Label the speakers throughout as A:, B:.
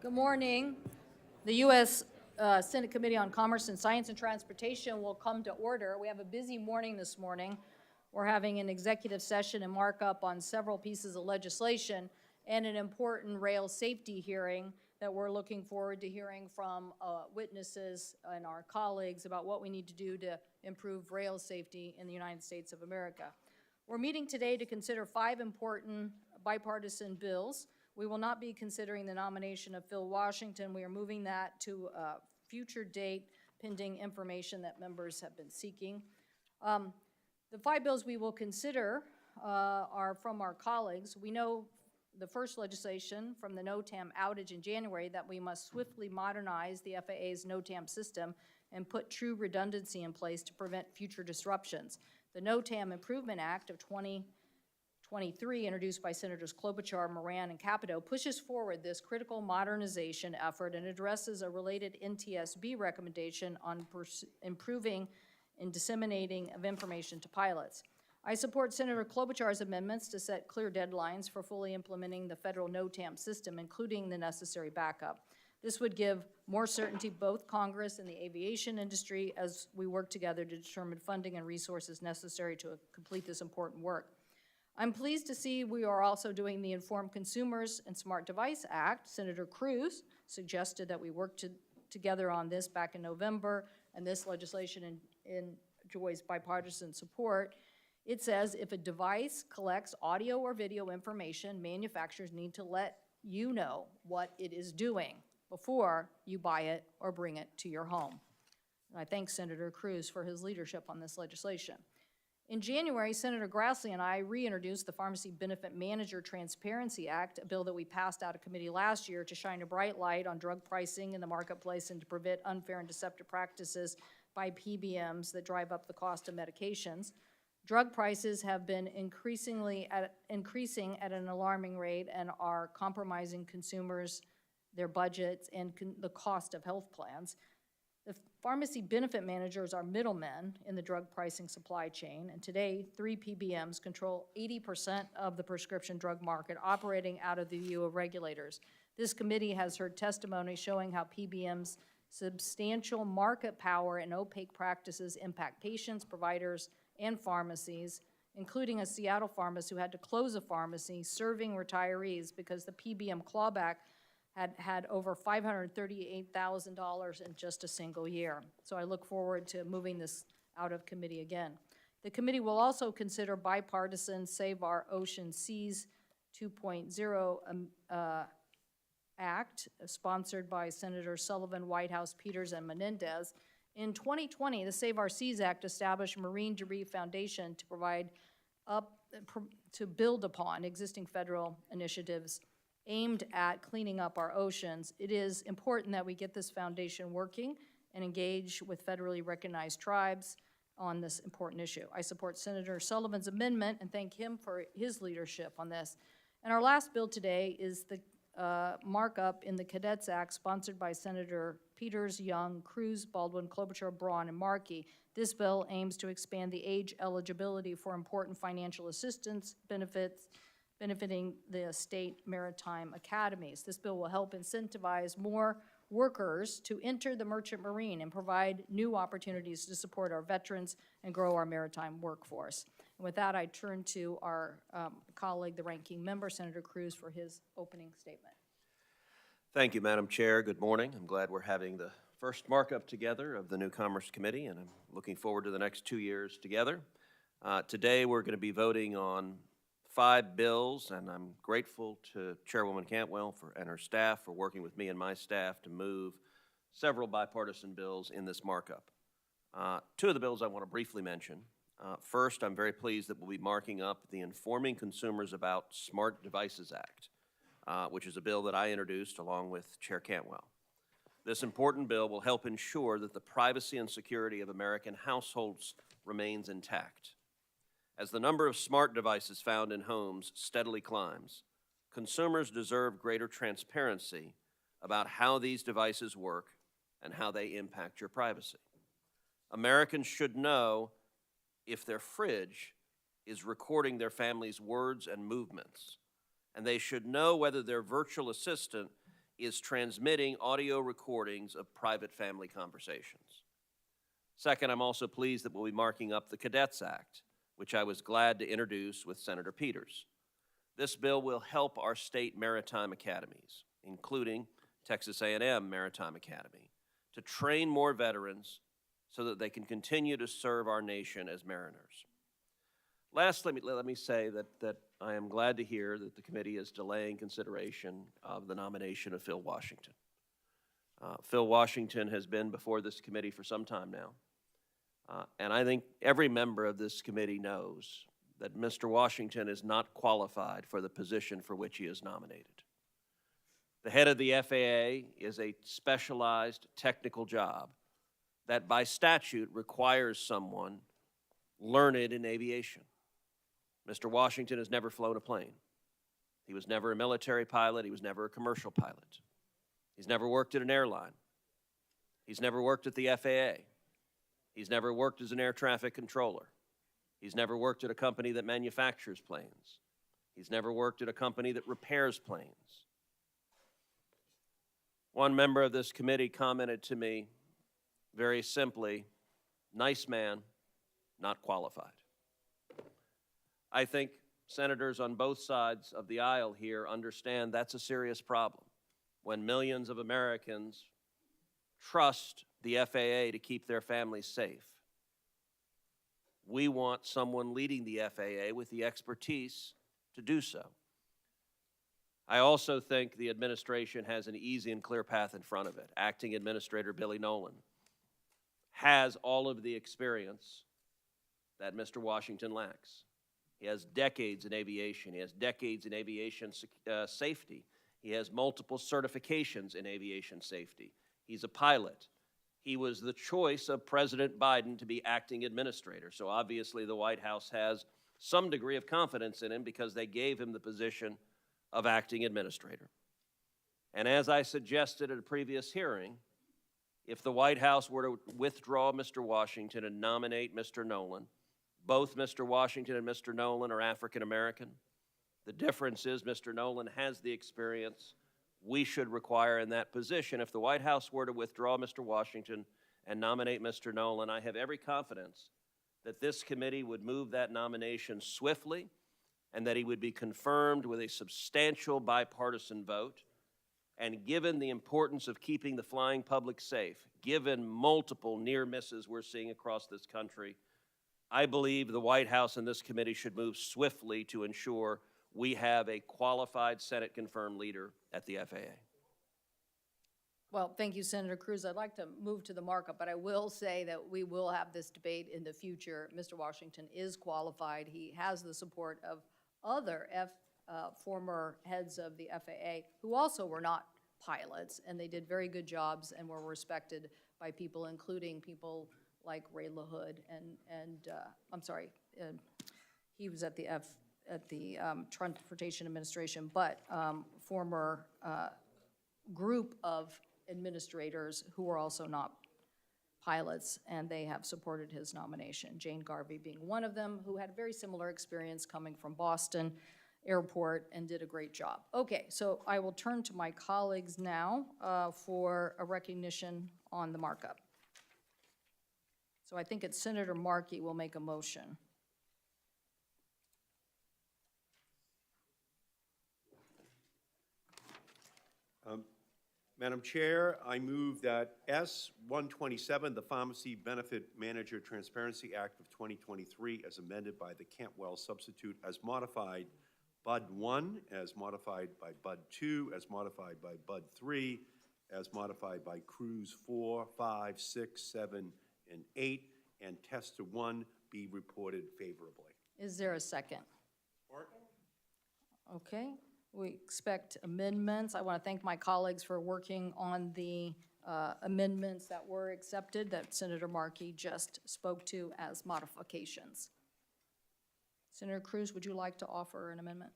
A: Good morning. The U.S. Senate Committee on Commerce and Science and Transportation will come to order. We have a busy morning this morning. We're having an executive session and markup on several pieces of legislation and an important rail safety hearing that we're looking forward to hearing from witnesses and our colleagues about what we need to do to improve rail safety in the United States of America. We're meeting today to consider 5 important bipartisan bills. We will not be considering the nomination of Phil Washington. We are moving that to a future date pending information that members have been seeking. The 5 bills we will consider are from our colleagues. We know the first legislation from the NOTAM outage in January that we must swiftly modernize the FAA's NOTAM system and put true redundancy in place to prevent future disruptions. The NOTAM Improvement Act of 2023, introduced by Senators Klobuchar, Moran, and Capito, pushes forward this critical modernization effort and addresses a related NTSB recommendation on improving and disseminating of information to pilots. I support Senator Klobuchar's amendments to set clear deadlines for fully implementing the federal NOTAM system, including the necessary backup. This would give more certainty both Congress and the aviation industry as we work together to determine funding and resources necessary to complete this important work. I'm pleased to see we are also doing the Informed Consumers and Smart Device Act. Senator Cruz suggested that we work together on this back in November, and this legislation enjoys bipartisan support. It says if a device collects audio or video information, manufacturers need to let you know what it is doing before you buy it or bring it to your home. And I thank Senator Cruz for his leadership on this legislation. In January, Senator Grassley and I reintroduced the Pharmacy Benefit Manager Transparency Act, a bill that we passed out of committee last year to shine a bright light on drug pricing in the marketplace and to prevent unfair and deceptive practices by PBMs that drive up the cost of medications. Drug prices have been increasing at an alarming rate and are compromising consumers, their budgets, and the cost of health plans. The pharmacy benefit managers are middlemen in the drug pricing supply chain, and today 3 PBMs control 80% of the prescription drug market, operating out of the view of regulators. This committee has heard testimony showing how PBMs' substantial market power and opaque practices impact patients, providers, and pharmacies, including a Seattle pharmacist who had to close a pharmacy serving retirees because the PBM clawback had over $538,000 in just a single year. So I look forward to moving this out of committee again. The committee will also consider bipartisan Save Our Ocean Seas 2.0 Act, sponsored by Senators Sullivan, Whitehouse, Peters, and Menendez. In 2020, the Save Our Seas Act established Marine Debris Foundation to build upon existing federal initiatives aimed at cleaning up our oceans. It is important that we get this foundation working and engage with federally recognized tribes on this important issue. I support Senator Sullivan's amendment and thank him for his leadership on this. And our last bill today is the markup in the Cadets Act, sponsored by Senator Peters, Young, Cruz, Baldwin, Klobuchar, Braun, and Markey. This bill aims to expand the age eligibility for important financial assistance benefits benefiting the state maritime academies. This bill will help incentivize more workers to enter the merchant marine and provide new opportunities to support our veterans and grow our maritime workforce. And with that, I turn to our colleague, the ranking member, Senator Cruz, for his opening statement.
B: Thank you, Madam Chair. Good morning. I'm glad we're having the first markup together of the new Commerce Committee, and I'm looking forward to the next 2 years together. Today, we're going to be voting on 5 bills, and I'm grateful to Chairwoman Cantwell and her staff for working with me and my staff to move several bipartisan bills in this markup. 2 of the bills I want to briefly mention. First, I'm very pleased that we'll be marking up the Informing Consumers About Smart Devices Act, which is a bill that I introduced along with Chair Cantwell. This important bill will help ensure that the privacy and security of American households remains intact. As the number of smart devices found in homes steadily climbs, consumers deserve greater transparency about how these devices work and how they impact your privacy. Americans should know if their fridge is recording their family's words and movements, and they should know whether their virtual assistant is transmitting audio recordings of private family conversations. Second, I'm also pleased that we'll be marking up the Cadets Act, which I was glad to introduce with Senator Peters. This bill will help our state maritime academies, including Texas A&M Maritime Academy, to train more veterans so that they can continue to serve our nation as mariners. Last, let me say that I am glad to hear that the committee is delaying consideration of the nomination of Phil Washington. Phil Washington has been before this committee for some time now, and I think every member of this committee knows that Mr. Washington is not qualified for the position for which he is nominated. The head of the FAA is a specialized technical job that by statute requires someone learned in aviation. Mr. Washington has never flown a plane. He was never a military pilot. He was never a commercial pilot. He's never worked at an airline. He's never worked at the FAA. He's never worked as an air traffic controller. He's never worked at a company that manufactures planes. He's never worked at a company that repairs planes. One member of this committee commented to me very simply, "Nice man, not qualified." I think senators on both sides of the aisle here understand that's a serious problem when millions of Americans trust the FAA to keep their families safe. We want someone leading the FAA with the expertise to do so. I also think the administration has an easy and clear path in front of it. Acting Administrator Billy Nolan has all of the experience that Mr. Washington lacks. He has decades in aviation. He has decades in aviation safety. He has multiple certifications in aviation safety. He's a pilot. He was the choice of President Biden to be acting administrator. So obviously the White House has some degree of confidence in him because they gave him the position of acting administrator. And as I suggested at a previous hearing, if the White House were to withdraw Mr. Washington and nominate Mr. Nolan, both Mr. Washington and Mr. Nolan are African American. The difference is Mr. Nolan has the experience we should require in that position. If the White House were to withdraw Mr. Washington and nominate Mr. Nolan, I have every confidence that this committee would move that nomination swiftly and that he would be confirmed with a substantial bipartisan vote. And given the importance of keeping the flying public safe, given multiple near misses we're seeing across this country, I believe the White House and this committee should move swiftly to ensure we have a qualified Senate-confirmed leader at the FAA.
A: Well, thank you, Senator Cruz. I'd like to move to the markup, but I will say that we will have this debate in the future. Mr. Washington is qualified. He has the support of other former heads of the FAA who also were not pilots, and they did very good jobs and were respected by people, including people like Ray LaHood he was at the Transportation Administration, but former group of administrators who were also not pilots, and they have supported his nomination. Jane Garvey being one of them, who had a very similar experience coming from Boston Airport and did a great job. Okay, so I will turn to my colleagues now for a recognition on the markup. So I think it's Senator Markey will make a motion.
C: Madam Chair, I move that S-127, the Pharmacy Benefit Manager Transparency Act of 2023, as amended by the Cantwell substitute, as modified Bud 1, as modified by Bud 2, as modified by Bud 3, as modified by Cruz 4, 5, 6, 7, and 8, and Tester 1 be reported favorably.
A: Is there a second? Okay. We expect amendments. I want to thank my colleagues for working on the amendments that were accepted that Senator Markey just spoke to as modifications. Senator Cruz, would you like to offer an amendment?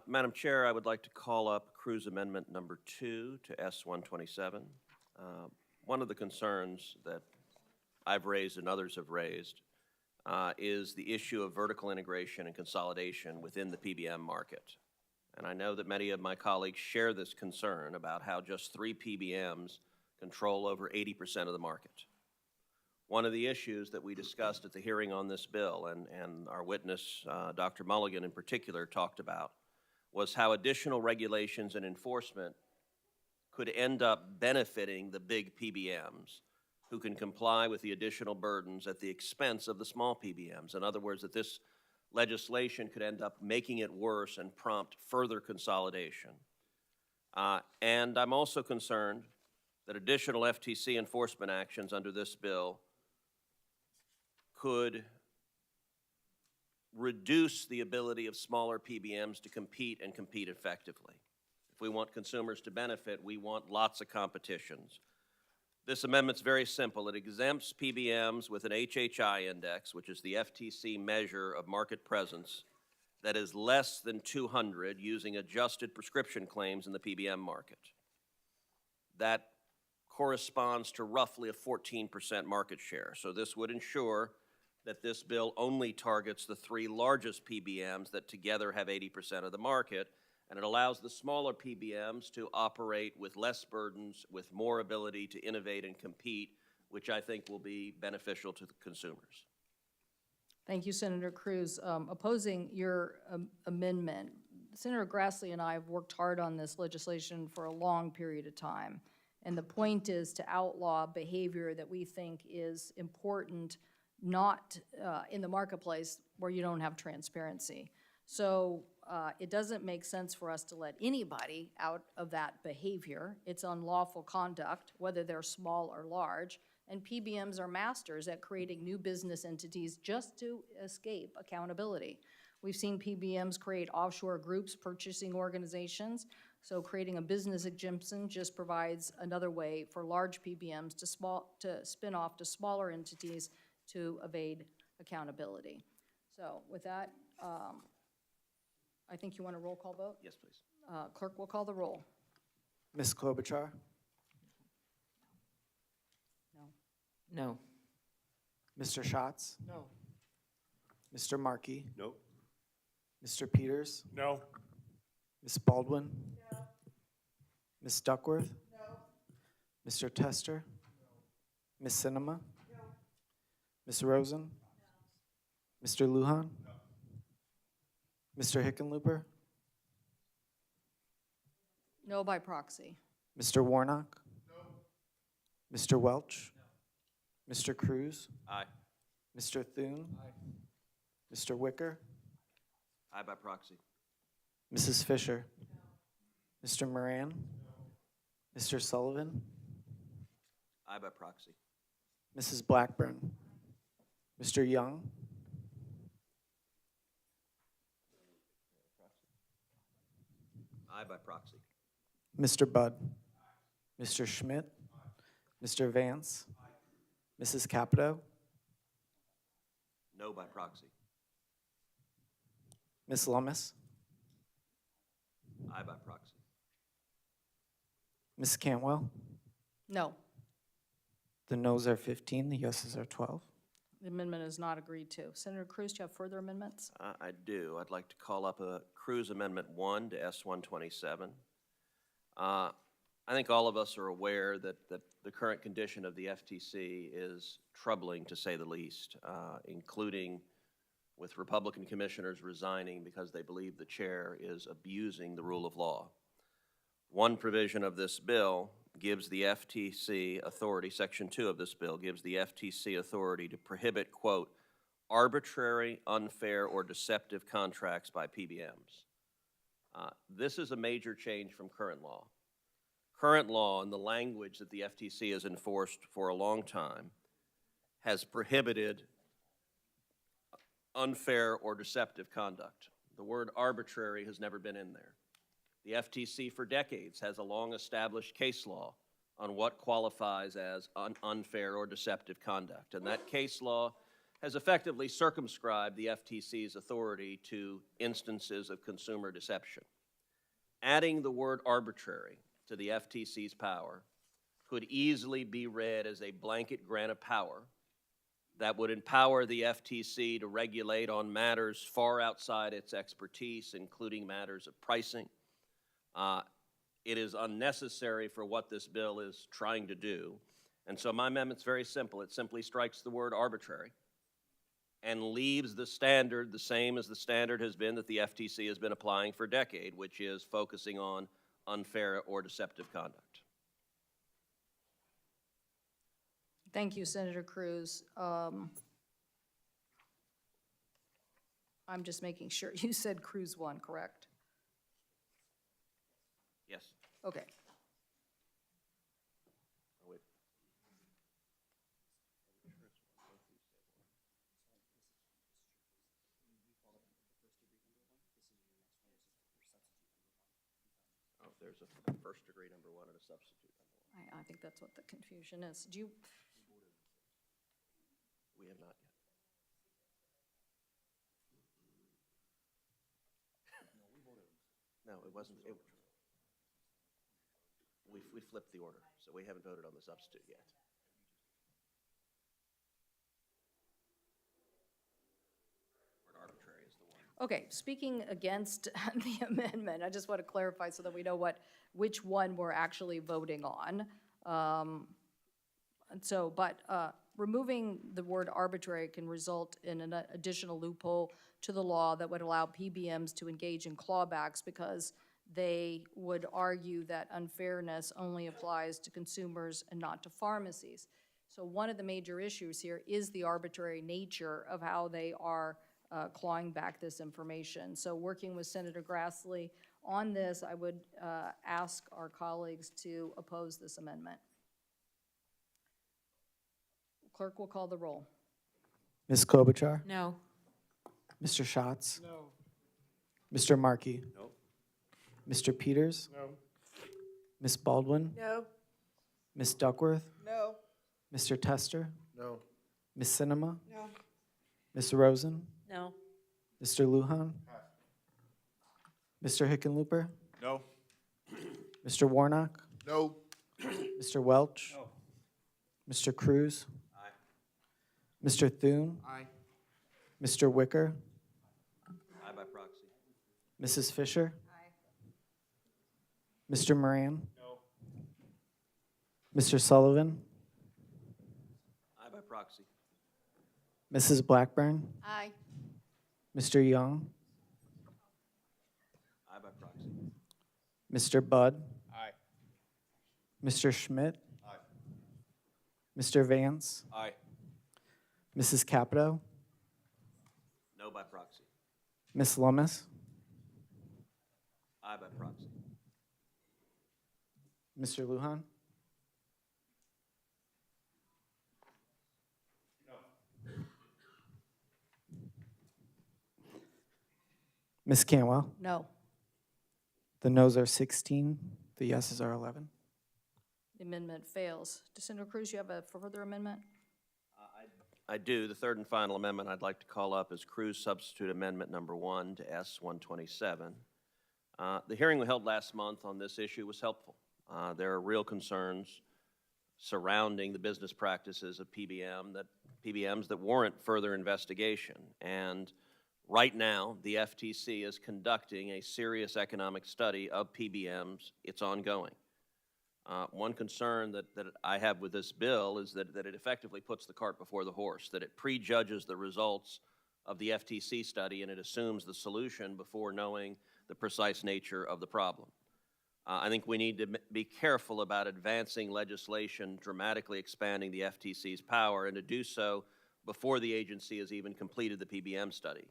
B: Madam Chair, I would like to call up Cruz Amendment number 2 to S-127. One of the concerns that I've raised and others have raised is the issue of vertical integration and consolidation within the PBM market. and I know that many of my colleagues share this concern about how just 3 PBMs control over 80% of the market. One of the issues that we discussed at the hearing on this bill, and our witness, Dr. Mulligan in particular, talked about, was how additional regulations and enforcement could end up benefiting the big PBMs who can comply with the additional burdens at the expense of the small PBMs. In other words, that this legislation could end up making it worse and prompt further consolidation. And I'm also concerned that additional FTC enforcement actions under this bill could reduce the ability of smaller PBMs to compete and compete effectively. If we want consumers to benefit, we want lots of competitions. This amendment's very simple. It exempts PBMs with an HHI index, which is the FTC measure of market presence, that is less than 200 using adjusted prescription claims in the PBM market. That corresponds to roughly a 14% market share. So this would ensure that this bill only targets the 3 largest PBMs that together have 80% of the market, and it allows the smaller PBMs to operate with less burdens, with more ability to innovate and compete, which I think will be beneficial to the consumers.
A: Thank you, Senator Cruz. Opposing your amendment, Senator Grassley and I have worked hard on this legislation for a long period of time. And the point is to outlaw behavior that we think is important, not in the marketplace where you don't have transparency. So it doesn't make sense for us to let anybody out of that behavior. It's unlawful conduct, whether they're small or large, and PBMs are masters at creating new business entities just to escape accountability. We've seen PBMs create offshore groups, purchasing organizations, so creating a business exemption just provides another way for large PBMs to spin off to smaller entities to evade accountability. So with that, I think you want a roll call vote?
B: Yes, please.
A: Clerk will call the roll.
D: Ms. Klobuchar?
A: No.
E: No.
D: Mr. Schatz?
E: No.
D: Mr. Markey?
C: No?
D: Mr. Peters?
C: No.
D: Ms. Baldwin? No. Ms. Duckworth? No. Mr. Tester? No. Ms. Sinema? No. Ms. Rosen? No. Mr. Lujan? No. Mr. Hickenlooper?
A: No by proxy.
D: Mr. Warnock? No. Mr. Welch? No. Mr. Cruz?
B: Aye.
D: Mr. Thune? Aye. Mr. Wicker?
B: Aye by proxy.
D: Mrs. Fisher? No. Mr. Moran? No. Mr. Sullivan?
B: Aye by proxy.
D: Mrs. Blackburn? Mr. Young?
B: Aye by proxy.
D: Mr. Budd? Mr. Schmidt? Mr. Vance? Mrs. Capito?
B: No by proxy.
D: Ms. Lummis?
B: Aye by proxy.
D: Ms. Cantwell?
A: No.
D: The noes are 15, the yeses are 12.
A: The amendment is not agreed to. Senator Cruz, do you have further amendments?
B: I do. I'd like to call up a Cruz Amendment 1 to S-127. I think all of us are aware that the current condition of the FTC is troubling, to say the least, including with Republican commissioners resigning because they believe the chair is abusing the rule of law. One provision of this bill gives the FTC authority, Section 2 of this bill gives the FTC authority to prohibit, quote, arbitrary, unfair, or deceptive contracts by PBMs. This is a major change from current law. Current law and the language that the FTC has enforced for a long time has prohibited unfair or deceptive conduct. The word arbitrary has never been in there. The FTC for decades has a long-established case law on what qualifies as unfair or deceptive conduct, and that case law has effectively circumscribed the FTC's authority to instances of consumer deception. Adding the word arbitrary to the FTC's power could easily be read as a blanket grant of power that would empower the FTC to regulate on matters far outside its expertise, including matters of pricing. It is unnecessary for what this bill is trying to do. And so my amendment's very simple. It simply strikes the word arbitrary and leaves the standard the same as the standard has been that the FTC has been applying for a decade, which is focusing on unfair or deceptive conduct.
A: Thank you, Senator Cruz. I'm just making sure. You said Cruz 1, correct?
B: Yes.
A: Okay.
B: Oh, wait. Oh, there's a first degree number 1 and a substitute number 1.
A: I think that's what the confusion is. Do you,
B: We have not yet. No, it wasn't. We flipped the order, so we haven't voted on the substitute yet. Word arbitrary is the one.
A: okay, speaking against the amendment, I just want to clarify so that we know which one we're actually voting on. Removing the word arbitrary can result in an additional loophole to the law that would allow PBMs to engage in clawbacks because they would argue that unfairness only applies to consumers and not to pharmacies. So one of the major issues here is the arbitrary nature of how they are clawing back this information. So working with Senator Grassley on this, I would ask our colleagues to oppose this amendment. Clerk will call the roll.
D: Ms. Klobuchar?
E: No.
D: Mr. Schatz? No. Mr. Markey?
C: No.
D: Mr. Peters?
C: No.
D: Ms. Baldwin?
E: No.
D: Ms. Duckworth?
E: No.
D: Mr. Tester?
C: No.
D: Ms. Sinema?
E: No.
D: Ms. Rosen?
E: No.
D: Mr. Lujan? Mr. Hickenlooper?
C: No.
D: Mr. Warnock?
C: No.
D: Mr. Welch?
C: No.
D: Mr. Cruz?
B: Aye.
D: Mr. Thune?
C: Aye.
D: Mr. Wicker?
B: Aye by proxy.
D: Mrs. Fisher?
E: Aye.
D: Mr. Moran?
C: No.
D: Mr. Sullivan?
B: Aye by proxy.
D: Mrs. Blackburn?
E: Aye.
D: Mr. Young?
B: Aye by proxy.
D: Mr. Budd?
C: Aye.
D: Mr. Schmidt?
C: Aye.
D: Mr. Vance?
B: Aye.
D: Mrs. Capito?
B: No by proxy.
D: Ms. Lummis?
B: Aye by proxy.
D: Mr. Lujan? Ms. Cantwell?
A: No.
D: The noes are 16, the yeses are 11.
A: The amendment fails. Senator Cruz, you have a further amendment?
B: I do. The third and final amendment I'd like to call up is Cruz Substitute Amendment Number 1 to S-127. The hearing we held last month on this issue was helpful. There are real concerns surrounding the business practices of PBMs that warrant further investigation. And right now, the FTC is conducting a serious economic study of PBMs. It's ongoing. One concern that I have with this bill is that it effectively puts the cart before the horse, that it prejudges the results of the FTC study and it assumes the solution before knowing the precise nature of the problem. I think we need to be careful about advancing legislation dramatically expanding the FTC's power and to do so before the agency has even completed the PBM study.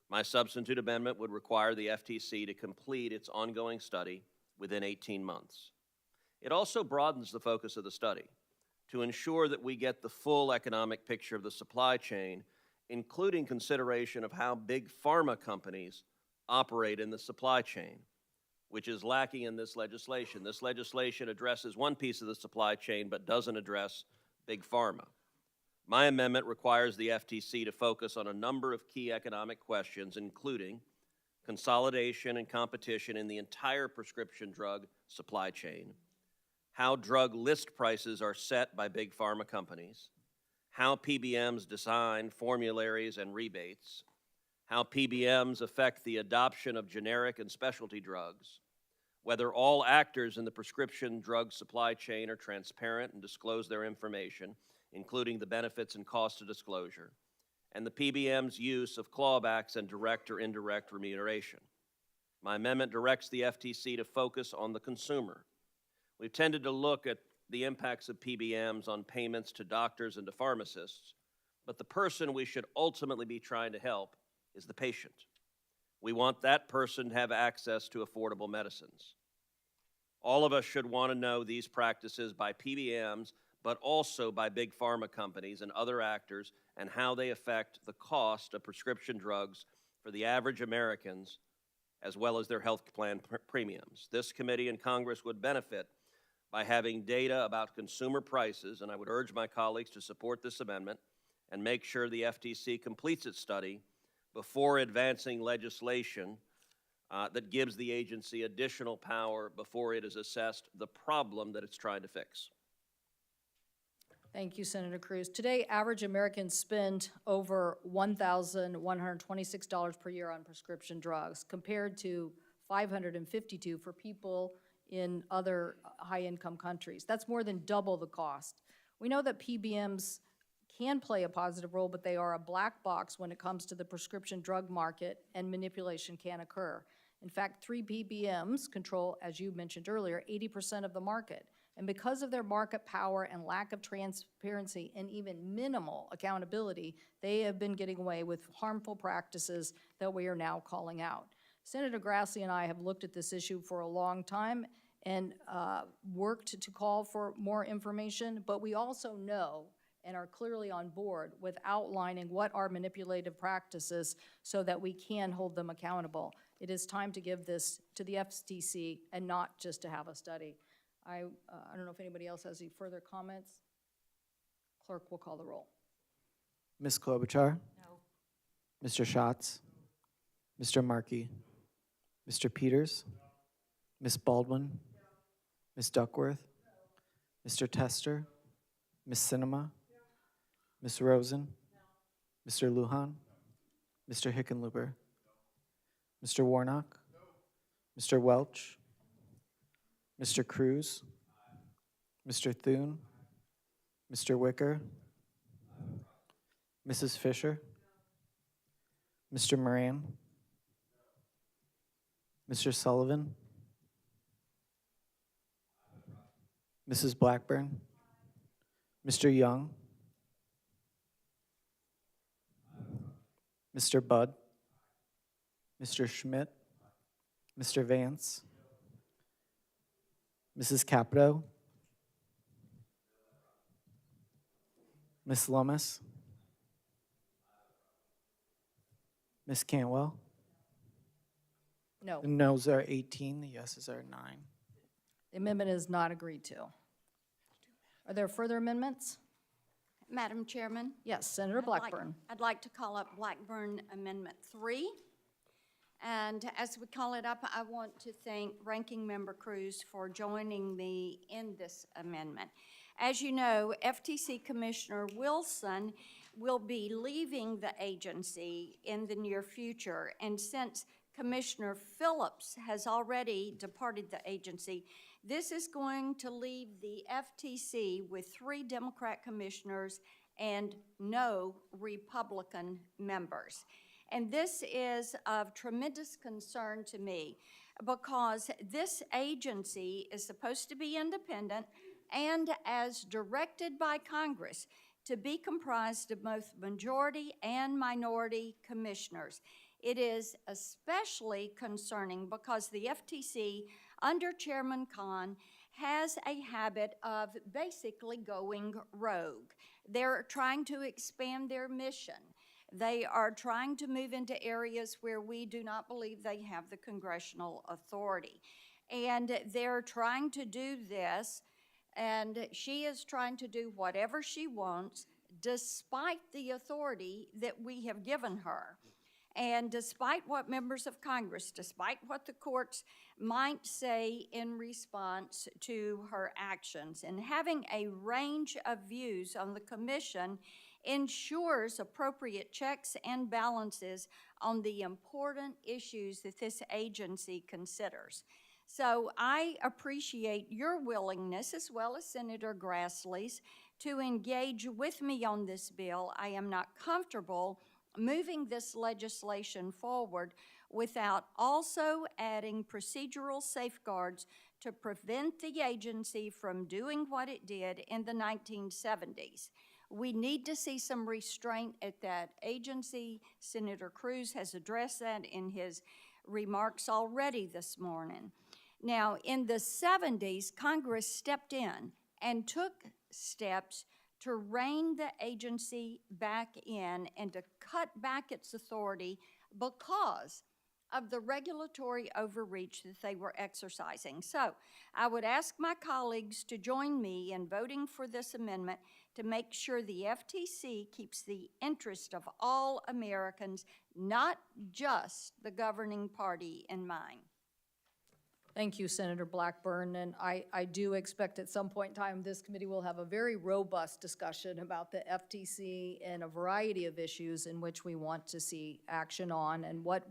B: My substitute amendment would require the FTC to complete its ongoing study within 18 months. It also broadens the focus of the study to ensure that we get the full economic picture of the supply chain, including consideration of how big pharma companies operate in the supply chain, which is lacking in this legislation. This legislation addresses one piece of the supply chain but doesn't address big pharma. My amendment requires the FTC to focus on a number of key economic questions, including consolidation and competition in the entire prescription drug supply chain, how drug list prices are set by big pharma companies, how PBMs design formularies and rebates, how PBMs affect the adoption of generic and specialty drugs, whether all actors in the prescription drug supply chain are transparent and disclose their information, including the benefits and cost of disclosure, and the PBM's use of clawbacks and direct or indirect remuneration. My amendment directs the FTC to focus on the consumer. We've tended to look at the impacts of PBMs on payments to doctors and to pharmacists, but the person we should ultimately be trying to help is the patient. We want that person to have access to affordable medicines. All of us should want to know these practices by PBMs, but also by big pharma companies and other actors, and how they affect the cost of prescription drugs for the average Americans, as well as their health plan premiums. This committee and Congress would benefit by having data about consumer prices, and I would urge my colleagues to support this amendment and make sure the FTC completes its study before advancing legislation that gives the agency additional power before it has assessed the problem that it's trying to fix.
A: Thank you, Senator Cruz. Today, average Americans spend over $1,126 per year on prescription drugs, compared to $552 for people in other high-income countries. That's more than double the cost. We know that PBMs can play a positive role, but they are a black box when it comes to the prescription drug market, and manipulation can occur. In fact, 3 PBMs control, as you mentioned earlier, 80% of the market. And because of their market power and lack of transparency and even minimal accountability, they have been getting away with harmful practices that we are now calling out. Senator Grassley and I have looked at this issue for a long time and worked to call for more information, but we also know and are clearly on board with outlining what are manipulative practices so that we can hold them accountable. It is time to give this to the FTC and not just to have a study. I don't know if anybody else has any further comments. Clerk will call the roll.
D: Ms. Klobuchar?
A: No.
D: Mr. Schatz? Mr. Markey? Mr. Peters? Ms. Baldwin? Ms. Duckworth? Mr. Tester? Ms. Sinema? Ms. Rosen? Mr. Lujan? Mr. Hickenlooper? Mr. Warnock? Mr. Welch? Mr. Cruz? Mr. Thune? Mr. Wicker? Mrs. Fisher? Mr. Moran? Mr. Sullivan? Mrs. Blackburn? Mr. Young? Mr. Budd? Mr. Schmidt? Mr. Vance? Mrs. Capito? Ms. Lummis? Ms. Cantwell?
A: No.
D: The noes are 18, the yeses are 9.
A: The amendment is not agreed to. Are there further amendments?
E: Madam Chairman?
A: Yes, Senator Blackburn.
E: I'd like to call up Blackburn Amendment 3. And as we call it up, I want to thank Ranking Member Cruz for joining me in this amendment. As you know, FTC Commissioner Wilson will be leaving the agency in the near future. And since Commissioner Phillips has already departed the agency, this is going to leave the FTC with 3 Democrat commissioners and no Republican members. And this is of tremendous concern to me because this agency is supposed to be independent and, as directed by Congress, to be comprised of both majority and minority commissioners. It is especially concerning because the FTC, under Chairman Khan, has a habit of basically going rogue. They're trying to expand their mission. They are trying to move into areas where we do not believe they have the congressional authority. And they're trying to do this, and she is trying to do whatever she wants despite the authority that we have given her. And despite what members of Congress, despite what the courts might say in response to her actions, and having a range of views on the commission ensures appropriate checks and balances on the important issues that this agency considers. So I appreciate your willingness, as well as Senator Grassley's, to engage with me on this bill. I am not comfortable moving this legislation forward without also adding procedural safeguards to prevent the agency from doing what it did in the 1970s. We need to see some restraint at that agency. Senator Cruz has addressed that in his remarks already this morning. Now, in the 70s, Congress stepped in and took steps to rein the agency back in and to cut back its authority because of the regulatory overreach that they were exercising. So I would ask my colleagues to join me in voting for this amendment to make sure the FTC keeps the interest of all Americans, not just the governing party, in mind.
A: Thank you, Senator Blackburn, and I do expect at some point in time this committee will have a very robust discussion about the FTC and a variety of issues in which we want to see action on and what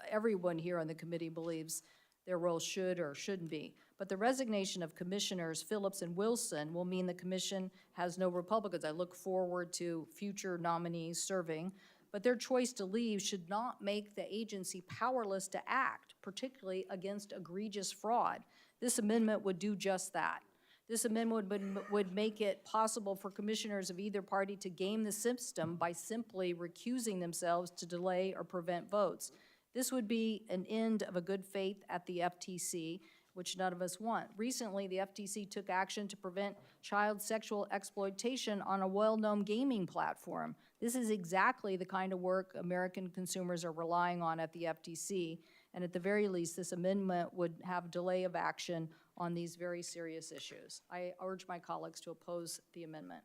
A: everyone here on the committee believes their role should or shouldn't be. But the resignation of Commissioners Phillips and Wilson will mean the commission has no Republicans. I look forward to future nominees serving, but their choice to leave should not make the agency powerless to act, particularly against egregious fraud. This amendment would do just that. This amendment would make it possible for commissioners of either party to game the system by simply recusing themselves to delay or prevent votes. This would be an end of a good faith at the FTC, which none of us want. Recently, the FTC took action to prevent child sexual exploitation on a well-known gaming platform. This is exactly the kind of work American consumers are relying on at the FTC, and at the very least, this amendment would have delay of action on these very serious issues. I urge my colleagues to oppose the amendment.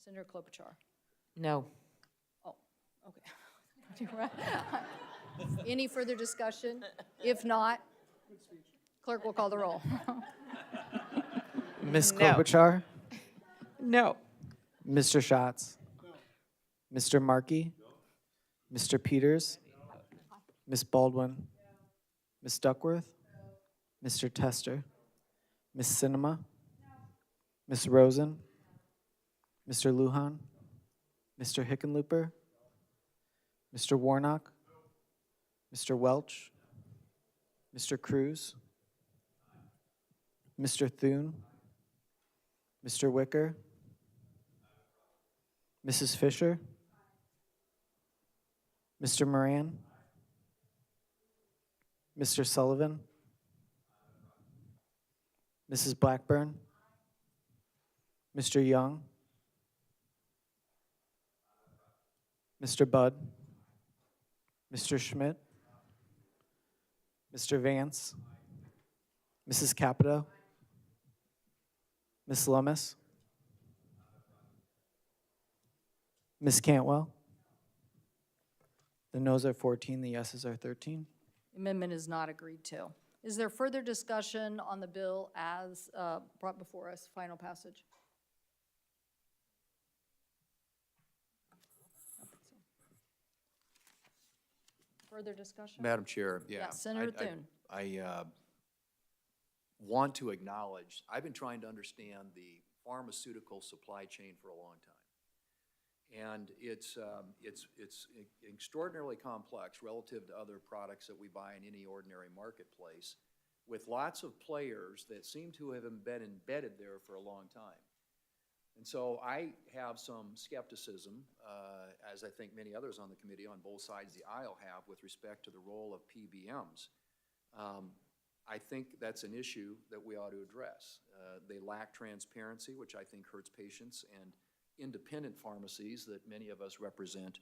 A: Senator Klobuchar.
F: No.
A: Oh, okay. Any further discussion? If not, clerk will call the roll.
D: Ms.
F: No.
D: Klobuchar,
F: No.
D: Mr. Schatz, Mr. Markey, Mr. Peters, Ms. Baldwin, Ms. Duckworth, Mr. Tester, Ms. Sinema, Ms. Rosen, Mr. Lujan, Mr. Hickenlooper, Mr. Warnock, Mr. Welch, Mr. Cruz, Mr. Thune, Mr. Wicker, Mrs. Fisher, Mr. Moran, Mr. Sullivan, Mrs. Blackburn, Mr. Young, Mr. Budd, Mr. Schmidt, Mr. Vance, Mrs. Capito, Ms. Lummis, Ms. Cantwell. The noes are 14, the yeses are 13.
A: Amendment is not agreed to. Is there further discussion on the bill as brought before us, final passage? Further discussion?
G: Madam Chair, yeah.
A: Yes, Senator Thune.
G: I want to acknowledge, I've been trying to understand the pharmaceutical supply chain for a long time. And it's extraordinarily complex relative to other products that we buy in any ordinary marketplace, with lots of players that seem to have been embedded there for a long time. And so I have some skepticism, as I think many others on the committee on both sides of the aisle have, with respect to the role of PBMs. I think that's an issue that we ought to address. They lack transparency, which I think hurts patients and independent pharmacies that many of us represent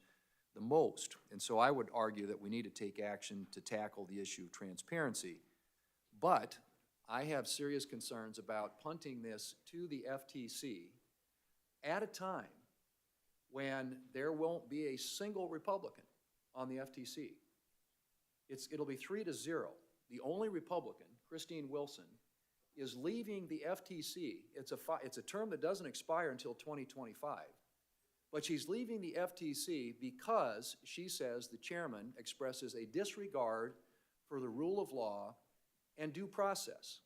G: the most. And so I would argue that we need to take action to tackle the issue of transparency. But I have serious concerns about punting this to the FTC at a time when there won't be a single Republican on the FTC. It'll be 3-0. The only Republican, Christine Wilson, is leaving the FTC. It's a term that doesn't expire until 2025. But she's leaving the FTC because she says the chairman expresses a disregard for the rule of law and due process.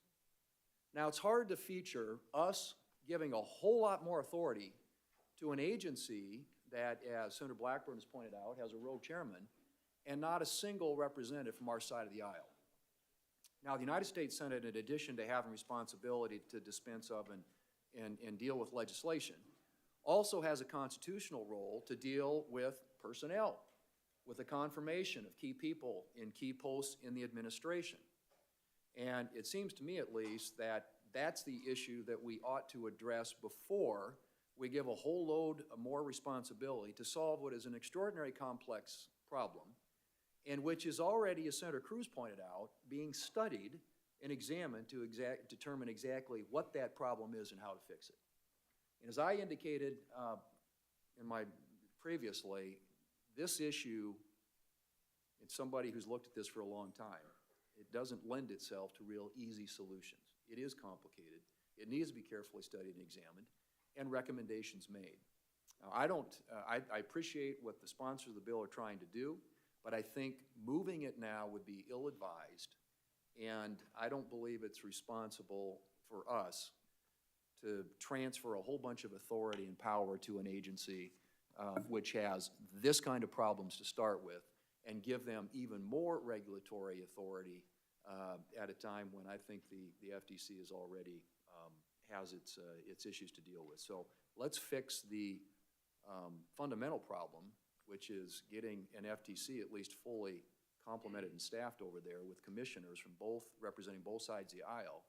G: Now, it's hard to feature us giving a whole lot more authority to an agency that, as Senator Blackburn has pointed out, has a rogue chairman and not a single representative from our side of the aisle. Now, the United States Senate, in addition to having responsibility to dispense of and deal with legislation, also has a constitutional role to deal with personnel, with the confirmation of key people in key posts in the administration. And it seems to me, at least, that that's the issue that we ought to address before we give a whole load of more responsibility to solve what is an extraordinary complex problem, and which is already, as Senator Cruz pointed out, being studied and examined to determine exactly what that problem is and how to fix it. And as I indicated previously, this issue, and somebody who's looked at this for a long time, it doesn't lend itself to real easy solutions. It is complicated. It needs to be carefully studied and examined, and recommendations made. Now, I appreciate what the sponsors of the bill are trying to do, but I think moving it now would be ill-advised, and I don't believe it's responsible for us to transfer a whole bunch of authority and power to an agency which has this kind of problems to start with, and give them even more regulatory authority at a time when I think the FTC is already has its issues to deal with. So let's fix the fundamental problem, which is getting an FTC at least fully complemented and staffed over there with commissioners from representing both sides of the aisle,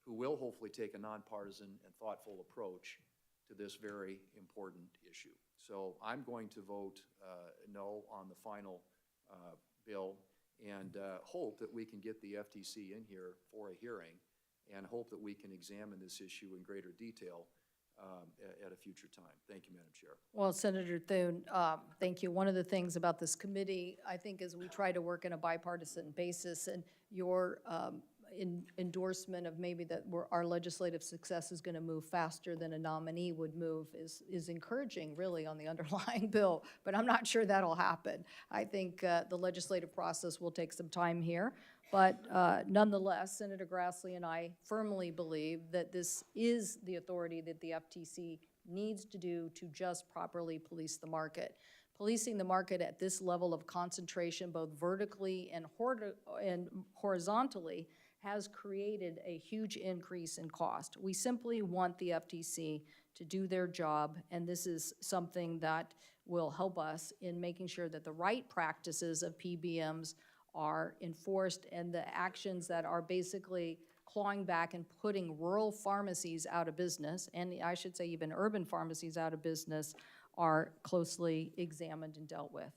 G: who will hopefully take a nonpartisan and thoughtful approach to this very important issue. So I'm going to vote no on the final bill, and hope that we can get the FTC in here for a hearing, and hope that we can examine this issue in greater detail at a future time. Thank you, Madam Chair.
A: Well, Senator Thune, thank you. One of the things about this committee, I think, is we try to work in a bipartisan basis, and your endorsement of maybe that our legislative success is going to move faster than a nominee would move is encouraging, really, on the underlying bill, but I'm not sure that'll happen. I think the legislative process will take some time here, but nonetheless, Senator Grassley and I firmly believe that this is the authority that the FTC needs to do to just properly police the market. Policing the market at this level of concentration, both vertically and horizontally, has created a huge increase in cost. We simply want the FTC to do their job, and this is something that will help us in making sure that the right practices of PBMs are enforced, and the actions that are basically clawing back and putting rural pharmacies out of business, and I should say even urban pharmacies out of business, are closely examined and dealt with.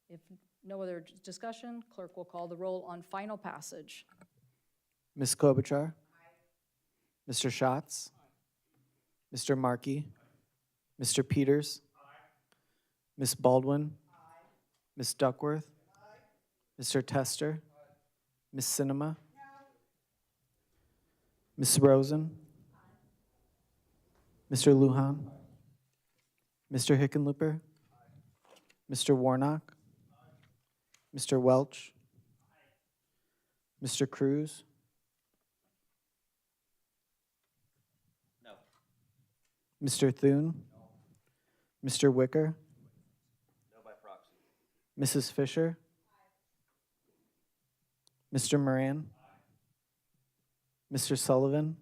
A: If no other discussion, clerk will call the roll on final passage.
D: Ms. Klobuchar? Aye. Mr. Schatz? Aye. Mr. Markey? Aye. Mr. Peters? Aye. Ms. Baldwin? Aye. Ms. Duckworth? Aye. Mr. Tester? Aye. Ms. Sinema? No. Ms. Rosen? Aye. Mr. Lujan? Aye. Mr. Hickenlooper? Aye. Mr. Warnock? Mr. Welch? Aye. Mr. Cruz?
B: No.
D: Mr. Thune? No. Mr. Wicker?
B: No by proxy.
D: Mrs. Fisher? Aye. Mr. Moran? Aye. Mr. Sullivan?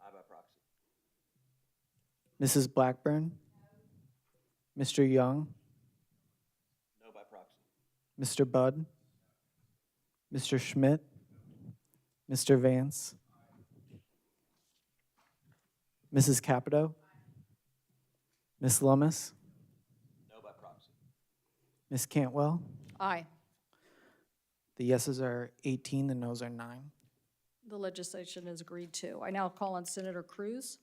B: Aye by proxy.
D: Mrs. Blackburn? No. Mr. Young? Mr. Budd? Mr. Schmidt? Mr. Vance? Mrs. Capito? Ms. Lummis?
B: No by proxy.
D: Ms. Cantwell?
A: Aye.
D: The yeses are 18, the noes are 9.
A: The legislation is agreed to. I now call on Senator Cruz.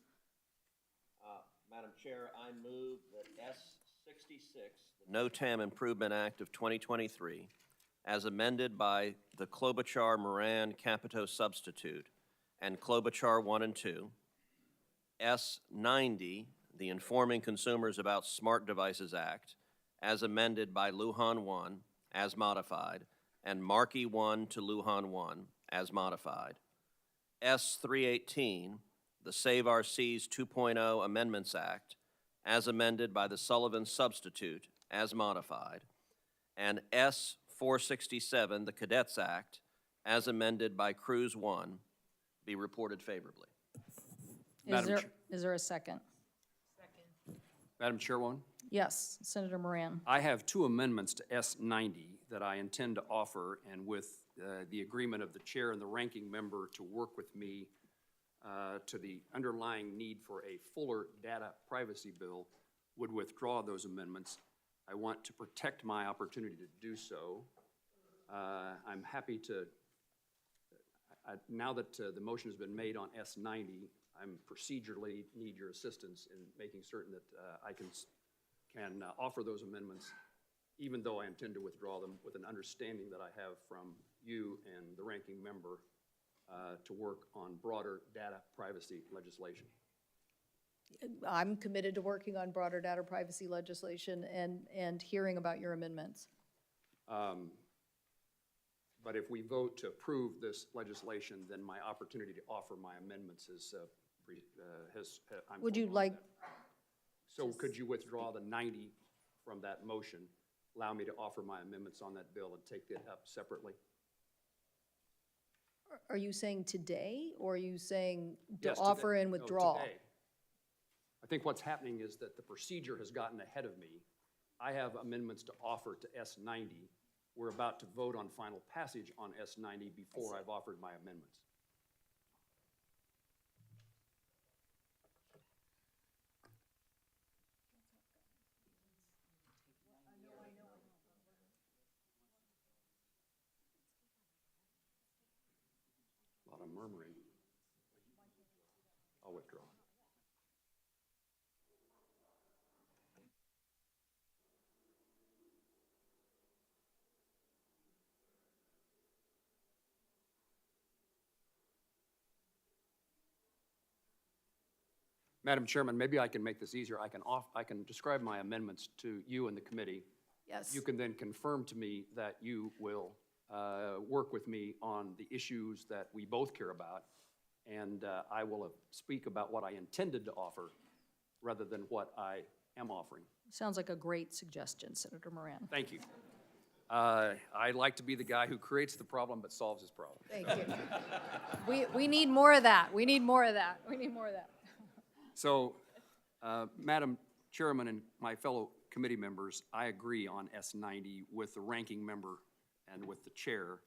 B: Madam Chair, I move that 66, the NOTAM Improvement Act of 2023, as amended by the Klobuchar-Moran-Capito substitute and Klobuchar 1 and 2, S90, the Informing Consumers About Smart Devices Act, as amended by Lujan 1, as modified, and Markey 1 to Lujan 1, as modified. S318, the Save Our Seas 2.0 Amendments Act, as amended by the Sullivan substitute, as modified, and S467, the Cadets Act, as amended by Cruz 1, be reported favorably.
A: Is there a second?
H: Madam Chairwoman,
A: Yes, Senator Moran.
H: I have two amendments to S90 that I intend to offer, and with the agreement of the chair and the ranking member to work with me to the underlying need for a fuller data privacy bill, would withdraw those amendments. I want to protect my opportunity to do so. I'm happy to, now that the motion has been made on S90, I'm procedurally need your assistance in making certain that I can offer those amendments, even though I intend to withdraw them, with an understanding that I have from you and the ranking member to work on broader data privacy legislation.
A: I'm committed to working on broader data privacy legislation and hearing about your amendments.
H: But if we vote to approve this legislation, then my opportunity to offer my amendments is, I'm
A: Would you
H: foregoing
A: like,
H: that. So could you withdraw the 90 from that motion, allow me to offer my amendments on that bill and take it up separately?
A: are you saying today, or are you saying to
H: Yes,
A: offer
H: today.
A: and
H: No,
A: withdraw?
H: today. I think what's happening is that the procedure has gotten ahead of me. I have amendments to offer to S90. We're about to vote on final passage on S90 before I've offered my amendments. A lot of murmuring. I'll withdraw. Madam Chairman, maybe I can make this easier. I can describe my amendments to you and the committee.
A: Yes.
H: You can then confirm to me that you will work with me on the issues that we both care about, and I will speak about what I intended to offer rather than what I am offering.
A: Sounds like a great suggestion, Senator Moran.
H: Thank you. I like to be the guy who creates the problem but solves his problem.
A: Thank you. We need more of that. We need more of that. We need more of that.
H: So, Madam Chairman and my fellow committee members, I agree on S90 with the ranking member and with the chair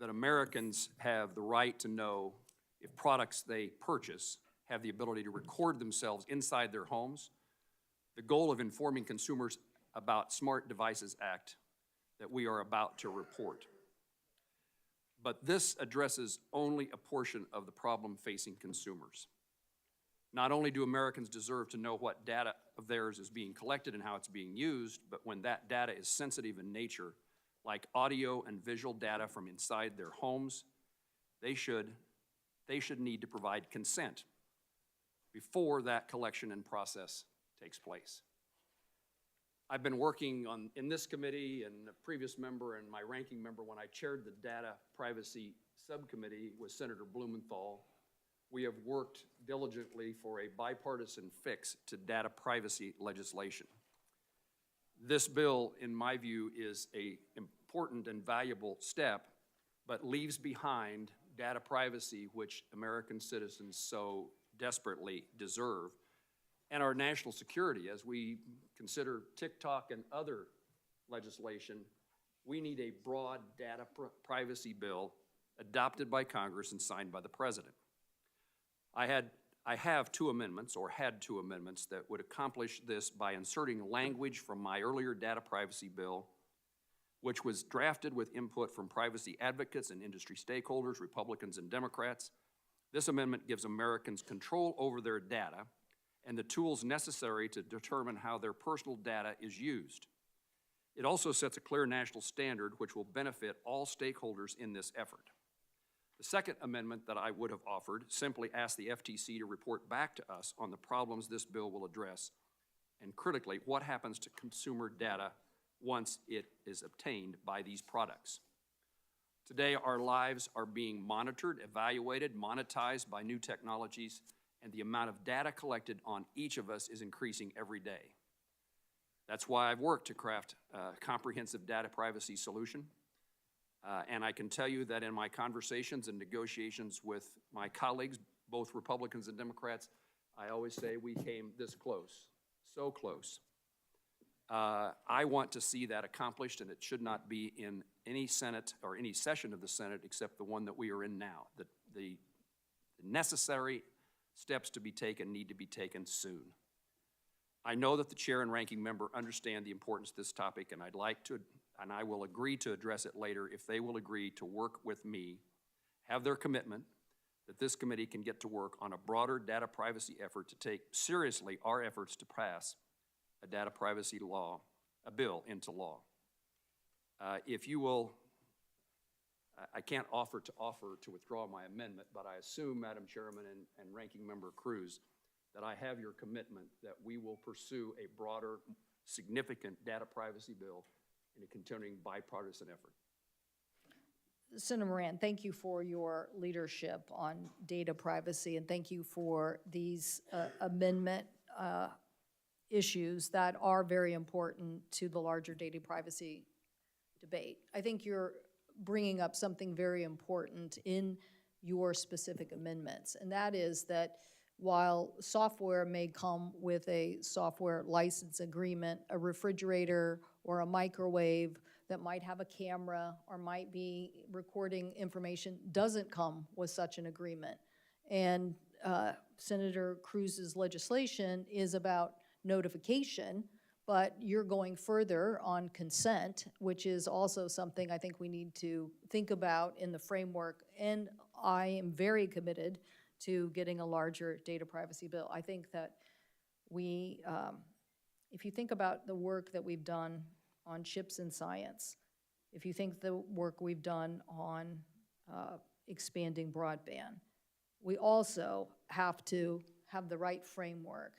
H: that Americans have the right to know if products they purchase have the ability to record themselves inside their homes. The goal of Informing Consumers About Smart Devices Act that we are about to report. But this addresses only a portion of the problem facing consumers. Not only do Americans deserve to know what data of theirs is being collected and how it's being used, but when that data is sensitive in nature, like audio and visual data from inside their homes, they should need to provide consent before that collection and process takes place. I've been working in this committee and a previous member and my ranking member when I chaired the Data Privacy Subcommittee with Senator Blumenthal. We have worked diligently for a bipartisan fix to data privacy legislation. This bill, in my view, is an important and valuable step, but leaves behind data privacy, which American citizens so desperately deserve, and our national security. As we consider TikTok and other legislation, we need a broad data privacy bill adopted by Congress and signed by the President. I have two amendments, or had two amendments, that would accomplish this by inserting language from my earlier data privacy bill, which was drafted with input from privacy advocates and industry stakeholders, Republicans and Democrats. This amendment gives Americans control over their data and the tools necessary to determine how their personal data is used. It also sets a clear national standard which will benefit all stakeholders in this effort. The second amendment that I would have offered simply asked the FTC to report back to us on the problems this bill will address, and critically, what happens to consumer data once it is obtained by these products. Today, our lives are being monitored, evaluated, monetized by new technologies, and the amount of data collected on each of us is increasing every day. That's why I've worked to craft a comprehensive data privacy solution. And I can tell you that in my conversations and negotiations with my colleagues, both Republicans and Democrats, I always say we came this close, so close. I want to see that accomplished, and it should not be in any Senate or any session of the Senate except the one that we are in now. The necessary steps to be taken need to be taken soon. I know that the chair and ranking member understand the importance of this topic, and and I will agree to address it later if they will agree to work with me, have their commitment that this committee can get to work on a broader data privacy effort to take seriously our efforts to pass a data privacy law, a bill into law. If you will, I can't offer to withdraw my amendment, but I assume, Madam Chairman and Ranking Member Cruz, that I have your commitment that we will pursue a broader, significant data privacy bill in a continuing bipartisan effort.
A: Senator Moran, thank you for your leadership on data privacy, and thank you for these amendment issues that are very important to the larger data privacy debate. I think you're bringing up something very important in your specific amendments, and that is that while software may come with a software license agreement, a refrigerator or a microwave that might have a camera or might be recording information doesn't come with such an agreement. And Senator Cruz's legislation is about notification, but you're going further on consent, which is also something I think we need to think about in the framework. And I am very committed to getting a larger data privacy bill. I think that we, if you think about the work that we've done on chips in science, if you think the work we've done on expanding broadband, we also have to have the right framework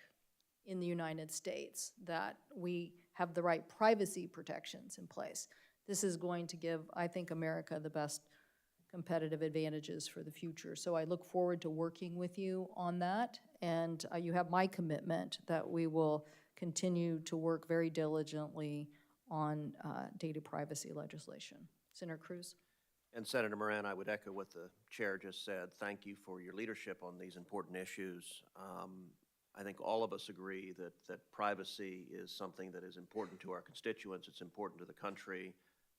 A: in the United States, that we have the right privacy protections in place. This is going to give, I think, America the best competitive advantages for the future. So I look forward to working with you on that, and you have my commitment that we will continue to work very diligently on data privacy legislation. Senator Cruz?
B: And Senator Moran, I would echo what the chair just said. Thank you for your leadership on these important issues. I think all of us agree that privacy is something that is important to our constituents. It's important to the country.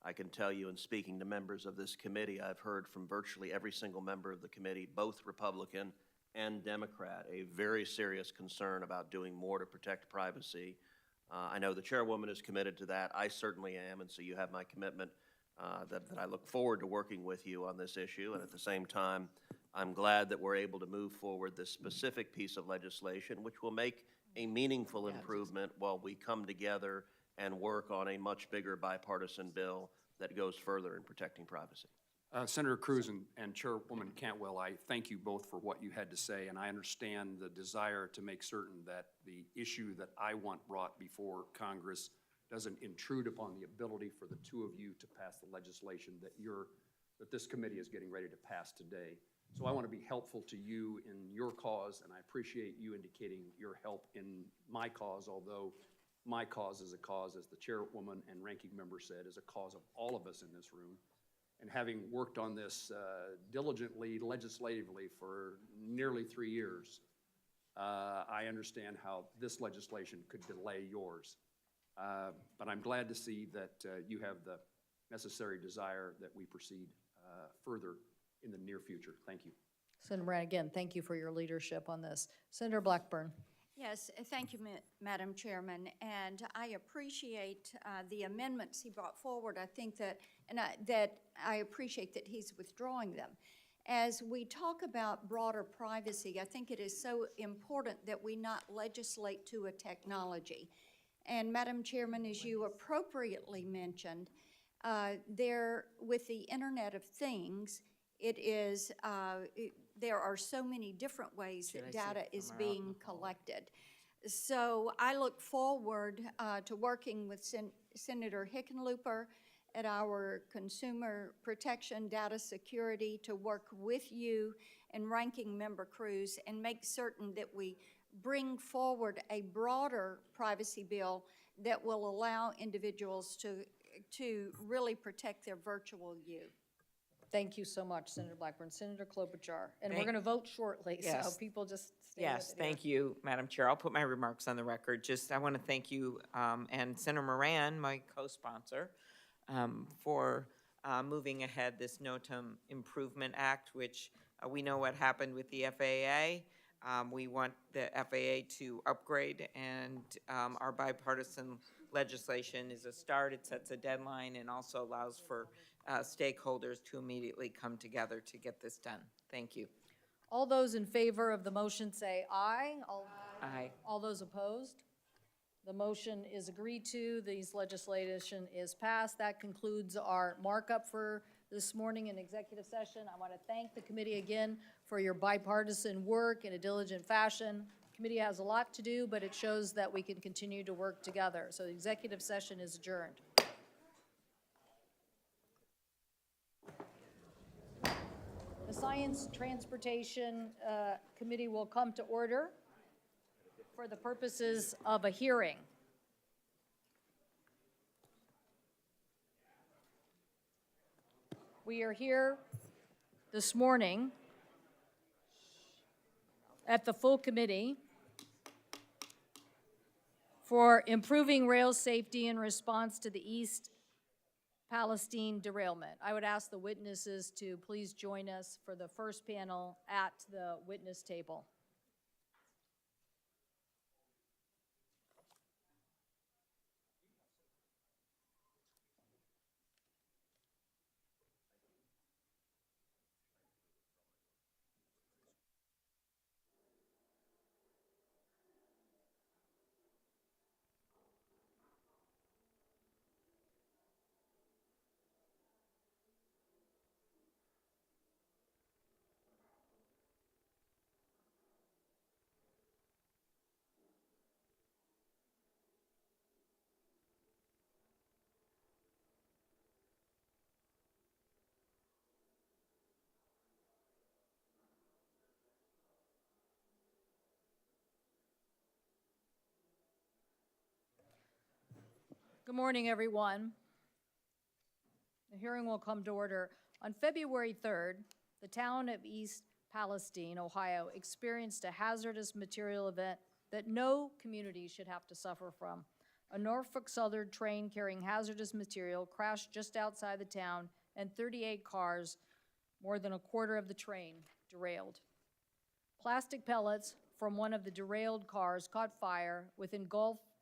B: I can tell you, in speaking to members of this committee, I've heard from virtually every single member of the committee, both Republican and Democrat, a very serious concern about doing more to protect privacy. I know the chairwoman is committed to that. I certainly am, and so you have my commitment that I look forward to working with you on this issue. And at the same time, I'm glad that we're able to move forward this specific piece of legislation, which will make a meaningful improvement while we come together and work on a much bigger bipartisan bill that goes further in protecting privacy.
H: Senator Cruz and Chairwoman Cantwell, I thank you both for what you had to say, and I understand the desire to make certain that the issue that I want brought before Congress doesn't intrude upon the ability for the two of you to pass the legislation that this committee is getting ready to pass today. So I want to be helpful to you in your cause, and I appreciate you indicating your help in my cause, although my cause is a cause, as the chairwoman and ranking member said, is a cause of all of us in this room. And having worked on this diligently, legislatively for nearly 3 years, I understand how this legislation could delay yours. But I'm glad to see that you have the necessary desire that we proceed further in the near future. Thank you.
A: Senator Moran, again, thank you for your leadership on this. Senator Blackburn?
E: Yes, thank you, Madam Chairman, and I appreciate the amendments he brought forward. I think that, that I appreciate that he's withdrawing them. As we talk about broader privacy, I think it is so important that we not legislate to a technology. And Madam Chairman, as you appropriately mentioned, with the Internet of Things, there are so many different ways that data is being collected. So I look forward to working with Senator Hickenlooper at our Consumer Protection Data Security to work with you and Ranking Member Cruz and make certain that we bring forward a broader privacy bill that will allow individuals to really protect their virtual you.
A: Thank you so much, Senator Blackburn. Senator Klobuchar. And we're
F: Thank-
A: going to vote shortly, so
F: Yes.
A: people just stay with it
F: Yes,
A: here.
F: thank you, Madam Chair. I'll put my remarks on the record. I want to thank you and Senator Moran, my co-sponsor, for moving ahead this NOTAM Improvement Act, which we know what happened with the FAA. We want the FAA to upgrade, and our bipartisan legislation is a start. It sets a deadline and also allows for stakeholders to immediately come together to get this done. Thank you.
A: All those in favor of the motion say aye.
F: Aye.
A: All those opposed? The motion is agreed to. This legislation is passed. That concludes our markup for this morning in executive session. I want to thank the committee again for your bipartisan work in a diligent fashion. The committee has a lot to do, but it shows that we can continue to work together. So the executive session is adjourned. The Science Transportation Committee will come to order for the purposes of a hearing. We are here this morning at the full committee for improving rail safety in response to the East Palestine derailment. I would ask the witnesses to please join us for the first panel at the witness table. Good morning, everyone. The hearing will come to order. On February 3rd, the town of East Palestine, Ohio, experienced a hazardous material event that no community should have to suffer from. A Norfolk Southern train carrying hazardous material crashed just outside the town, and 38 cars, more than a quarter of the train, derailed. Plastic pellets from one of the derailed cars caught fire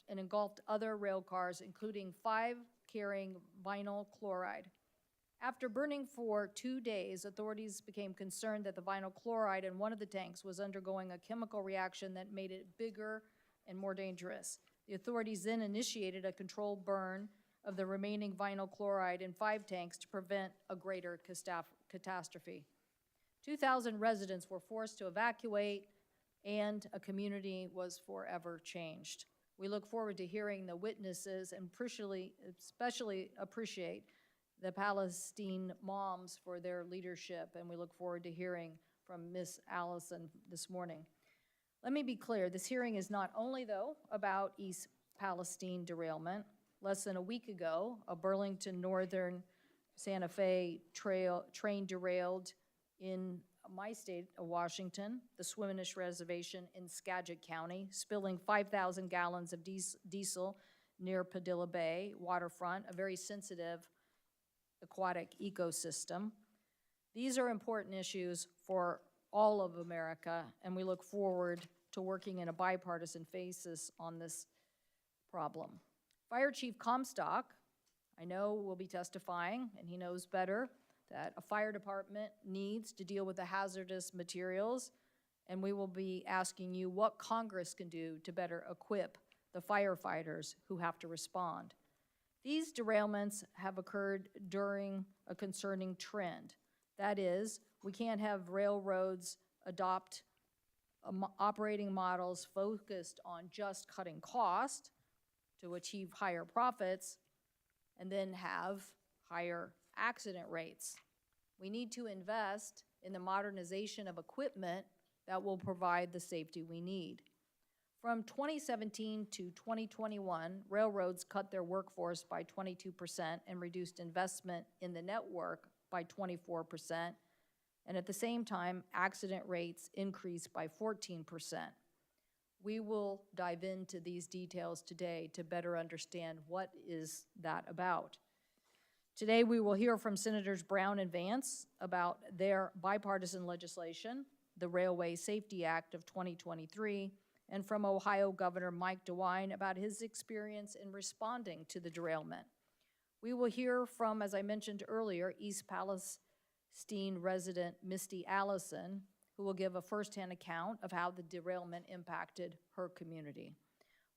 A: and engulfed other rail cars, including 5 carrying vinyl chloride. After burning for 2 days, authorities became concerned that the vinyl chloride in one of the tanks was undergoing a chemical reaction that made it bigger and more dangerous. The authorities then initiated a controlled burn of the remaining vinyl chloride in 5 tanks to prevent a greater catastrophe. 2,000 residents were forced to evacuate, and a community was forever changed. We look forward to hearing the witnesses and especially appreciate the Palestine moms for their leadership, and we look forward to hearing from Ms. Allison this morning. Let me be clear, this hearing is not only, though, about East Palestine derailment. Less than a week ago, a Burlington Northern Santa Fe train derailed in my state of Washington, the Swinomish Reservation in Skagit County, spilling 5,000 gallons of diesel near Padilla Bay waterfront, a very sensitive aquatic ecosystem. These are important issues for all of America, and we look forward to working in a bipartisan basis on this problem. Fire Chief Comstock, I know, will be testifying, and he knows better that a fire department needs to deal with the hazardous materials, and we will be asking you what Congress can do to better equip the firefighters who have to respond. These derailments have occurred during a concerning trend. That is, we can't have railroads adopt operating models focused on just cutting cost to achieve higher profits and then have higher accident rates. We need to invest in the modernization of equipment that will provide the safety we need. From 2017 to 2021, railroads cut their workforce by 22% and reduced investment in the network by 24%, and at the same time, accident rates increased by 14%. We will dive into these details today to better understand what is that about. Today, we will hear from Senators Brown and Vance about their bipartisan legislation, the Railway Safety Act of 2023, and from Ohio Governor Mike DeWine about his experience in responding to the derailment. We will hear from, as I mentioned earlier, East Palestine resident Misty Allison, who will give a firsthand account of how the derailment impacted her community.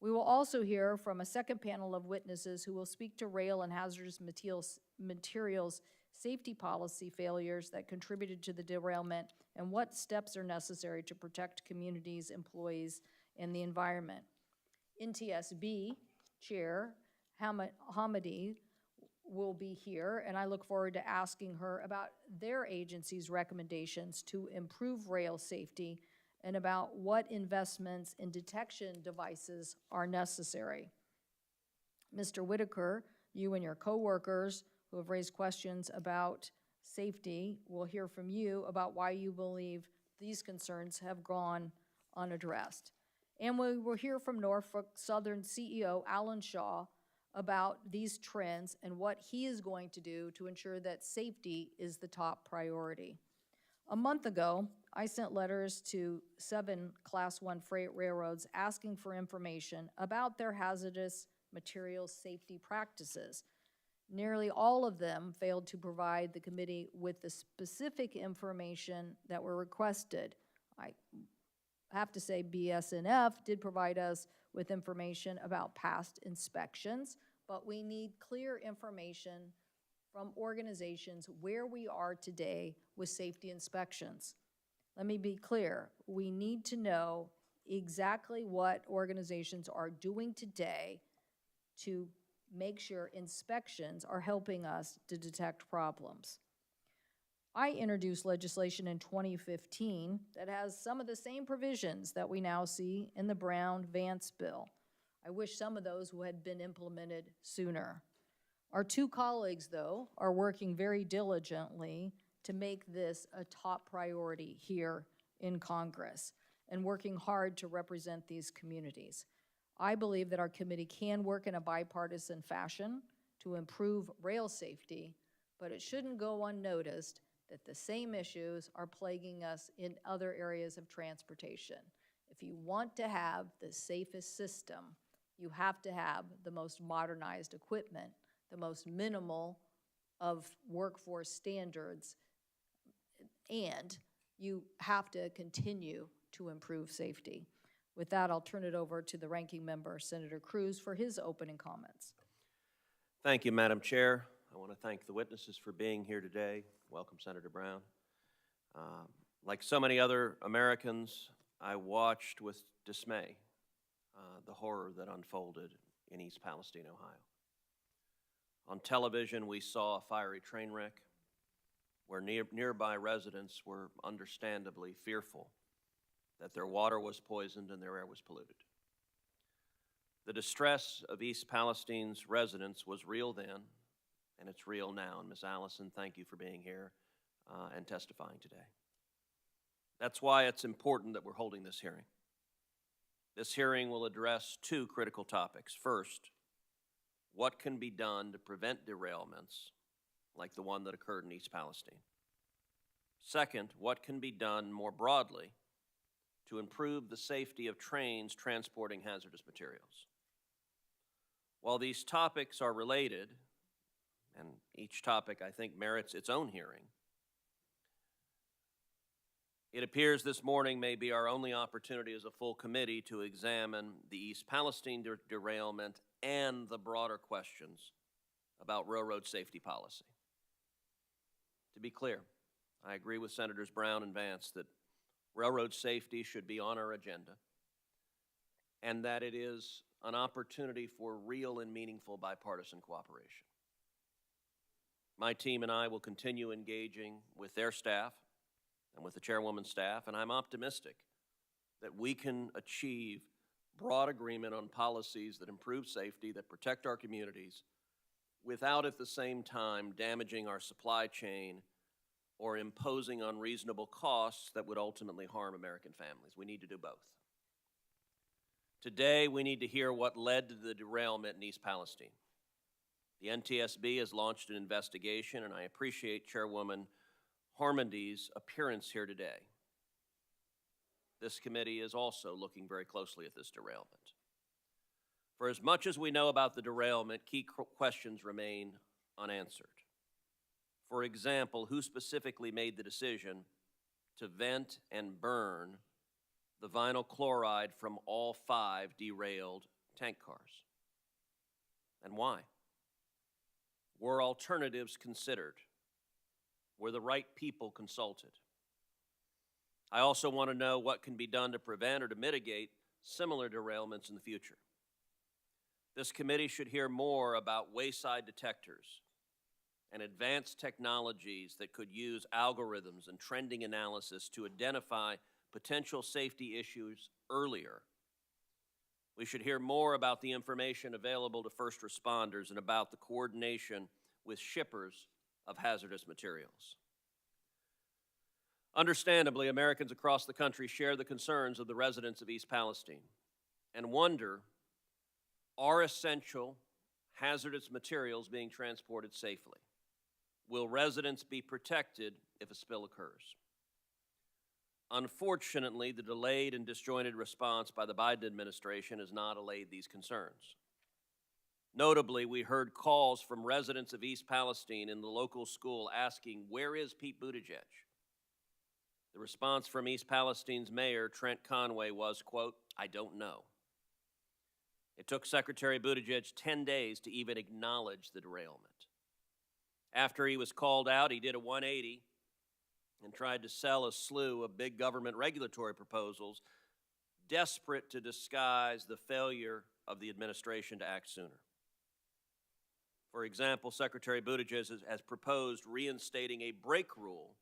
A: We will also hear from a second panel of witnesses who will speak to rail and hazardous materials safety policy failures that contributed to the derailment and what steps are necessary to protect communities, employees, and the environment. NTSB Chair Hamady will be here, and I look forward to asking her about their agency's recommendations to improve rail safety and about what investments in detection devices are necessary. Mr. Whitaker, you and your coworkers who have raised questions about safety will hear from you about why you believe these concerns have gone unaddressed. And we will hear from Norfolk Southern CEO Alan Shaw about these trends and what he is going to do to ensure that safety is the top priority. A month ago, I sent letters to 7 Class 1 freight railroads asking for information about their hazardous materials safety practices. Nearly all of them failed to provide the committee with the specific information that were requested. I have to say BSNF did provide us with information about past inspections, but we need clear information from organizations where we are today with safety inspections. Let me be clear, we need to know exactly what organizations are doing today to make sure inspections are helping us to detect problems. I introduced legislation in 2015 that has some of the same provisions that we now see in the Brown-Vance bill. I wish some of those had been implemented sooner. Our 2 colleagues, though, are working very diligently to make this a top priority here in Congress and working hard to represent these communities. I believe that our committee can work in a bipartisan fashion to improve rail safety, but it shouldn't go unnoticed that the same issues are plaguing us in other areas of transportation. If you want to have the safest system, you have to have the most modernized equipment, the most minimal of workforce standards, and you have to continue to improve safety. With that, I'll turn it over to the ranking member, Senator Cruz, for his opening comments.
B: Thank you, Madam Chair. I want to thank the witnesses for being here today. Welcome, Senator Brown. Like so many other Americans, I watched with dismay the horror that unfolded in East Palestine, Ohio. On television, we saw a fiery train wreck where nearby residents were understandably fearful that their water was poisoned and their air was polluted. The distress of East Palestine's residents was real then, and it's real now. And Ms. Allison, thank you for being here and testifying today. That's why it's important that we're holding this hearing. This hearing will address 2 critical topics. First, what can be done to prevent derailments like the one that occurred in East Palestine? Second, what can be done more broadly to improve the safety of trains transporting hazardous materials? While these topics are related, and each topic, I think, merits its own hearing. It appears this morning may be our only opportunity as a full committee to examine the East Palestine derailment and the broader questions about railroad safety policy. To be clear, I agree with Senators Brown and Vance that railroad safety should be on our agenda and that it is an opportunity for real and meaningful bipartisan cooperation. My team and I will continue engaging with their staff and with the chairwoman's staff, and I'm optimistic that we can achieve broad agreement on policies that improve safety, that protect our communities, without at the same time damaging our supply chain or imposing unreasonable costs that would ultimately harm American families. We need to do both. Today, we need to hear what led to the derailment in East Palestine. The NTSB has launched an investigation, and I appreciate Chairwoman Harmondy's appearance here today. This committee is also looking very closely at this derailment. For as much as we know about the derailment, key questions remain unanswered. For example, who specifically made the decision to vent and burn the vinyl chloride from all 5 derailed tank cars? And why? Were alternatives considered? Were the right people consulted? I also want to know what can be done to prevent or to mitigate similar derailments in the future. This committee should hear more about wayside detectors and advanced technologies that could use algorithms and trending analysis to identify potential safety issues earlier. We should hear more about the information available to first responders and about the coordination with shippers of hazardous materials. Understandably, Americans across the country share the concerns of the residents of East Palestine and wonder, are essential hazardous materials being transported safely? Will residents be protected if a spill occurs? Unfortunately, the delayed and disjointed response by the Biden administration has not allayed these concerns. Notably, we heard calls from residents of East Palestine in the local school asking, "Where is Pete Buttigieg?" The response from East Palestine's mayor, Trent Conway, was, quote, "I don't know." It took Secretary Buttigieg 10 days to even acknowledge the derailment. After he was called out, he did a 180 and tried to sell a slew of big government regulatory proposals, desperate to disguise the failure of the administration to act sooner. For example, Secretary Buttigieg has proposed reinstating a brake rule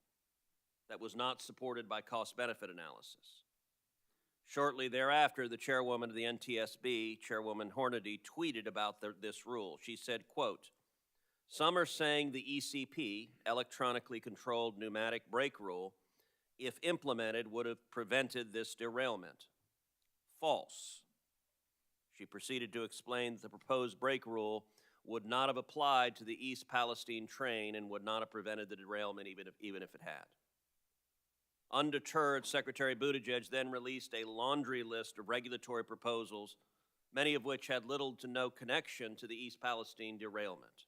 B: that was not supported by cost-benefit analysis. Shortly thereafter, the chairwoman of the NTSB, Chairwoman Hornady, tweeted about this rule. She said, quote, "Some are saying the ECP, electronically controlled pneumatic brake rule, if implemented, would have prevented this derailment. False." She proceeded to explain that the proposed brake rule would not have applied to the East Palestine train and would not have prevented the derailment even if it had. Undeterred, Secretary Buttigieg then released a laundry list of regulatory proposals, many of which had little to no connection to the East Palestine derailment.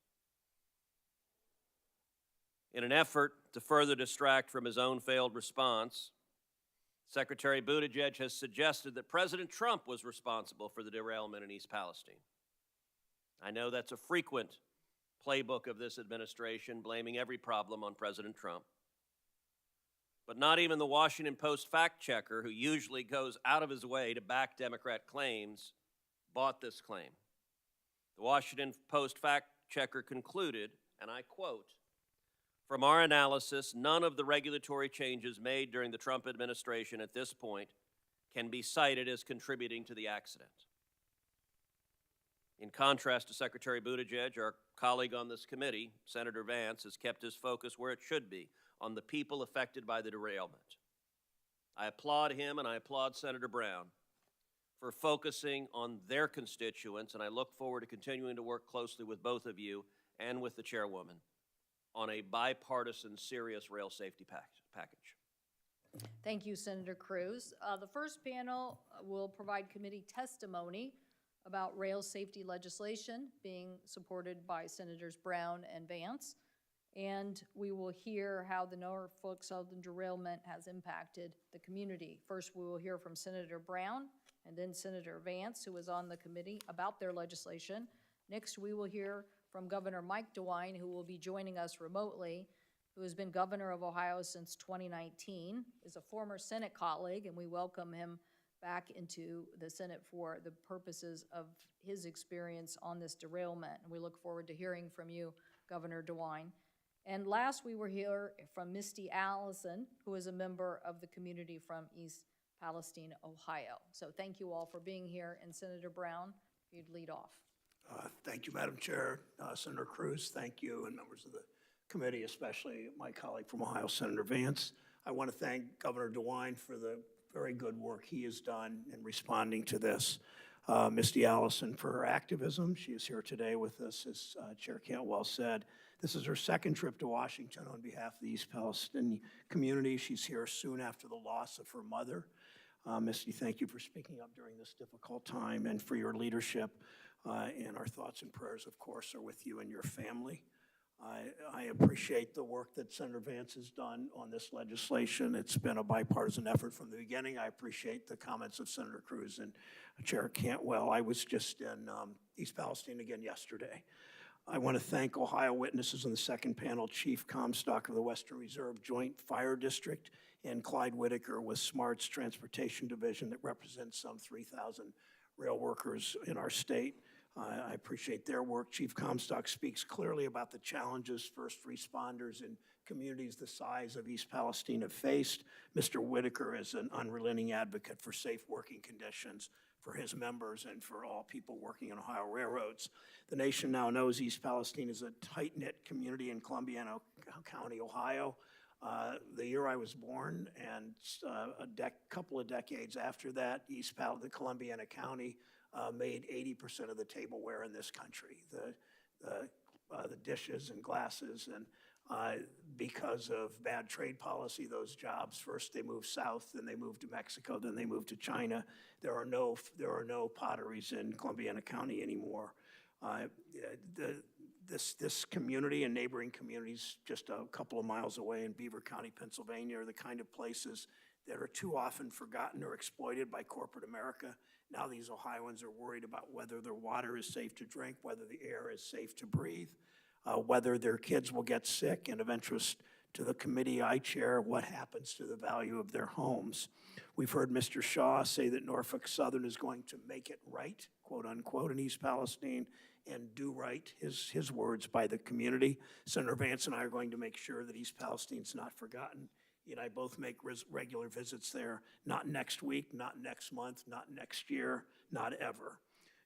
B: In an effort to further distract from his own failed response, Secretary Buttigieg has suggested that President Trump was responsible for the derailment in East Palestine. I know that's a frequent playbook of this administration, blaming every problem on President Trump. But not even the Washington Post fact checker, who usually goes out of his way to back Democrat claims, bought this claim. The Washington Post fact checker concluded, and I quote, "From our analysis, none of the regulatory changes made during the Trump administration at this point can be cited as contributing to the accident." In contrast to Secretary Buttigieg, our colleague on this committee, Senator Vance, has kept his focus where it should be, on the people affected by the derailment. I applaud him and I applaud Senator Brown for focusing on their constituents, and I look forward to continuing to work closely with both of you and with the chairwoman on a bipartisan, serious rail safety package.
A: Thank you, Senator Cruz. The first panel will provide committee testimony about rail safety legislation being supported by Senators Brown and Vance. And we will hear how the Norfolk Southern derailment has impacted the community. First, we will hear from Senator Brown and then Senator Vance, who was on the committee, about their legislation. Next, we will hear from Governor Mike DeWine, who will be joining us remotely, who has been governor of Ohio since 2019, is a former Senate colleague, and we welcome him back into the Senate for the purposes of his experience on this derailment. And we look forward to hearing from you, Governor DeWine. And last, we will hear from Misty Allison, who is a member of the community from East Palestine, Ohio. So thank you all for being here. And Senator Brown, if you'd lead off.
I: Thank you, Madam Chair. Senator Cruz, thank you, and members of the committee, especially my colleague from Ohio, Senator Vance. I want to thank Governor DeWine for the very good work he has done in responding to this. Misty Allison for her activism. She is here today with us, as Chair Cantwell said. This is her second trip to Washington on behalf of the East Palestine community. She's here soon after the loss of her mother. Misty, thank you for speaking up during this difficult time and for your leadership. And our thoughts and prayers, of course, are with you and your family. I appreciate the work that Senator Vance has done on this legislation. It's been a bipartisan effort from the beginning. I appreciate the comments of Senator Cruz and Chair Cantwell. I was just in East Palestine again yesterday. I want to thank Ohio witnesses in the second panel, Chief Comstock of the Western Reserve Joint Fire District and Clyde Whitaker with SMART's Transportation Division that represents some 3,000 rail workers in our state. I appreciate their work. Chief Comstock speaks clearly about the challenges first responders in communities the size of East Palestine have faced. Mr. Whitaker is an unrelenting advocate for safe working conditions for his members and for all people working in Ohio railroads. The nation now knows East Palestine is a tight-knit community in Columbiana County, Ohio. The year I was born and a couple of decades after that, the Columbiana County made 80% of the tableware in this country, the dishes and glasses, and because of bad trade policy, those jobs, first they moved south, then they moved to Mexico, then they moved to China. There are no potteries in Columbiana County anymore. This community and neighboring communities just a couple of miles away in Beaver County, Pennsylvania, are the kind of places that are too often forgotten or exploited by corporate America. Now these Ohioans are worried about whether their water is safe to drink, whether the air is safe to breathe, whether their kids will get sick, and of interest to the committee I chair, what happens to the value of their homes. We've heard Mr. Shaw say that Norfolk Southern is going to make it right, quote unquote, in East Palestine, and do right, his words, by the community. Senator Vance and I are going to make sure that East Palestine's not forgotten. He and I both make regular visits there, not next week, not next month, not next year, not ever.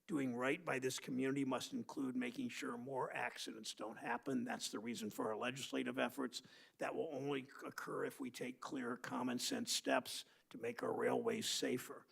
I: Doing right by this community must include making sure more accidents don't happen. That's the reason for our legislative efforts. That will only occur if we take clear, common sense steps to make our railways safer.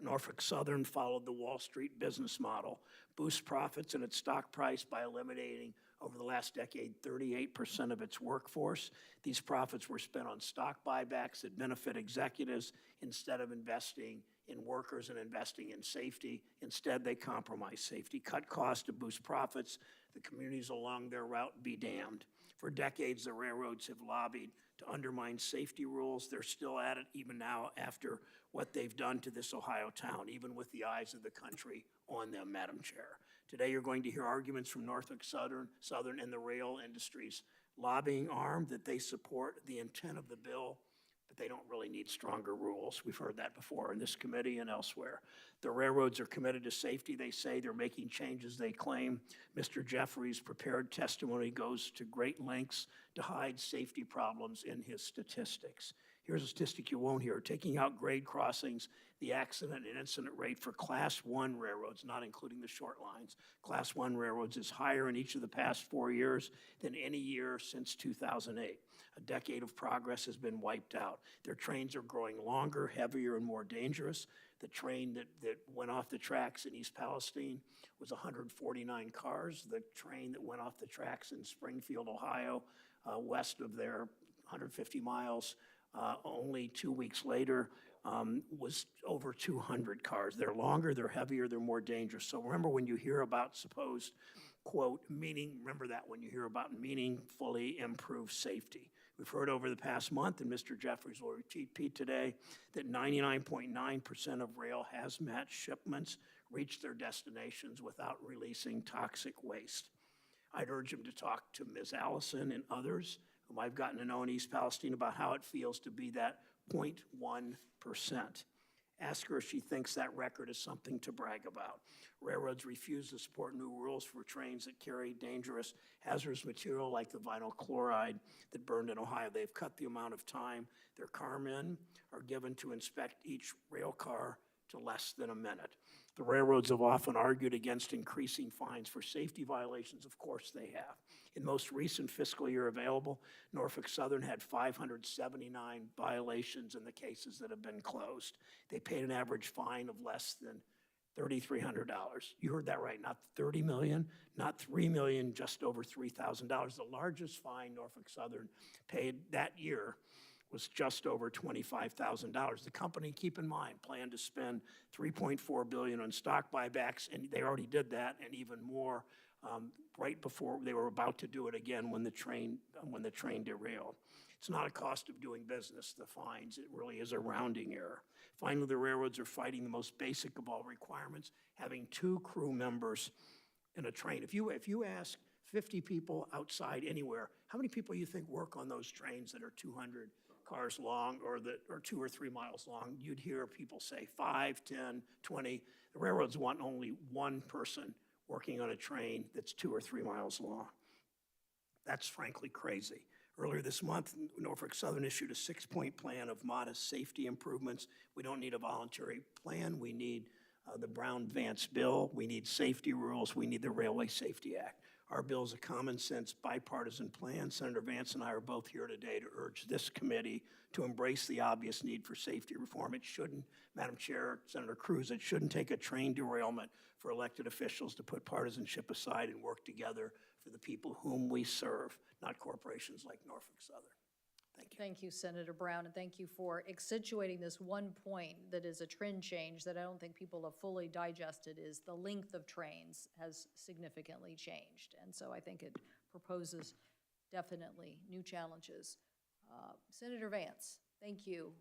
I: Norfolk Southern followed the Wall Street business model, boost profits and its stock price by eliminating, over the last decade, 38% of its workforce. These profits were spent on stock buybacks that benefit executives instead of investing in workers and investing in safety. Instead, they compromise safety, cut costs to boost profits. The communities along their route be damned. For decades, the railroads have lobbied to undermine safety rules. They're still at it even now after what they've done to this Ohio town, even with the eyes of the country on them, Madam Chair. Today, you're going to hear arguments from Norfolk Southern and the rail industry's lobbying arm that they support the intent of the bill, but they don't really need stronger rules. We've heard that before in this committee and elsewhere. The railroads are committed to safety, they say. They're making changes, they claim. Mr. Jeffrey's prepared testimony goes to great lengths to hide safety problems in his statistics. Here's a statistic you won't hear. Taking out grade crossings, the accident and incident rate for Class 1 railroads, not including the short lines, Class 1 railroads is higher in each of the past 4 years than any year since 2008. A decade of progress has been wiped out. Their trains are growing longer, heavier, and more dangerous. The train that went off the tracks in East Palestine was 149 cars. The train that went off the tracks in Springfield, Ohio, west of there, 150 miles, only 2 weeks later, was over 200 cars. They're longer, they're heavier, they're more dangerous. So remember when you hear about supposed, quote, remember that when you hear about meaningfully improved safety. We've heard over the past month, and Mr. Jeffries will repeat today, that 99.9% of rail hazmat shipments reach their destinations without releasing toxic waste. I'd urge him to talk to Ms. Allison and others whom I've gotten to know in East Palestine about how it feels to be that 0.1%. Ask her if she thinks that record is something to brag about. Railroads refuse to support new rules for trains that carry dangerous hazardous material like the vinyl chloride that burned in Ohio. They've cut the amount of time their carmen are given to inspect each rail car to less than a minute. The railroads have often argued against increasing fines for safety violations. Of course they have. In most recent fiscal year available, Norfolk Southern had 579 violations in the cases that have been closed. They paid an average fine of less than $3,300. You heard that right, not $30 million, not $3 million, just over $3,000. The largest fine Norfolk Southern paid that year was just over $25,000. The company, keep in mind, planned to spend $3.4 billion on stock buybacks, and they already did that, and even more right before they were about to do it again when the train derailed. It's not a cost of doing business, the fines. It really is a rounding error. Finally, the railroads are fighting the most basic of all requirements, having 2 crew members in a train. If you ask 50 people outside anywhere, how many people you think work on those trains that are 200 cars long or 2 or 3 miles long? You'd hear people say 5, 10, 20. The railroads want only 1 person working on a train that's 2 or 3 miles long. That's frankly crazy. Earlier this month, Norfolk Southern issued a 6-point plan of modest safety improvements. We don't need a voluntary plan. We need the Brown-Vance bill. We need safety rules. We need the Railway Safety Act. Our bill is a common-sense, bipartisan plan. Senator Vance and I are both here today to urge this committee to embrace the obvious need for safety reform. It shouldn't, Madam Chair, Senator Cruz, it shouldn't take a train derailment for elected officials to put partisanship aside and work together for the people whom we serve, not corporations like Norfolk Southern. Thank you.
A: Thank you, Senator Brown, and thank you for accentuating this one point that is a trend change that I don't think people have fully digested, is the length of trains has significantly changed. And so I think it proposes definitely new challenges. Senator Vance, thank you.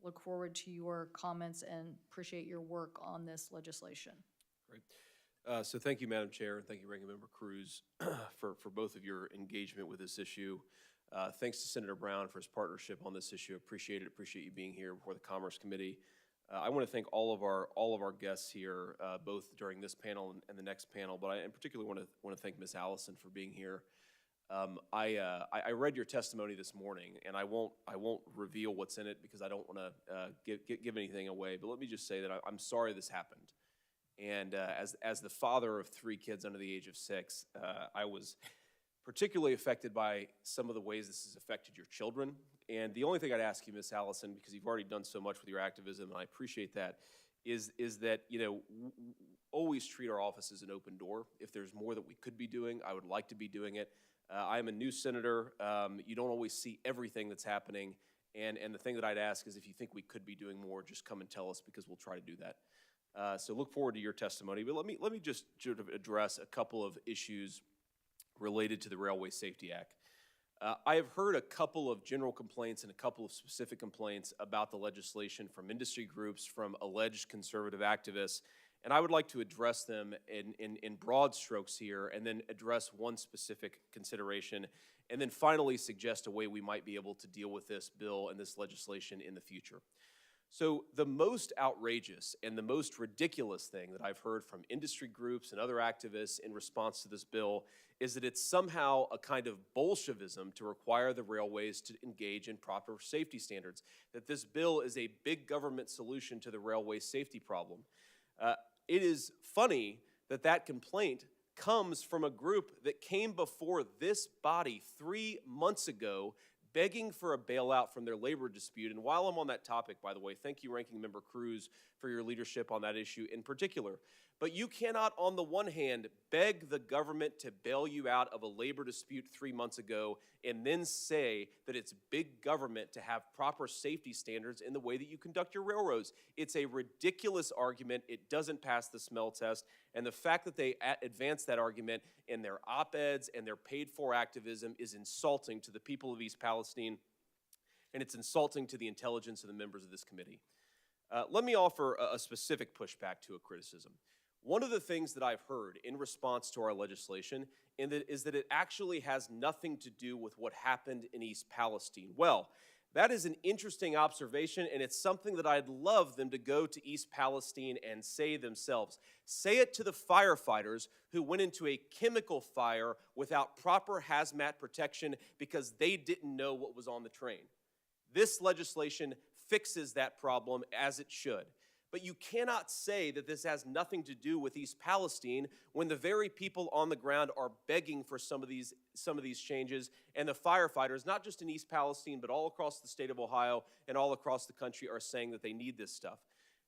A: Look forward to your comments and appreciate your work on this legislation.
J: Great. So thank you, Madam Chair, and thank you, Ranking Member Cruz, for both of your engagement with this issue. Thanks to Senator Brown for his partnership on this issue. Appreciate it. Appreciate you being here before the Commerce Committee. I want to thank all of our guests here, both during this panel and the next panel. But I in particular want to thank Ms. Allison for being here. I read your testimony this morning, and I won't reveal what's in it because I don't want to give anything away. But let me just say that I'm sorry this happened. And as the father of 3 kids under the age of 6, I was particularly affected by some of the ways this has affected your children. And the only thing I'd ask you, Ms. Allison, because you've already done so much with your activism, and I appreciate that, is that, always treat our office as an open door. If there's more that we could be doing, I would like to be doing it. I'm a new senator. You don't always see everything that's happening. And the thing that I'd ask is if you think we could be doing more, just come and tell us because we'll try to do that. So look forward to your testimony. But let me just sort of address a couple of issues related to the Railway Safety Act. I have heard a couple of general complaints and a couple of specific complaints about the legislation from industry groups, from alleged conservative activists, and I would like to address them in broad strokes here and then address one specific consideration and then finally suggest a way we might be able to deal with this bill and this legislation in the future. So the most outrageous and the most ridiculous thing that I've heard from industry groups and other activists in response to this bill is that it's somehow a kind of Bolshevism to require the railways to engage in proper safety standards, that this bill is a big government solution to the railway safety problem. It is funny that that complaint comes from a group that came before this body 3 months ago begging for a bailout from their labor dispute. And while I'm on that topic, by the way, thank you, Ranking Member Cruz, for your leadership on that issue in particular. But you cannot, on the one hand, beg the government to bail you out of a labor dispute 3 months ago and then say that it's big government to have proper safety standards in the way that you conduct your railroads. It's a ridiculous argument. It doesn't pass the smell test. And the fact that they advance that argument in their op-eds and their paid-for activism is insulting to the people of East Palestine, and it's insulting to the intelligence of the members of this committee. Let me offer a specific pushback to a criticism. One of the things that I've heard in response to our legislation is that it actually has nothing to do with what happened in East Palestine. Well, that is an interesting observation, and it's something that I'd love them to go to East Palestine and say themselves. Say it to the firefighters who went into a chemical fire without proper hazmat protection because they didn't know what was on the train. This legislation fixes that problem as it should. But you cannot say that this has nothing to do with East Palestine when the very people on the ground are begging for some of these changes, and the firefighters, not just in East Palestine, but all across the state of Ohio and all across the country, are saying that they need this stuff.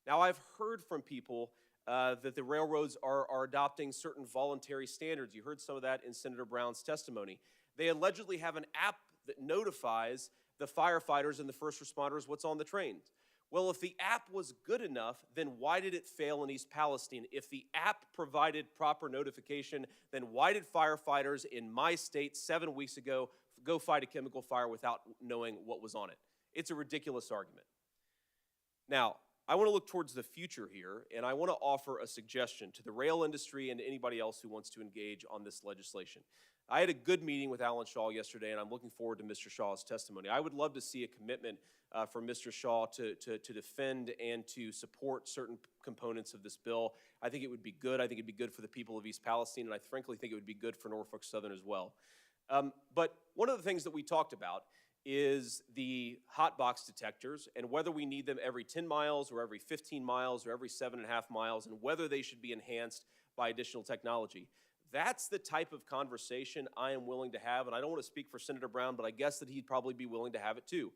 J: Now, I've heard from people that the railroads are adopting certain voluntary standards. You heard some of that in Senator Brown's testimony. They allegedly have an app that notifies the firefighters and the first responders what's on the trains. Well, if the app was good enough, then why did it fail in East Palestine? If the app provided proper notification, then why did firefighters in my state 7 weeks ago go fight a chemical fire without knowing what was on it? It's a ridiculous argument. Now, I want to look towards the future here, and I want to offer a suggestion to the rail industry and to anybody else who wants to engage on this legislation. I had a good meeting with Alan Shaw yesterday, and I'm looking forward to Mr. Shaw's testimony. I would love to see a commitment from Mr. Shaw to defend and to support certain components of this bill. I think it would be good. I think it would be good for the people of East Palestine, and I frankly think it would be good for Norfolk Southern as well. But one of the things that we talked about is the hot box detectors and whether we need them every 10 miles or every 15 miles or every 7.5 miles, and whether they should be enhanced by additional technology. That's the type of conversation I am willing to have, and I don't want to speak for Senator Brown, but I guess that he'd probably be willing to have it too.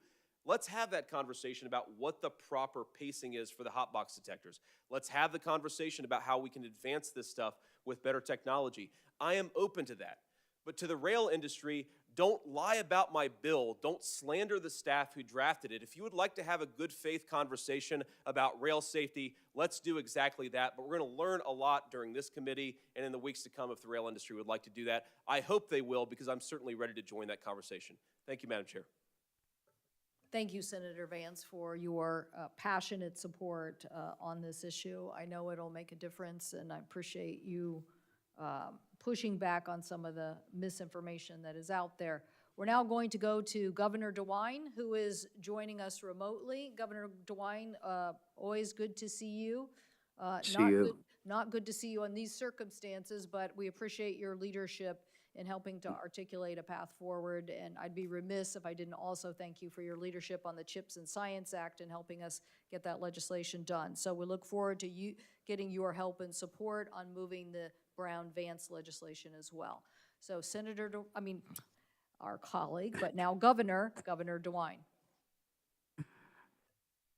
J: Let's have that conversation about what the proper pacing is for the hot box detectors. Let's have the conversation about how we can advance this stuff with better technology. I am open to that. But to the rail industry, don't lie about my bill. Don't slander the staff who drafted it. If you would like to have a good faith conversation about rail safety, let's do exactly that. But we're going to learn a lot during this committee and in the weeks to come if the rail industry would like to do that. I hope they will, because I'm certainly ready to join that conversation. Thank you, Madam Chair.
A: Thank you, Senator Vance, for your passionate support on this issue. I know it'll make a difference, and I appreciate you pushing back on some of the misinformation that is out there. We're now going to go to Governor DeWine, who is joining us remotely. Governor DeWine, always good to see you. Not good to see you in these circumstances, but we appreciate your leadership in helping to articulate a path forward. And I'd be remiss if I didn't also thank you for your leadership on the CHIPS and Science Act and helping us get that legislation done. So we look forward to you getting your help and support on moving the Brown-Vance legislation as well. So our colleague, but now Governor DeWine.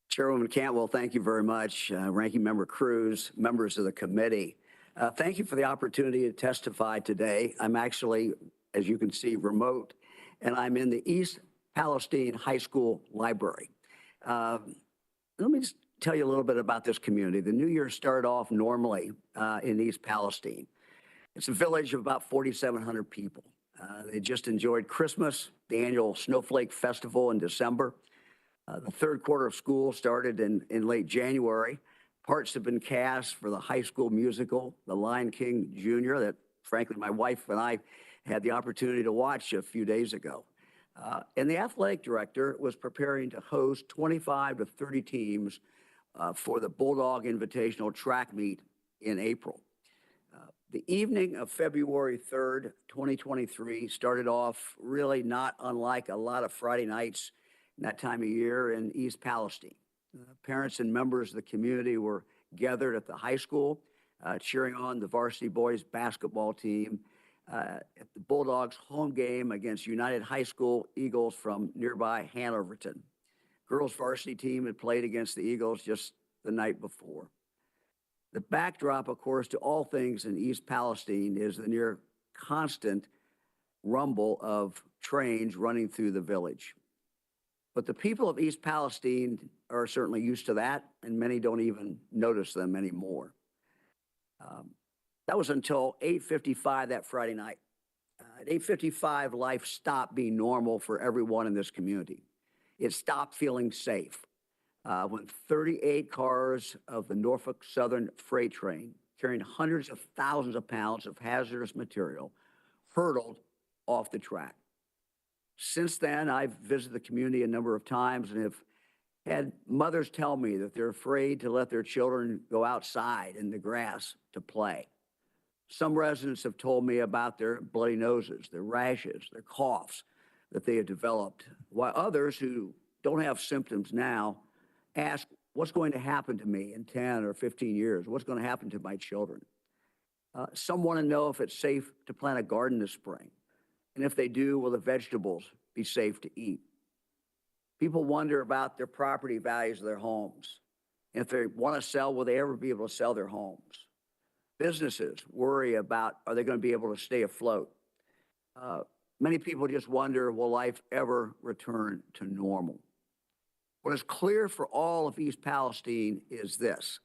K: Chairwoman Cantwell, thank you very much. Ranking Member Cruz, members of the committee, thank you for the opportunity to testify today. I'm actually, as you can see, remote, and I'm in the East Palestine High School Library. Let me just tell you a little bit about this community. The new year started off normally in East Palestine. It's a village of about 4,700 people. They just enjoyed Christmas, the annual Snowflake Festival in December. The third quarter of school started in late January. Parts have been cast for the high school musical, The Lion King Jr., that frankly my wife and I had the opportunity to watch a few days ago. And the athletic director was preparing to host 25 to 30 teams for the Bulldog Invitational track meet in April. The evening of February 3rd, 2023 started off really not unlike a lot of Friday nights in that time of year in East Palestine. Parents and members of the community were gathered at the high school, cheering on the varsity boys basketball team at the Bulldogs' home game against United High School Eagles from nearby Hanoverton. Girls varsity team had played against the Eagles just the night before. The backdrop, of course, to all things in East Palestine is the near constant rumble of trains running through the village. But the people of East Palestine are certainly used to that, and many don't even notice them anymore. That was until 8:55 that Friday night. At 8:55, life stopped being normal for everyone in this community. It stopped feeling safe when 38 cars of the Norfolk Southern freight train, carrying hundreds of thousands of pounds of hazardous material, hurtled off the track. Since then, I've visited the community a number of times and have had mothers tell me that they're afraid to let their children go outside in the grass to play. Some residents have told me about their bloody noses, their rashes, their coughs that they have developed, while others who don't have symptoms now ask, what's going to happen to me in 10 or 15 years? What's going to happen to my children? Some want to know if it's safe to plant a garden this spring. And if they do, will the vegetables be safe to eat? People wonder about their property values of their homes. And if they want to sell, will they ever be able to sell their homes? Businesses worry about, are they going to be able to stay afloat? Many people just wonder, will life ever return to normal? What is clear for all of East Palestine is this,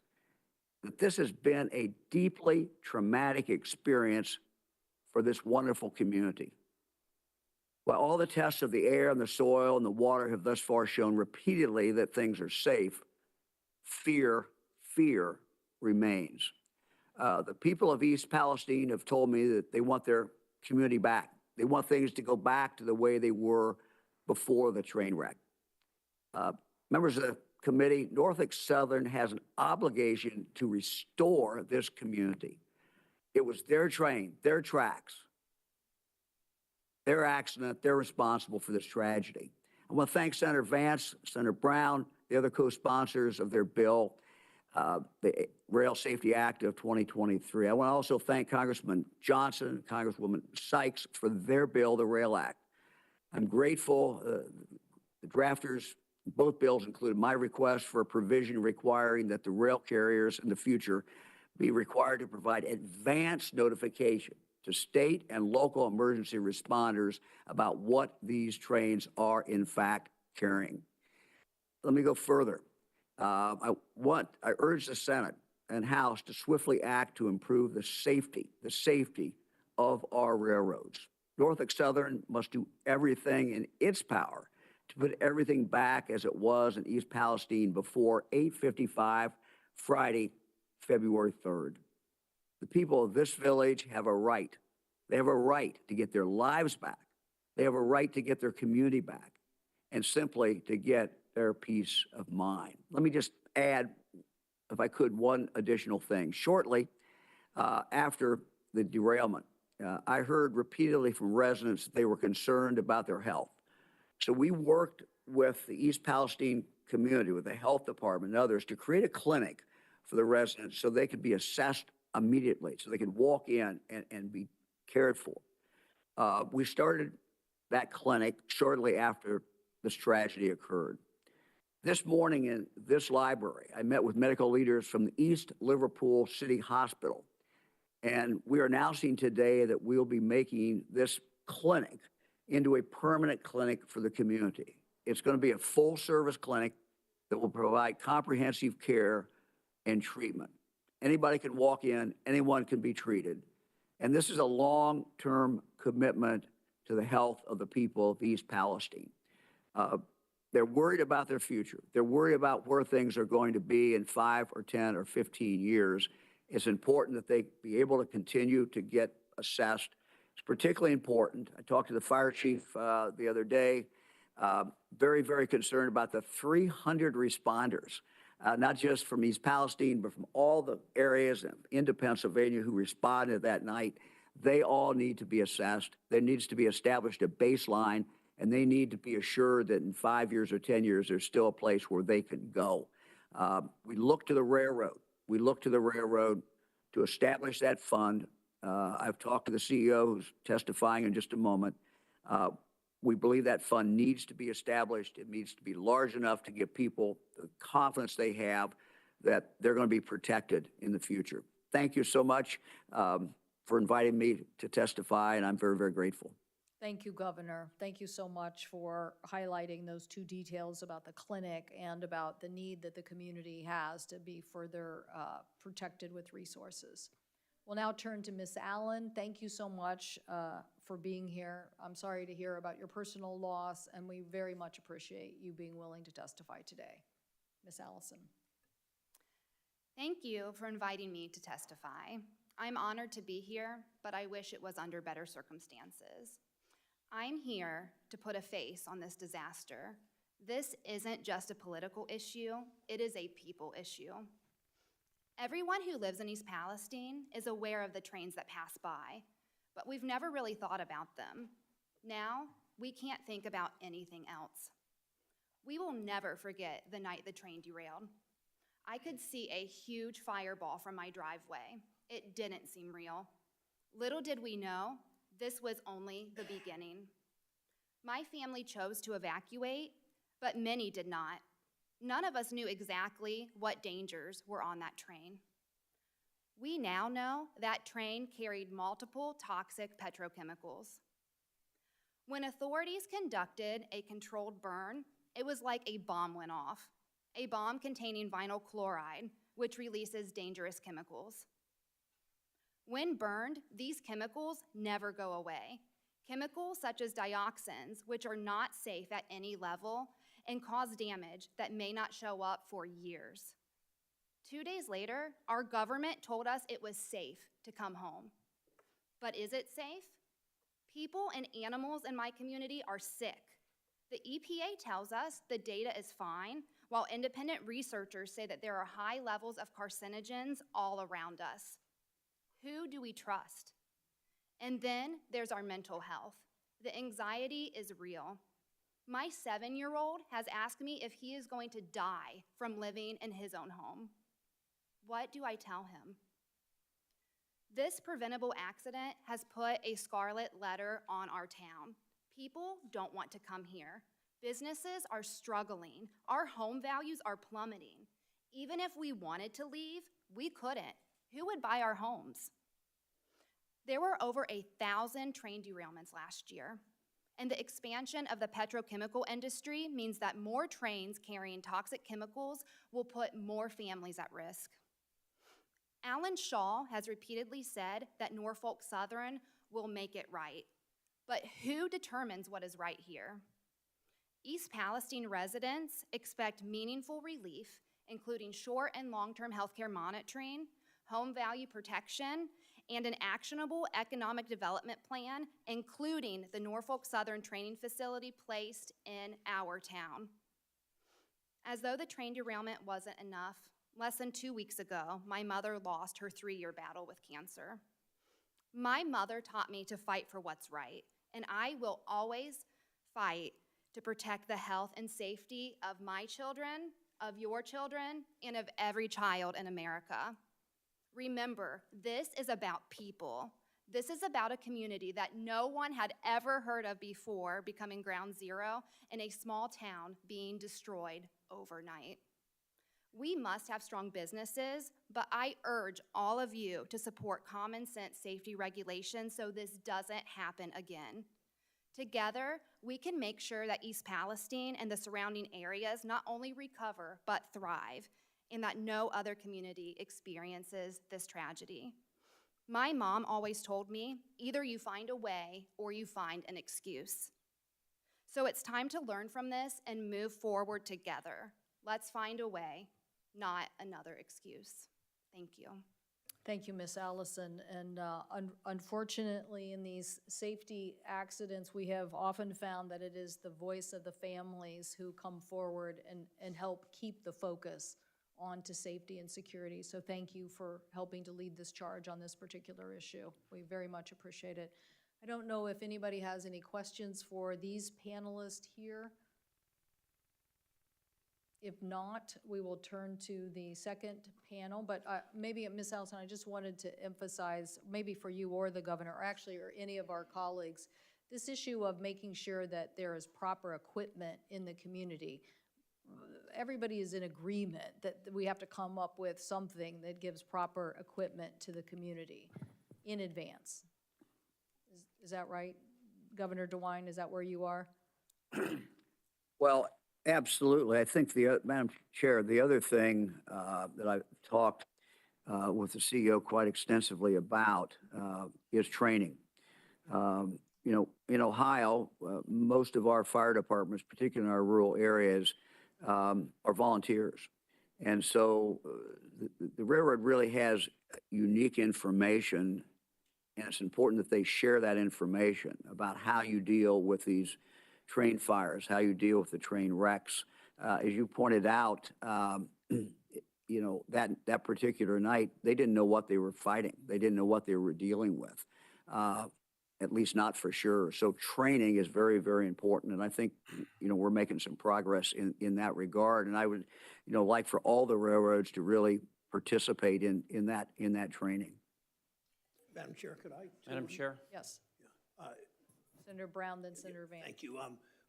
K: that this has been a deeply traumatic experience for this wonderful community. While all the tests of the air and the soil and the water have thus far shown repeatedly that things are safe, fear remains. The people of East Palestine have told me that they want their community back. They want things to go back to the way they were before the train wreck. Members of the committee, Norfolk Southern has an obligation to restore this community. It was their train, their tracks, their accident. They're responsible for this tragedy. I want to thank Senator Vance, Senator Brown, the other co-sponsors of their bill, the Rail Safety Act of 2023. I want to also thank Congressman Johnson and Congresswoman Sykes for their bill, the Rail Act. I'm grateful. The drafters, both bills included my request for a provision requiring that the rail carriers in the future be required to provide advance notification to state and local emergency responders about what these trains are in fact carrying. Let me go further. I urge the Senate and House to swiftly act to improve the safety of our railroads. Norfolk Southern must do everything in its power to put everything back as it was in East Palestine before 8:55 Friday, February 3rd. The people of this village have a right. They have a right to get their lives back. They have a right to get their community back and simply to get their peace of mind. Let me just add, if I could, one additional thing. Shortly after the derailment, I heard repeatedly from residents that they were concerned about their health. So we worked with the East Palestine community, with the health department and others, to create a clinic for the residents so they could be assessed immediately, so they could walk in and be cared for. We started that clinic shortly after this tragedy occurred. This morning in this library, I met with medical leaders from the East Liverpool City Hospital, and we are announcing today that we'll be making this clinic into a permanent clinic for the community. It's going to be a full-service clinic that will provide comprehensive care and treatment. Anybody can walk in, anyone can be treated, and this is a long-term commitment to the health of the people of East Palestine. They're worried about their future. They're worried about where things are going to be in 5 or 10 or 15 years. It's important that they be able to continue to get assessed. It's particularly important. I talked to the fire chief the other day, very, very concerned about the 300 responders, not just from East Palestine, but from all the areas into Pennsylvania who responded that night. They all need to be assessed. There needs to be established a baseline, and they need to be assured that in 5 years or 10 years, there's still a place where they can go. We look to the railroad. We look to the railroad to establish that fund. I've talked to the CEO who's testifying in just a moment. We believe that fund needs to be established. It needs to be large enough to give people the confidence they have that they're going to be protected in the future. Thank you so much for inviting me to testify, and I'm very, very grateful.
A: Thank you, Governor. Thank you so much for highlighting those two details about the clinic and about the need that the community has to be further protected with resources. We'll now turn to Ms. Allen. Thank you so much for being here. I'm sorry to hear about your personal loss, and we very much appreciate you being willing to testify today. Ms. Allison.
L: Thank you for inviting me to testify. I'm honored to be here, but I wish it was under better circumstances. I'm here to put a face on this disaster. This isn't just a political issue, it is a people issue. Everyone who lives in East Palestine is aware of the trains that pass by, but we've never really thought about them. Now, we can't think about anything else. We will never forget the night the train derailed. I could see a huge fireball from my driveway. It didn't seem real. Little did we know, this was only the beginning. My family chose to evacuate, but many did not. None of us knew exactly what dangers were on that train. We now know that train carried multiple toxic petrochemicals. When authorities conducted a controlled burn, it was like a bomb went off, a bomb containing vinyl chloride, which releases dangerous chemicals. When burned, these chemicals never go away. Chemicals such as dioxins, which are not safe at any level and cause damage that may not show up for years. 2 days later, our government told us it was safe to come home. But is it safe? People and animals in my community are sick. The EPA tells us the data is fine, while independent researchers say that there are high levels of carcinogens all around us. Who do we trust? And then there's our mental health. The anxiety is real. My 7-year-old has asked me if he is going to die from living in his own home. What do I tell him? This preventable accident has put a scarlet letter on our town. People don't want to come here. Businesses are struggling. Our home values are plummeting. Even if we wanted to leave, we couldn't. Who would buy our homes? There were over 1,000 train derailments last year, and the expansion of the petrochemical industry means that more trains carrying toxic chemicals will put more families at risk. Alan Shaw has repeatedly said that Norfolk Southern will make it right, but who determines what is right here? East Palestine residents expect meaningful relief, including short and long-term healthcare monitoring, home value protection, and an actionable economic development plan, including the Norfolk Southern training facility placed in our town. As though the train derailment wasn't enough, less than 2 weeks ago, my mother lost her 3-year battle with cancer. My mother taught me to fight for what's right, and I will always fight to protect the health and safety of my children, of your children, and of every child in America. Remember, this is about people. This is about a community that no one had ever heard of before becoming ground zero in a small town being destroyed overnight. We must have strong businesses, but I urge all of you to support common sense safety regulations so this doesn't happen again. Together, we can make sure that East Palestine and the surrounding areas not only recover, but thrive, and that no other community experiences this tragedy. My mom always told me, either you find a way or you find an excuse. So it's time to learn from this and move forward together. Let's find a way, not another excuse. Thank you.
A: Thank you, Ms. Allison. And unfortunately, in these safety accidents, we have often found that it is the voice of the families who come forward and help keep the focus on to safety and security. So thank you for helping to lead this charge on this particular issue. We very much appreciate it. I don't know if anybody has any questions for these panelists here. If not, we will turn to the second panel, but maybe, Ms. Allison, I just wanted to emphasize, maybe for you or the governor, or actually, or any of our colleagues, this issue of making sure that there is proper equipment in the community. everybody is in agreement that we have to come up with something that gives proper equipment to the community in advance. Is that right? Governor DeWine, is that where you are?
K: Well, absolutely. I think Madam Chair, the other thing that I've talked with the CEO quite extensively about is training. In Ohio, most of our fire departments, particularly in our rural areas, are volunteers. And so the railroad really has unique information, and it's important that they share that information about how you deal with these train fires, how you deal with the train wrecks. As you pointed out, that particular night, they didn't know what they were fighting. They didn't know what they were dealing with, at least not for sure. So training is very, very important. And I think, we're making some progress in that regard. And I would, like for all the railroads to really participate in that training.
I: Madam Chair, could I?
H: Madam Chair?
A: Yes. Senator Brown, then Senator Vance.
I: Thank you.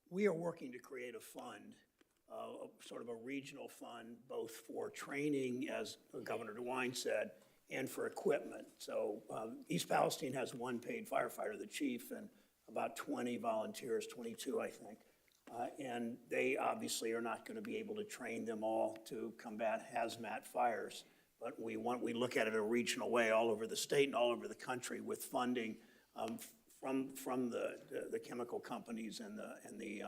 I: We are working to create a fund, sort of a regional fund, both for training, as Governor DeWine said, and for equipment. So East Palestine has one paid firefighter, the chief, and about 20 volunteers, 22, I think. And they obviously are not going to be able to train them all to combat hazmat fires. But we look at it a regional way all over the state and all over the country with funding from the chemical companies and the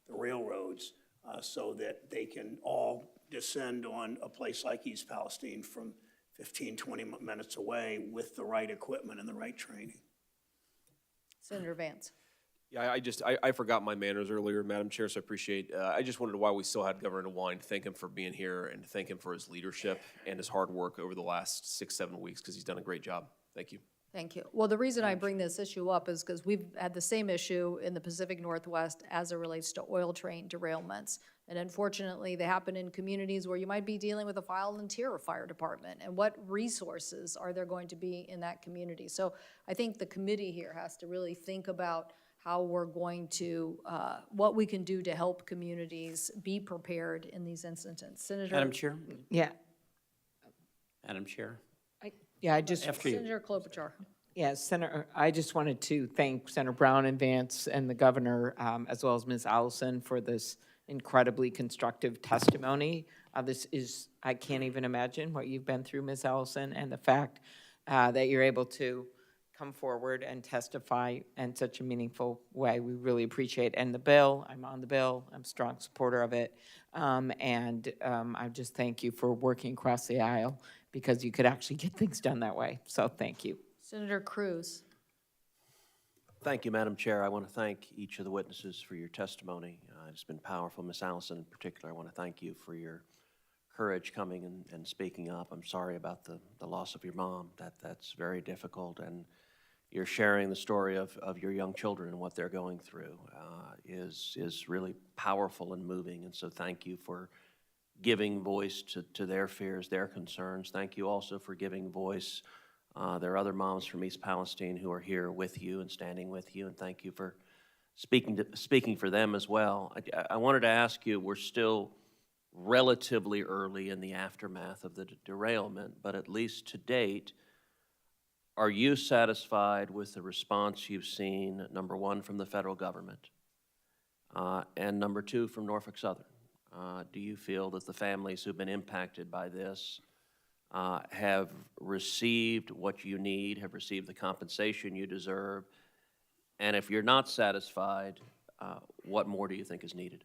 I: railroads, so that they can all descend on a place like East Palestine from 15, 20 minutes away with the right equipment and the right training.
A: Senator Vance.
J: Yeah, I forgot my manners earlier, Madam Chair, so I appreciate, I just wondered why we still had Governor DeWine, thank him for being here and thank him for his leadership and his hard work over the last 6-7 weeks, because he's done a great job. Thank you.
A: Thank you. Well, the reason I bring this issue up is because we've had the same issue in the Pacific Northwest as it relates to oil train derailments. And unfortunately, they happen in communities where you might be dealing with a volunteer fire department. And what resources are there going to be in that community? So I think the committee here has to really think about how we're going to, what we can do to help communities be prepared in these instances. Senator?
M: Madam Chair?
F: Yeah,
M: Madam Chair?
F: I just.
M: After you.
A: Senator Klobuchar.
F: Yeah, Senator, I just wanted to thank Senator Brown and Vance and the governor, as well as Ms. Allison, for this incredibly constructive testimony. I can't even imagine what you've been through, Ms. Allison, and the fact that you're able to come forward and testify in such a meaningful way. We really appreciate it. And the bill, I'm on the bill, I'm a strong supporter of it. I just thank you for working across the aisle, because you could actually get things done that way. So thank you.
A: Senator Cruz.
B: Thank you, Madam Chair. I want to thank each of the witnesses for your testimony. It's been powerful. Ms. Allison in particular, I want to thank you for your courage coming and speaking up. I'm sorry about the loss of your mom. That's very difficult, and you're sharing the story of your young children and what they're going through is really powerful and moving, and so thank you for giving voice to their fears, their concerns. Thank you also for giving voice. There are other moms from East Palestine who are here with you and standing with you, and thank you for speaking for them as well. I wanted to ask you, we're still relatively early in the aftermath of the derailment, but at least to date, are you satisfied with the response you've seen, number one, from the federal government, and number two, from Norfolk Southern? Do you feel that the families who've been impacted by this have received what you need, have received the compensation you deserve? And if you're not satisfied, what more do you think is needed?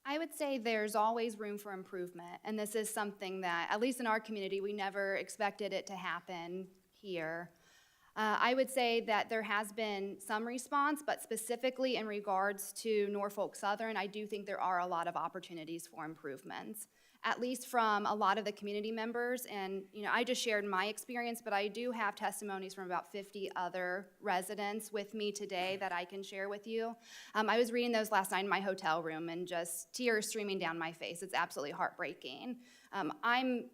L: I would say there's always room for improvement, and this is something that, at least in our community, we never expected it to happen here. I would say that there has been some response, but specifically in regards to Norfolk Southern, I do think there are a lot of opportunities for improvements, at least from a lot of the community members. And I just shared my experience, but I do have testimonies from about 50 other residents with me today that I can share with you. I was reading those last night in my hotel room, and just tears streaming down my face. It's absolutely heartbreaking. I'm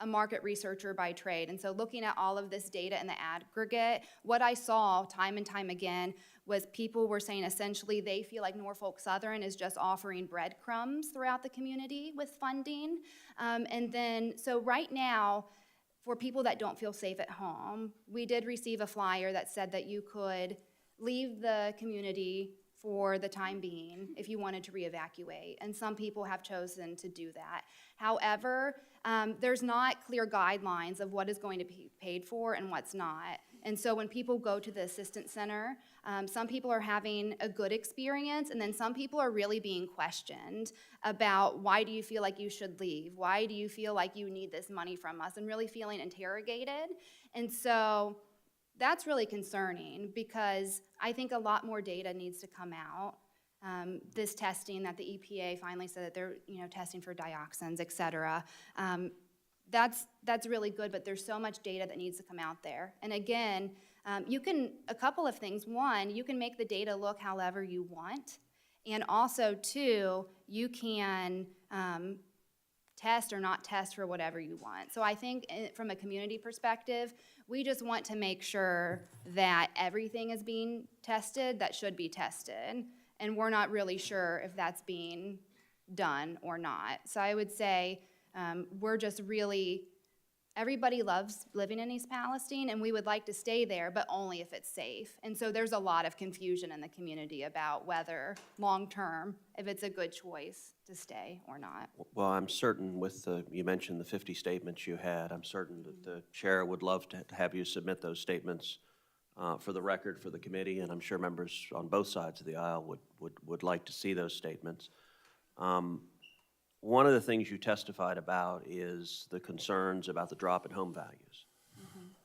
L: a market researcher by trade. And so looking at all of this data in the aggregate, what I saw time and time again was people were saying essentially they feel like Norfolk Southern is just offering breadcrumbs throughout the community with funding. So right now, for people that don't feel safe at home, we did receive a flyer that said that you could leave the community for the time being if you wanted to reevacuate, and some people have chosen to do that. However, there's not clear guidelines of what is going to be paid for and what's not. And so when people go to the assistance center, some people are having a good experience, and then some people are really being questioned about why do you feel like you should leave? Why do you feel like you need this money from us? And really feeling interrogated. And so that's really concerning because I think a lot more data needs to come out. This testing that the EPA finally said that they're testing for dioxins, et cetera. That's really good, but there's so much data that needs to come out there. And again, a couple of things. One, you can make the data look however you want. And also, two, you can test or not test for whatever you want. So I think from a community perspective, we just want to make sure that everything is being tested that should be tested. And we're not really sure if that's being done or not. So I would say we're just really, everybody loves living in East Palestine, and we would like to stay there, but only if it's safe. And so there's a lot of confusion in the community about whether long-term, if it's a good choice to stay or not.
B: Well, I'm certain you mentioned the 50 statements you had, I'm certain that the chair would love to have you submit those statements for the record for the committee, and I'm sure members on both sides of the aisle would like to see those statements. One of the things you testified about is the concerns about the drop in home values.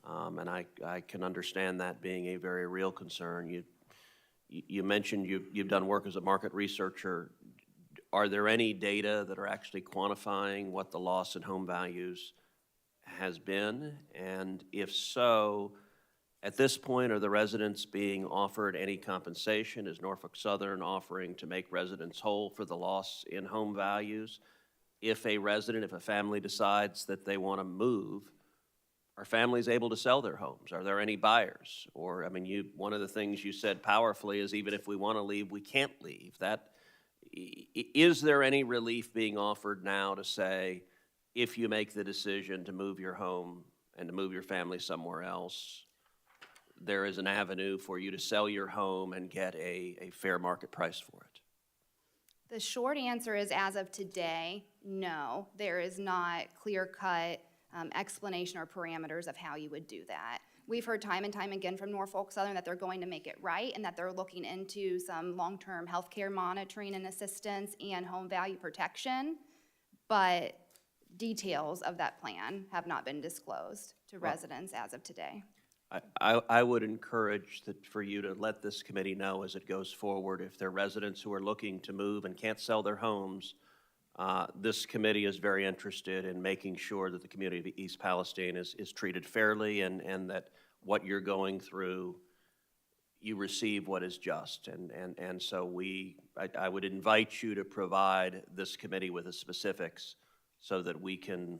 B: And I can understand that being a very real concern. You mentioned you've done work as a market researcher. Are there any data that are actually quantifying what the loss in home values has been? And if so, at this point, are the residents being offered any compensation? Is Norfolk Southern offering to make residents whole for the loss in home values? If a family decides that they want to move, are families able to sell their homes? Are there any buyers? Or, one of the things you said powerfully is even if we want to leave, we can't leave. Is there any relief being offered now to say, if you make the decision to move your home and to move your family somewhere else, there is an avenue for you to sell your home and get a fair market price for it?
L: The short answer is, as of today, no. There is not clear-cut explanation or parameters of how you would do that. We've heard time and time again from Norfolk Southern that they're going to make it right and that they're looking into some long-term health care monitoring and assistance and home value protection, but details of that plan have not been disclosed to residents as of today.
B: I would encourage for you to let this committee know as it goes forward if there are residents who are looking to move and can't sell their homes. This committee is very interested in making sure that the community of East Palestine is treated fairly and that what you're going through, you receive what is just. And so I would invite you to provide this committee with the specifics so that we can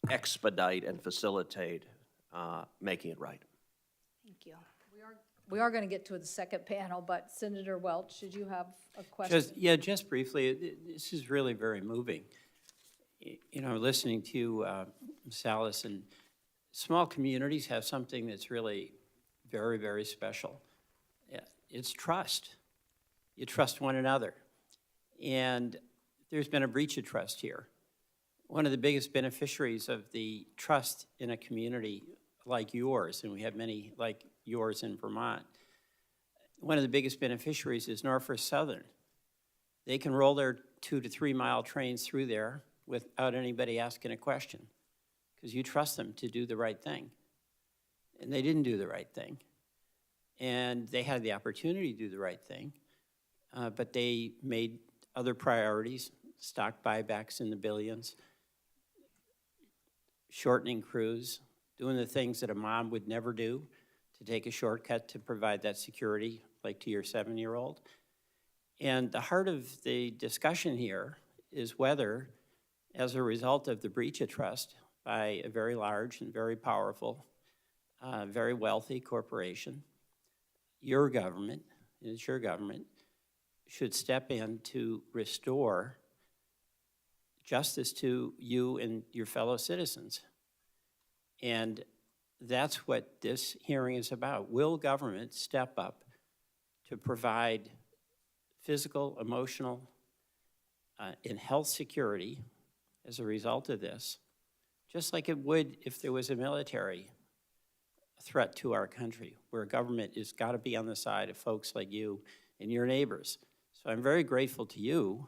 B: expedite and facilitate making it right.
A: Thank you. We are going to get to the second panel, but Senator Welch, did you have a question?
M: Just briefly, this is really very moving. Listening to Ms. Allison, small communities have something that's really very, very special. It's trust. You trust one another. And there's been a breach of trust here. One of the biggest beneficiaries of the trust in a community like yours, and we have many like yours in Vermont, one of the biggest beneficiaries is Norfolk Southern. They can roll their 2 to 3 mile trains through there without anybody asking a question because you trust them to do the right thing. And they didn't do the right thing. And they had the opportunity to do the right thing, but they made other priorities, stock buybacks in the billions, shortening crews, doing the things that a mom would never do to take a shortcut to provide that security, like to your 7-year-old. And the heart of the discussion here is whether, as a result of the breach of trust by a very large and very powerful, very wealthy corporation, your government, and it's your government, should step in to restore justice to you and your fellow citizens. And that's what this hearing is about. Will government step up to provide physical, emotional, and health security as a result of this, just like it would if there was a military threat to our country, where government has got to be on the side of folks like you and your neighbors. So I'm very grateful to you,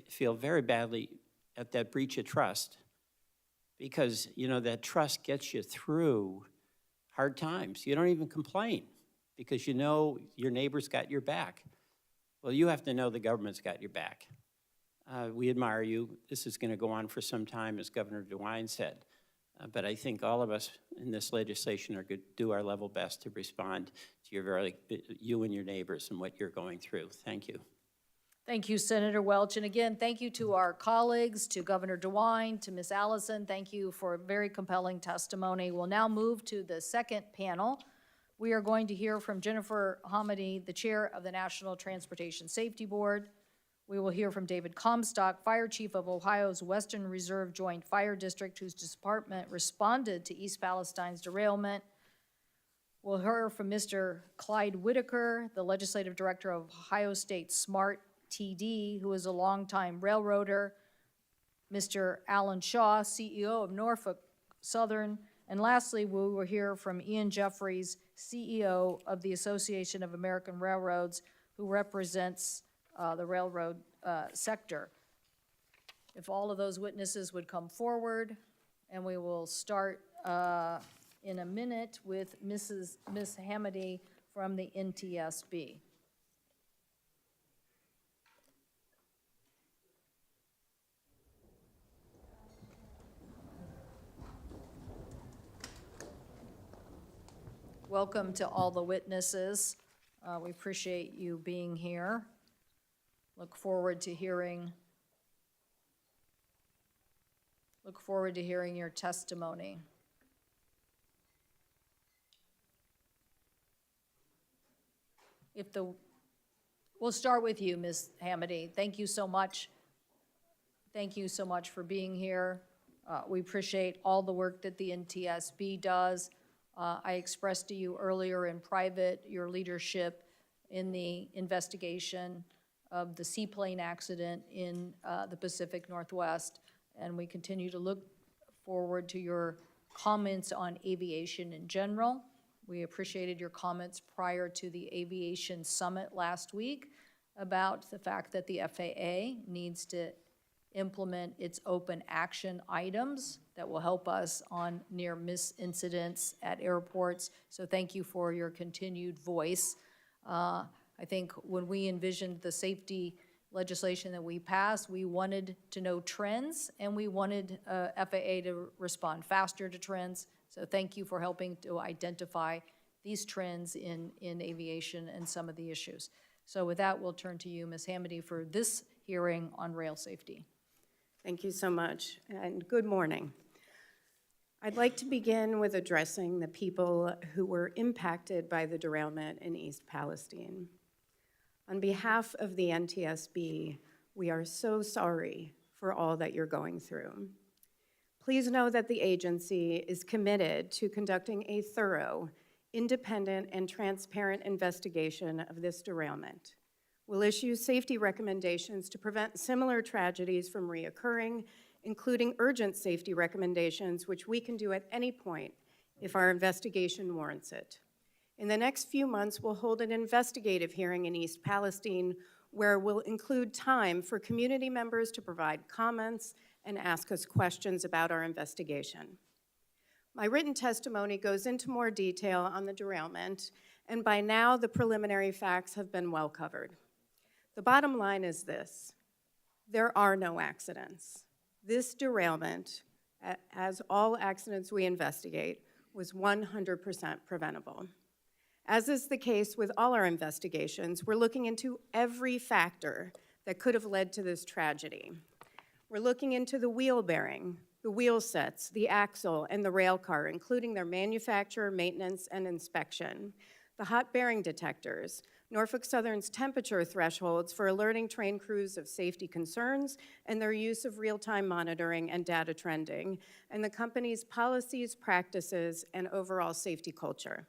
M: feel very badly at that breach of trust, because, you know, that trust gets you through hard times. You don't even complain because you know your neighbor's got your back. Well, you have to know the government's got your back. We admire you. This is going to go on for some time, as Governor DeWine said. But I think all of us in this legislation are going to do our level best to respond to you and your neighbors and what you're going through. Thank you.
A: Thank you, Senator Welch. And again, thank you to our colleagues, to Governor DeWine, to Ms. Allison. Thank you for a very compelling testimony. We'll now move to the second panel. We are going to hear from Jennifer Hamady, the chair of the National Transportation Safety Board. We will hear from David Comstock, Fire Chief of Ohio's Western Reserve Joint Fire District, whose department responded to East Palestine's derailment. We'll hear from Mr. Clyde Whitaker, the Legislative Director of Ohio State SMART TD, who is a longtime railroader. Mr. Alan Shaw, CEO of Norfolk Southern. And lastly, we will hear from Ian Jeffries, CEO of the Association of American Railroads, who represents the railroad sector. If all of those witnesses would come forward, and we will start in a minute with Ms. Hamady from the NTSB. Welcome to all the witnesses. We appreciate you being here. Look forward to hearing your testimony. We'll start with you, Ms. Hamady. Thank you so much. Thank you so much for being here. We appreciate all the work that the NTSB does. I expressed to you earlier in private your leadership in the investigation of the seaplane accident in the Pacific Northwest, and we continue to look forward to your comments on aviation in general. We appreciated your comments prior to the Aviation Summit last week about the fact that the FAA needs to implement its open action items that will help us on near-miss incidents at airports. So thank you for your continued voice. I think when we envisioned the safety legislation that we passed, we wanted to know trends, and we wanted FAA to respond faster to trends. So thank you for helping to identify these trends in aviation and some of the issues. So with that, we'll turn to you, Ms. Hamady, for this hearing on rail safety.
N: Thank you so much, and good morning. I'd like to begin with addressing the people who were impacted by the derailment in East Palestine. On behalf of the NTSB, we are so sorry for all that you're going through. Please know that the agency is committed to conducting a thorough, independent, and transparent investigation of this derailment. We'll issue safety recommendations to prevent similar tragedies from reoccurring, including urgent safety recommendations, which we can do at any point if our investigation warrants it. In the next few months, we'll hold an investigative hearing in East Palestine where we'll include time for community members to provide comments and ask us questions about our investigation. My written testimony goes into more detail on the derailment, and by now the preliminary facts have been well covered. The bottom line is this: there are no accidents. This derailment, as all accidents we investigate, was 100% preventable. As is the case with all our investigations, we're looking into every factor that could have led to this tragedy. We're looking into the wheel bearing, the wheel sets, the axle, and the rail car, including their manufacture, maintenance, and inspection, the hot bearing detectors, Norfolk Southern's temperature thresholds for alerting train crews of safety concerns, and their use of real-time monitoring and data trending, and the company's policies, practices, and overall safety culture.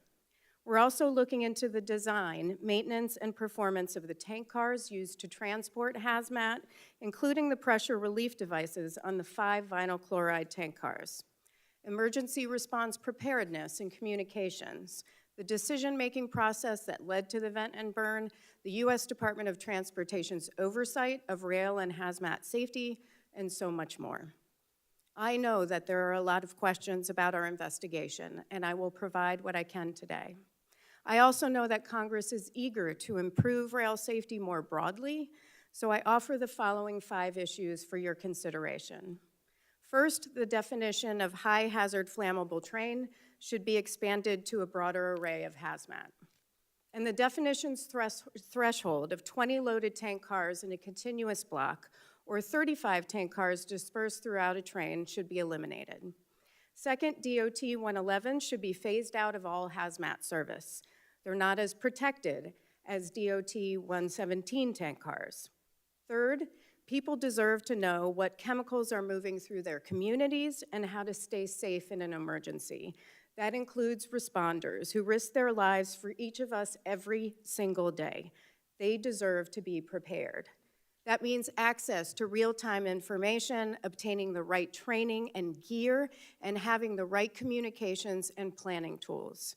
N: We're also looking into the design, maintenance, and performance of the tank cars used to transport hazmat, including the pressure relief devices on the 5 vinyl chloride tank cars. Emergency response preparedness and communications, the decision-making process that led to the vent and burn, the U.S. Department of Transportation's oversight of rail and hazmat safety, and so much more. I know that there are a lot of questions about our investigation, and I will provide what I can today. I also know that Congress is eager to improve rail safety more broadly, so I offer the following 5 issues for your consideration. First, the definition of high-hazard flammable train should be expanded to a broader array of hazmat. And the definition's threshold of 20 loaded tank cars in a continuous block or 35 tank cars dispersed throughout a train should be eliminated. Second, DOT 111 should be phased out of all hazmat service. They're not as protected as DOT 117 tank cars. Third, people deserve to know what chemicals are moving through their communities and how to stay safe in an emergency. That includes responders who risk their lives for each of us every single day. They deserve to be prepared. That means access to real-time information, obtaining the right training and gear, and having the right communications and planning tools.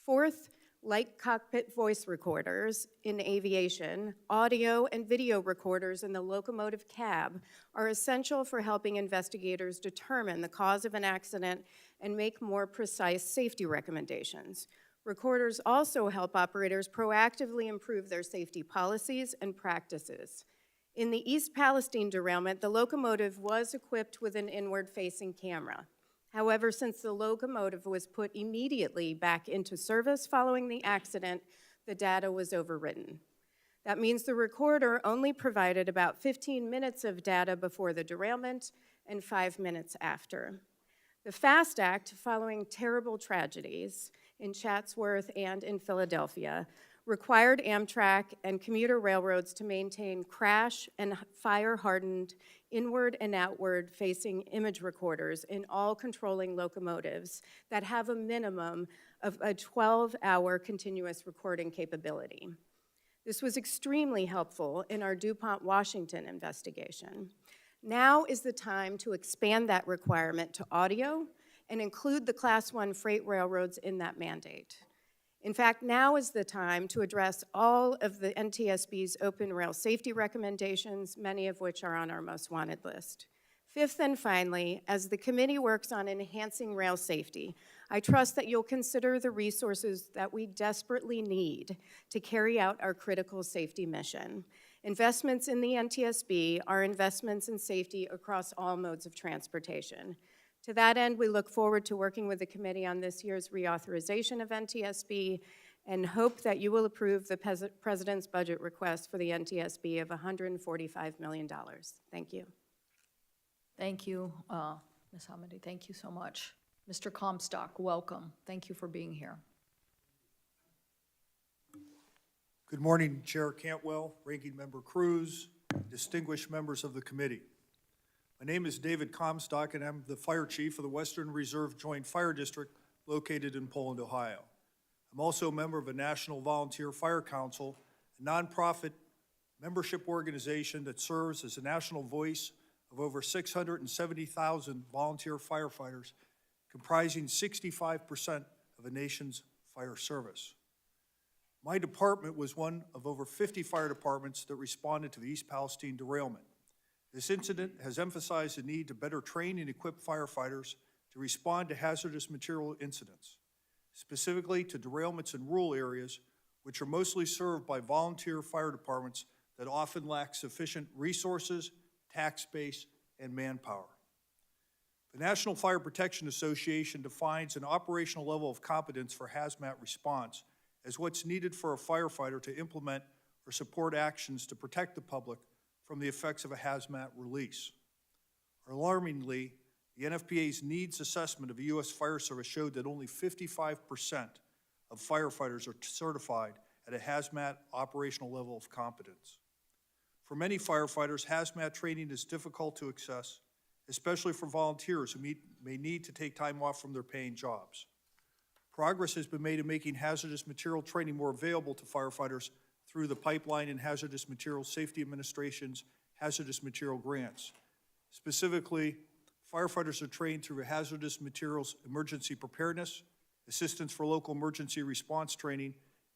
N: Fourth, like cockpit voice recorders in aviation, audio and video recorders in the locomotive cab are essential for helping investigators determine the cause of an accident and make more precise safety recommendations. Recorders also help operators proactively improve their safety policies and practices. In the East Palestine derailment, the locomotive was equipped with an inward-facing camera. However, since the locomotive was put immediately back into service following the accident, the data was overwritten. That means the recorder only provided about 15 minutes of data before the derailment and 5 minutes after. The FAST Act, following terrible tragedies in Chatsworth and in Philadelphia, required Amtrak and commuter railroads to maintain crash and fire-hardened inward and outward facing image recorders in all controlling locomotives that have a minimum of a 12-hour continuous recording capability. This was extremely helpful in our DuPont, Washington investigation. Now is the time to expand that requirement to audio and include the Class I freight railroads in that mandate. In fact, now is the time to address all of the NTSB's open rail safety recommendations, many of which are on our most wanted list. Fifth and finally, as the committee works on enhancing rail safety, I trust that you'll consider the resources that we desperately need to carry out our critical safety mission. Investments in the NTSB are investments in safety across all modes of transportation. To that end, we look forward to working with the committee on this year's reauthorization of NTSB and hope that you will approve the President's budget request for the NTSB of $145 million. Thank you.
A: Thank you, Ms. Hamady. Thank you so much. Mr. Comstock, welcome. Thank you for being here.
O: Good morning, Chair Cantwell, Ranking Member Cruz, distinguished members of the committee. My name is David Comstock, and I'm the Fire Chief of the Western Reserve Joint Fire District located in Poland, Ohio. I'm also a member of a National Volunteer Fire Council, a nonprofit membership organization that serves as a national voice of over 670,000 volunteer firefighters, comprising 65% of the nation's fire service. My department was one of over 50 fire departments that responded to the East Palestine derailment. This incident has emphasized the need to better train and equip firefighters to respond to hazardous material incidents, specifically to derailments in rural areas, which are mostly served by volunteer fire departments that often lack sufficient resources, tax base, and manpower. The National Fire Protection Association defines an operational level of competence for hazmat response as what's needed for a firefighter to implement or support actions to protect the public from the effects of a hazmat release. Alarmingly, the NFPA's needs assessment of the U.S. Fire Service showed that only 55% of firefighters are certified at a hazmat operational level of competence. For many firefighters, hazmat training is difficult to access, especially for volunteers who may need to take time off from their paying jobs. Progress has been made in making hazardous material training more available to firefighters through the Pipeline and Hazardous Materials Safety Administration's hazardous material grants. Specifically, firefighters are trained through hazardous materials emergency preparedness, assistance for local emergency response training,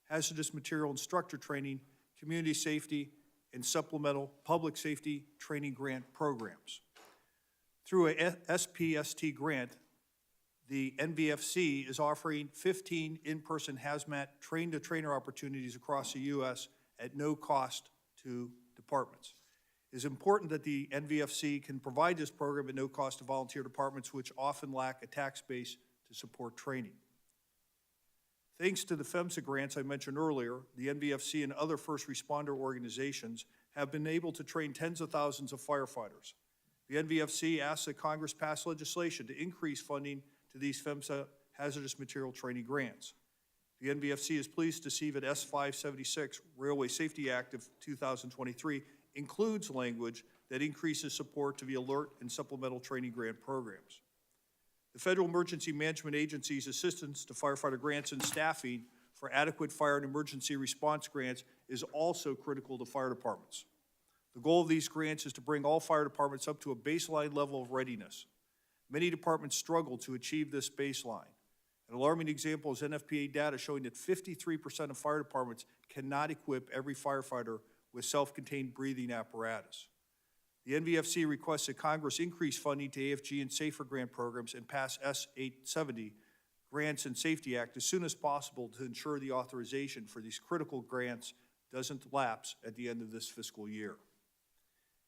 O: hazardous material instructor training, community safety, and supplemental public safety training grant programs. Through a SPST grant, the NVFC is offering 15 in-person hazmat train-to-trainer opportunities across the U.S. at no cost to departments. It is important that the NVFC can provide this program at no cost to volunteer departments which often lack a tax base to support training. Thanks to the PHMSA grants I mentioned earlier, the NVFC and other first responder organizations have been able to train tens of thousands of firefighters. The NVFC asks that Congress pass legislation to increase funding to these PHMSA hazardous material training grants. The NVFC is pleased to see that S576, Railway Safety Act of 2023, includes language that increases support to the alert and supplemental training grant programs. The Federal Emergency Management Agency's assistance to firefighter grants and staffing for adequate fire and emergency response grants is also critical to fire departments. The goal of these grants is to bring all fire departments up to a baseline level of readiness. Many departments struggle to achieve this baseline. An alarming example is NFPA data showing that 53% of fire departments cannot equip every firefighter with self-contained breathing apparatus. The NVFC requests that Congress increase funding to AFG and SAFER grant programs and pass S870, Grants and Safety Act, as soon as possible to ensure the authorization for these critical grants doesn't lapse at the end of this fiscal year.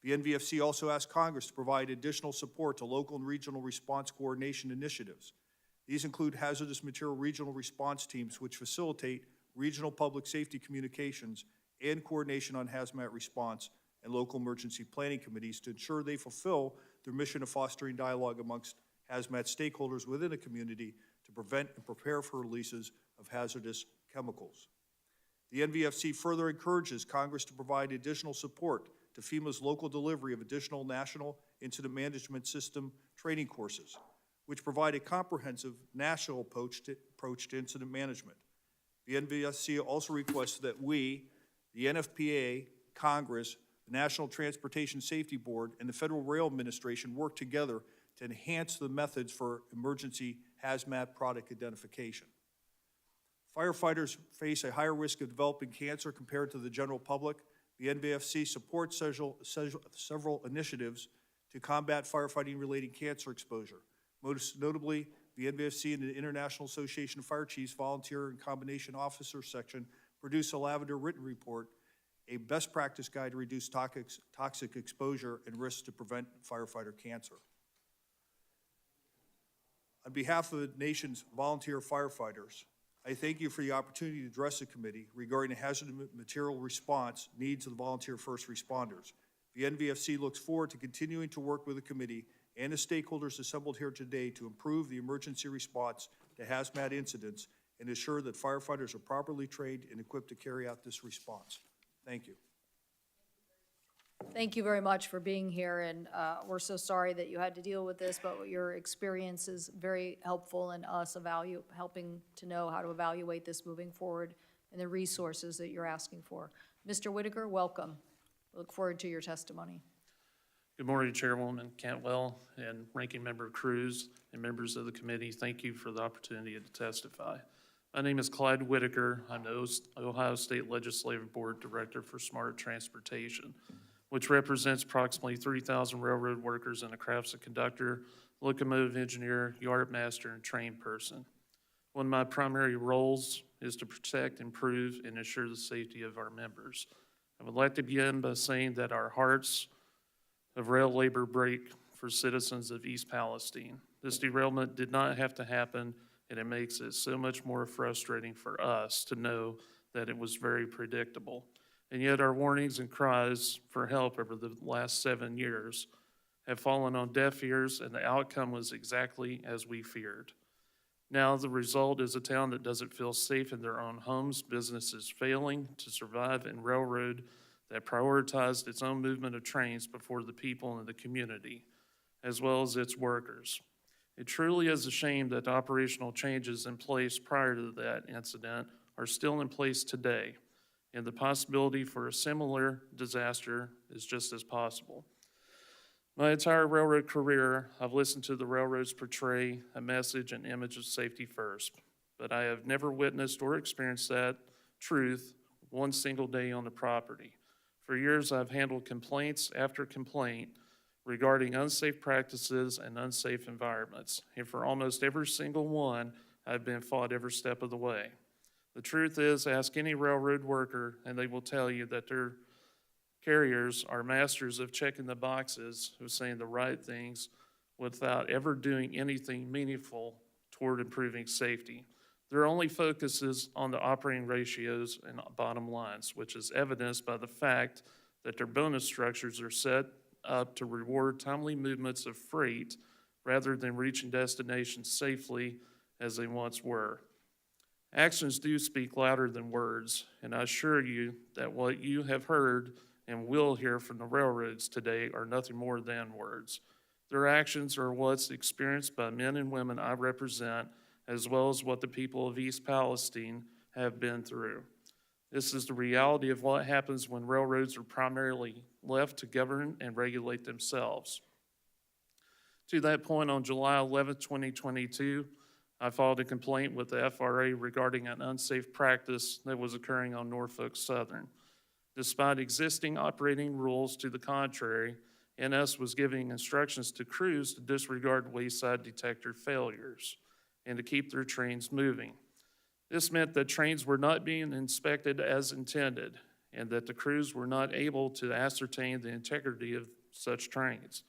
O: The NVFC also asked Congress to provide additional support to local and regional response coordination initiatives. These include hazardous material regional response teams, which facilitate regional public safety communications and coordination on hazmat response, and local emergency planning committees to ensure they fulfill their mission of fostering dialogue amongst hazmat stakeholders within a community to prevent and prepare for releases of hazardous chemicals. The NVFC further encourages Congress to provide additional support to FEMA's local delivery of additional National Incident Management System training courses, which provide a comprehensive national approach to incident management. The NVFC also requests that we, the NFPA, Congress, the National Transportation Safety Board, and the Federal Rail Administration work together to enhance the methods for emergency hazmat product identification. Firefighters face a higher risk of developing cancer compared to the general public. The NVFC supports several initiatives to combat firefighting-related cancer exposure. Most notably, the NVFC and the International Association of Fire Chiefs Volunteer and Combination Officer section produced a Lavender written report, a best practice guide to reduce toxic exposure and risks to prevent firefighter cancer. On behalf of the nation's volunteer firefighters, I thank you for the opportunity to address the committee regarding the hazardous material response needs of the volunteer first responders. The NVFC looks forward to continuing to work with the committee and the stakeholders assembled here today to improve the emergency response to hazmat incidents and ensure that firefighters are properly trained and equipped to carry out this response. Thank you.
A: Thank you very much for being here, and we're so sorry that you had to deal with this, but your experience is very helpful in us helping to know how to evaluate this moving forward and the resources that you're asking for. Mr. Whitaker, welcome. Look forward to your testimony.
P: Good morning, Chairwoman Cantwell and Ranking Member Cruz and members of the committee. Thank you for the opportunity to testify. My name is Clyde Whitaker. I'm the Ohio State Legislative Board Director for Smart Transportation, which represents approximately 3,000 railroad workers in the crafts of conductor, locomotive engineer, yard master, and train person. One of my primary roles is to protect, improve, and ensure the safety of our members. I would like to begin by saying that our hearts of rail labor break for citizens of East Palestine. This derailment did not have to happen, and it makes it so much more frustrating for us to know that it was very predictable. And yet our warnings and cries for help over the last 7 years have fallen on deaf ears, and the outcome was exactly as we feared. Now the result is a town that doesn't feel safe in their own homes, businesses failing to survive, and railroad that prioritized its own movement of trains before the people in the community, as well as its workers. It truly is a shame that the operational changes in place prior to that incident are still in place today, and the possibility for a similar disaster is just as possible. My entire railroad career, I've listened to the railroads portray a message and image of safety first, but I have never witnessed or experienced that truth one single day on the property. For years, I've handled complaints after complaint regarding unsafe practices and unsafe environments, and for almost every single one, I've been fought every step of the way. The truth is, ask any railroad worker, and they will tell you that their carriers are masters of checking the boxes, of saying the right things without ever doing anything meaningful toward improving safety. Their only focus is on the operating ratios and bottom lines, which is evidenced by the fact that their bonus structures are set up to reward timely movements of freight rather than reaching destinations safely as they once were. Actions do speak louder than words, and I assure you that what you have heard and will hear from the railroads today are nothing more than words. Their actions are what's experienced by men and women I represent, as well as what the people of East Palestine have been through. This is the reality of what happens when railroads are primarily left to govern and regulate themselves. To that point, on July 11, 2022, I filed a complaint with the FRA regarding an unsafe practice that was occurring on Norfolk Southern. Despite existing operating rules to the contrary, NS was giving instructions to crews to disregard wayside detector failures and to keep their trains moving. This meant that trains were not being inspected as intended and that the crews were not able to ascertain the integrity of such trains.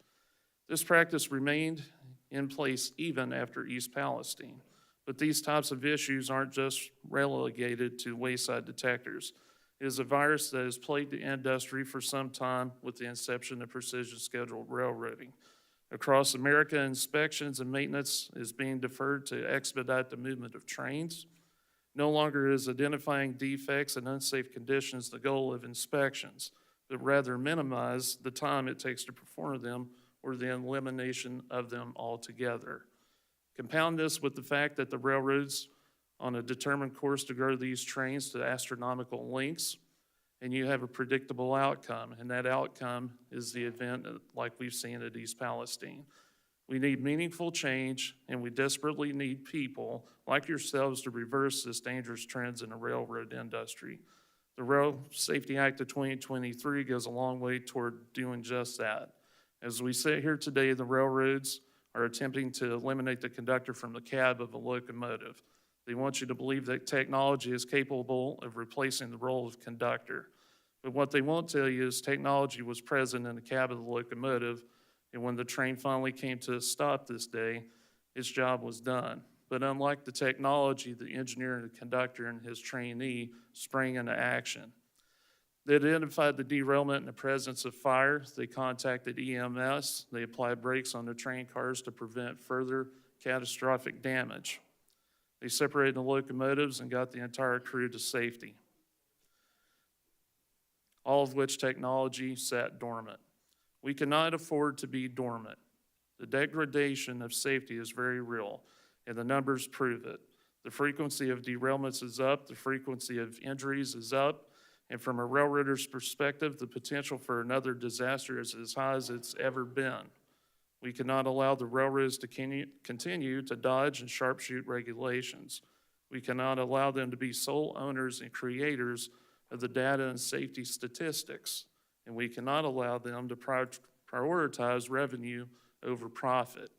P: This practice remained in place even after East Palestine, but these types of issues aren't just relegated to wayside detectors. It is a virus that has plagued the industry for some time with the inception of precision scheduled railroading. Across America, inspections and maintenance is being deferred to expedite the movement of trains. No longer is identifying defects and unsafe conditions the goal of inspections, but rather minimize the time it takes to perform them or the elimination of them altogether. Compound this with the fact that the railroads on a determined course to grow these trains to astronomical lengths, and you have a predictable outcome, and that outcome is the event like we've seen at East Palestine. We need meaningful change, and we desperately need people like yourselves to reverse this dangerous trends in the railroad industry. The Rail Safety Act of 2023 goes a long way toward doing just that. As we sit here today, the railroads are attempting to eliminate the conductor from the cab of a locomotive. They want you to believe that technology is capable of replacing the role of conductor. But what they won't tell you is technology was present in the cab of the locomotive, and when the train finally came to a stop this day, its job was done. But unlike the technology, the engineer and the conductor and his trainee sprang into action. They identified the derailment in the presence of fire. They contacted EMS. They applied brakes on the train cars to prevent further catastrophic damage. They separated the locomotives and got the entire crew to safety, all of which technology sat dormant. We cannot afford to be dormant. The degradation of safety is very real, and the numbers prove it. The frequency of derailments is up, the frequency of injuries is up, and from a railroader's perspective, the potential for another disaster is as high as it's ever been. We cannot allow the railroads to continue to dodge and sharpshoot regulations. We cannot allow them to be sole owners and creators of the data and safety statistics, and we cannot allow them to prioritize revenue over profit.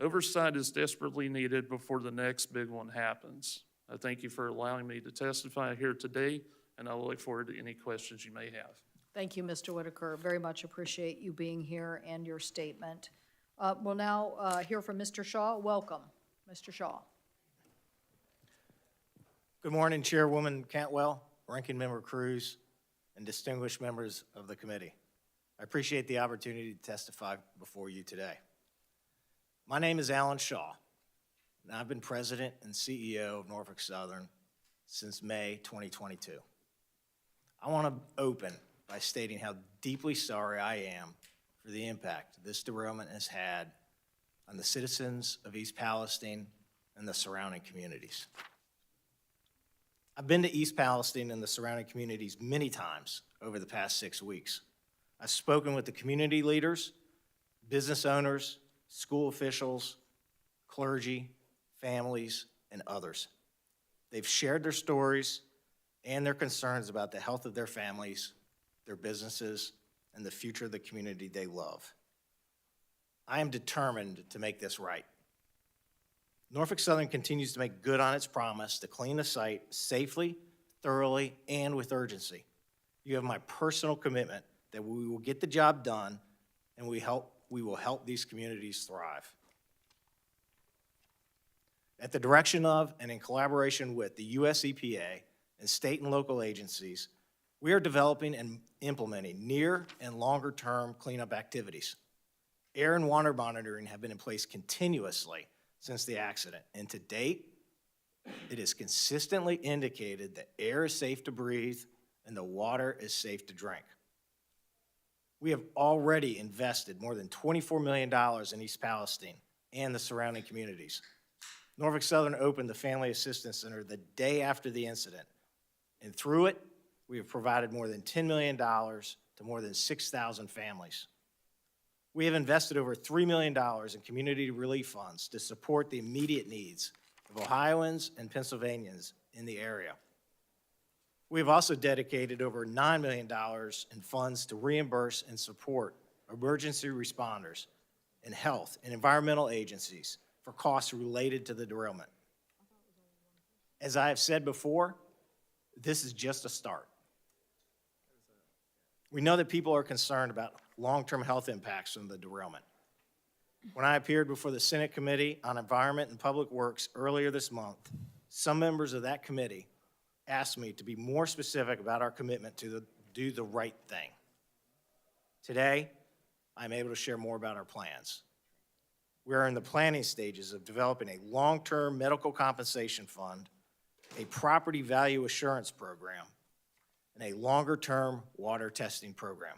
P: Oversight is desperately needed before the next big one happens. I thank you for allowing me to testify here today, and I look forward to any questions you may have.
A: Thank you, Mr. Whitaker. Very much appreciate you being here and your statement. We'll now hear from Mr. Shaw. Welcome, Mr. Shaw.
Q: Good morning, Chairwoman Cantwell, Ranking Member Cruz, and distinguished members of the committee. I appreciate the opportunity to testify before you today. My name is Alan Shaw, and I've been president and CEO of Norfolk Southern since May 2022. I want to open by stating how deeply sorry I am for the impact this derailment has had on the citizens of East Palestine and the surrounding communities. I've been to East Palestine and the surrounding communities many times over the past 6 weeks. I've spoken with the community leaders, business owners, school officials, clergy, families, and others. They've shared their stories and their concerns about the health of their families, their businesses, and the future of the community they love. I am determined to make this right. Norfolk Southern continues to make good on its promise to clean the site safely, thoroughly, and with urgency. You have my personal commitment that we will get the job done and we will help these communities thrive. At the direction of and in collaboration with the US EPA and state and local agencies, we are developing and implementing near and longer-term cleanup activities. Air and water monitoring have been in place continuously since the accident, and to date, it is consistently indicated that air is safe to breathe and the water is safe to drink. We have already invested more than $24 million in East Palestine and the surrounding communities. Norfolk Southern opened the Family Assistance Center the day after the incident, and through it, we have provided more than $10 million to more than 6,000 families. We have invested over $3 million in community relief funds to support the immediate needs of Ohioans and Pennsylvanians in the area. We have also dedicated over $9 million in funds to reimburse and support emergency responders and health and environmental agencies for costs related to the derailment. As I have said before, this is just a start. We know that people are concerned about long-term health impacts from the derailment. When I appeared before the Senate Committee on Environment and Public Works earlier this month, some members of that committee asked me to be more specific about our commitment to do the right thing. Today, I'm able to share more about our plans. We are in the planning stages of developing a long-term medical compensation fund, a property value assurance program, and a longer-term water testing program.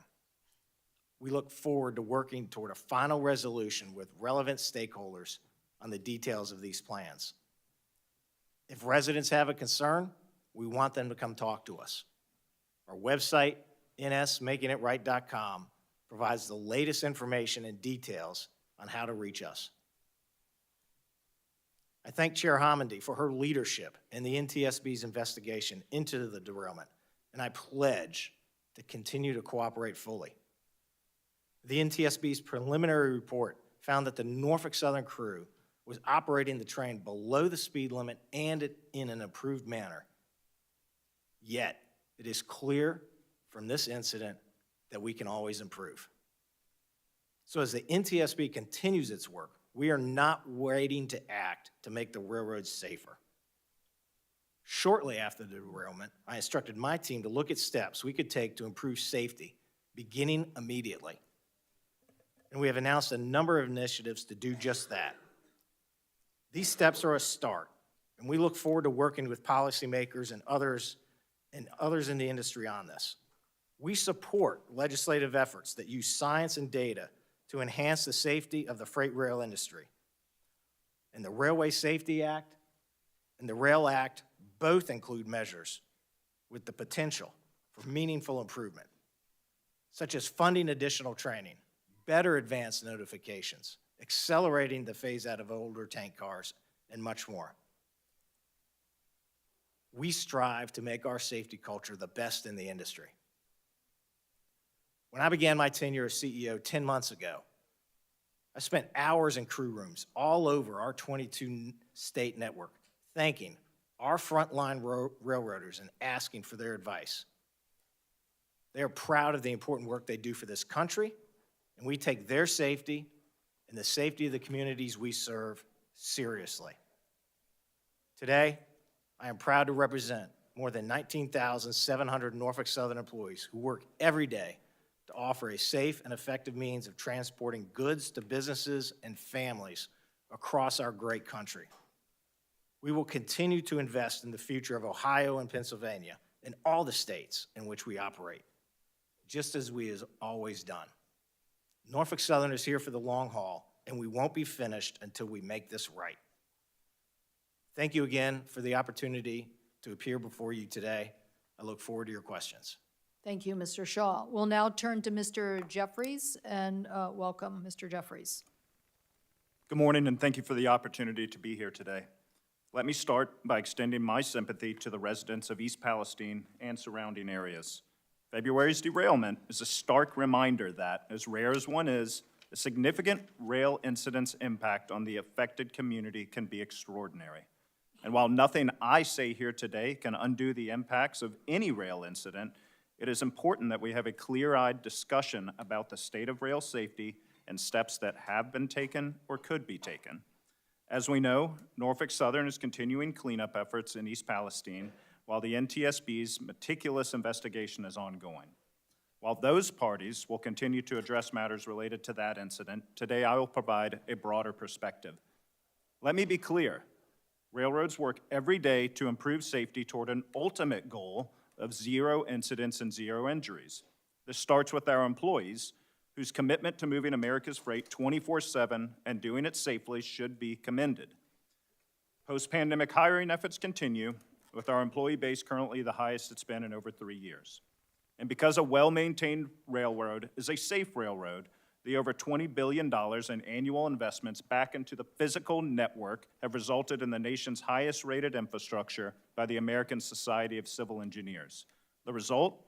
Q: We look forward to working toward a final resolution with relevant stakeholders on the details of these plans. If residents have a concern, we want them to come talk to us. Our website, nsmakingitright.com, provides the latest information and details on how to reach us. I thank Chair Homendy for her leadership in the NTSB's investigation into the derailment, and I pledge to continue to cooperate fully. The NTSB's preliminary report found that the Norfolk Southern crew was operating the train below the speed limit and in an approved manner. Yet, it is clear from this incident that we can always improve. So as the NTSB continues its work, we are not waiting to act to make the railroads safer. Shortly after the derailment, I instructed my team to look at steps we could take to improve safety, beginning immediately. And we have announced a number of initiatives to do just that. These steps are a start, and we look forward to working with policymakers and others in the industry on this. We support legislative efforts that use science and data to enhance the safety of the freight rail industry. And the Railway Safety Act and the Rail Act both include measures with the potential for meaningful improvement, such as funding additional training, better advance notifications, accelerating the phase-out of older tank cars, and much more. We strive to make our safety culture the best in the industry. When I began my tenure as CEO 10 months ago, I spent hours in crew rooms all over our 22-state network, thanking our frontline railroaders and asking for their advice. They are proud of the important work they do for this country, and we take their safety and the safety of the communities we serve seriously. Today, I am proud to represent more than 19,700 Norfolk Southern employees who work every day to offer a safe and effective means of transporting goods to businesses and families across our great country. We will continue to invest in the future of Ohio and Pennsylvania and all the states in which we operate, just as we have always done. Norfolk Southern is here for the long haul, and we won't be finished until we make this right. Thank you again for the opportunity to appear before you today. I look forward to your questions.
A: Thank you, Mr. Shaw. We'll now turn to Mr. Jeffries, and welcome, Mr. Jeffries.
R: Good morning, and thank you for the opportunity to be here today. Let me start by extending my sympathy to the residents of East Palestine and surrounding areas. February's derailment is a stark reminder that, as rare as one is, a significant rail incident's impact on the affected community can be extraordinary. And while nothing I say here today can undo the impacts of any rail incident, it is important that we have a clear-eyed discussion about the state of rail safety and steps that have been taken or could be taken. As we know, Norfolk Southern is continuing cleanup efforts in East Palestine while the NTSB's meticulous investigation is ongoing. While those parties will continue to address matters related to that incident, today I will provide a broader perspective. Let me be clear. Railroads work every day to improve safety toward an ultimate goal of zero incidents and zero injuries. This starts with our employees, whose commitment to moving America's freight 24/7 and doing it safely should be commended. Post-pandemic hiring efforts continue, with our employee base currently the highest it's been in over 3 years. And because a well-maintained railroad is a safe railroad, the over $20 billion in annual investments back into the physical network have resulted in the nation's highest-rated infrastructure by the American Society of Civil Engineers. The result?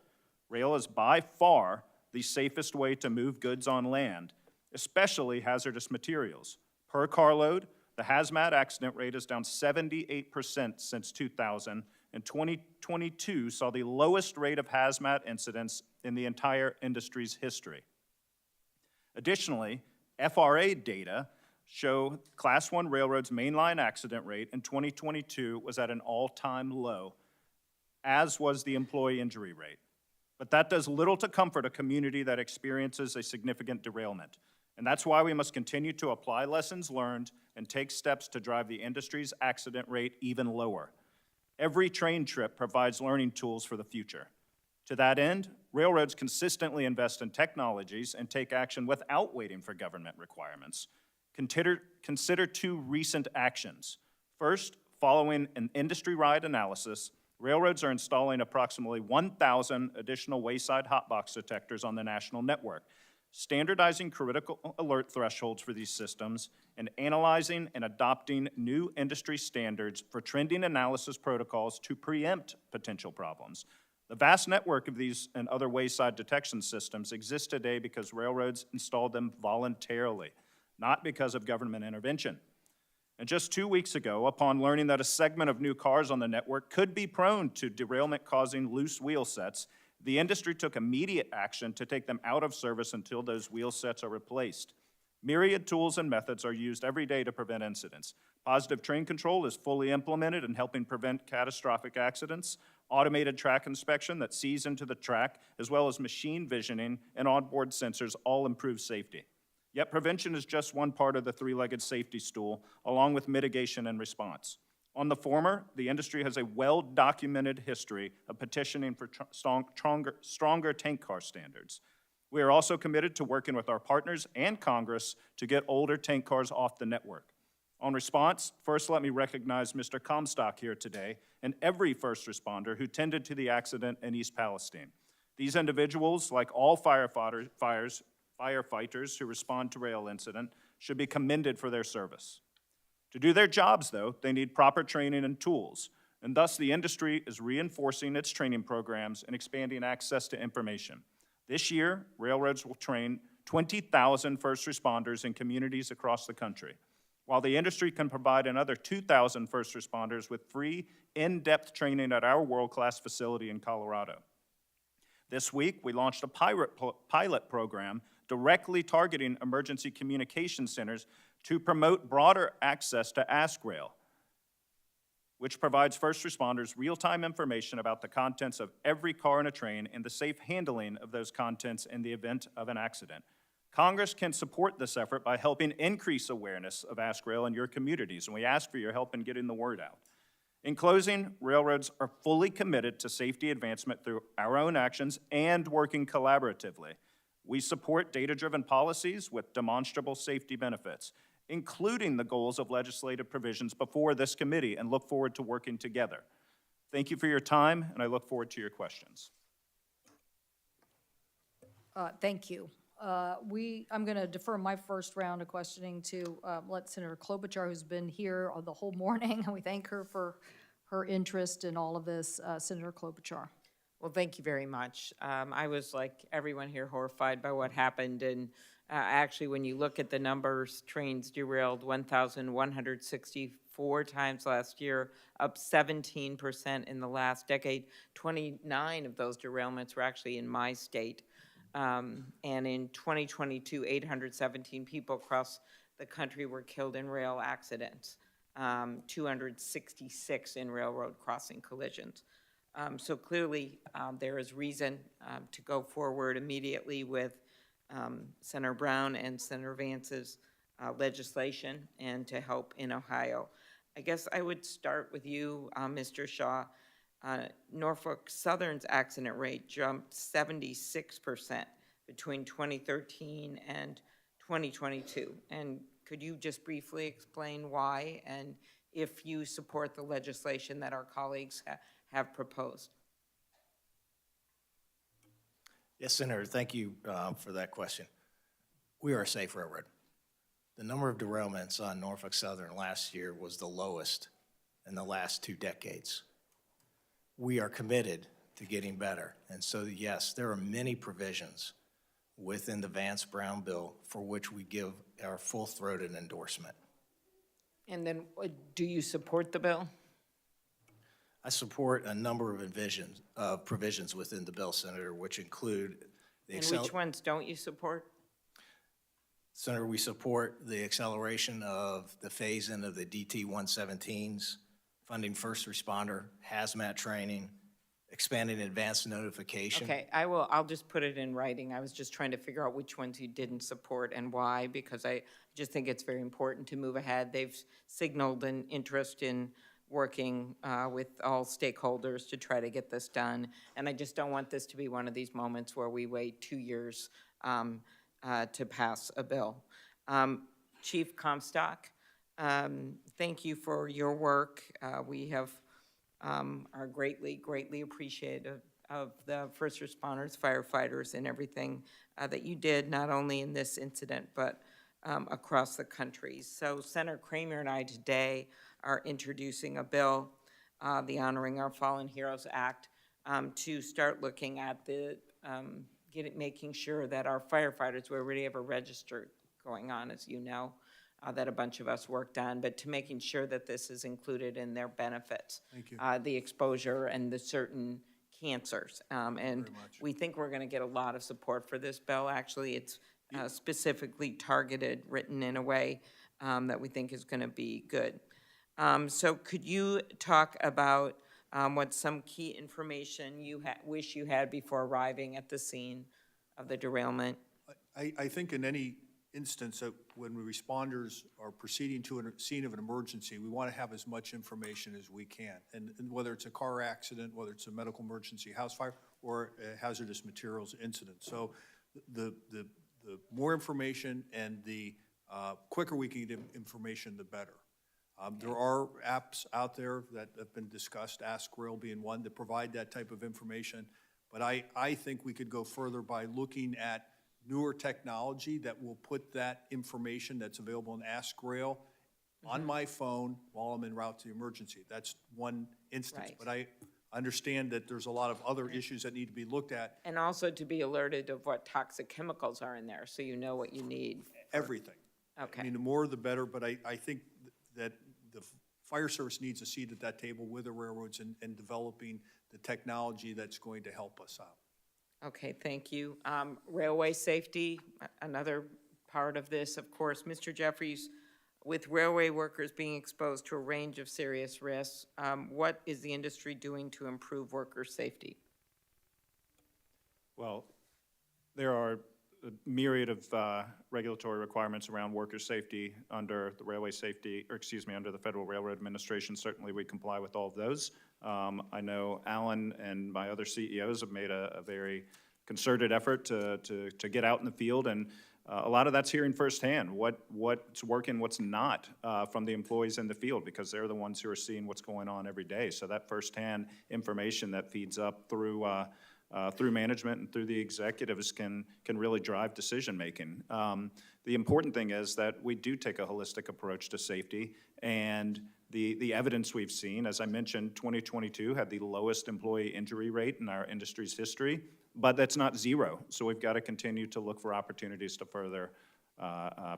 R: Rail is by far the safest way to move goods on land, especially hazardous materials. Per carload, the hazmat accident rate is down 78% since 2000, and 2022 saw the lowest rate of hazmat incidents in the entire industry's history. Additionally, FRA data show Class I railroads' mainline accident rate in 2022 was at an all-time low, as was the employee injury rate. But that does little to comfort a community that experiences a significant derailment. And that's why we must continue to apply lessons learned and take steps to drive the industry's accident rate even lower. Every train trip provides learning tools for the future. To that end, railroads consistently invest in technologies and take action without waiting for government requirements. Consider two recent actions. First, following an industry-wide analysis, railroads are installing approximately 1,000 additional wayside hotbox detectors on the national network, standardizing critical alert thresholds for these systems, and analyzing and adopting new industry standards for trending analysis protocols to preempt potential problems. The vast network of these and other wayside detection systems exists today because railroads installed them voluntarily, not because of government intervention. And just 2 weeks ago, upon learning that a segment of new cars on the network could be prone to derailment-causing loose wheel sets, the industry took immediate action to take them out of service until those wheel sets are replaced. Myriad tools and methods are used every day to prevent incidents. Positive train control is fully implemented in helping prevent catastrophic accidents. Automated track inspection that sees into the track, as well as machine visioning and onboard sensors, all improve safety. Yet prevention is just one part of the three-legged safety stool, along with mitigation and response. On the former, the industry has a well-documented history of petitioning for stronger tank car standards. We are also committed to working with our partners and Congress to get older tank cars off the network. On response, first let me recognize Mr. Comstock here today and every first responder who tended to the accident in East Palestine. These individuals, like all firefighters who respond to rail incident, should be commended for their service. To do their jobs, though, they need proper training and tools, and thus the industry is reinforcing its training programs and expanding access to information. This year, railroads will train 20,000 first responders in communities across the country, while the industry can provide another 2,000 first responders with free, in-depth training at our world-class facility in Colorado. This week, we launched a pilot program directly targeting emergency communication centers to promote broader access to AskRail. which provides first responders real-time information about the contents of every car in a train and the safe handling of those contents in the event of an accident. Congress can support this effort by helping increase awareness of Ask Rail in your communities, and we ask for your help in getting the word out. In closing, railroads are fully committed to safety advancement through our own actions and working collaboratively. We support data-driven policies with demonstrable safety benefits, including the goals of legislative provisions before this committee, and look forward to working together. Thank you for your time, and I look forward to your questions.
A: Thank you. I'm going to defer my first round of questioning to let Senator Klobuchar, who's been here the whole morning, and we thank her for her interest in all of this. Senator Klobuchar.
F: Well, thank you very much. I was, like everyone here, horrified by what happened, and actually, when you look at the numbers, trains derailed 1,164 times last year, up 17% in the last decade. 29 of those derailments were actually in my state. And in 2022, 817 people across the country were killed in rail accidents, 266 in railroad crossing collisions. So clearly, there is reason to go forward immediately with Senator Brown and Senator Vance's legislation and to help in Ohio. I guess I would start with you, Mr. Shaw. Norfolk Southern's accident rate jumped 76% between 2013 and 2022. And could you just briefly explain why and if you support the legislation that our colleagues have proposed?
Q: Yes, Senator, thank you for that question. We are a safe railroad. The number of derailments on Norfolk Southern last year was the lowest in the last 2 decades. We are committed to getting better. And so, yes, there are many provisions within the Vance-Brown bill for which we give our full-throated endorsement.
F: And then do you support the bill?
Q: I support a number of provisions within the bill, Senator, which include the
F: And which ones don't you support?
Q: Senator, we support the acceleration of the phase-in of the DT-117s, funding first responder, hazmat training, expanding advanced notification.
F: Okay, I'll just put it in writing. I was just trying to figure out which ones you didn't support and why, because I just think it's very important to move ahead. They've signaled an interest in working with all stakeholders to try to get this done. And I just don't want this to be one of these moments where we wait 2 years to pass a bill. Chief Comstock, thank you for your work. We are greatly appreciative of the first responders, firefighters, and everything that you did, not only in this incident, but across the country. So Senator Kramer and I today are introducing a bill, the Honoring Our Fallen Heroes Act, to start looking at making sure that our firefighters, we already have a register going on, as you know, that a bunch of us worked on, but to making sure that this is included in their benefits.
O: Thank you.
F: The exposure and the certain cancers. And we think we're going to get a lot of support for this bill. Actually, it's specifically targeted, written in a way that we think is going to be good. So could you talk about what some key information you wish you had before arriving at the scene of the derailment?
O: I think in any instance that when responders are proceeding to a scene of an emergency, we want to have as much information as we can. And whether it's a car accident, whether it's a medical emergency, house fire, or a hazardous materials incident. So the more information and the quicker we can get information, the better. There are apps out there that have been discussed, Ask Rail being one, that provide that type of information. But I think we could go further by looking at newer technology that will put that information that's available in Ask Rail on my phone while I'm en route to the emergency. That's one instance.
F: Right.
O: But I understand that there's a lot of other issues that need to be looked at.
F: And also to be alerted of what toxic chemicals are in there, so you know what you need.
O: Everything.
F: Okay.
O: I mean, the more the better, but I think that the fire service needs a seat at that table with the railroads and developing the technology that's going to help us out.
F: Okay, thank you. Railway safety, another part of this, of course. Mr. Jeffries, with railway workers being exposed to a range of serious risks, what is the industry doing to improve worker safety?
R: Well, there are a myriad of regulatory requirements around worker safety under the under the Federal Railroad Administration. Certainly, we comply with all of those. I know Alan and my other CEOs have made a very concerted effort to get out in the field, and a lot of that's hearing firsthand what's working, what's not from the employees in the field, because they're the ones who are seeing what's going on every day. So that firsthand information that feeds up through management and through the executives can really drive decision-making. The important thing is that we do take a holistic approach to safety, and the evidence we've seen, as I mentioned, 2022 had the lowest employee injury rate in our industry's history, but that's not zero. So we've got to continue to look for opportunities to further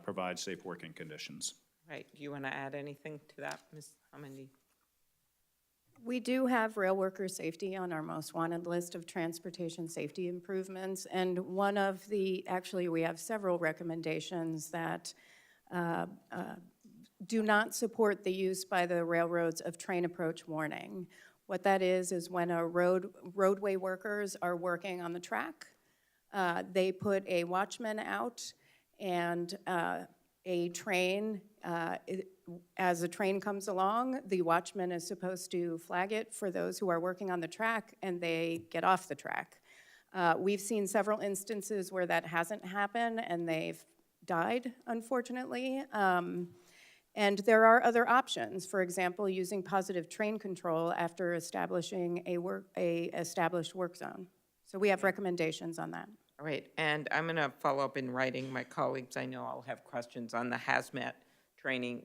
R: provide safe working conditions.
F: Right, do you want to add anything to that, Ms. Hamandi?
N: We do have rail worker safety on our most wanted list of transportation safety improvements, and one of the, actually we have several recommendations that do not support the use by the railroads of train approach warning. What that is when a roadway workers are working on the track, they put a watchman out, and a train, as a train comes along, the watchman is supposed to flag it for those who are working on the track, and they get off the track. We've seen several instances where that hasn't happened, and they've died, unfortunately. And there are other options. For example, using positive train control after establishing a established work zone. So we have recommendations on that.
F: All right, and I'm going to follow up in writing. My colleagues, I know, I'll have questions on the hazmat training,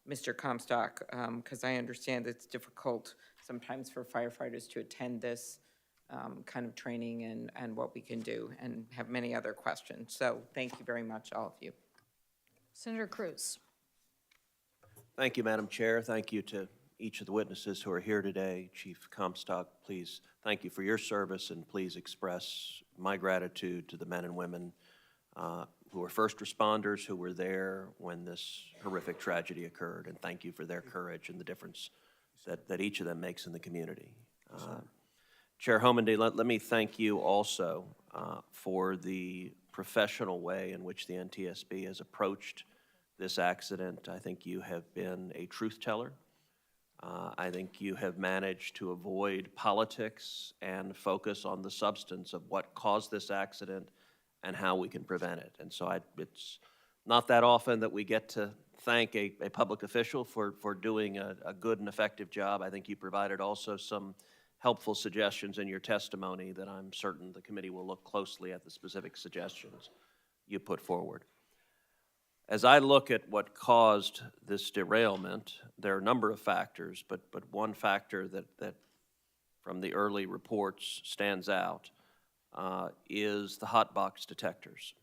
F: Mr. Comstock, because I understand it's difficult sometimes for firefighters to attend this kind of training and what we can do, and have many other questions. So thank you very much, all of you.
A: Senator Cruz.
B: Thank you, Madam Chair. Thank you to each of the witnesses who are here today. Chief Comstock, please, thank you for your service, and please express my gratitude to the men and women who were first responders, who were there when this horrific tragedy occurred, and thank you for their courage and the difference that each of them makes in the community. Chair Homendy, let me thank you also for the professional way in which the NTSB has approached this accident. I think you have been a truth teller. I think you have managed to avoid politics and focus on the substance of what caused this accident and how we can prevent it. And so it's not that often that we get to thank a public official for doing a good and effective job. I think you provided also some helpful suggestions in your testimony that I'm certain the committee will look closely at the specific suggestions you put forward. As I look at what caused this derailment, there are a number of factors, but one factor that from the early reports stands out is the hot box detectors.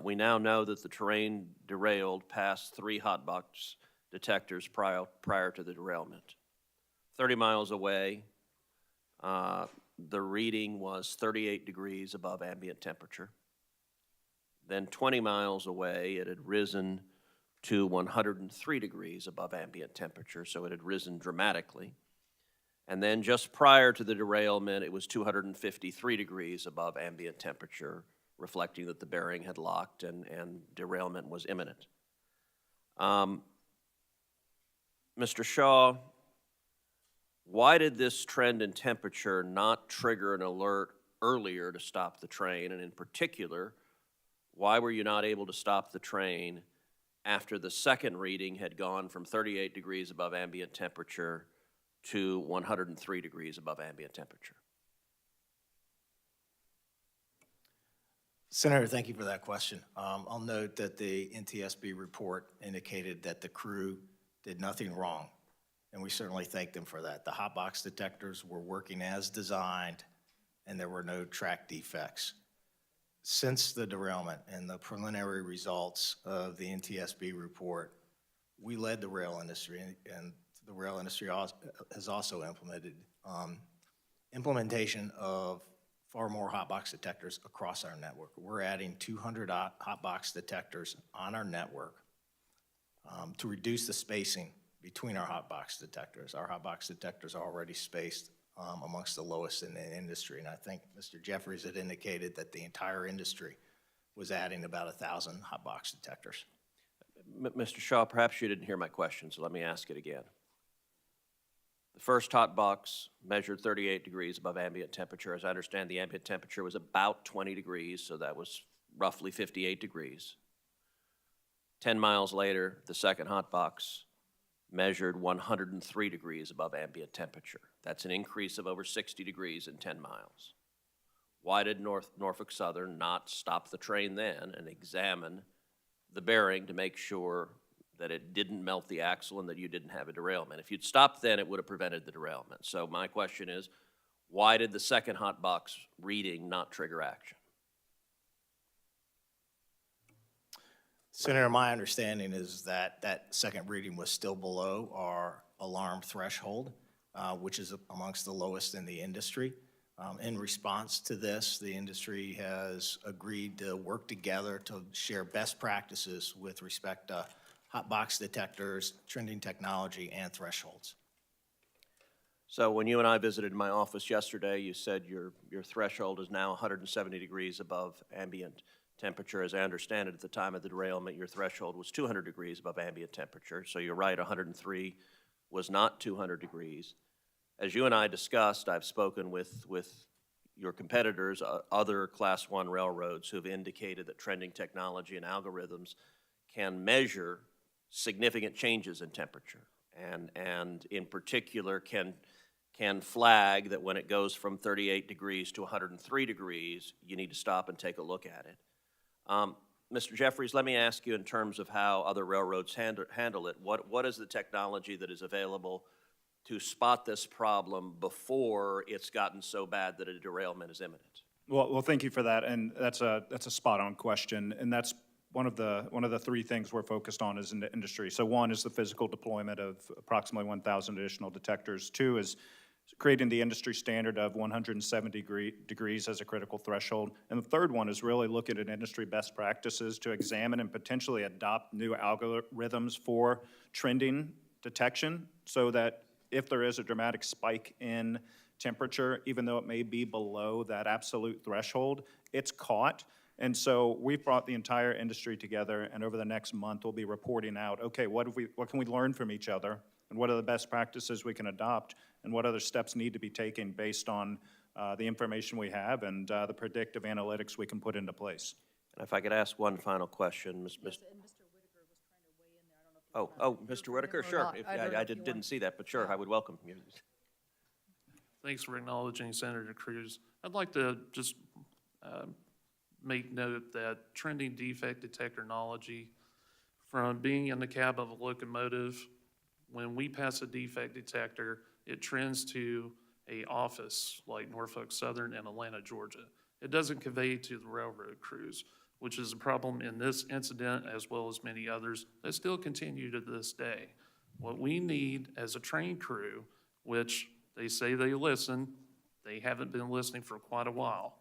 B: We now know that the train derailed past 3 hot box detectors prior to the derailment. 30 miles away, the reading was 38 degrees above ambient temperature. Then 20 miles away, it had risen to 103 degrees above ambient temperature, so it had risen dramatically. And then just prior to the derailment, it was 253 degrees above ambient temperature, reflecting that the bearing had locked and derailment was imminent. Mr. Shaw, why did this trend in temperature not trigger an alert earlier to stop the train? And in particular, why were you not able to stop the train after the second reading had gone from 38 degrees above ambient temperature to 103 degrees above ambient temperature?
Q: Senator, thank you for that question. I'll note that the NTSB report indicated that the crew did nothing wrong, and we certainly thank them for that. The hot box detectors were working as designed, and there were no track defects. Since the derailment and the preliminary results of the NTSB report, we led the rail industry, and the rail industry has also implemented implementation of far more hot box detectors across our network. We're adding 200 hot box detectors on our network to reduce the spacing between our hot box detectors. Our hot box detectors are already spaced amongst the lowest in the industry, and I think Mr. Jeffries had indicated that the entire industry was adding about 1,000 hot box detectors.
B: Mr. Shaw, perhaps you didn't hear my question, so let me ask it again. The first hot box measured 38 degrees above ambient temperature. As I understand, the ambient temperature was about 20 degrees, so that was roughly 58 degrees. 10 miles later, the second hot box measured 103 degrees above ambient temperature. That's an increase of over 60 degrees in 10 miles. Why did Norfolk Southern not stop the train then and examine the bearing to make sure that it didn't melt the axle and that you didn't have a derailment? If you'd stopped then, it would have prevented the derailment. So my question is, why did the second hot box reading not trigger action?
Q: Senator, my understanding is that that second reading was still below our alarm threshold, which is amongst the lowest in the industry. In response to this, the industry has agreed to work together to share best practices with respect to hot box detectors, trending technology, and thresholds.
B: So when you and I visited my office yesterday, you said your threshold is now 170 degrees above ambient temperature. As I understand it, at the time of the derailment, your threshold was 200 degrees above ambient temperature. So you're right, 103 was not 200 degrees. As you and I discussed, I've spoken with your competitors, other Class 1 railroads who have indicated that trending technology and algorithms can measure significant changes in temperature, and in particular can flag that when it goes from 38 degrees to 103 degrees, you need to stop and take a look at it. Mr. Jeffries, let me ask you in terms of how other railroads handle it. What is the technology that is available to spot this problem before it's gotten so bad that a derailment is imminent?
R: Well, thank you for that, and that's a spot-on question, and that's one of the three things we're focused on as in the industry. So one is the physical deployment of approximately 1,000 additional detectors. Two is creating the industry standard of 170 degrees as a critical threshold. And the third one is really looking at industry best practices to examine and potentially adopt new algorithms for trending detection so that if there is a dramatic spike in temperature, even though it may be below that absolute threshold, it's caught. And so we've brought the entire industry together, and over the next month we'll be reporting out, okay, what can we learn from each other, and what are the best practices we can adopt, and what other steps need to be taken based on the information we have and the predictive analytics we can put into place.
B: And if I could ask one final question, Mr.
A: Yes, and Mr. Whitaker was trying to weigh in there. I don't know if
B: Mr. Whitaker, sure. I didn't see that, but sure, I would welcome you.
P: Thanks for acknowledging Senator Cruz. I'd like to just make note that trending defect detector technology, from being in the cab of a locomotive, when we pass a defect detector, it trends to an office like Norfolk Southern in Atlanta, Georgia. It doesn't convey to the railroad crews, which is a problem in this incident as well as many others that still continue to this day. What we need as a train crew, which they say they listen, they haven't been listening for quite a while.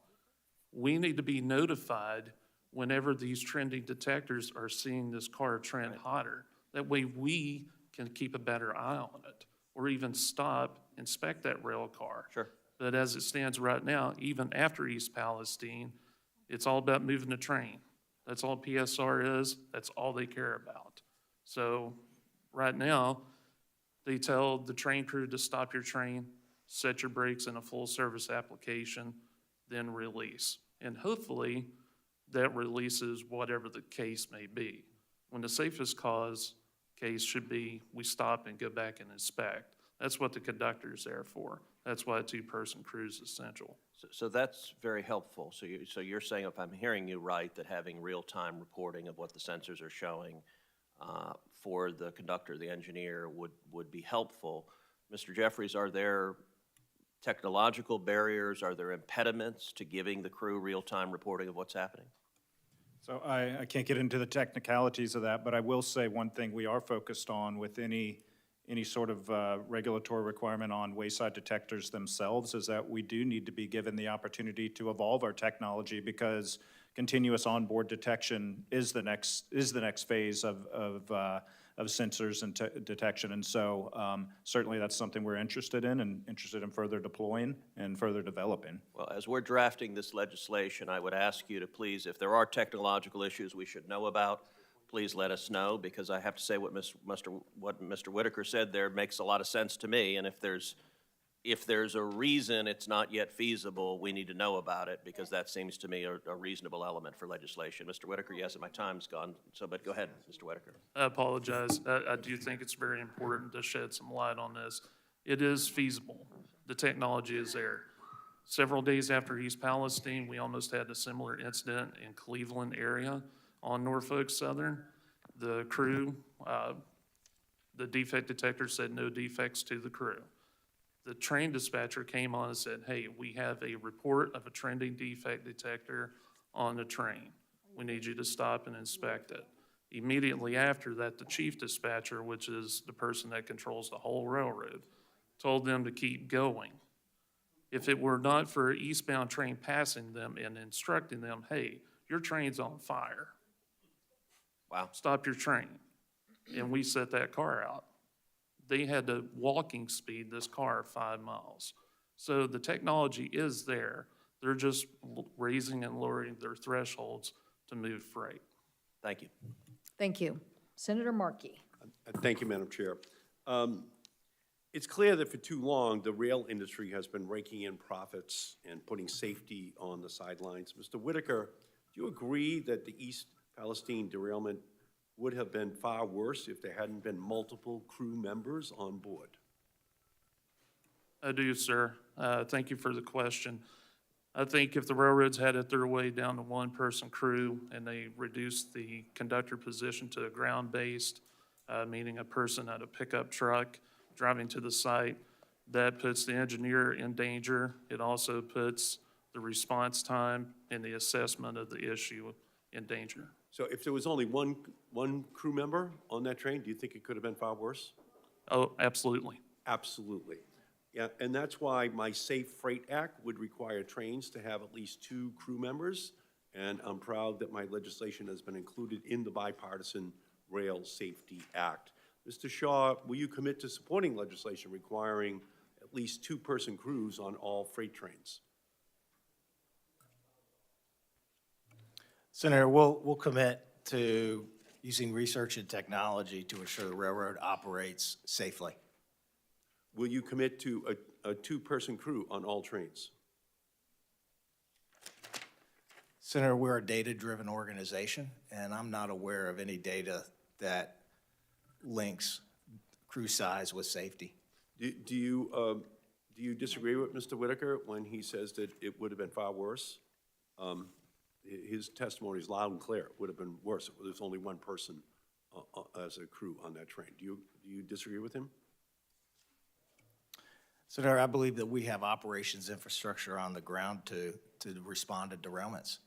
P: We need to be notified whenever these trending detectors are seeing this car trend hotter. That way we can keep a better eye on it, or even stop, inspect that rail car.
B: Sure.
P: But as it stands right now, even after East Palestine, it's all about moving the train. That's all PSR is, that's all they care about. So right now, they tell the train crew to stop your train, set your brakes in a full service application, then release. And hopefully that releases whatever the case may be. When the safest cause case should be, we stop and go back and inspect. That's what the conductor's there for. That's why a two-person crew is essential.
B: So that's very helpful. So you're saying, if I'm hearing you right, that having real-time reporting of what the sensors are showing for the conductor, the engineer, would be helpful. Mr. Jeffries, are there technological barriers? Are there impediments to giving the crew real-time reporting of what's happening?
R: So I can't get into the technicalities of that, but I will say one thing we are focused on with any sort of regulatory requirement on wayside detectors themselves is that we do need to be given the opportunity to evolve our technology, because continuous onboard detection is the next phase of of sensors and detection. And so certainly that's something we're interested in and interested in further deploying and further developing.
B: Well, as we're drafting this legislation, I would ask you to please, if there are technological issues we should know about, please let us know, because I have to say what Mr. Whitaker said there makes a lot of sense to me, and if there's a reason it's not yet feasible, we need to know about it, because that seems to me a reasonable element for legislation. Mr. Whitaker, yes, and my time's gone, but go ahead, Mr. Whitaker.
P: I apologize. I do think it's very important to shed some light on this. It is feasible. The technology is there. Several days after East Palestine, we almost had a similar incident in Cleveland area on Norfolk Southern. The crew, the defect detector said no defects to the crew. The train dispatcher came on and said, hey, we have a report of a trending defect detector on the train. We need you to stop and inspect it. Immediately after that, the chief dispatcher, which is the person that controls the whole railroad, told them to keep going. If it were not for an eastbound train passing them and instructing them, hey, your train's on fire.
B: Wow.
P: Stop your train. And we set that car out. They had to walking speed this car 5 miles. So the technology is there. They're just raising and lowering their thresholds to move freight.
B: Thank you.
A: Thank you. Senator Markey.
C: Thank you, Madam Chair. It's clear that for too long, the rail industry has been raking in profits and putting safety on the sidelines. Mr. Whitaker, do you agree that the East Palestine derailment would have been far worse if there hadn't been multiple crew members on board?
P: I do, sir. Thank you for the question. I think if the railroads had it their way down to one-person crew and they reduced the conductor position to a ground-based, meaning a person at a pickup truck driving to the site, that puts the engineer in danger. It also puts the response time and the assessment of the issue in danger.
C: So if there was only one crew member on that train, do you think it could have been far worse?
P: Oh, absolutely.
C: Absolutely. Yeah, and that's why my Safe Freight Act would require trains to have at least 2 crew members, and I'm proud that my legislation has been included in the Bipartisan Rail Safety Act. Mr. Shaw, will you commit to supporting legislation requiring at least 2-person crews on all freight trains?
Q: Senator, we'll commit to using research and technology to ensure the railroad operates safely.
C: Will you commit to a 2-person crew on all trains?
Q: Senator, we're a data-driven organization, and I'm not aware of any data that links crew size with safety.
C: Do you disagree with Mr. Whitaker when he says that it would have been far worse? His testimony is loud and clear. It would have been worse if there was only one person as a crew on that train. Do you disagree with him?
Q: Senator, I believe that we have operations infrastructure on the ground to respond to derailments.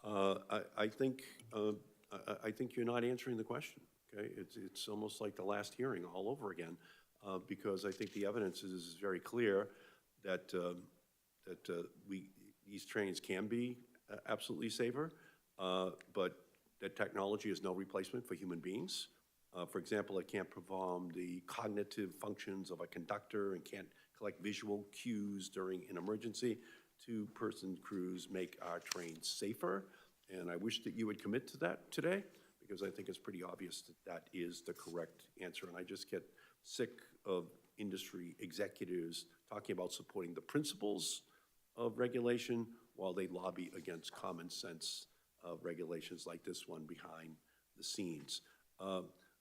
C: I think you're not answering the question. Okay, it's almost like the last hearing all over again, because I think the evidence is very clear that these trains can be absolutely safer, but that technology is no replacement for human beings. For example, it can't perform the cognitive functions of a conductor and can't collect visual cues during an emergency. 2-person crews make our trains safer, and I wish that you would commit to that today, because I think it's pretty obvious that that is the correct answer. And I just get sick of industry executives talking about supporting the principles of regulation while they lobby against common sense regulations like this one behind the scenes.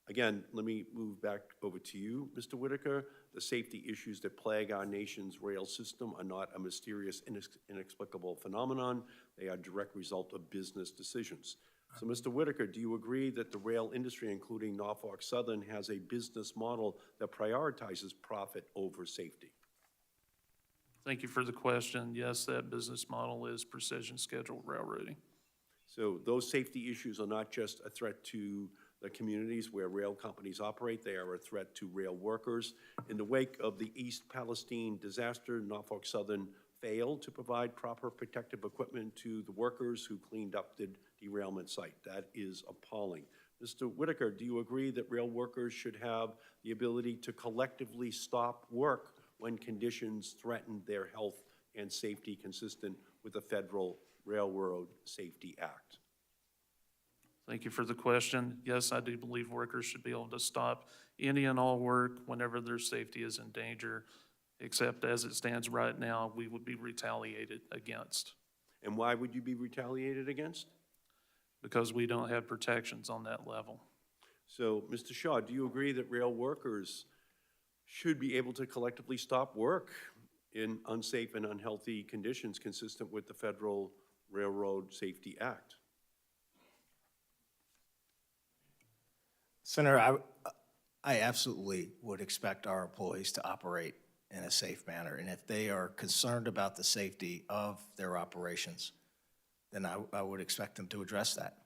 C: Again, let me move back over to you, Mr. Whitaker. The safety issues that plague our nation's rail system are not a mysterious, inexplicable phenomenon. They are a direct result of business decisions. So, Mr. Whitaker, do you agree that the rail industry, including Norfolk Southern, has a business model that prioritizes profit over safety?
P: Thank you for the question. Yes, that business model is precision scheduled railroading.
C: So those safety issues are not just a threat to the communities where rail companies operate, they are a threat to rail workers. In the wake of the East Palestine disaster, Norfolk Southern failed to provide proper protective equipment to the workers who cleaned up the derailment site. That is appalling. Mr. Whitaker, do you agree that rail workers should have the ability to collectively stop work when conditions threaten their health and safety consistent with the Federal Railroad Safety Act?
P: Thank you for the question. Yes, I do believe workers should be able to stop any and all work whenever their safety is in danger, except as it stands right now, we would be retaliated against
C: And why would you be retaliated against?
P: because we don't have protections on that level.
C: So, Mr. Shaw, do you agree that rail workers should be able to collectively stop work in unsafe and unhealthy conditions consistent with the Federal Railroad Safety Act?
Q: Senator, I absolutely would expect our employees to operate in a safe manner. And if they are concerned about the safety of their operations, then I would expect them to address that.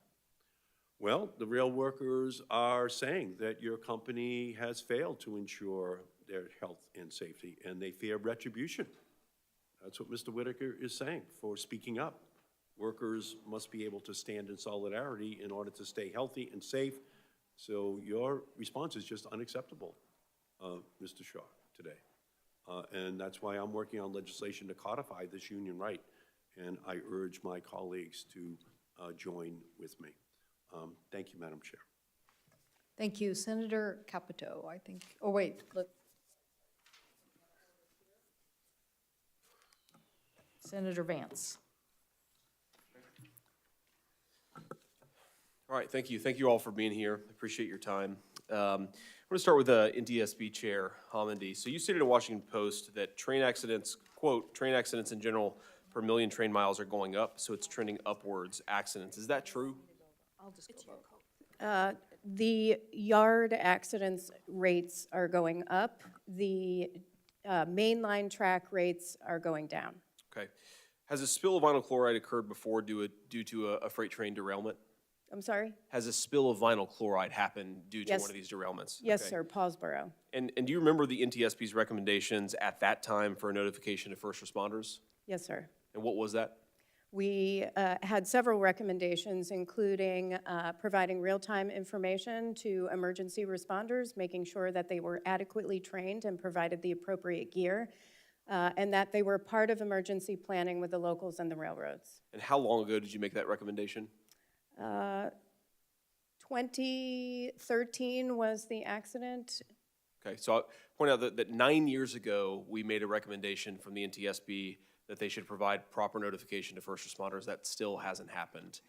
C: Well, the rail workers are saying that your company has failed to ensure their health and safety, and they fear retribution. That's what Mr. Whitaker is saying for speaking up. Workers must be able to stand in solidarity in order to stay healthy and safe. So your response is just unacceptable, Mr. Shaw, today. And that's why I'm working on legislation to codify this union right. And I urge my colleagues to join with me. Thank you, Madam Chair.
A: Thank you. Senator Capito, I think, oh, wait, look. Senator Vance.
J: All right, thank you. Thank you all for being here. I appreciate your time. I'm going to start with NTSB Chair Homendy. So you stated in Washington Post that train accidents, quote, train accidents in general per million train miles are going up, so it's trending upwards accidents. Is that true?
A: I'll just go vote.
N: The yard accidents rates are going up. The mainline track rates are going down.
J: Okay. Has a spill of vinyl chloride occurred before due to a freight train derailment?
N: I'm sorry?
J: Has a spill of vinyl chloride happened due to
N: Yes.
J: one of these derailments?
N: Yes,
J: Okay.
N: sir, Paulsboro.
J: And do you remember the NTSB's recommendations at that time for a notification to first responders?
N: Yes, sir.
J: And what was that?
N: We had several recommendations, including providing real-time information to emergency responders, making sure that they were adequately trained and provided the appropriate gear, and that they were part of emergency planning with the locals and the railroads.
J: And how long ago did you make that recommendation?
N: 2013 was the accident.
J: Okay, so I'll point out that 9 years ago, we made a recommendation from the NTSB that they should provide proper notification to first responders. That still hasn't happened.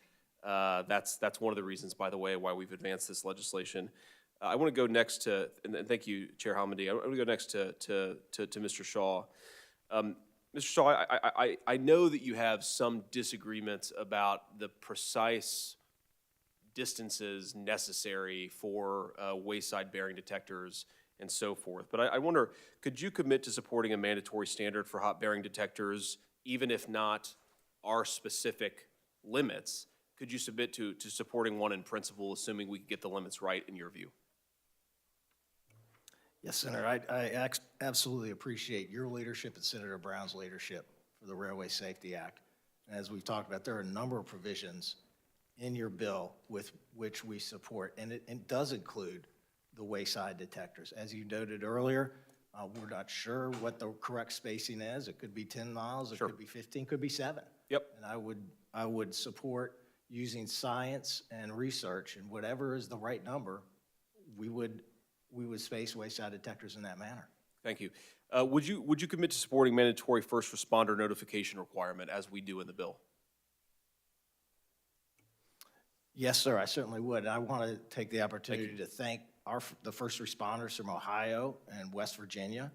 J: That's one of the reasons, by the way, why we've advanced this legislation. I want to go next to, and thank you, Chair Homendy. I want to go next to Mr. Shaw. Mr. Shaw, I know that you have some disagreements about the precise distances necessary for wayside bearing detectors and so forth. But I wonder, could you commit to supporting a mandatory standard for hot bearing detectors, even if not our specific limits? Could you submit to supporting one in principle, assuming we get the limits right in your view?
Q: Yes, Senator, I absolutely appreciate your leadership and Senator Brown's leadership for the Railway Safety Act. And as we've talked about, there are a number of provisions in your bill with which we support, and it does include the wayside detectors. As you noted earlier, we're not sure what the correct spacing is. It could be 10 miles, it could be 15, could be 7.
J: Yep.
Q: And I would support using science and research, and whatever is the right number, we would space wayside detectors in that manner.
J: Thank you. Would you commit to supporting mandatory first responder notification requirement as we do in the bill?
Q: Yes, sir, I certainly would. And I want to take the opportunity to thank the first responders from Ohio and West Virginia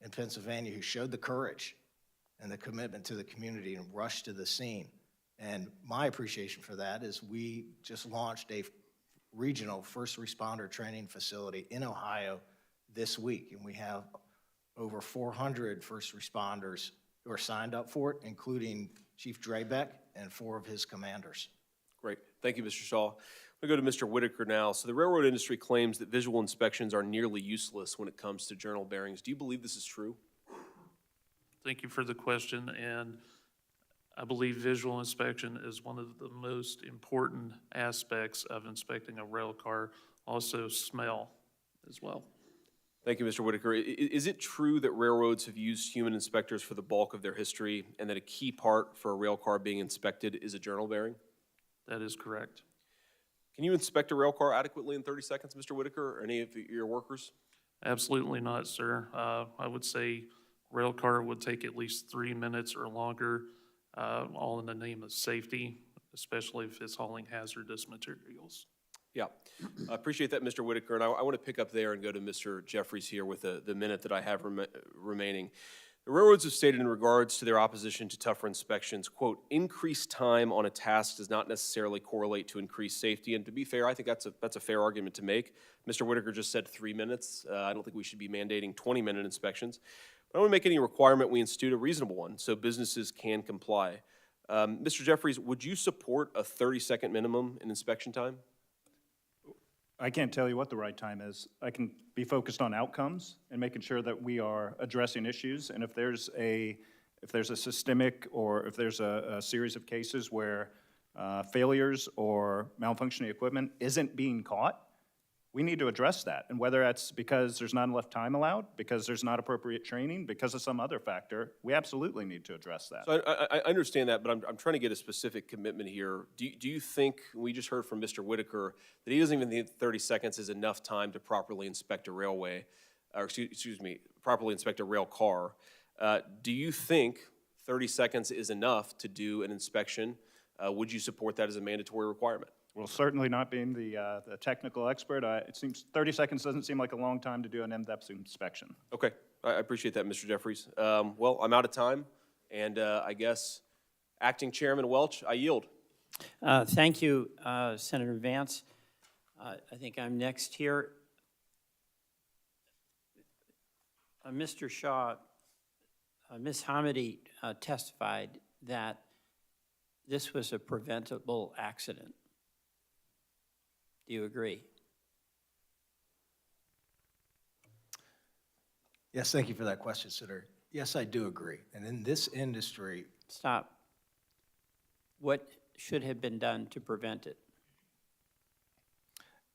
Q: and Pennsylvania who showed the courage and the commitment to the community and rushed to the scene. And my appreciation for that is we just launched a regional first responder training facility in Ohio this week, and we have over 400 first responders who are signed up for it, including Chief Drebeck and 4 of his commanders.
J: Great. Thank you, Mr. Shaw. I'm going to go to Mr. Whitaker now. So the railroad industry claims that visual inspections are nearly useless when it comes to journal bearings. Do you believe this is true?
P: Thank you for the question, and I believe visual inspection is one of the most important aspects of inspecting a rail car. Also smell as well.
J: Thank you, Mr. Whitaker. Is it true that railroads have used human inspectors for the bulk of their history and that a key part for a rail car being inspected is a journal bearing?
P: That is correct.
J: Can you inspect a rail car adequately in 30 seconds, Mr. Whitaker, or any of your workers?
P: Absolutely not, sir. I would say rail car would take at least 3 minutes or longer, all in the name of safety, especially if it's hauling hazardous materials.
J: Yeah, I appreciate that, Mr. Whitaker, and I want to pick up there and go to Mr. Jeffries here with the minute that I have remaining. The railroads have stated in regards to their opposition to tougher inspections, quote, increased time on a task does not necessarily correlate to increased safety, and to be fair, I think that's a fair argument to make. Mr. Whitaker just said 3 minutes. I don't think we should be mandating 20-minute inspections. But I don't want to make any requirement we institute a reasonable one so businesses can comply. Mr. Jeffries, would you support a 30-second minimum in inspection time?
R: I can't tell you what the right time is. I can be focused on outcomes and making sure that we are addressing issues. And if there's a systemic or if there's a series of cases where failures or malfunctioning equipment isn't being caught, we need to address that. And whether that's because there's not enough time allowed, because there's not appropriate training, because of some other factor, we absolutely need to address that.
J: So I understand that, but I'm trying to get a specific commitment here. Do you think, we just heard from Mr. Whitaker, that he doesn't even think 30 seconds is enough time to properly inspect a railway, or excuse me, properly inspect a rail car. Do you think 30 seconds is enough to do an inspection? Would you support that as a mandatory requirement?
R: Well, certainly not being the technical expert, it seems 30 seconds doesn't seem like a long time to do an in-depth inspection.
J: Okay, I appreciate that, Mr. Jeffries. Well, I'm out of time, and I guess Acting Chairman Welch, I yield.
M: Thank you, Senator Vance. I think I'm next here. Mr. Shaw, Ms. Hamidi testified that this was a preventable accident. Do you agree?
Q: Yes, thank you for that question, Senator. Yes, I do agree. And in this industry...
M: Stop. What should have been done to prevent it?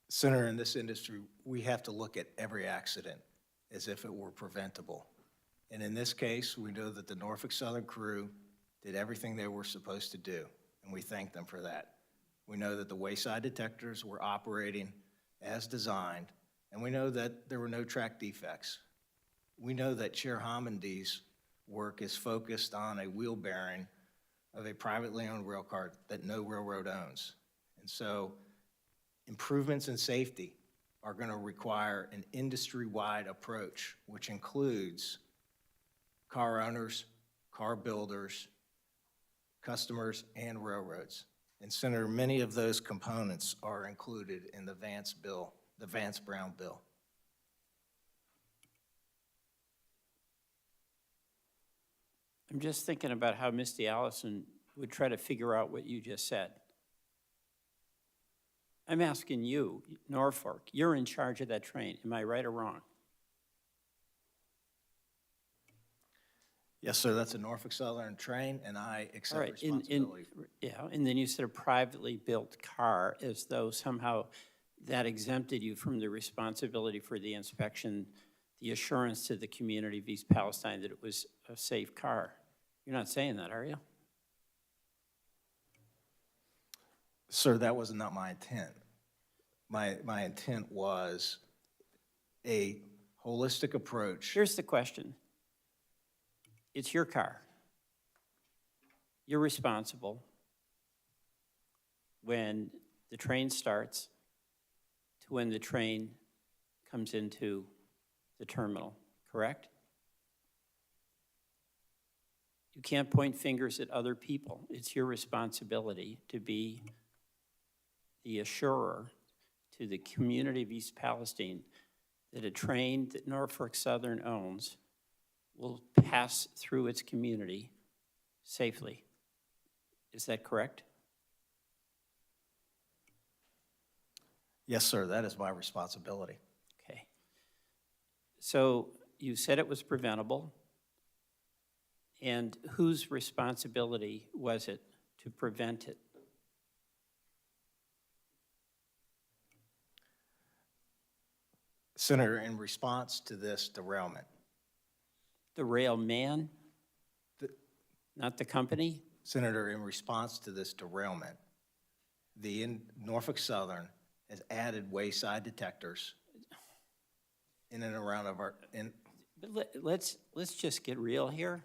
Q: Senator, in this industry, we have to look at every accident as if it were preventable. And in this case, we know that the Norfolk Southern crew did everything they were supposed to do, and we thank them for that. We know that the wayside detectors were operating as designed, and we know that there were no track defects. We know that Chair Hamondi's work is focused on a wheel bearing of a privately owned rail car that no railroad owns. And so improvements in safety are going to require an industry-wide approach, which includes car owners, car builders, customers, and railroads. And Senator, many of those components are included in the Vance bill, the Vance-Brown bill.
M: I'm just thinking about how Misty Allison would try to figure out what you just said. I'm asking you, Norfolk, you're in charge of that train. Am I right or wrong?
Q: Yes, sir, that's a Norfolk Southern train, and I accept responsibility.
M: Yeah, and then you said a privately built car, as though somehow that exempted you from the responsibility for the inspection, the assurance to the community of East Palestine that it was a safe car. You're not saying that, are you?
Q: Sir, that was not my intent. My intent was a holistic approach.
M: Here's the question. It's your car. You're responsible when the train starts to when the train comes into the terminal, correct? You can't point fingers at other people. It's your responsibility to be the assurer to the community of East Palestine that a train that Norfolk Southern owns will pass through its community safely. Is that correct?
Q: Yes, sir, that is my responsibility.
M: Okay. So you said it was preventable. And whose responsibility was it to prevent it?
Q: Senator, in response to this derailment,
M: The railman, not the company?
Q: Senator, in response to this derailment, Norfolk Southern has added wayside detectors in and around of our,
M: But let's just get real here.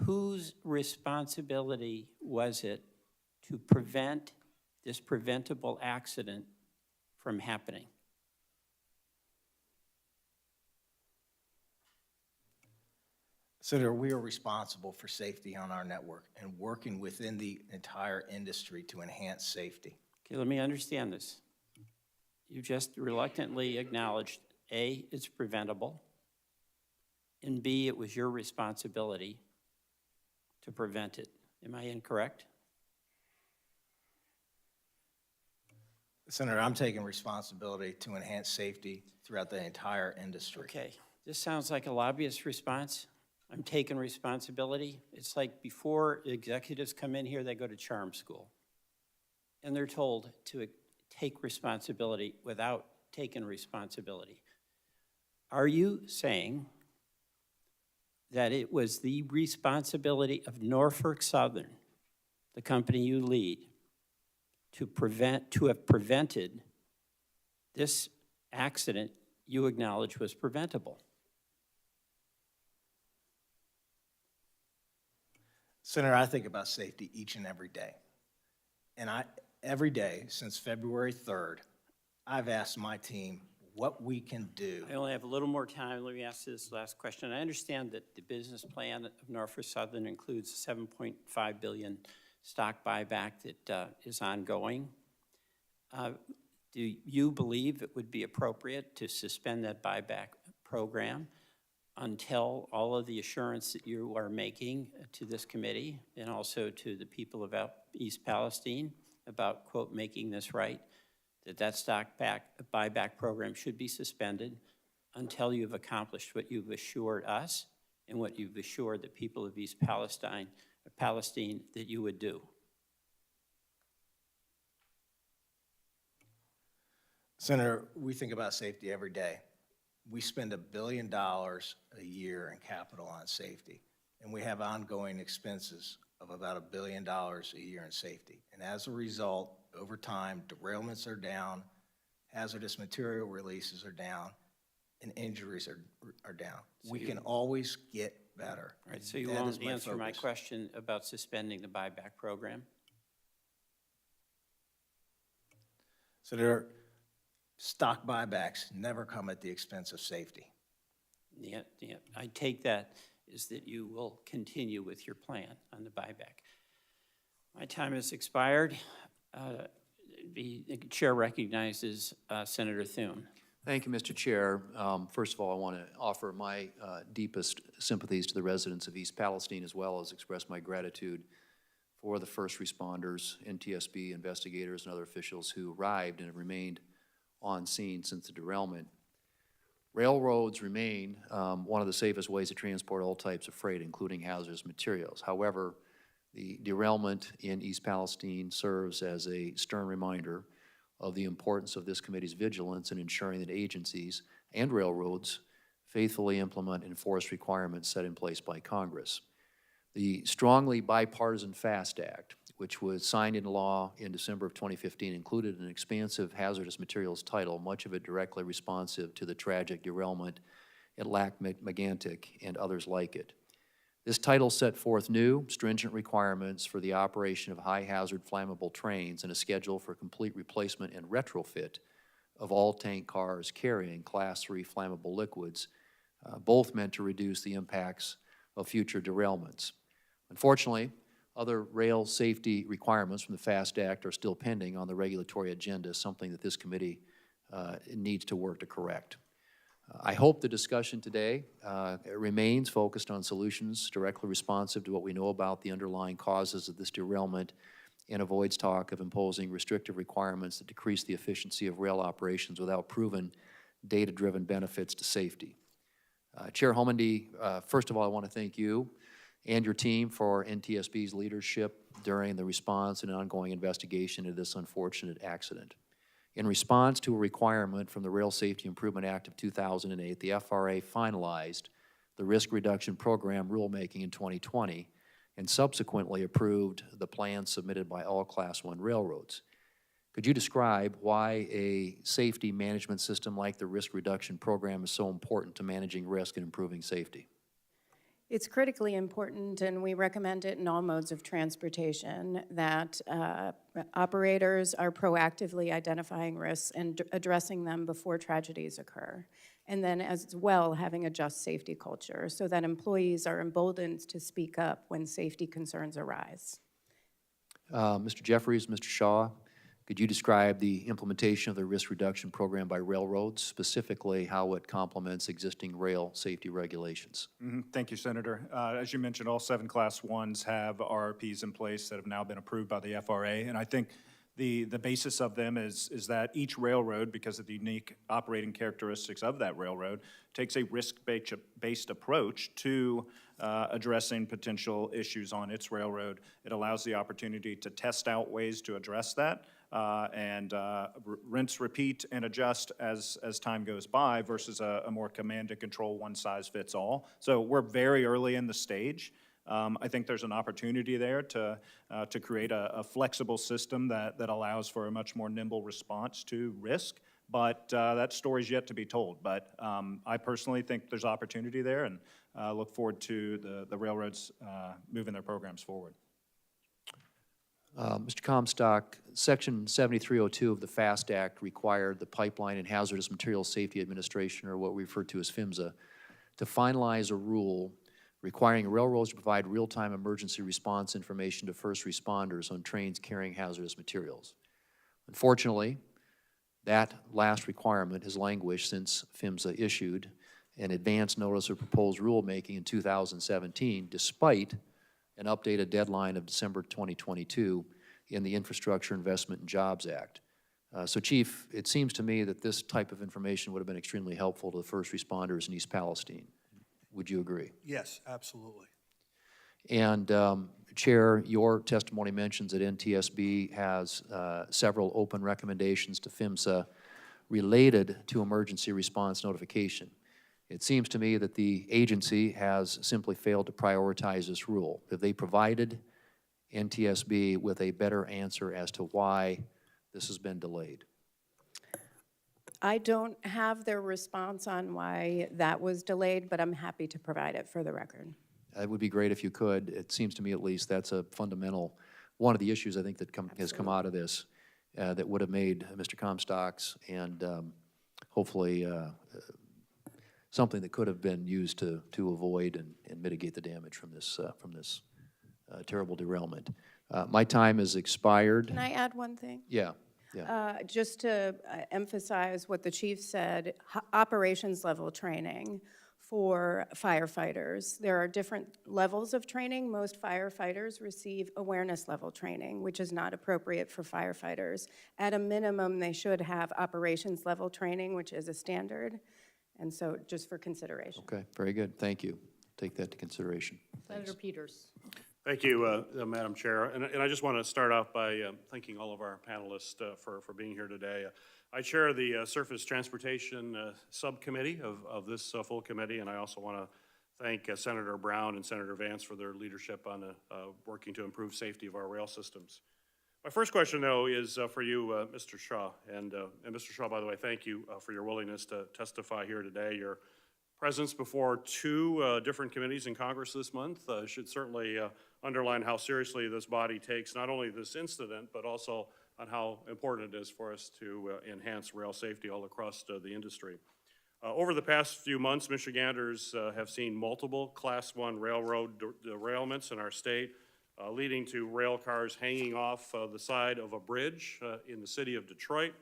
M: Whose responsibility was it to prevent this preventable accident from happening?
Q: Senator, we are responsible for safety on our network and working within the entire industry to enhance safety.
M: Okay, let me understand this. You just reluctantly acknowledged, A, it's preventable, and B, it was your responsibility to prevent it. Am I incorrect?
Q: Senator, I'm taking responsibility to enhance safety throughout the entire industry.
M: Okay, this sounds like a lobbyist response. I'm taking responsibility. It's like before executives come in here, they go to charm school. And they're told to take responsibility without taking responsibility. Are you saying that it was the responsibility of Norfolk Southern, the company you lead, to have prevented this accident you acknowledge was preventable?
Q: Senator, I think about safety each and every day. And every day since February 3rd, I've asked my team what we can do.
M: I only have a little more time. Let me ask this last question. I understand that the business plan of Norfolk Southern includes a $7.5 billion stock buyback that is ongoing. Do you believe it would be appropriate to suspend that buyback program until all of the assurance that you are making to this committee and also to the people of East Palestine about, quote, making this right, that stock buyback program should be suspended until you've accomplished what you've assured us and what you've assured the people of East Palestine that you would do?
Q: Senator, we think about safety every day. We spend $1 billion a year in capital on safety, and we have ongoing expenses of about $1 billion a year in safety. And as a result, over time, derailments are down, hazardous material releases are down, and injuries are down.
M: So
Q: we can always get better.
M: All right, so you won't answer my question about suspending the buyback program?
Q: Senator, stock buybacks never come at the expense of safety.
M: Yeah, I take that is that you will continue with your plan on the buyback. My time has expired. The chair recognizes Senator Thune.
G: Thank you, Mr. Chair. First of all, I want to offer my deepest sympathies to the residents of East Palestine, as well as express my gratitude for the first responders, NTSB investigators, and other officials who arrived and have remained on scene since the derailment. Railroads remain one of the safest ways to transport all types of freight, including hazardous materials. However, the derailment in East Palestine serves as a stern reminder of the importance of this committee's vigilance in ensuring that agencies and railroads faithfully implement and enforce requirements set in place by Congress. The strongly bipartisan FAST Act, which was signed into law in December of 2015, included an expansive hazardous materials title, much of it directly responsive to the tragic derailment at Lac-Mégantic and others like it. This title set forth new, stringent requirements for the operation of high-hazard flammable trains and a schedule for complete replacement and retrofit of all tank cars carrying Class 3 flammable liquids, both meant to reduce the impacts of future derailments. Unfortunately, other rail safety requirements from the FAST Act are still pending on the regulatory agenda, something that this committee needs to work to correct. I hope the discussion today remains focused on solutions directly responsive to what we know about the underlying causes of this derailment and avoids talk of imposing restrictive requirements that decrease the efficiency of rail operations without proven data-driven benefits to safety.
S: Chair Homendy, first of all, I want to thank you and your team for NTSB's leadership during the response and ongoing investigation of this unfortunate accident. In response to a requirement from the Rail Safety Improvement Act of 2008, the FRA finalized the Risk Reduction Program rulemaking in 2020 and subsequently approved the plan submitted by all Class I railroads. Could you describe why a safety management system like the Risk Reduction Program is so important to managing risk and improving safety?
N: It's critically important, and we recommend it in all modes of transportation, that operators are proactively identifying risks and addressing them before tragedies occur. And then as well, having a just safety culture so that employees are emboldened to speak up when safety concerns arise.
S: Mr. Jeffries, Mr. Shaw, could you describe the implementation of the risk reduction program by railroads, specifically how it complements existing rail safety regulations?
R: Thank you, Senator. As you mentioned, all 7 Class 1s have RRPs in place that have now been approved by the FRA, and I think the basis of them is that each railroad, because of the unique operating characteristics of that railroad, takes a risk-based approach to addressing potential issues on its railroad. It allows the opportunity to test out ways to address that, and rinse, repeat, and adjust as time goes by versus a more command and control one-size-fits-all. So we're very early in the stage. I think there's an opportunity there to create a flexible system that allows for a much more nimble response to risk, but that story's yet to be told. But I personally think there's opportunity there, and look forward to the railroads moving their programs forward.
S: Mr. Comstock, Section 7302 of the FAST Act required the Pipeline and Hazardous Materials Safety Administration, or what we refer to as PHMSA, to finalize a rule requiring railroads to provide real-time emergency response information to first responders on trains carrying hazardous materials. Unfortunately, that last requirement has languished since PHMSA issued an advance notice of proposed rulemaking in 2017, despite an updated deadline of December 2022 in the Infrastructure Investment and Jobs Act. So, Chief, it seems to me that this type of information would have been extremely helpful to the first responders in East Palestine. Would you agree?
O: Yes, absolutely.
S: And Chair, your testimony mentions that NTSB has several open recommendations to PHMSA related to emergency response notification. It seems to me that the agency has simply failed to prioritize this rule. Have they provided NTSB with a better answer as to why this has been delayed?
N: I don't have their response on why that was delayed, but I'm happy to provide it for the record.
S: It would be great if you could. It seems to me at least that's a fundamental, one of the issues I think that has come out of this that would have made Mr. Comstock's and hopefully something that could have been used to avoid and mitigate the damage from this terrible derailment. My time has expired.
N: Can I add one thing?
S: Yeah.
N: Just to emphasize what the chief said, operations level training for firefighters. There are different levels of training. Most firefighters receive awareness level training, which is not appropriate for firefighters. At a minimum, they should have operations level training, which is a standard. And so just for consideration.
S: Okay, very good. Thank you. Take that to consideration.
A: Senator Peters.
T: Thank you, Madam Chair. And I just want to start off by thanking all of our panelists for being here today. I chair the Surface Transportation Subcommittee of this full committee, and I also want to thank Senator Brown and Senator Vance for their leadership on working to improve safety of our rail systems. My first question, though, is for you, Mr. Shaw. And Mr. Shaw, by the way, thank you for your willingness to testify here today. Your presence before 2 different committees in Congress this month should certainly underline how seriously this body takes not only this incident, but also on how important it is for us to enhance rail safety all across the industry. Over the past few months, Michiganders have seen multiple Class 1 railroad derailments in our state, leading to rail cars hanging off the side of a bridge in the city of Detroit,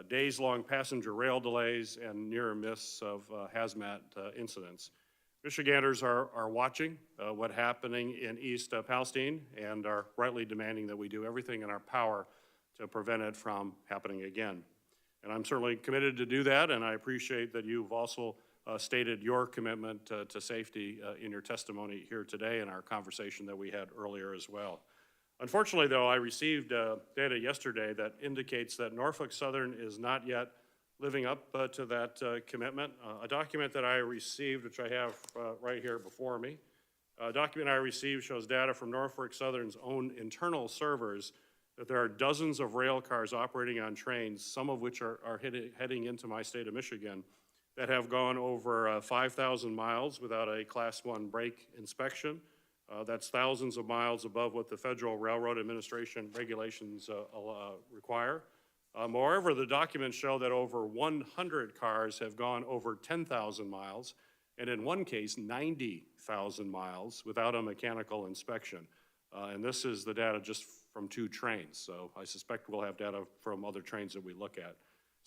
T: days-long passenger rail delays, and near miss of hazmat incidents. Michiganders are watching what's happening in East Palestine and are rightly demanding that we do everything in our power to prevent it from happening again. And I'm certainly committed to do that, and I appreciate that you've also stated your commitment to safety in your testimony here today and our conversation that we had earlier as well. Unfortunately, though, I received data yesterday that indicates that Norfolk Southern is not yet living up to that commitment. A document that I received, which I have right here before me, a document I received shows data from Norfolk Southern's own internal servers that there are dozens of rail cars operating on trains, some of which are heading into my state of Michigan, that have gone over 5,000 miles without a Class 1 brake inspection. That's thousands of miles above what the Federal Railroad Administration regulations require. Moreover, the documents show that over 100 cars have gone over 10,000 miles, and in one case, 90,000 miles without a mechanical inspection. And this is the data just from 2 trains, so I suspect we'll have data from other trains that we look at.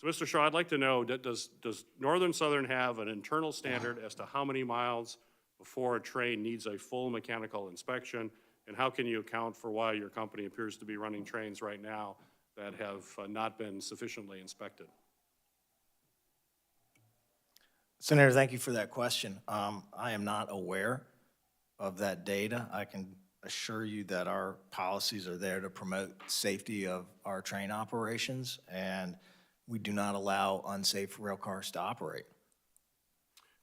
T: So, Mr. Shaw, I'd like to know, does Northern Southern have an internal standard as to how many miles before a train needs a full mechanical inspection, and how can you account for why your company appears to be running trains right now that have not been sufficiently inspected?
Q: Senator, thank you for that question. I am not aware of that data. I can assure you that our policies are there to promote safety of our train operations, and we do not allow unsafe rail cars to operate.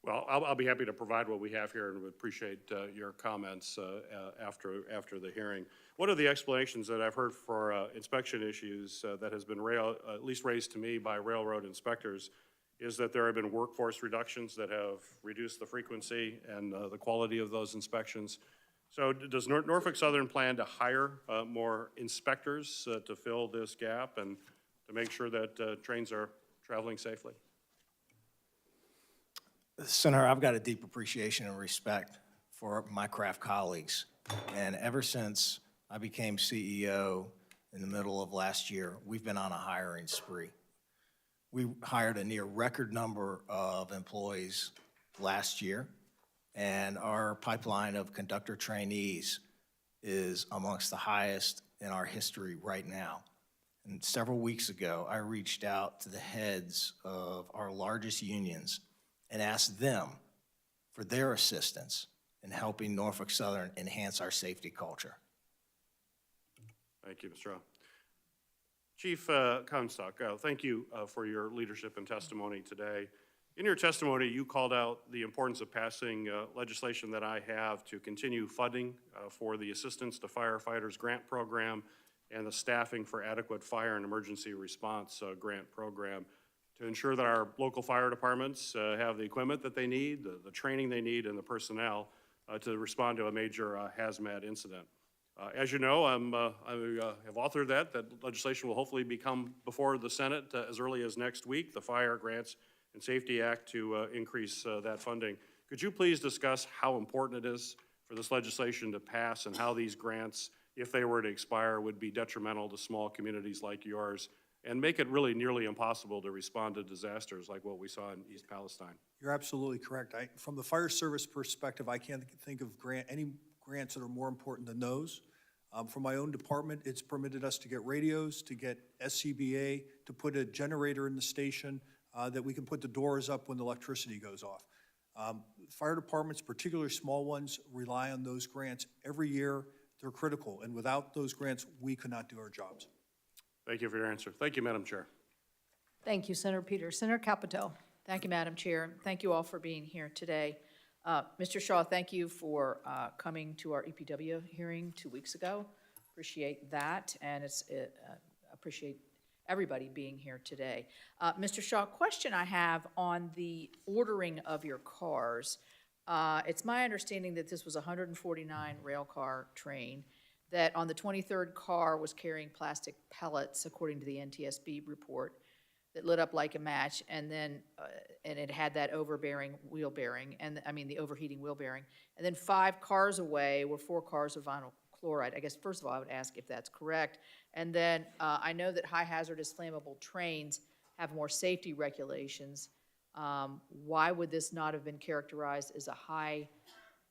T: Well, I'll be happy to provide what we have here and would appreciate your comments after the hearing. One of the explanations that I've heard for inspection issues that has been at least raised to me by railroad inspectors is that there have been workforce reductions that have reduced the frequency and the quality of those inspections. So does Norfolk Southern plan to hire more inspectors to fill this gap and to make sure that trains are traveling safely?
Q: Senator, I've got a deep appreciation and respect for my craft colleagues. And ever since I became CEO in the middle of last year, we've been on a hiring spree. We hired a near record number of employees last year, and our pipeline of conductor trainees is amongst the highest in our history right now. And several weeks ago, I reached out to the heads of our largest unions and asked them for their assistance in helping Norfolk Southern enhance our safety culture.
T: Thank you, Mr. Rowe. Chief Comstock, thank you for your leadership and testimony today. In your testimony, you called out the importance of passing legislation that I have to continue funding for the Assistance to Firefighters Grant Program and the Staffing for Adequate Fire and Emergency Response Grant Program to ensure that our local fire departments have the equipment that they need, the training they need, and the personnel to respond to a major hazmat incident. As you know, I have authored that legislation will hopefully become before the Senate as early as next week, the Fire Grants and Safety Act, to increase that funding. Could you please discuss how important it is for this legislation to pass and how these grants, if they were to expire, would be detrimental to small communities like yours and make it really nearly impossible to respond to disasters like what we saw in East Palestine?
O: You're absolutely correct. From the fire service perspective, I can't think of any grants that are more important than those. From my own department, it's permitted us to get radios, to get SCBA, to put a generator in the station that we can put the doors up when the electricity goes off. Fire departments, particularly small ones, rely on those grants every year. They're critical, and without those grants, we could not do our jobs.
T: Thank you for your answer. Thank you, Madam Chair.
A: Thank you, Senator Peters. Senator Capito.
U: Thank you, Madam Chair. Thank you all for being here today. Mr. Shaw, thank you for coming to our EPW hearing 2 weeks ago. Appreciate that, and appreciate everybody being here today. Mr. Shaw, question I have on the ordering of your cars. It's my understanding that this was a 149 rail car train, that on the 23rd car was carrying plastic pellets, according to the NTSB report, that lit up like a match, and then and it had that overbearing wheel bearing, and the overheating wheel bearing. And then 5 cars away were 4 cars of vinyl chloride. I guess first of all, I would ask if that's correct. And then I know that high hazardous flammable trains have more safety regulations. Why would this not have been characterized as a high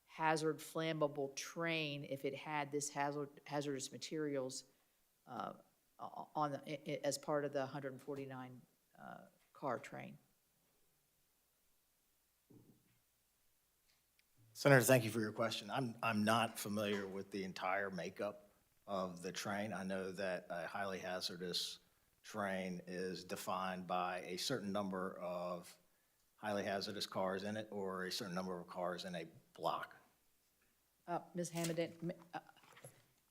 U: hazard flammable train if it had this hazardous materials as part of the 149 car train?
Q: Senator, thank you for your question. I'm not familiar with the entire makeup of the train. I know that a highly hazardous train is defined by a certain number of highly hazardous cars in it or a certain number of cars in a block.
A: Ms. Hamilton,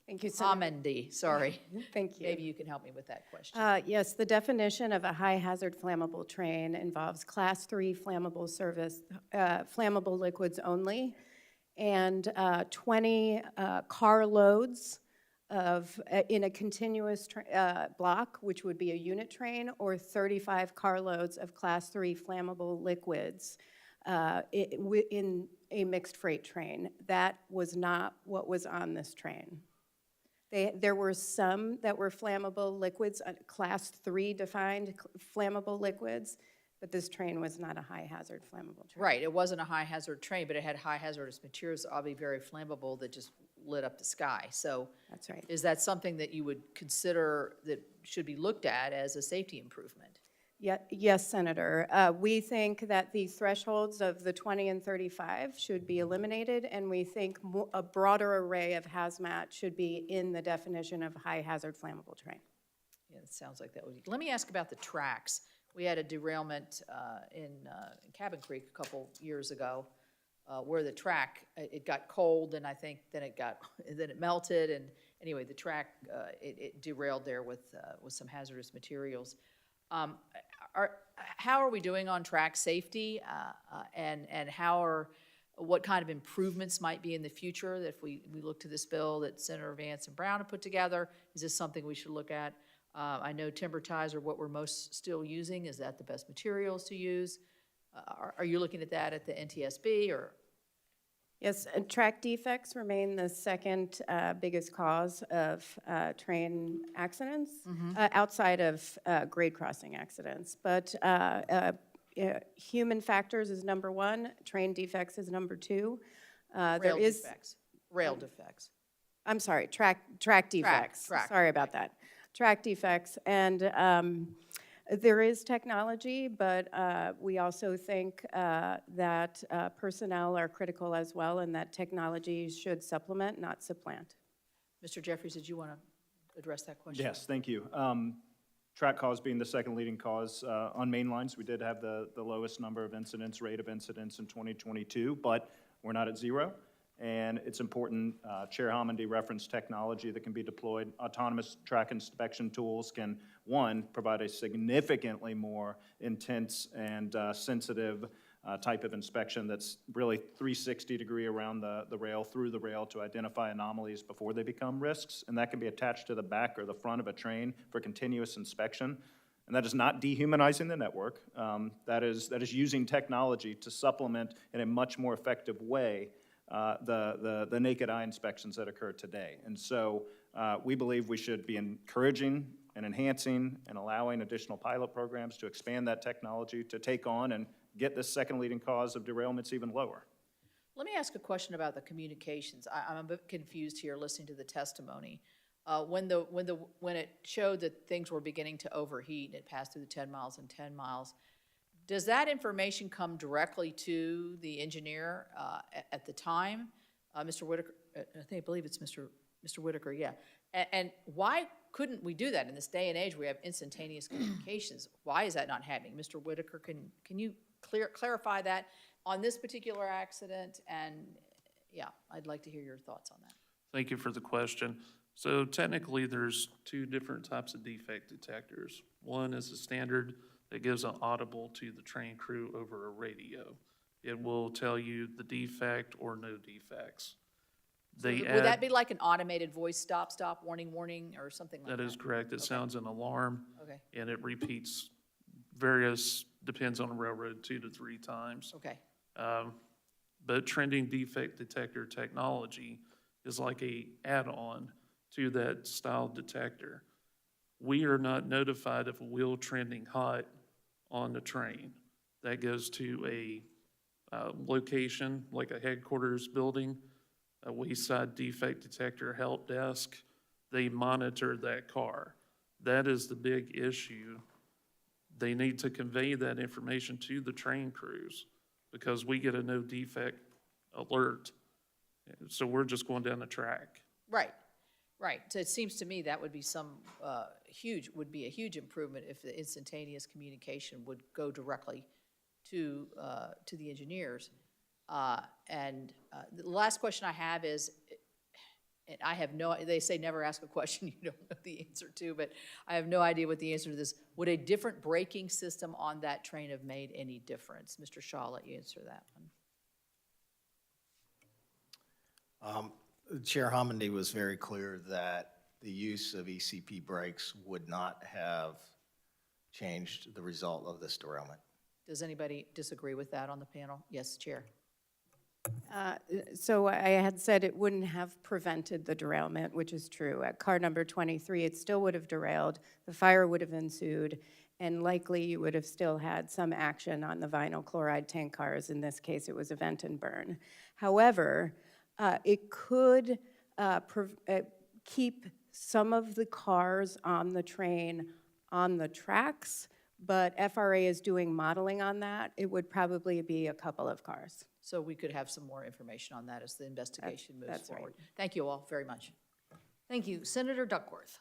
N: Thank you, Senator.
A: Hammondy, sorry.
N: Thank you.
A: Maybe you can help me with that question.
N: Yes, the definition of a high-hazard flammable train involves Class 3 flammable service, flammable liquids only, and 20 car loads of, in a continuous block, which would be a unit train, or 35 car loads of Class 3 flammable liquids in a mixed freight train. That was not what was on this train. There were some that were flammable liquids, Class 3 defined flammable liquids, but this train was not a high-hazard flammable train.
A: Right, it wasn't a high-hazard train, but it had high hazardous materials, obviously very flammable, that just lit up the sky. So
N: That's right.
A: is that something that you would consider that should be looked at as a safety improvement?
N: Yes, Senator. We think that the thresholds of the 20 and 35 should be eliminated, and we think a broader array of hazmat should be in the definition of high-hazard flammable train.
A: Yeah, it sounds like that would be. Let me ask about the tracks. We had a derailment in Cabin Creek a couple years ago where the track, it got cold, and I think then it melted, and anyway, the track, it derailed there with some hazardous materials. How are we doing on track safety, and what kind of improvements might be in the future that if we look to this bill that Senator Vance and Brown have put together? Is this something we should look at? I know timber ties are what we're most still using. Is that the best materials to use? Are you looking at that at the NTSB or?
N: Yes, and track defects remain the second biggest cause of train accidents, outside of grade crossing accidents. But human factors is number one, train defects is number two.
A: Rail defects.
N: I'm sorry, track defects. Sorry about that. Track defects, and there is technology, but we also think that personnel are critical as well, and that technology should supplement, not supplant.
A: Mr. Jeffries, did you want to address that question?
R: Yes, thank you. Track cause being the second leading cause. On main lines, we did have the lowest number of incidents, rate of incidents in 2022, but we're not at zero. And it's important, Chair Hammondy referenced technology that can be deployed. Autonomous track inspection tools can, one, provide a significantly more intense and sensitive type of inspection that's really 360-degree around the rail, through the rail, to identify anomalies before they become risks. And that can be attached to the back or the front of a train for continuous inspection. And that is not dehumanizing the network. That is using technology to supplement in a much more effective way the naked eye inspections that occur today. And so we believe we should be encouraging and enhancing and allowing additional pilot programs to expand that technology to take on and get this second leading cause of derailments even lower.
A: Let me ask a question about the communications. I'm a bit confused here listening to the testimony. When it showed that things were beginning to overheat and it passed through the 10 miles and 10 miles, does that information come directly to the engineer at the time? Mr. Whitaker, I believe it's Mr. Whitaker, yeah. And why couldn't we do that in this day and age where we have instantaneous communications? Why is that not happening? Mr. Whitaker, can you clarify that on this particular accident? And yeah, I'd like to hear your thoughts on that.
P: Thank you for the question. So technically, there's two different types of defect detectors. One is a standard that gives an audible to the train crew over a radio. It will tell you the defect or no defects.
A: Would that be like an automated voice stop, warning, or something like that?
P: That is correct. It sounds an alarm.
A: Okay.
P: And it repeats depends on the railroad, 2 to 3 times.
A: Okay.
P: But trending defect detector technology is like a add-on to that style detector. We are not notified of a wheel trending hot on the train. That goes to a location, like a headquarters building, a wayside defect detector help desk. They monitor that car. That is the big issue. They need to convey that information to the train crews because we get a no defect alert. So we're just going down the track.
U: Right, right. So it seems to me that would be would be a huge improvement if the instantaneous communication would go directly to the engineers. The last question I have is, and I have they say never ask a question you don't know the answer to, but I have no idea what the answer to this. Would a different braking system on that train have made any difference? Mr. Shaw, I'll let you answer that one.
Q: Chair Homendy was very clear that the use of ECP brakes would not have changed the result of this derailment.
U: Does anybody disagree with that on the panel? Yes, Chair.
N: So I had said it wouldn't have prevented the derailment, which is true. At car number 23, it still would have derailed, the fire would have ensued, and likely you would have still had some action on the vinyl chloride tank cars. In this case, it was a vent and burn. However, it could keep some of the cars on the train on the tracks, but FRA is doing modeling on that. It would probably be a couple of cars.
U: So we could have some more information on that as the investigation moves
N: that's
U: forward.
N: right.
U: Thank you all very much. Thank you. Senator Duckworth.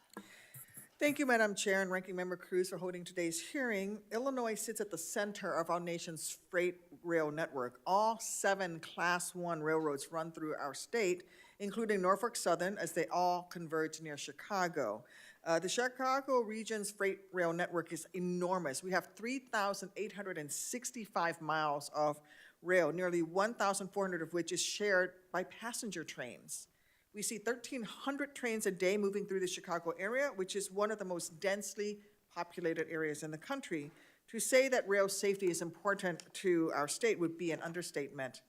D: Thank you, Madam Chair and Ranking Member Cruz, for holding today's hearing. Illinois sits at the center of our nation's freight rail network. All 7 Class 1 railroads run through our state, including Norfolk Southern, as they all converge near Chicago. The Chicago region's freight rail network is enormous. We have 3,865 miles of rail, nearly 1,400 of which is shared by passenger trains. We see 1,300 trains a day moving through the Chicago area, which is one of the most densely populated areas in the country. To say that rail safety is important to our state would be an understatement.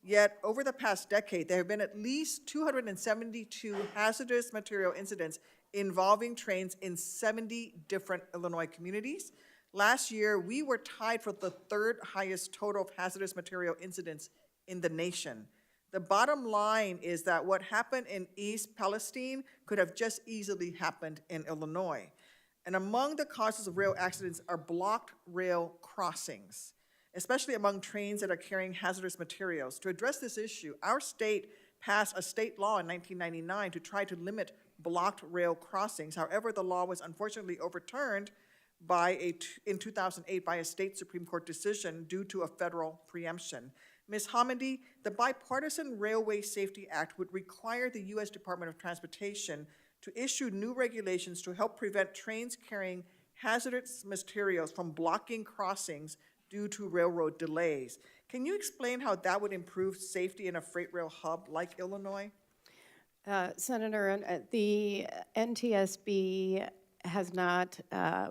D: Yet, over the past decade, there have been at least 272 hazardous material incidents involving trains in 70 different Illinois communities. Last year, we were tied for the 3rd highest total of hazardous material incidents in the nation. The bottom line is that what happened in East Palestine could have just easily happened in Illinois. And among the causes of rail accidents are blocked rail crossings, especially among trains that are carrying hazardous materials. To address this issue, our state passed a state law in 1999 to try to limit blocked rail crossings. However, the law was unfortunately overturned in 2008 by a state Supreme Court decision due to a federal preemption. Ms. Homendy, the Bipartisan Railway Safety Act would require the U.S. Department of Transportation to issue new regulations to help prevent trains carrying hazardous materials from blocking crossings due to railroad delays. Can you explain how that would improve safety in a freight rail hub like Illinois?
N: Senator, the NTSB has not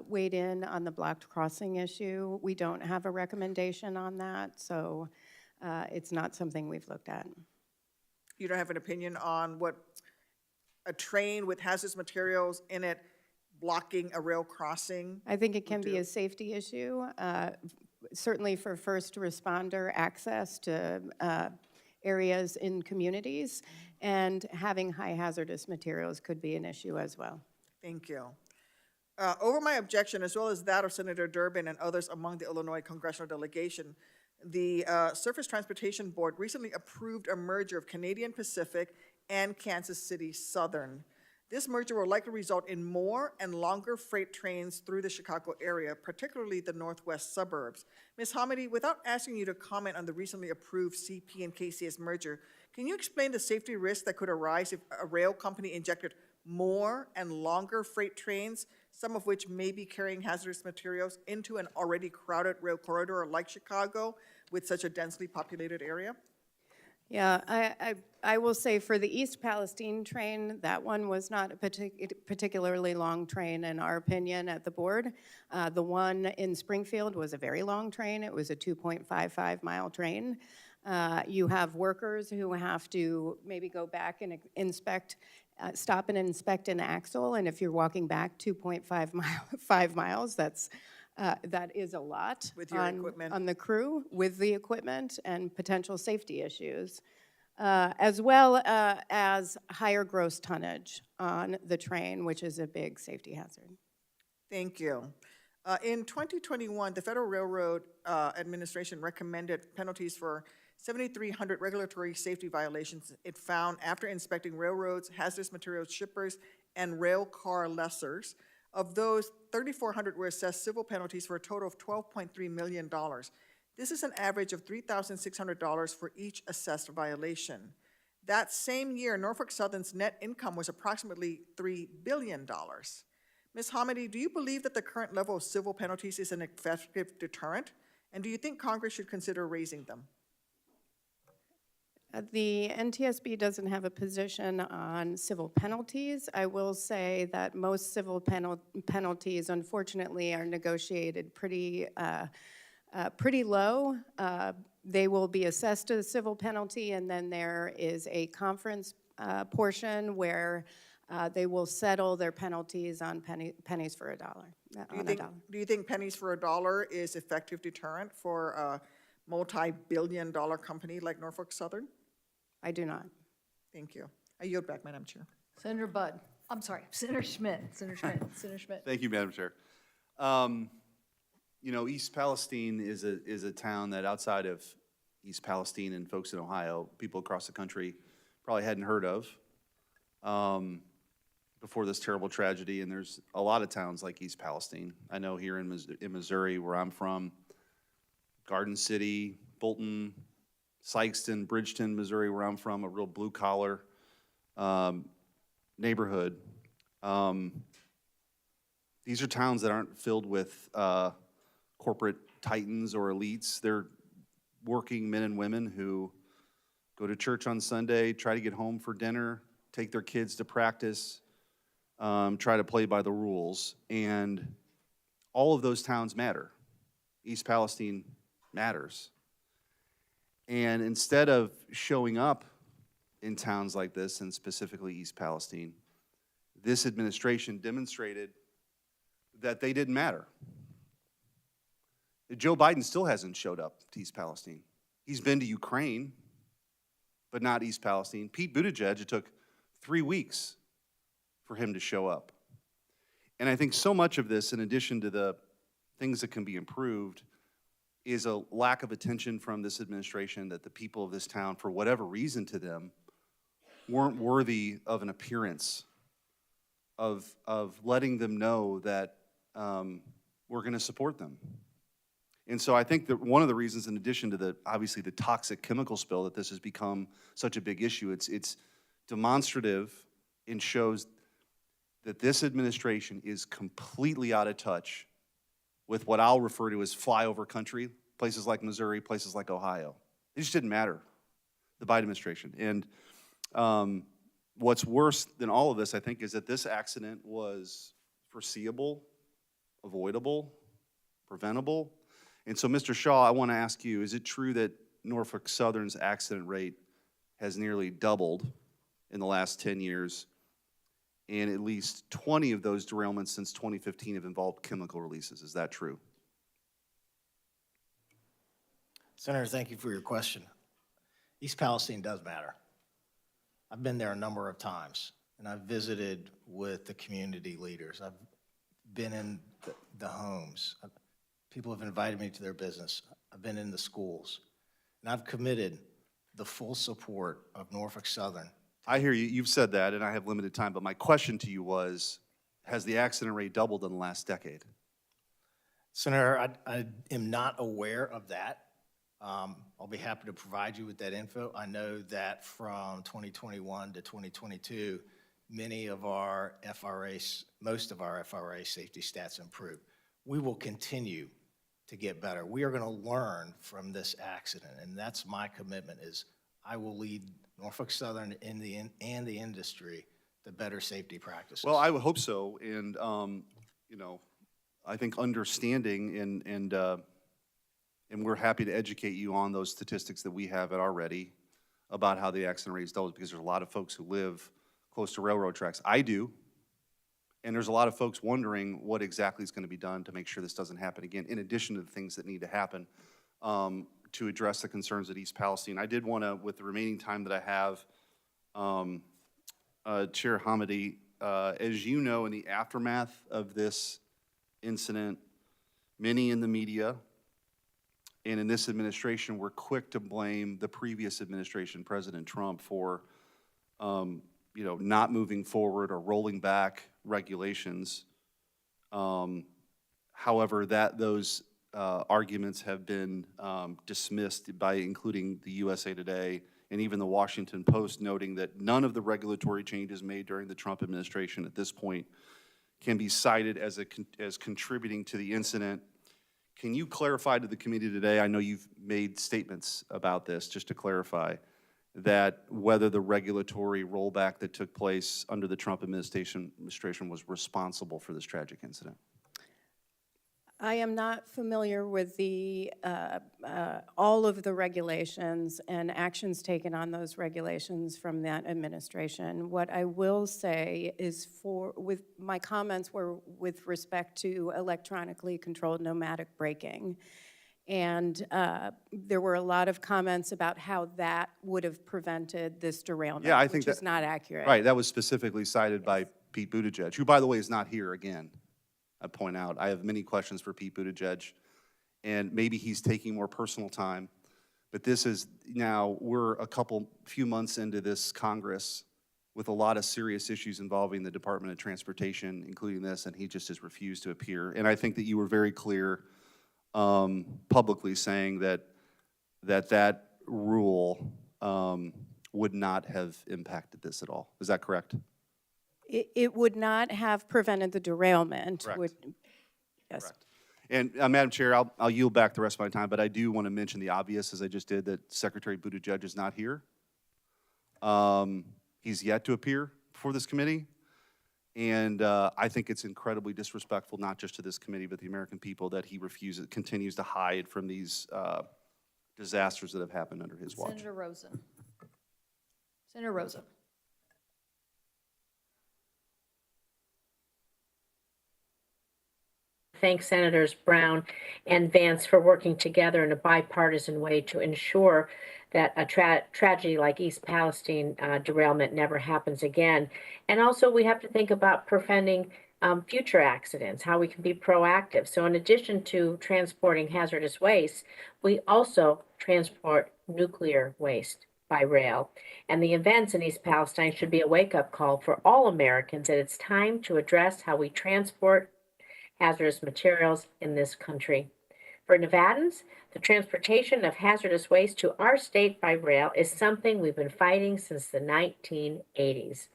N: weighed in on the blocked crossing issue. We don't have a recommendation on that, so it's not something we've looked at.
D: You don't have an opinion on what a train with hazardous materials in it blocking a rail crossing?
N: I think it can be a safety issue, certainly for first responder access to areas in communities, and having high hazardous materials could be an issue as well.
D: Thank you. Over my objection, as well as that of Senator Durbin and others among the Illinois congressional delegation, the Surface Transportation Board recently approved a merger of Canadian Pacific and Kansas City Southern. This merger will likely result in more and longer freight trains through the Chicago area, particularly the northwest suburbs. Ms. Homendy, without asking you to comment on the recently approved CP and KCS merger, can you explain the safety risks that could arise if a rail company injected more and longer freight trains, some of which may be carrying hazardous materials, into an already crowded rail corridor like Chicago with such a densely populated area?
N: Yeah, I will say for the East Palestine train, that one was not a particularly long train in our opinion at the board. The one in Springfield was a very long train. It was a 2.55 mile train. You have workers who have to maybe go back and inspect, stop and inspect an axle, and if you're walking back 2.5 miles, that is a lot
D: with your equipment
N: on the crew, with the equipment, and potential safety issues, as well as higher gross tonnage on the train, which is a big safety hazard.
D: Thank you. In 2021, the Federal Railroad Administration recommended penalties for 7,300 regulatory safety violations it found after inspecting railroads, hazardous materials shippers, and rail car lessors. Of those, 3,400 were assessed civil penalties for a total of $12.3 million. This is an average of $3,600 for each assessed violation. That same year, Norfolk Southern's net income was approximately $3 billion. Ms. Hamady, do you believe that the current level of civil penalties is an effective deterrent? And do you think Congress should consider raising them?
N: The NTSB doesn't have a position on civil penalties. I will say that most civil penalties, unfortunately, are negotiated pretty low. They will be assessed a civil penalty, and then there is a conference portion where they will settle their penalties on pennies for a dollar.
D: Do you think pennies for a dollar is effective deterrent for a multi-billion-dollar company like Norfolk Southern?
N: I do not.
D: Thank you. I yield back, Madam Chair.
A: Senator Budd, I'm sorry, Senator Schmidt, Senator Schmidt, Senator Schmidt.
E: Thank you, Madam Chair. You know, East Palestine is a town that outside of East Palestine and folks in Ohio, people across the country probably hadn't heard of before this terrible tragedy, and there's a lot of towns like East Palestine. I know here in Missouri, where I'm from, Garden City, Bolton, Sykeston, Bridgeton, Missouri, where I'm from, a real blue-collar neighborhood. These are towns that aren't filled with corporate titans or elites. They're working men and women who go to church on Sunday, try to get home for dinner, take their kids to practice, try to play by the rules. And all of those towns matter. East Palestine matters. And instead of showing up in towns like this, and specifically East Palestine, this administration demonstrated that they didn't matter. Joe Biden still hasn't showed up to East Palestine. He's been to Ukraine, but not East Palestine. Pete Buttigieg, it took 3 weeks for him to show up. And I think so much of this, in addition to the things that can be improved, is a lack of attention from this administration that the people of this town, for whatever reason to them, weren't worthy of an appearance, of letting them know that we're going to support them. And so I think that one of the reasons, in addition to obviously the toxic chemical spill, that this has become such a big issue, it's demonstrative and shows that this administration is completely out of touch with what I'll refer to as flyover country, places like Missouri, places like Ohio. It just didn't matter, the Biden administration. And what's worse than all of this, I think, is that this accident was foreseeable, avoidable, preventable. And so, Mr. Shaw, I want to ask you, is it true that Norfolk Southern's accident rate has nearly doubled in the last 10 years, and at least 20 of those derailments since 2015 have involved chemical releases? Is that true?
Q: Senator, thank you for your question. East Palestine does matter. I've been there a number of times, and I've visited with the community leaders. I've been in the homes. People have invited me to their business. I've been in the schools, and I've committed the full support of Norfolk Southern.
E: I hear you. You've said that, and I have limited time, but my question to you was, has the accident rate doubled in the last decade?
Q: Senator, I am not aware of that. I'll be happy to provide you with that info. I know that from 2021 to 2022, many of our FRAs, most of our FRA safety stats improved. We will continue to get better. We are going to learn from this accident, and that's my commitment. Is I will lead Norfolk Southern and the industry to better safety practices.
E: Well, I would hope so, and you know, I think understanding and we're happy to educate you on those statistics that we have at our ready about how the accident rate is doubled, because there's a lot of folks who live close to railroad tracks. I do, and there's a lot of folks wondering what exactly is going to be done to make sure this doesn't happen again, in addition to the things that need to happen to address the concerns at East Palestine. I did want to, with the remaining time that I have, Chair Hamady, as you know, in the aftermath of this incident, many in the media And in this administration, we're quick to blame the previous administration, President Trump, for not moving forward or rolling back regulations. However, those arguments have been dismissed by including the USA Today and even the Washington Post, noting that none of the regulatory changes made during the Trump administration at this point can be cited as contributing to the incident. Can you clarify to the committee today, I know you've made statements about this, just to clarify, that whether the regulatory rollback that took place under the Trump administration was responsible for this tragic incident?
N: I am not familiar with all of the regulations and actions taken on those regulations from that administration. What I will say is with my comments were with respect to electronically controlled nomadic braking. And there were a lot of comments about how that would have prevented this derailment,
E: Yeah, I think
N: which is not accurate.
E: Right, that was specifically cited by Pete Buttigieg, who, by the way, is not here again. I point out, I have many questions for Pete Buttigieg, and maybe he's taking more personal time, but this is now, we're few months into this Congress with a lot of serious issues involving the Department of Transportation, including this, and he just has refused to appear. And I think that you were very clear publicly saying that rule would not have impacted this at all. Is that correct?
N: It would not have prevented the derailment.
E: Correct.
N: Yes.
E: Correct. And Madam Chair, I'll yield back the rest of my time, but I do want to mention the obvious, as I just did, that Secretary Buttigieg is not here. He's yet to appear before this committee, and I think it's incredibly disrespectful, not just to this committee, but the American people, that he continues to hide from these disasters that have happened under his watch.
A: Senator Rosen. Senator Rosen.
K: Thank Senators Brown and Vance for working together in a bipartisan way to ensure that a tragedy like East Palestine derailment never happens again. And also we have to think about preventing future accidents, how we can be proactive. So in addition to transporting hazardous waste, we also transport nuclear waste by rail. And the events in East Palestine should be a wake-up call for all Americans that it's time to address how we transport hazardous materials in this country. For Nevadans, the transportation of hazardous waste to our state by rail is something we've been fighting since the 1980s.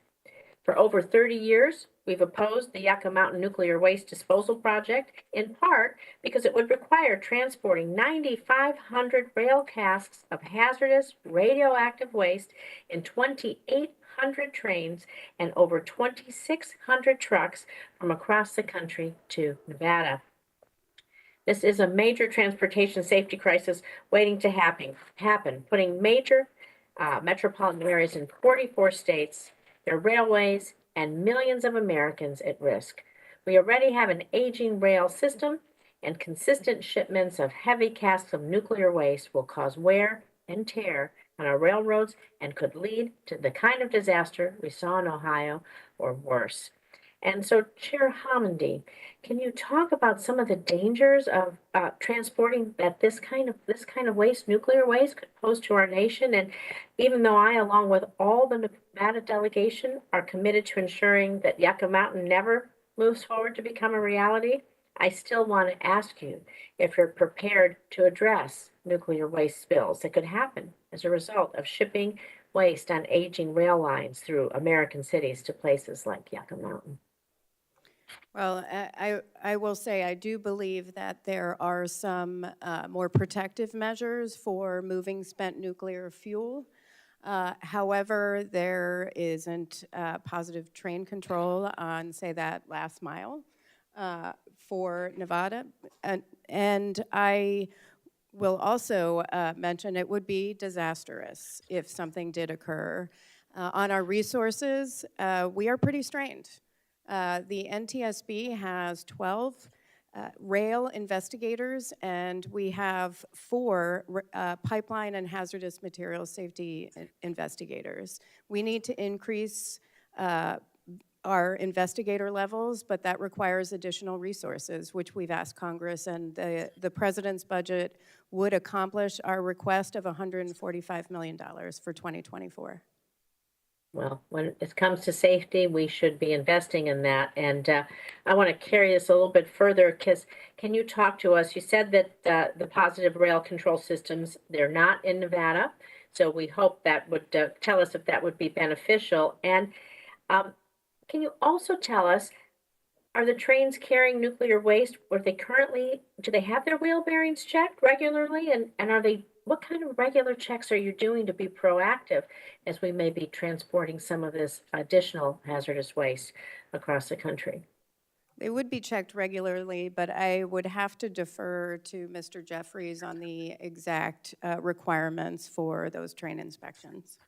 K: For over 30 years, we've opposed the Yucca Mountain Nuclear Waste Disposal Project, in part because it would require transporting 9,500 rail casks of hazardous radioactive waste in 2,800 trains and over 2,600 trucks from across the country to Nevada. This is a major transportation safety crisis waiting to happen, putting major metropolitan areas in 44 states, their railways, and millions of Americans at risk. We already have an aging rail system, and consistent shipments of heavy casks of nuclear waste will cause wear and tear on our railroads and could lead to the kind of disaster we saw in Ohio or worse. And so, Chair Homendy, can you talk about some of the dangers of transporting this kind of waste, nuclear waste, could pose to our nation? And even though I, along with all the Nevada delegation, are committed to ensuring that Yucca Mountain never moves forward to become a reality, I still want to ask you if you're prepared to address nuclear waste spills that could happen as a result of shipping waste on aging rail lines through American cities to places like Yucca Mountain.
N: Well, I will say I do believe that there are some more protective measures for moving spent nuclear fuel. However, there isn't positive train control on, say, that last mile for Nevada. And I will also mention it would be disastrous if something did occur. On our resources, we are pretty strained. The NTSB has 12 rail investigators, and we have 4 pipeline and hazardous materials safety investigators. We need to increase our investigator levels, but that requires additional resources, which we've asked Congress, and the president's budget would accomplish our request of $145 million for 2024.
K: Well, when it comes to safety, we should be investing in that. And I want to carry this a little bit further, because can you talk to us? You said that the positive rail control systems, they're not in Nevada. So we hope that would tell us if that would be beneficial. And can you also tell us, are the trains carrying nuclear waste? Do they have their wheel bearings checked regularly? And what kind of regular checks are you doing to be proactive as we may be transporting some of this additional hazardous waste across the country?
N: They would be checked regularly, but I would have to defer to Mr. Jeffries on the exact requirements for those train inspections.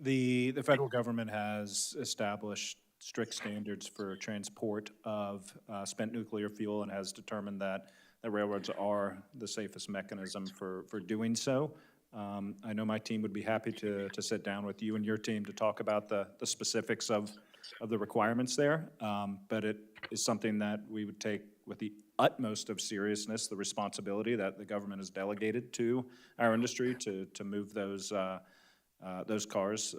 R: The federal government has established strict standards for transport of spent nuclear fuel and has determined that the railroads are the safest mechanism for doing so. I know my team would be happy to sit down with you and your team to talk about the specifics of the requirements there, but it is something that we would take with the utmost of seriousness, the responsibility that the government has delegated to our industry to move those cars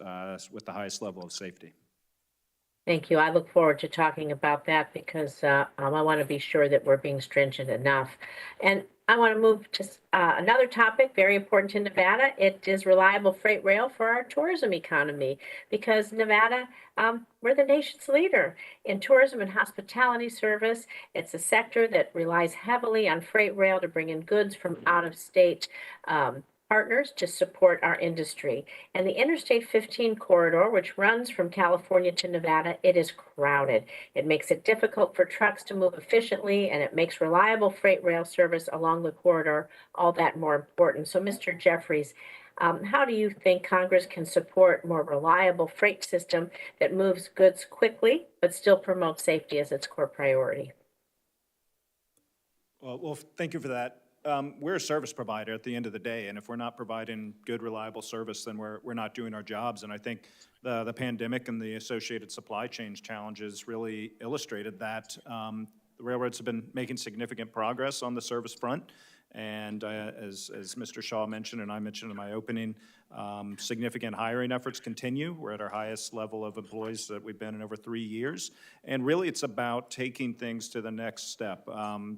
R: with the highest level of safety.
K: Thank you. I look forward to talking about that because I want to be sure that we're being stringent enough. And I want to move to another topic, very important to Nevada. It is reliable freight rail for our tourism economy because Nevada, we're the nation's leader in tourism and hospitality service. It's a sector that relies heavily on freight rail to bring in goods from out-of-state partners to support our industry. And the Interstate 15 corridor, which runs from California to Nevada, it is crowded. It makes it difficult for trucks to move efficiently, and it makes reliable freight rail service along the corridor all that more important. So, Mr. Jeffries, how do you think Congress can support more reliable freight system that moves goods quickly but still promotes safety as its core priority?
R: Well, thank you for that. We're a service provider at the end of the day, and if we're not providing good, reliable service, then we're not doing our jobs. And I think the pandemic and the associated supply chain challenges really illustrated that. The railroads have been making significant progress on the service front. And as Mr. Shaw mentioned, and I mentioned in my opening, significant hiring efforts continue. We're at our highest level of employees that we've been in over 3 years. And really, it's about taking things to the next step.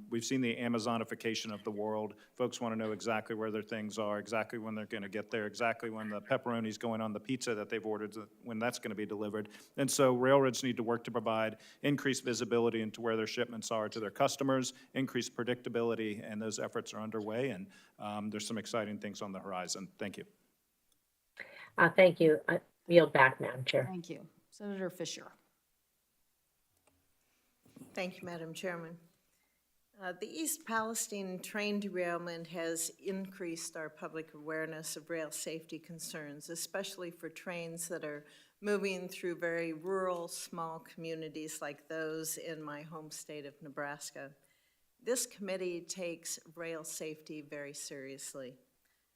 R: We've seen the Amazonification of the world. Folks want to know exactly where their things are, exactly when they're going to get there, exactly when the pepperoni's going on the pizza that they've ordered, when that's going to be delivered. And so railroads need to work to provide increased visibility into where their shipments are to their customers, increased predictability, and those efforts are underway, and there's some exciting things on the horizon. Thank you.
K: Thank you. I yield back, Madam Chair.
A: Thank you. Senator Fisher.
H: Thank you, Madam Chairman. The East Palestine train derailment has increased our public awareness of rail safety concerns, especially for trains that are moving through very rural, small communities like those in my home state of Nebraska. This committee takes rail safety very seriously.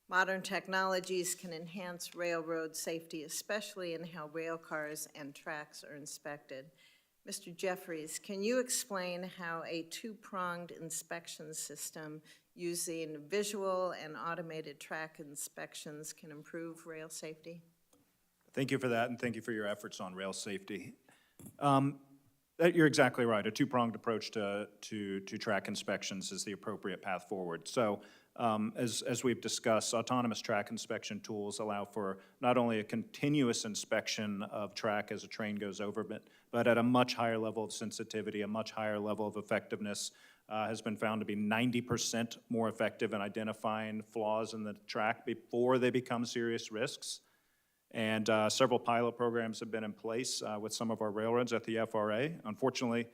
H: Modern technologies can enhance railroad safety, especially in how rail cars and tracks are inspected. Mr. Jeffries, can you explain how a two-pronged inspection system using visual and automated track inspections can improve rail safety?
R: Thank you for that, and thank you for your efforts on rail safety. You're exactly right. A two-pronged approach to track inspections is the appropriate path forward. So as we've discussed, autonomous track inspection tools allow for not only a continuous inspection of track as a train goes over, but at a much higher level of sensitivity, a much higher level of effectiveness, has been found to be 90% more effective in identifying flaws in the track before they become serious risks. And several pilot programs have been in place with some of our railroads at the FRA. Unfortunately,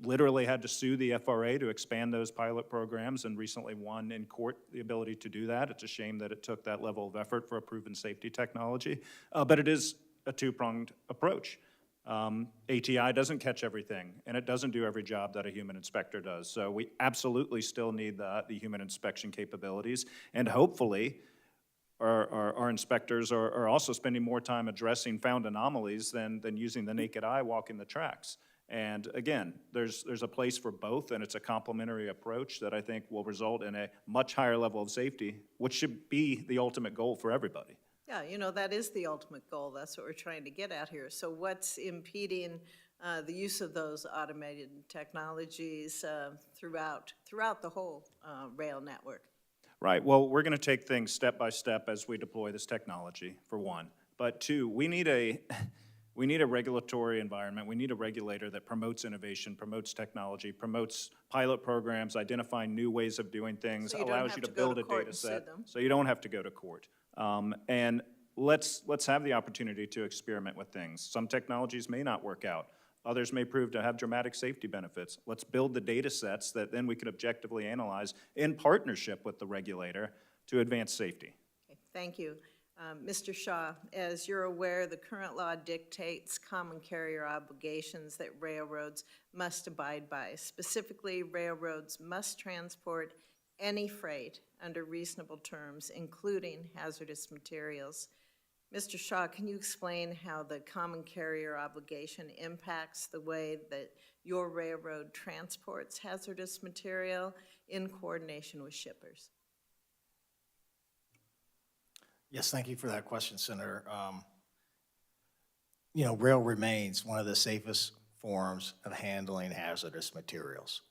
R: literally had to sue the FRA to expand those pilot programs and recently won in court the ability to do that. It's a shame that it took that level of effort for a proven safety technology, but it is a two-pronged approach. ATI doesn't catch everything, and it doesn't do every job that a human inspector does. So we absolutely still need the human inspection capabilities, and hopefully our inspectors are also spending more time addressing found anomalies than using the naked eye walking the tracks. And again, there's a place for both, and it's a complementary approach that I think will result in a much higher level of safety, which should be the ultimate goal for everybody.
H: Yeah, you know, that is the ultimate goal. That's what we're trying to get at here. So what's impeding the use of those automated technologies throughout the whole rail network?
R: Right. Well, we're going to take things step by step as we deploy this technology, for one. But two, we need a regulatory environment. We need a regulator that promotes innovation, promotes technology, promotes pilot programs, identifying new ways of doing things,
H: So you don't
R: allows
H: have
R: you to
H: to go
R: build
H: to
R: a
H: court
R: data
H: and sue
R: set.
H: them.
R: So you don't have to go to court. And let's have the opportunity to experiment with things. Some technologies may not work out. Others may prove to have dramatic safety benefits. Let's build the data sets that then we can objectively analyze in partnership with the regulator to advance safety.
H: Okay, thank you. Mr. Shaw, as you're aware, the current law dictates common carrier obligations that railroads must abide by. Specifically, railroads must transport any freight under reasonable terms, including hazardous materials. Mr. Shaw, can you explain how the common carrier obligation impacts the way that your railroad transports hazardous material in coordination with shippers?
Q: Yes, thank you for that question, Senator. You know, rail remains one of the safest forms of handling hazardous materials.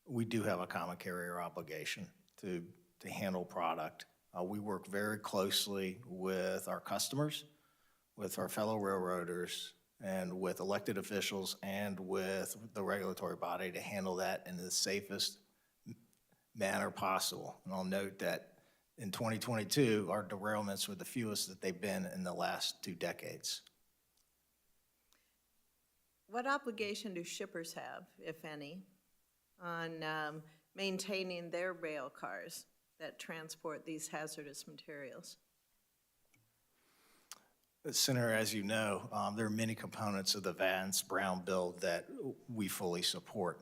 Q: We do have a common carrier obligation to handle product. We work very closely with our customers, with our fellow railroaders, and with elected officials and with the regulatory body to handle that in the safest manner possible. And I'll note that in 2022, our derailments were the fewest that they've been in the last 2 decades.
H: What obligation do shippers have, if any, on maintaining their rail cars that transport these hazardous materials?
Q: Senator, as you know, there are many components of the Vance-Brown bill that we fully support.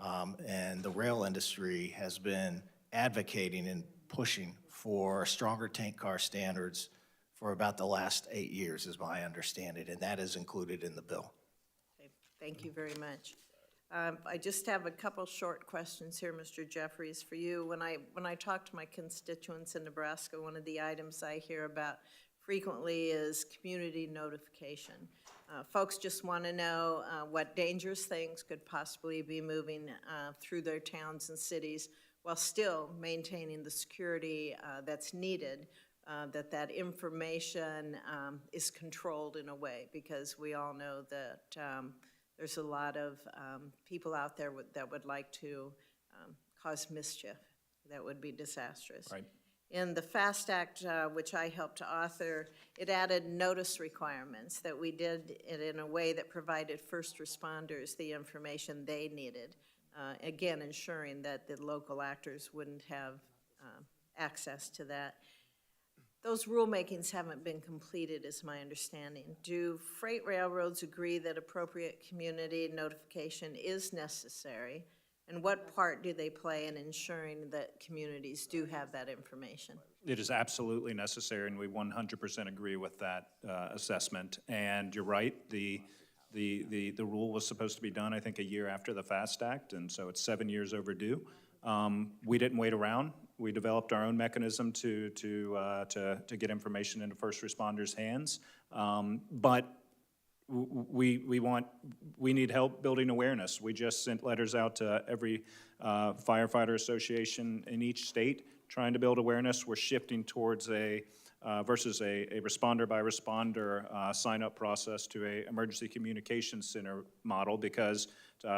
Q: And the rail industry has been advocating and pushing for stronger tank car standards for about the last 8 years, is my understanding, and that is included in the bill.
H: Okay, thank you very much. I just have a couple short questions here, Mr. Jeffries, for you. When I talk to my constituents in Nebraska, one of the items I hear about frequently is community notification. Folks just want to know what dangerous things could possibly be moving through their towns and cities while still maintaining the security that's needed, that information is controlled in a way, because we all know that there's a lot of people out there that would like to cause mischief. That would be disastrous.
R: Right.
H: In the FAST Act, which I helped to author, it added notice requirements that we did it in a way that provided first responders the information they needed, again, ensuring that the local actors wouldn't have access to that. Those rulemakings haven't been completed, is my understanding. Do freight railroads agree that appropriate community notification is necessary? And what part do they play in ensuring that communities do have that information?
R: It is absolutely necessary, and we 100% agree with that assessment. And you're right, the rule was supposed to be done, I think, a year after the FAST Act, and so it's 7 years overdue. We didn't wait around. We developed our own mechanism to get information into first responders' hands. But we need help building awareness. We just sent letters out to every firefighter association in each state trying to build awareness. We're shifting towards versus a responder by responder sign-up process to a emergency communications center model, because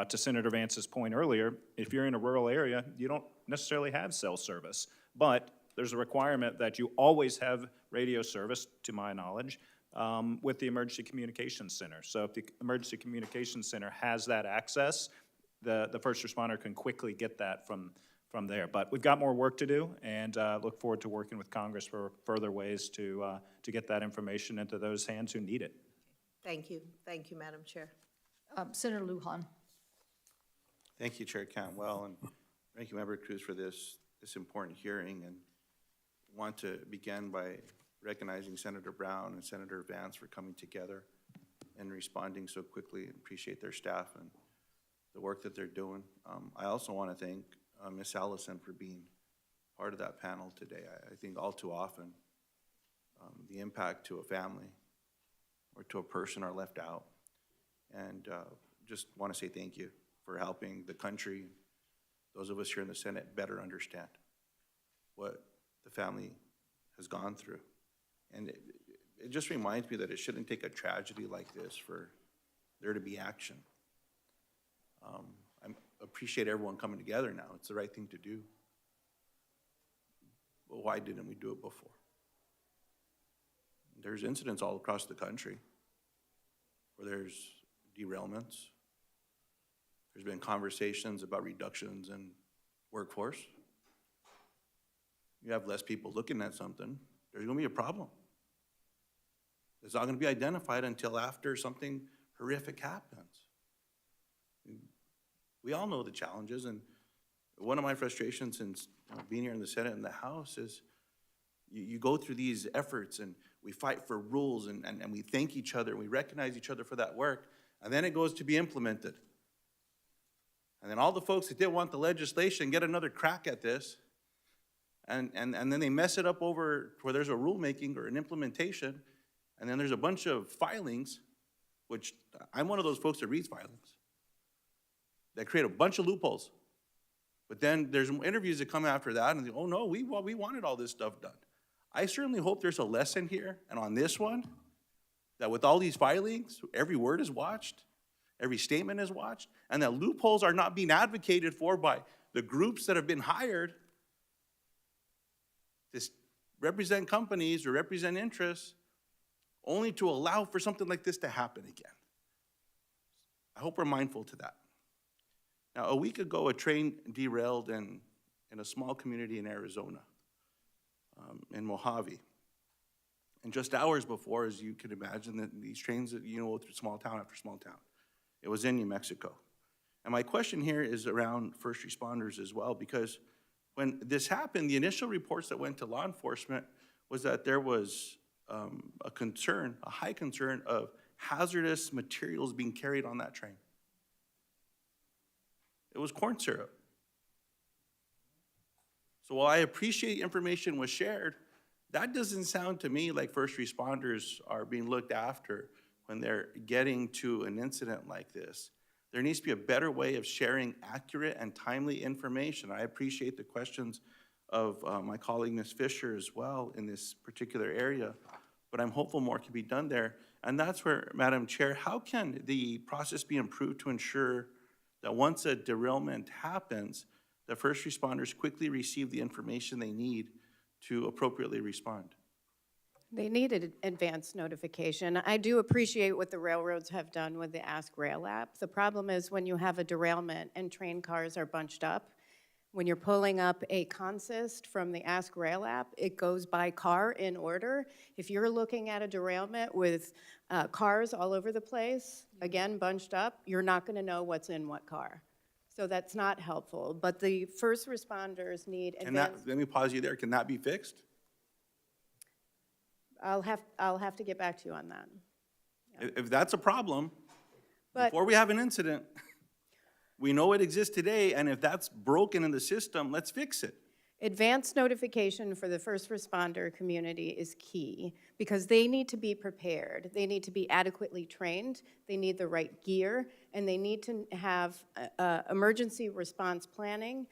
R: to Senator Vance's point earlier, if you're in a rural area, you don't necessarily have cell service, but there's a requirement that you always have radio service, to my knowledge, with the Emergency Communications Center. So if the Emergency Communications Center has that access, the first responder can quickly get that from there. But we've got more work to do, and look forward to working with Congress for further ways to get that information into those hands who need it.
H: Thank you. Thank you, Madam Chair.
A: Senator Lujan.
I: Thank you, Chair Cantwell, and Ranking Member Cruz for this important hearing. And
E: want to begin by recognizing Senator Brown and Senator Vance for coming together and responding so quickly, and appreciate their staff and the work that they're doing. I also want to thank Ms. Allison for being part of that panel today. I think all too often, the impact to a family or to a person are left out. And just want to say thank you for helping the country, those of us here in the Senate, better understand what the family has gone through. And it just reminds me that it shouldn't take a tragedy like this for there to be action. I appreciate everyone coming together now. It's the right thing to do. But why didn't we do it before? There's incidents all across the country where there's derailments. There's been conversations about reductions in workforce. You have less people looking at something, there's gonna be a problem. It's not gonna be identified until after something horrific happens. We all know the challenges, and one of my frustrations since being here in the Senate and the House is you go through these efforts and we fight for rules and we thank each other, and we recognize each other for that work, and then it goes to be implemented. And then all the folks that didn't want the legislation get another crack at this, and then they mess it up over where there's a rulemaking or an implementation, and then there's a bunch of filings, which I'm one of those folks that reads filings, that create a bunch of loopholes. But then there's interviews that come after that, and they, oh no, we wanted all this stuff done. I certainly hope there's a lesson here, and on this one, that with all these filings, every word is watched, every statement is watched, and that loopholes are not being advocated for by the groups that have been hired to represent companies or represent interests, only to allow for something like this to happen again. I hope we're mindful to that. Now, a week ago, a train derailed in a small community in Arizona, in Mojave. And just hours before, as you can imagine, that these trains, go through small town after small town. It was in New Mexico. And my question here is around first responders as well, because when this happened, the initial reports that went to law enforcement was that there was a concern, a high concern of hazardous materials being carried on that train. It was corn syrup. So while I appreciate information was shared, that doesn't sound to me like first responders are being looked after when they're getting to an incident like this. There needs to be a better way of sharing accurate and timely information. I appreciate the questions of my colleague, Ms. Fisher, as well in this particular area, but I'm hopeful more can be done there. And that's where, Madam Chair, how can the process be improved to ensure that once a derailment happens, the first responders quickly receive the information they need to appropriately respond?
N: They needed advance notification. I do appreciate what the railroads have done with the Ask Rail app. The problem is when you have a derailment and train cars are bunched up, when you're pulling up a consist from the Ask Rail app, it goes by car in order. If you're looking at a derailment with cars all over the place, again, bunched up, you're not going to know what's in what car. So that's not helpful. But the first responders need advance.
E: Let me pause you there. Can that be fixed?
N: I'll have to get back to you on that.
E: If that's a problem,
N: But-
E: before we have an incident, we know it exists today, and if that's broken in the system, let's fix it.
N: Advance notification for the first responder community is key because they need to be prepared. They need to be adequately trained. They need the right gear, and they need to have emergency response planning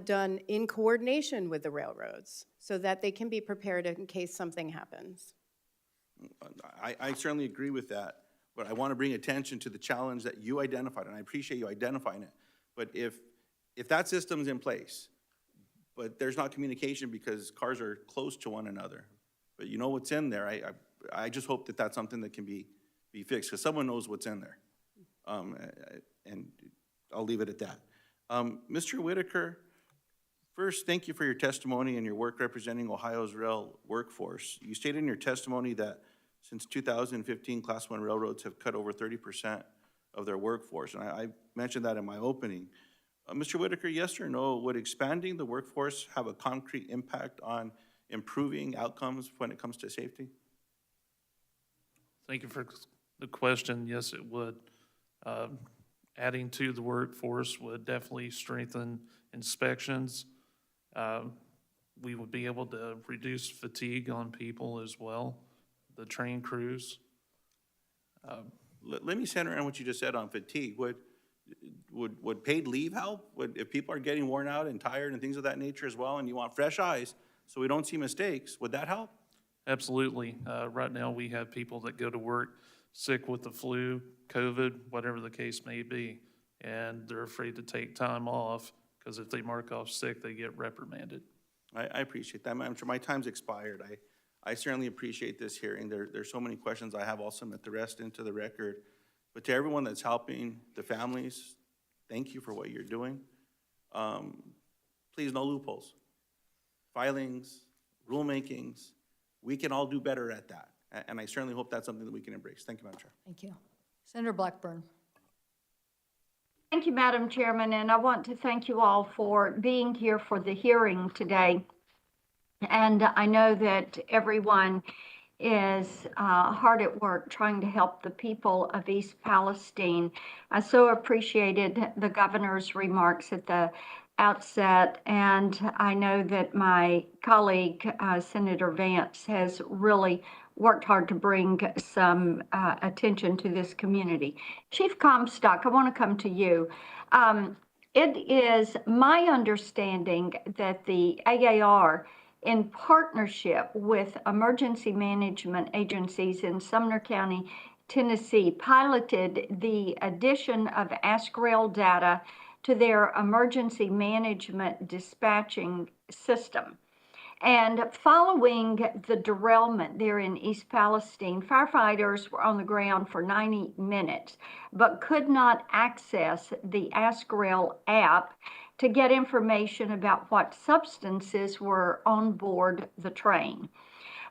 N: done in coordination with the railroads so that they can be prepared in case something happens.
E: I certainly agree with that, but I want to bring attention to the challenge that you identified, and I appreciate you identifying it. But if that system's in place, but there's not communication because cars are close to one another, but you know what's in there, I just hope that that's something that can be fixed, because someone knows what's in there. And I'll leave it at that. Mr. Whitaker, first, thank you for your testimony and your work representing Ohio's rail workforce. You stated in your testimony that since 2015, Class I railroads have cut over 30% of their workforce, and I mentioned that in my opening. Mr. Whitaker, yes or no, would expanding the workforce have a concrete impact on
I: improving outcomes when it comes to safety?
P: Thank you for the question. Yes, it would. Adding to the workforce would definitely strengthen inspections. We would be able to reduce fatigue on people as well, the train crews.
I: Let me center on what you just said on fatigue. Would paid leave help? If people are getting worn out and tired and things of that nature as well, and you want fresh eyes so we don't see mistakes, would that help?
P: Absolutely. Right now, we have people that go to work sick with the flu, COVID, whatever the case may be, and they're afraid to take time off because if they mark off sick, they get reprimanded.
I: I appreciate that. I'm sure my time's expired. I certainly appreciate this hearing. There's so many questions I have. I'll submit the rest into the record. But to everyone that's helping the families, thank you for what you're doing. Please, no loopholes. Filings, rulemakings, we can all do better at that. And I certainly hope that's something that we can embrace. Thank you, Madam Chair.
A: Thank you. Senator Blackburn.
V: Thank you, Madam Chairman, and I want to thank you all for being here for the hearing today. And I know that everyone is hard at work trying to help the people of East Palestine. I so appreciated the governor's remarks at the outset, and I know that my colleague, Senator Vance, has really worked hard to bring some attention to this community. Chief Comstock, I want to come to you. It is my understanding that the AAR, in partnership with emergency management agencies in Sumner County, Tennessee, piloted the addition of AskRail data to their emergency management dispatching system. And following the derailment there in East Palestine, firefighters were on the ground for 90 minutes, but could not access the AskRail app to get information about what substances were on board the train.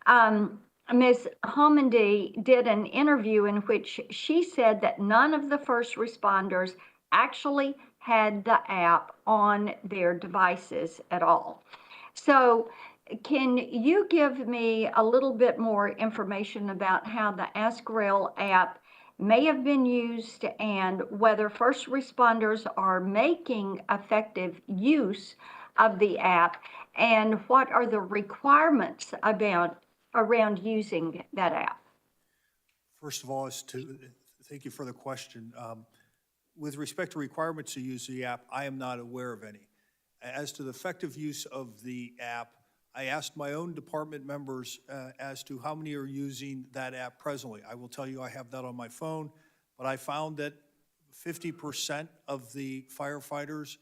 V: Ms. Homendy did an interview in which she said that none of the first responders actually had the app on their devices at all. So can you give me a little bit more information about how the AskRail app may have been used and whether first responders are making effective use of the app, and what are the requirements around using that app?
O: First of all, thank you for the question. With respect to requirements to use the app, I am not aware of any. As to the effective use of the app, I asked my own department members as to how many are using that app presently. I will tell you I have that on my phone, but I found that 50% of the firefighters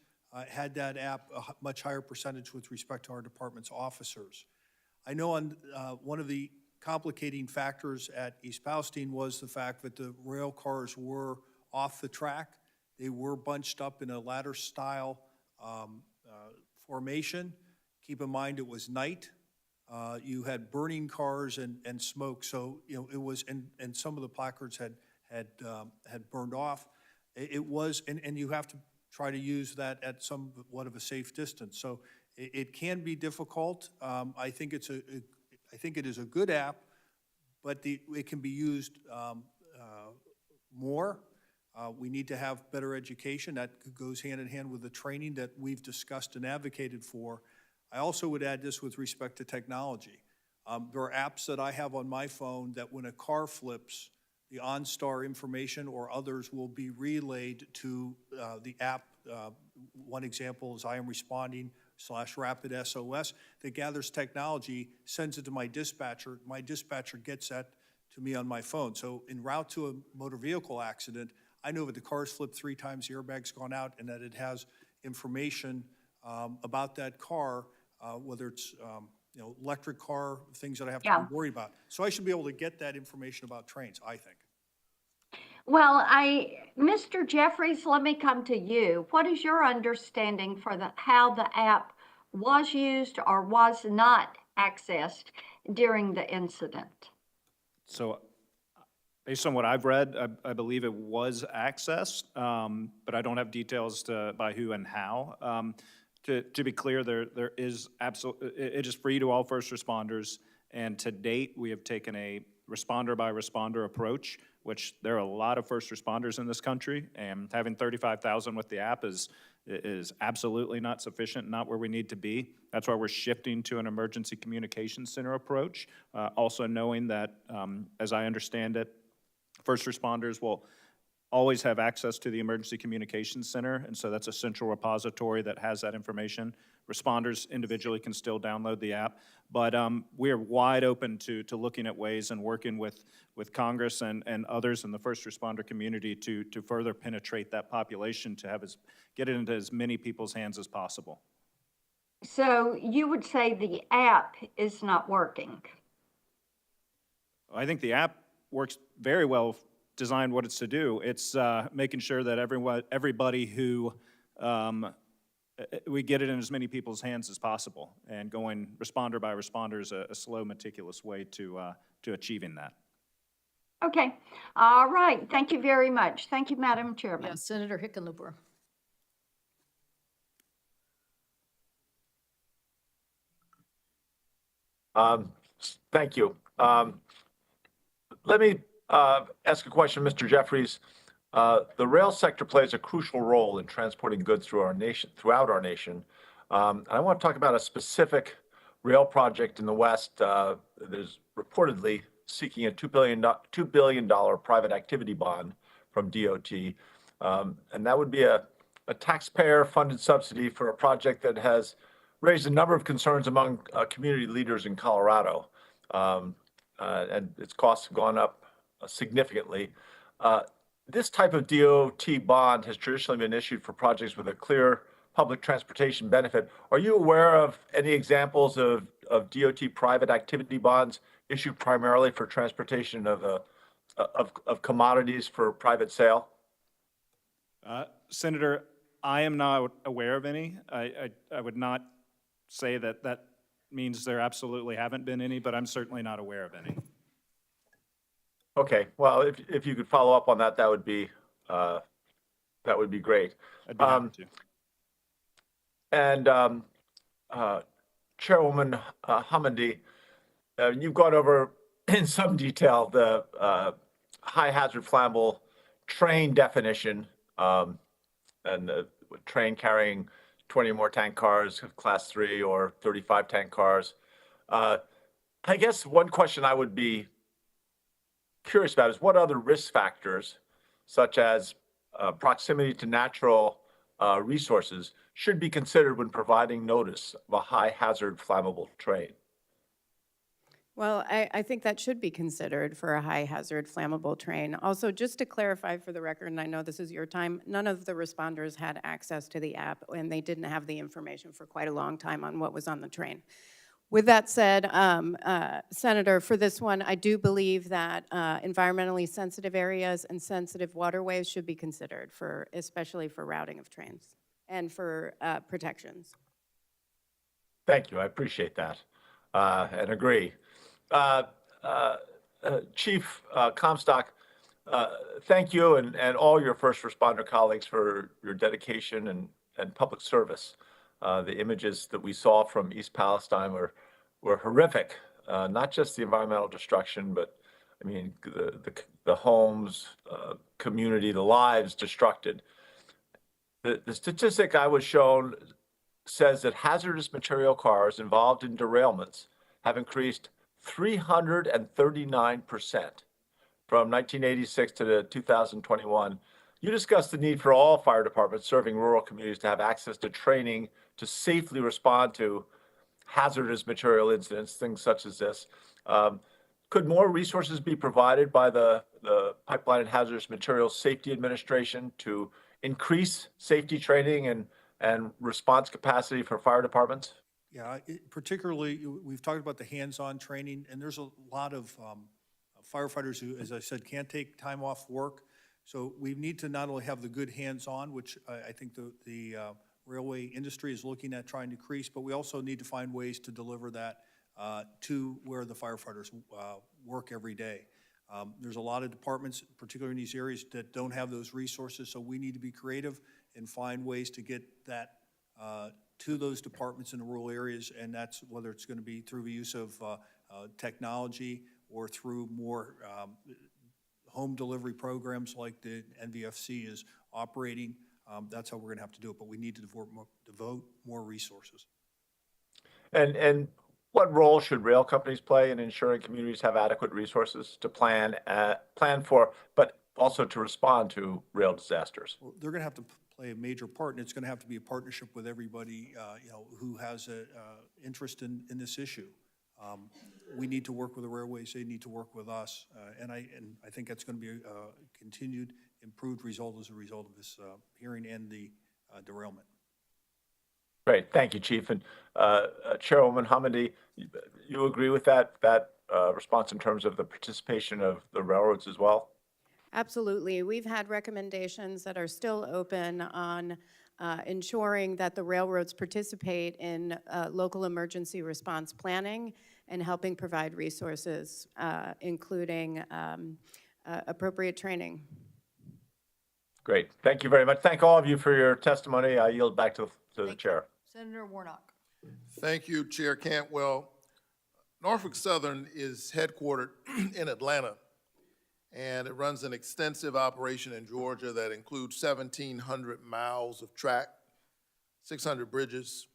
O: had that app, a much higher percentage with respect to our department's officers. I know on one of the complicating factors at East Palestine was the fact that the rail cars were off the track. They were bunched up in a ladder-style formation. Keep in mind it was night. You had burning cars and smoke, so it was, and some of the placards had burned off. It was, and you have to try to use that at somewhat of a safe distance. So it can be difficult. I think it is a good app, but it can be used more. We need to have better education. That goes hand in hand with the training that we've discussed and advocated for. I also would add this with respect to technology. There are apps that I have on my phone that when a car flips, the OnStar information or others will be relayed to the app. One example is I Am Responding /Rapid SOS that gathers technology, sends it to my dispatcher. My dispatcher gets that to me on my phone. So en route to a motor vehicle accident, I know that the car's flipped 3 times, the airbag's gone out, and that it has information about that car, whether it's electric car, things that I have to be worried about. So I should be able to get that information about trains, I think.
V: Well, Mr. Jeffries, let me come to you. What is your understanding for how the app was used or was not accessed during the incident?
R: So based on what I've read, I believe it was accessed, but I don't have details by who and how. To be clear, there is it is free to all first responders, and to date, we have taken a responder by responder approach, which there are a lot of first responders in this country, and having 35,000 with the app is absolutely not sufficient, not where we need to be. That's why we're shifting to an emergency communications center approach, also knowing that, as I understand it, first responders will always have access to the Emergency Communications Center, and so that's a central repository that has that information. Responders individually can still download the app, but we're wide open to looking at ways and working with Congress and others in the first responder community to further penetrate that population, to get it into as many people's hands as possible.
V: So you would say the app is not working?
R: I think the app works very well, designed what it's to do. It's making sure that everybody who, we get it in as many people's hands as possible, and going responder by responder is a slow, meticulous way to achieving that.
V: Okay. All right. Thank you very much. Thank you, Madam Chairman.
A: Yes, Senator Hickenlooper.
F: Thank you. Let me ask a question, Mr. Jeffries. The rail sector plays a crucial role in transporting goods throughout our nation. I want to talk about a specific rail project in the West that is reportedly seeking a $2 billion private activity bond from DOT. And that would be a taxpayer-funded subsidy for a project that has raised a number of concerns among community leaders in Colorado. And its costs have gone up significantly. This type of DOT bond has traditionally been issued for projects with a clear public transportation benefit. Are you aware of any examples of DOT private activity bonds issued primarily for transportation of commodities for private sale?
R: Senator, I am not aware of any. I would not say that means there absolutely haven't been any, but I'm certainly not aware of any.
F: Okay, well, if you could follow up on that, that would be great.
R: I'd be happy to.
F: And Chairwoman Hamandi, you've gone over in some detail the high hazard flammable train definition, and the train carrying 20 or more tank cars, class 3 or 35 tank cars. I guess one question I would be curious about is what other risk factors, such as proximity to natural resources, should be considered when providing notice of a high hazard flammable train?
N: Well, I think that should be considered for a high hazard flammable train. Also, just to clarify for the record, and I know this is your time, none of the responders had access to the app, and they didn't have the information for quite a long time on what was on the train. With that said, Senator, for this one, I do believe that environmentally sensitive areas and sensitive waterways should be considered, especially for routing of trains and for protections.
F: Thank you, I appreciate that and agree. Chief Comstock, thank you and all your first responder colleagues for your dedication and public service. The images that we saw from East Palestine were horrific, not just the environmental destruction, but I mean, the homes, community, the lives destructed. The statistic I was shown says that hazardous material cars involved in derailments have increased 339% from 1986 to 2021. You discussed the need for all fire departments serving rural communities to have access to training to safely respond to hazardous material incidents, things such as this. Could more resources be provided by the Pipeline and Hazardous Materials Safety Administration to increase safety training and response capacity for fire departments?
O: Yeah, particularly, we've talked about the hands-on training, and there's a lot of firefighters who, as I said, can't take time off work. So we need to not only have the good hands-on, which I think the railway industry is looking at trying to increase, but we also need to find ways to deliver that to where the firefighters work every day. There's a lot of departments, particularly in these areas, that don't have those resources, so we need to be creative and find ways to get that to those departments in the rural areas, and that's whether it's going to be through the use of technology or through more home delivery programs like the NVFC is operating. That's how we're going to have to do it, but we need to devote more resources.
F: And what role should rail companies play in ensuring communities have adequate resources to plan for, but also to respond to rail disasters?
O: Well, they're going to have to play a major part, and it's going to have to be a partnership with everybody, who has an interest in this issue. We need to work with the railways, they need to work with us, and I think that's going to be a continued improved result as a result of this hearing and the derailment.
F: Great, thank you, Chief. And Chairwoman Hamady, you agree with that response in terms of the participation of the railroads as well?
N: Absolutely. We've had recommendations that are still open on ensuring that the railroads participate in local emergency response planning and helping provide resources, including appropriate training.
F: Great, thank you very much. Thank all of you for your testimony. I yield back to the chair.
A: Senator Warnock.
B: Thank you, Chair Cantwell. Norfolk Southern is headquartered in Atlanta, and it runs an extensive operation in Georgia that includes 1,700 miles of track, 600 bridges,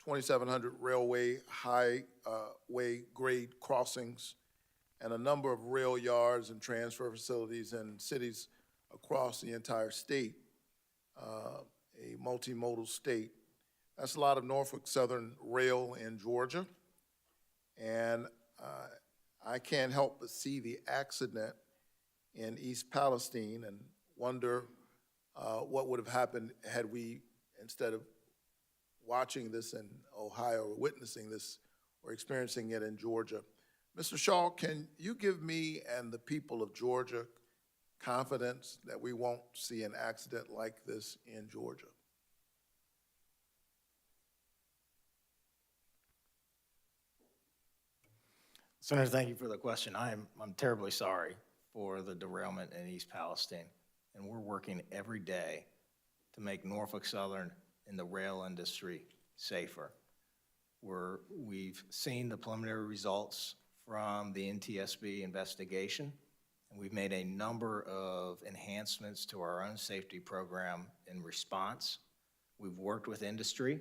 B: 2,700 railway highway grade crossings, and a number of rail yards and transfer facilities in cities across the entire state, a multimodal state. That's a lot of Norfolk Southern rail in Georgia, and I can't help but see the accident in East Palestine and wonder what would have happened had we, instead of watching this in Ohio or witnessing this or experiencing it in Georgia. Mr. Shaw, can you give me and the people of Georgia confidence that we won't see an accident like this in Georgia?
Q: Senator, thank you for the question. I'm terribly sorry for the derailment in East Palestine, and we're working every day to make Norfolk Southern and the rail industry safer. We've seen the preliminary results from the NTSB investigation, and we've made a number of enhancements to our own safety program in response. We've worked with industry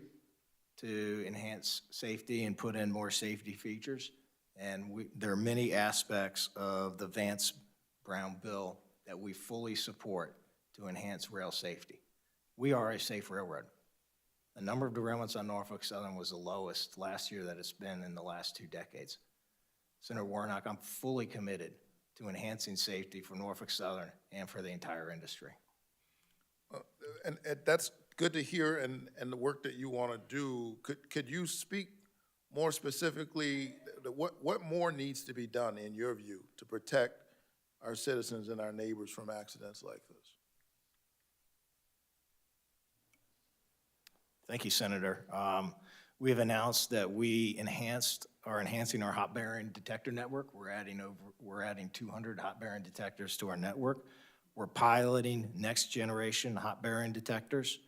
Q: to enhance safety and put in more safety features. And there are many aspects of the Vance-Brown bill that we fully support to enhance rail safety. We are a safe railroad. The number of derailments on Norfolk Southern was the lowest last year that it's been in the last 2 decades. Senator Warnock, I'm fully committed to enhancing safety for Norfolk Southern and for the entire industry.
B: And that's good to hear, and the work that you want to do. Could you speak more specifically, what more needs to be done, in your view, to protect our citizens and our neighbors from accidents like this?
Q: Thank you, Senator. We have announced that we are enhancing our hot bearing detector network. We're adding 200 hot bearing detectors to our network. We're piloting next generation hot bearing detectors.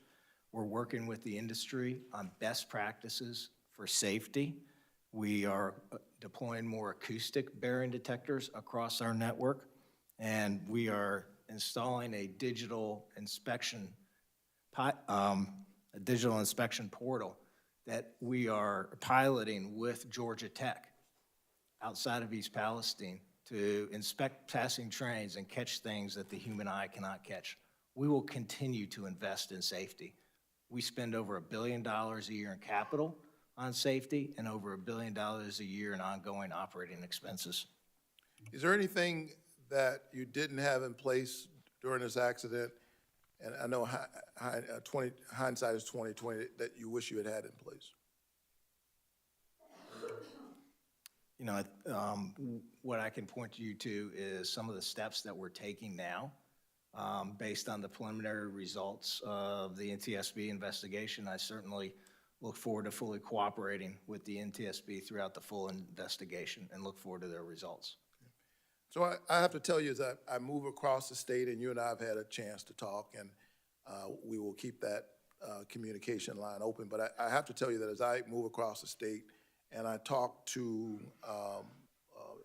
Q: We're working with the industry on best practices for safety. We are deploying more acoustic bearing detectors across our network, and we are installing a digital inspection portal that we are piloting with Georgia Tech outside of East Palestine to inspect passing trains and catch things that the human eye cannot catch. We will continue to invest in safety. We spend over $1 billion a year in capital on safety and over $1 billion a year in ongoing operating expenses.
B: Is there anything that you didn't have in place during this accident, and I know hindsight is 20/20, that you wish you had in place?
Q: You know, what I can point you to is some of the steps that we're taking now based on the preliminary results of the NTSB investigation. I certainly look forward to fully cooperating with the NTSB throughout the full investigation and look forward to their results.
B: So I have to tell you, as I move across the state, and you and I have had a chance to talk, and we will keep that communication line open. But I have to tell you that as I move across the state and I talk to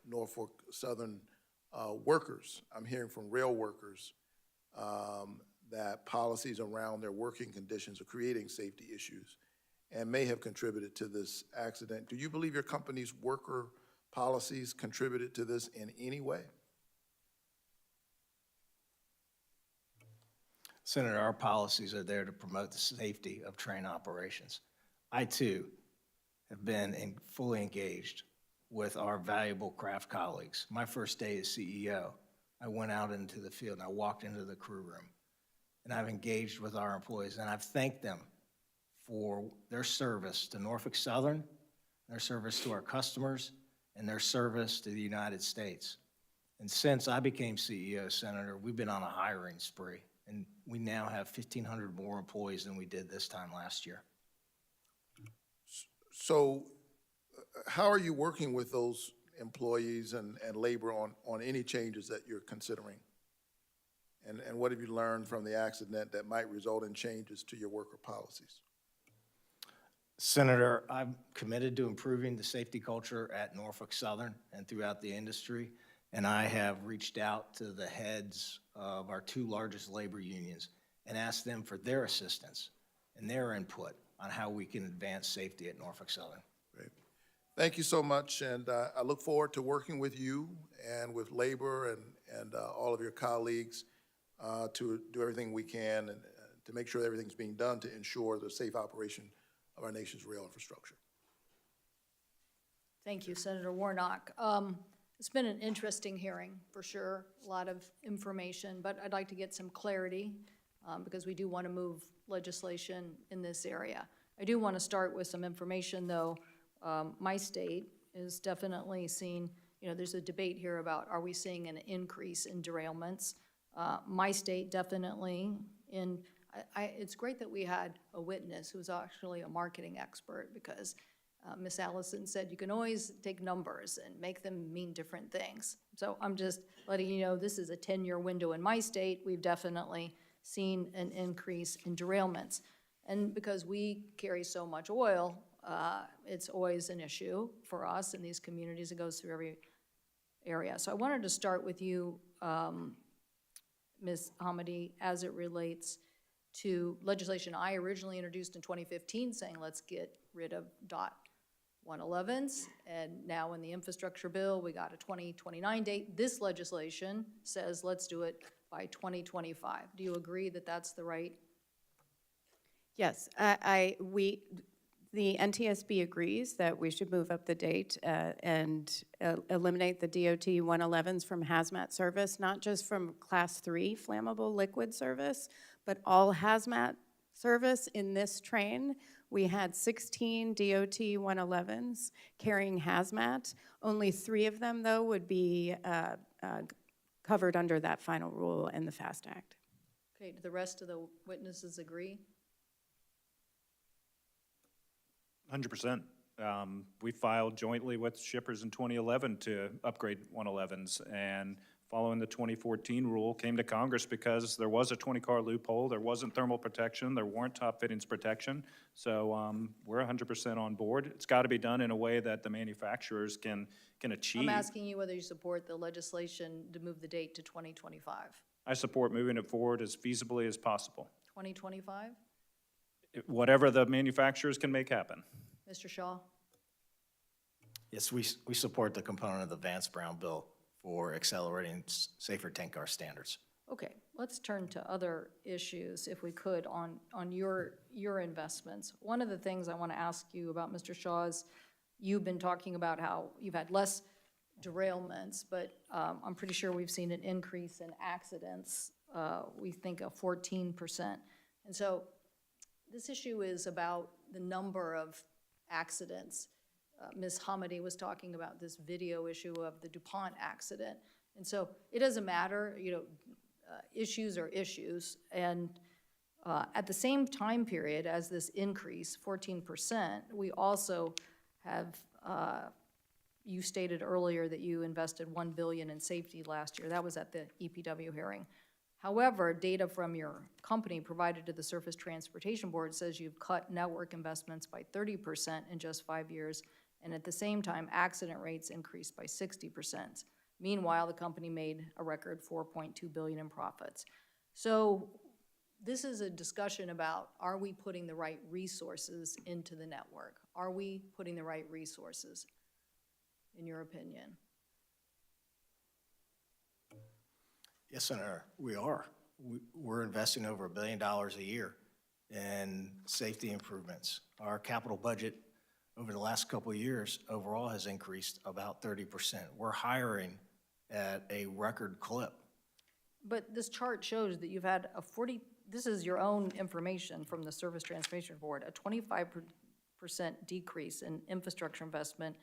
B: Norfolk Southern workers, I'm hearing from rail workers that policies around their working conditions are creating safety issues and may have contributed to this accident. Do you believe your company's worker policies contributed to this in any way?
Q: Senator, our policies are there to promote the safety of train operations. I, too, have been fully engaged with our valuable craft colleagues. My first day as CEO, I went out into the field and I walked into the crew room, and I've engaged with our employees, and I've thanked them for their service to Norfolk Southern, their service to our customers, and their service to the United States. And since I became CEO, Senator, we've been on a hiring spree, and we now have 1,500 more employees than we did this time last year.
B: So how are you working with those employees and labor on any changes that you're considering? And what have you learned from the accident that might result in changes to your worker policies?
Q: Senator, I'm committed to improving the safety culture at Norfolk Southern and throughout the industry, and I have reached out to the heads of our two largest labor unions and asked them for their assistance and their input on how we can advance safety at Norfolk Southern.
B: Great. Thank you so much, and I look forward to working with you and with labor and all of your colleagues to do everything we can and to make sure everything's being done to ensure the safe operation of our nation's rail infrastructure.
A: Thank you, Senator Warnock. It's been an interesting hearing, for sure, a lot of information, but I'd like to get some clarity because we do want to move legislation in this area. I do want to start with some information, though. My state is definitely seeing, there's a debate here about are we seeing an increase in derailments. My state definitely, it's great that we had a witness who's actually a marketing expert because Ms. Allison said you can always take numbers and make them mean different things. So I'm just letting you know this is a 10-year window in my state. We've definitely seen an increase in derailments. And because we carry so much oil, it's always an issue for us in these communities. It goes through every area. So I wanted to start with you, Ms. Hamady, as it relates to legislation I originally introduced in 2015 saying let's get rid of .111s, and now in the infrastructure bill we got a 2029 date. This legislation says let's do it by 2025. Do you agree that that's the right?
N: Yes, the NTSB agrees that we should move up the date and eliminate the DOT 111s from hazmat service, not just from Class 3 flammable liquid service, but all hazmat service in this train. We had 16 DOT 111s carrying hazmat. Only 3 of them, though, would be covered under that final rule in the FAST Act.
A: Okay, do the rest of the witnesses agree?
R: 100%. We filed jointly with shippers in 2011 to upgrade 111s, and following the 2014 rule, came to Congress because there was a 20-car loophole, there wasn't thermal protection, there weren't top fittings protection, so we're 100% on board. It's got to be done in a way that the manufacturers can achieve.
A: I'm asking you whether you support the legislation to move the date to 2025.
R: I support moving it forward as feasibly as possible.
A: 2025?
R: Whatever the manufacturers can make happen.
A: Mr. Shaw?
Q: Yes, we support the component of the Vance Brown bill for accelerating safer tank car standards.
A: Okay, let's turn to other issues, if we could, on your investments. One of the things I want to ask you about, Mr. Shaw, is you've been talking about how you've had less derailments, but I'm pretty sure we've seen an increase in accidents. We think a 14%. And so this issue is about the number of accidents. Ms. Hamady was talking about this video issue of the DuPont accident. And so it doesn't matter, issues are issues. And at the same time period as this increase, 14%, we also have, you stated earlier that you invested $1 billion in safety last year. That was at the EPW hearing. However, data from your company provided to the Surface Transportation Board says you've cut network investments by 30% in just 5 years, and at the same time, accident rates increased by 60%. Meanwhile, the company made a record $4.2 billion in profits. So this is a discussion about, are we putting the right resources into the network? Are we putting the right resources, in your opinion?
Q: Yes, Senator, we are. We're investing over $1 billion a year in safety improvements. Our capital budget over the last couple of years overall has increased about 30%. We're hiring at a record clip.
A: But this chart shows that you've had this is your own information from the Surface Transportation Board, a 25% decrease in infrastructure investment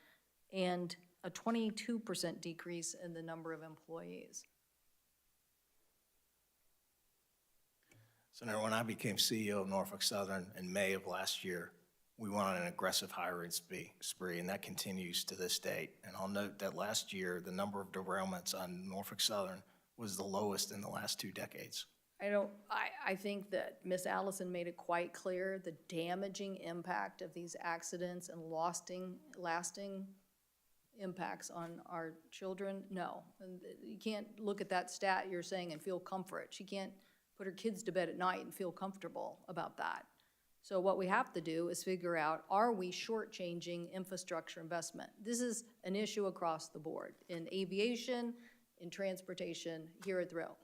A: and a 22% decrease in the number of employees.
Q: Senator, when I became CEO of Norfolk Southern in May of last year, we went on an aggressive hiring spree, and that continues to this date. And I'll note that last year, the number of derailments on Norfolk Southern was the lowest in the last 2 decades.
A: I think that Ms. Allison made it quite clear the damaging impact of these accidents and lasting impacts on our children. No, and you can't look at that stat you're saying and feel comfort. She can't put her kids to bed at night and feel comfortable about that. So what we have to do is figure out, are we shortchanging infrastructure investment? This is an issue across the board, in aviation, in transportation, here at the rail.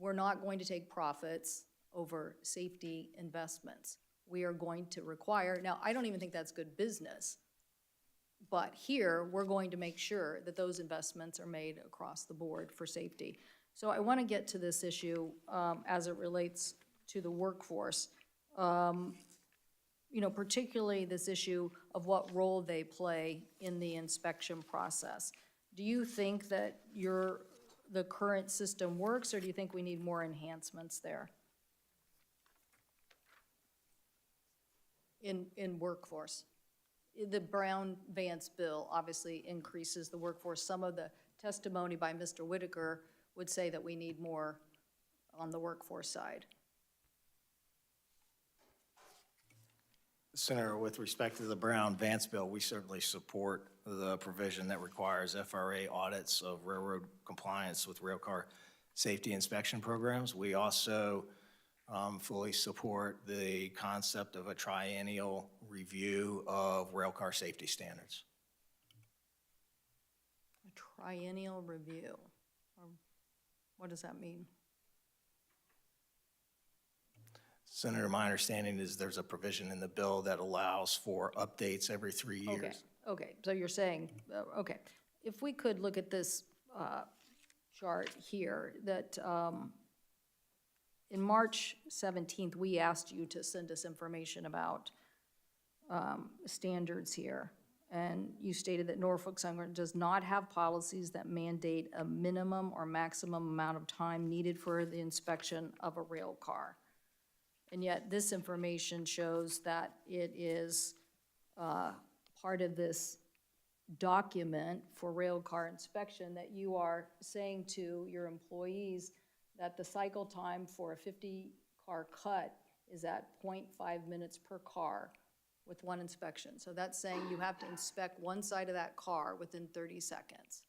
A: We're not going to take profits over safety investments. We are going to require, now I don't even think that's good business, but here we're going to make sure that those investments are made across the board for safety. So I want to get to this issue as it relates to the workforce. Particularly this issue of what role they play in the inspection process. Do you think that the current system works, or do you think we need more enhancements there in workforce? The Brown-Vance bill obviously increases the workforce. Some of the testimony by Mr. Whitaker would say that we need more on the workforce side.
Q: Senator, with respect to the Brown-Vance bill, we certainly support the provision that requires FRA audits of railroad compliance with railcar safety inspection programs. We also fully support the concept of a triennial review of railcar safety standards.
A: A triennial review. What does that mean?
Q: Senator, my understanding is there's a provision in the bill that allows for updates every 3 years.
A: Okay, so you're saying, okay. If we could look at this chart here, that in March 17th, we asked you to send us information about standards here. And you stated that Norfolk Southern does not have policies that mandate a minimum or maximum amount of time needed for the inspection of a rail car. And yet this information shows that it is part of this document for rail car inspection that you are saying to your employees that the cycle time for a 50-car cut is at 0.5 minutes per car with one inspection. So that's saying you have to inspect one side of that car within 30 seconds.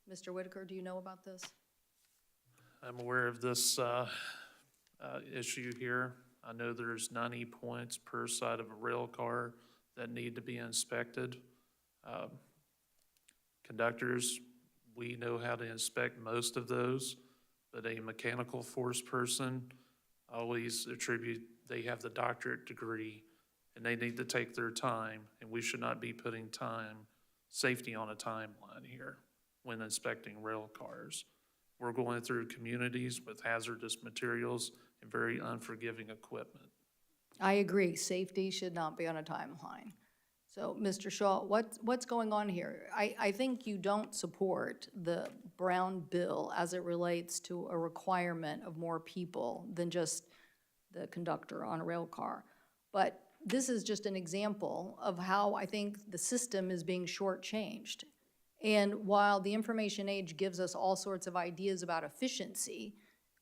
A: Mr. Whitaker, do you know about this?
P: I'm aware of this issue here. I know there's 90 points per side of a rail car that need to be inspected. Conductors, we know how to inspect most of those, but a mechanical force person, I always attribute they have the doctorate degree and they need to take their time, and we should not be putting safety on a timeline here when inspecting rail cars. We're going through communities with hazardous materials and very unforgiving equipment.
A: I agree, safety should not be on a timeline. So, Mr. Shaw, what's going on here? I think you don't support the Brown bill as it relates to a requirement of more people than just the conductor on a rail car. But this is just an example of how I think the system is being shortchanged. And while the information age gives us all sorts of ideas about efficiency,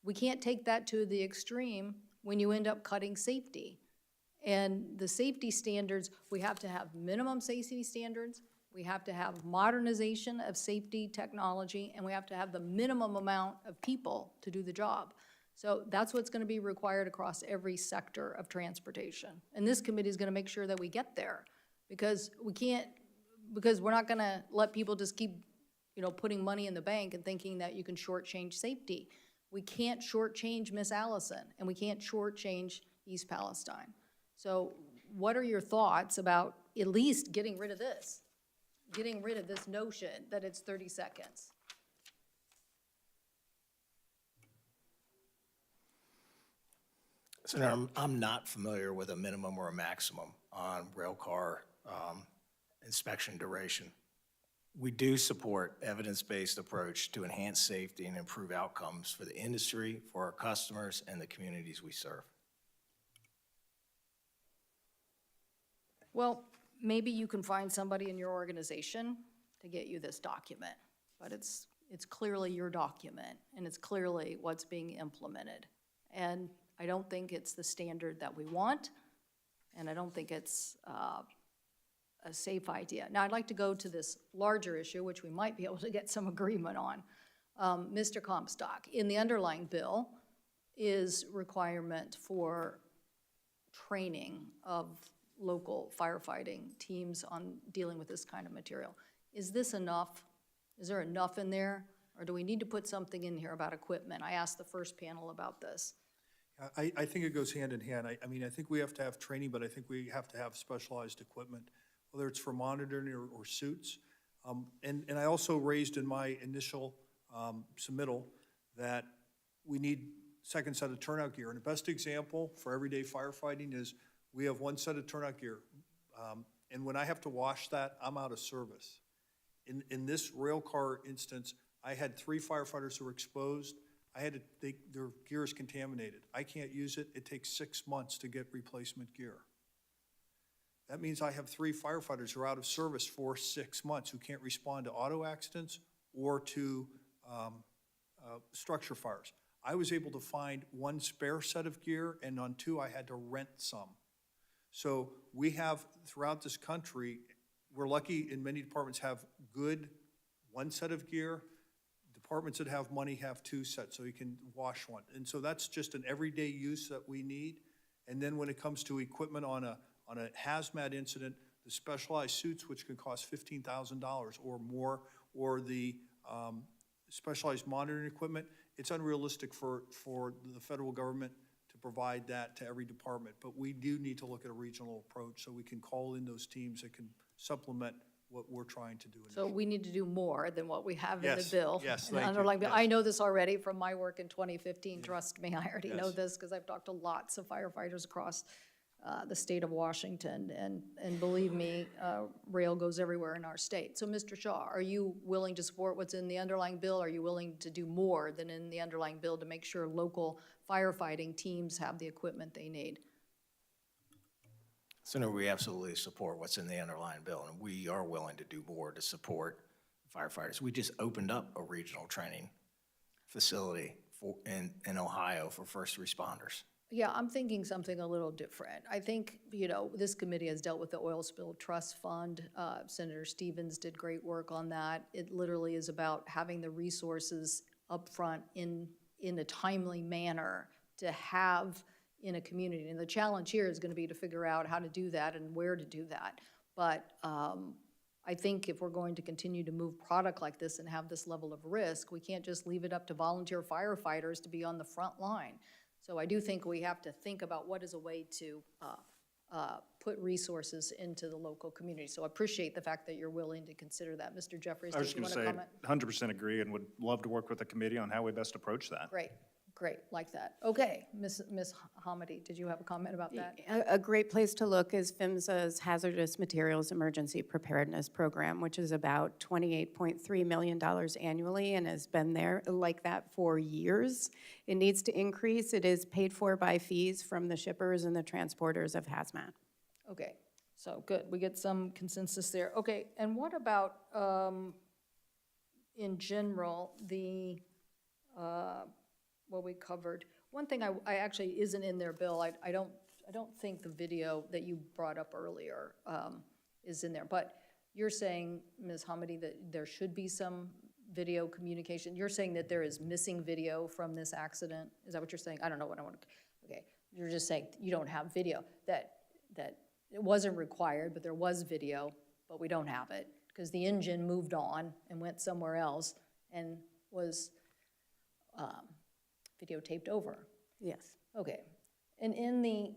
A: we can't take that to the extreme when you end up cutting safety. And the safety standards, we have to have minimum safety standards, we have to have modernization of safety technology, and we have to have the minimum amount of people to do the job. So that's what's going to be required across every sector of transportation. And this committee is going to make sure that we get there, because we're not going to let people just keep, putting money in the bank and thinking that you can shortchange safety. We can't shortchange Miss Allison, and we can't shortchange East Palestine. So what are your thoughts about at least getting rid of this notion that it's 30 seconds?
Q: Senator, I'm not familiar with a minimum or a maximum on rail car inspection duration. We do support evidence-based approach to enhance safety and improve outcomes for the industry, for our customers, and the communities we serve.
A: Well, maybe you can find somebody in your organization to get you this document, but it's clearly your document, and it's clearly what's being implemented. And I don't think it's the standard that we want, and I don't think it's a safe idea. Now, I'd like to go to this larger issue, which we might be able to get some agreement on. Mr. Comstock, in the underlying bill is requirement for training of local firefighting teams on dealing with this kind of material. Is this enough? Is there enough in there? Or do we need to put something in here about equipment? I asked the first panel about this.
O: I think it goes hand in hand. I mean, I think we have to have training, but I think we have to have specialized equipment, whether it's for monitoring or suits. And I also raised in my initial submittal that we need second set of turnout gear. And the best example for everyday firefighting is we have one set of turnout gear. And when I have to wash that, I'm out of service. In this rail car instance, I had 3 firefighters who were exposed. Their gear is contaminated. I can't use it. It takes 6 months to get replacement gear. That means I have 3 firefighters who are out of service for 6 months who can't respond to auto accidents or to structure fires. I was able to find 1 spare set of gear, and on 2 I had to rent some. So we have, throughout this country, we're lucky in many departments have good 1 set of gear. Departments that have money have 2 sets, so you can wash 1. And so that's just an everyday use that we need. And then when it comes to equipment on a hazmat incident, the specialized suits, which can cost $15,000 or more, or the specialized monitoring equipment, it's unrealistic for the federal government to provide that to every department. But we do need to look at a regional approach so we can call in those teams that can supplement what we're trying to do.
A: So we need to do more than what we have in the
O: Yes,
A: bill.
O: yes,
A: in the
O: thank you,
A: underlying bill.
O: yes.
A: I know this already from my work in 2015, trust me, I already know this because I've talked to lots of firefighters across the state of Washington, and believe me, rail goes everywhere in our state. So Mr. Shaw, are you willing to support what's in the underlying bill? Are you willing to do more than in the underlying bill to make sure local firefighting teams have the equipment they need?
Q: Senator, we absolutely support what's in the underlying bill, and we are willing to do more to support firefighters. We just opened up a regional training facility in Ohio for first responders.
A: Yeah, I'm thinking something a little different. I think, this committee has dealt with the Oil Spill Trust Fund. Senator Stevens did great work on that. It literally is about having the resources up front in a timely manner to have in a community. And the challenge here is going to be to figure out how to do that and where to do that. But I think if we're going to continue to move product like this and have this level of risk, we can't just leave it up to volunteer firefighters to be on the front line. So I do think we have to think about what is a way to put resources into the local community. So I appreciate the fact that you're willing to consider that. Mr. Jeffries,
R: I was
A: did you
R: just
A: want
R: going
A: to
R: to say,
A: comment?
R: 100% agree, and would love to work with the committee on how we best approach that.
A: Great, like that. Okay, Ms. Hamady, did you have a comment about that?
N: A great place to look is PHMSA's Hazardous Materials Emergency Preparedness Program, which is about $28.3 million annually and has been there like that for years. It needs to increase. It is paid for by fees from the shippers and the transporters of hazmat.
A: Okay, so good. We get some consensus there. Okay, and what about in general, what we covered. One thing I actually isn't in there, Bill, I don't think the video that you brought up earlier is in there, but you're saying, Ms. Hamady, that there should be some video communication. You're saying that there is missing video from this accident? Is that what you're saying? I don't know what I want to, okay. You're just saying you don't have video, that it wasn't required, but there was video, but we don't have it because the engine moved on and went somewhere else and was videotaped over.
N: Yes.
A: Okay. And in the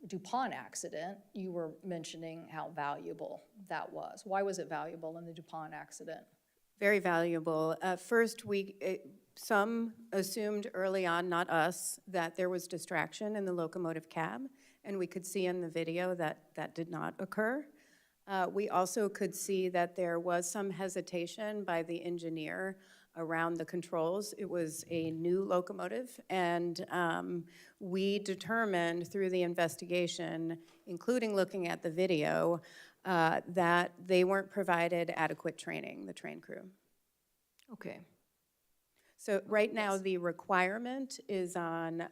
A: DuPont accident, you were mentioning how valuable that was. Why was it valuable in the DuPont accident?
N: Very valuable. First, some assumed early on, not us, that there was distraction in the locomotive cab, and we could see in the video that that did not occur. We also could see that there was some hesitation by the engineer around the controls. It was a new locomotive, and we determined through the investigation, including looking at the video, that they weren't provided adequate training, the train crew.
A: Okay.
N: So right now, the requirement is on,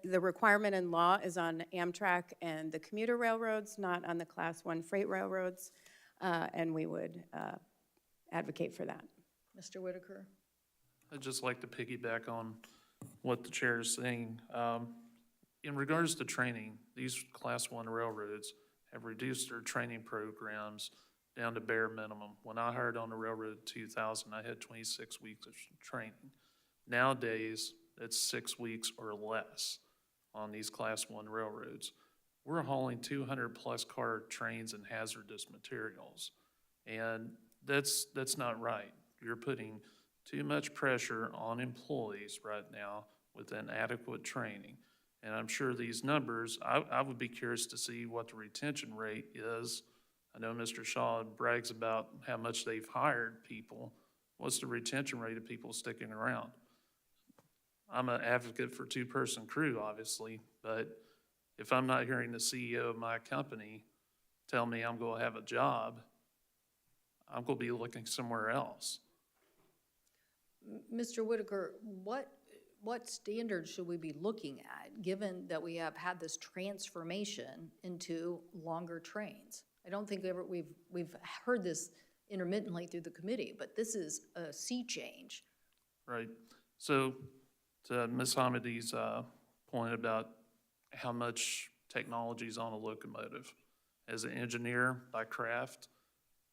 N: the requirement in law is on Amtrak and the commuter railroads, not on the Class 1 freight railroads, and we would advocate for that.
A: Mr. Whitaker?
P: I'd just like to piggyback on what the chair is saying. In regards to training, these Class 1 railroads have reduced their training programs down to bare minimum. When I hired on the railroad in 2000, I had 26 weeks of training. Nowadays, it's 6 weeks or less on these Class 1 railroads. We're hauling 200-plus car trains and hazardous materials, and that's not right. You're putting too much pressure on employees right now with inadequate training. And I'm sure these numbers, I would be curious to see what the retention rate is. I know Mr. Shaw brags about how much they've hired people. What's the retention rate of people sticking around? I'm an advocate for two-person crew, obviously, but if I'm not hearing the CEO of my company tell me I'm going to have a job, I'm going to be looking somewhere else.
A: Mr. Whitaker, what standards should we be looking at, given that we have had this transformation into longer trains? I don't think we've heard this intermittently through the committee, but this is a sea change.
P: Right. So to Ms. Hamady's point about how much technology is on a locomotive, as an engineer by craft,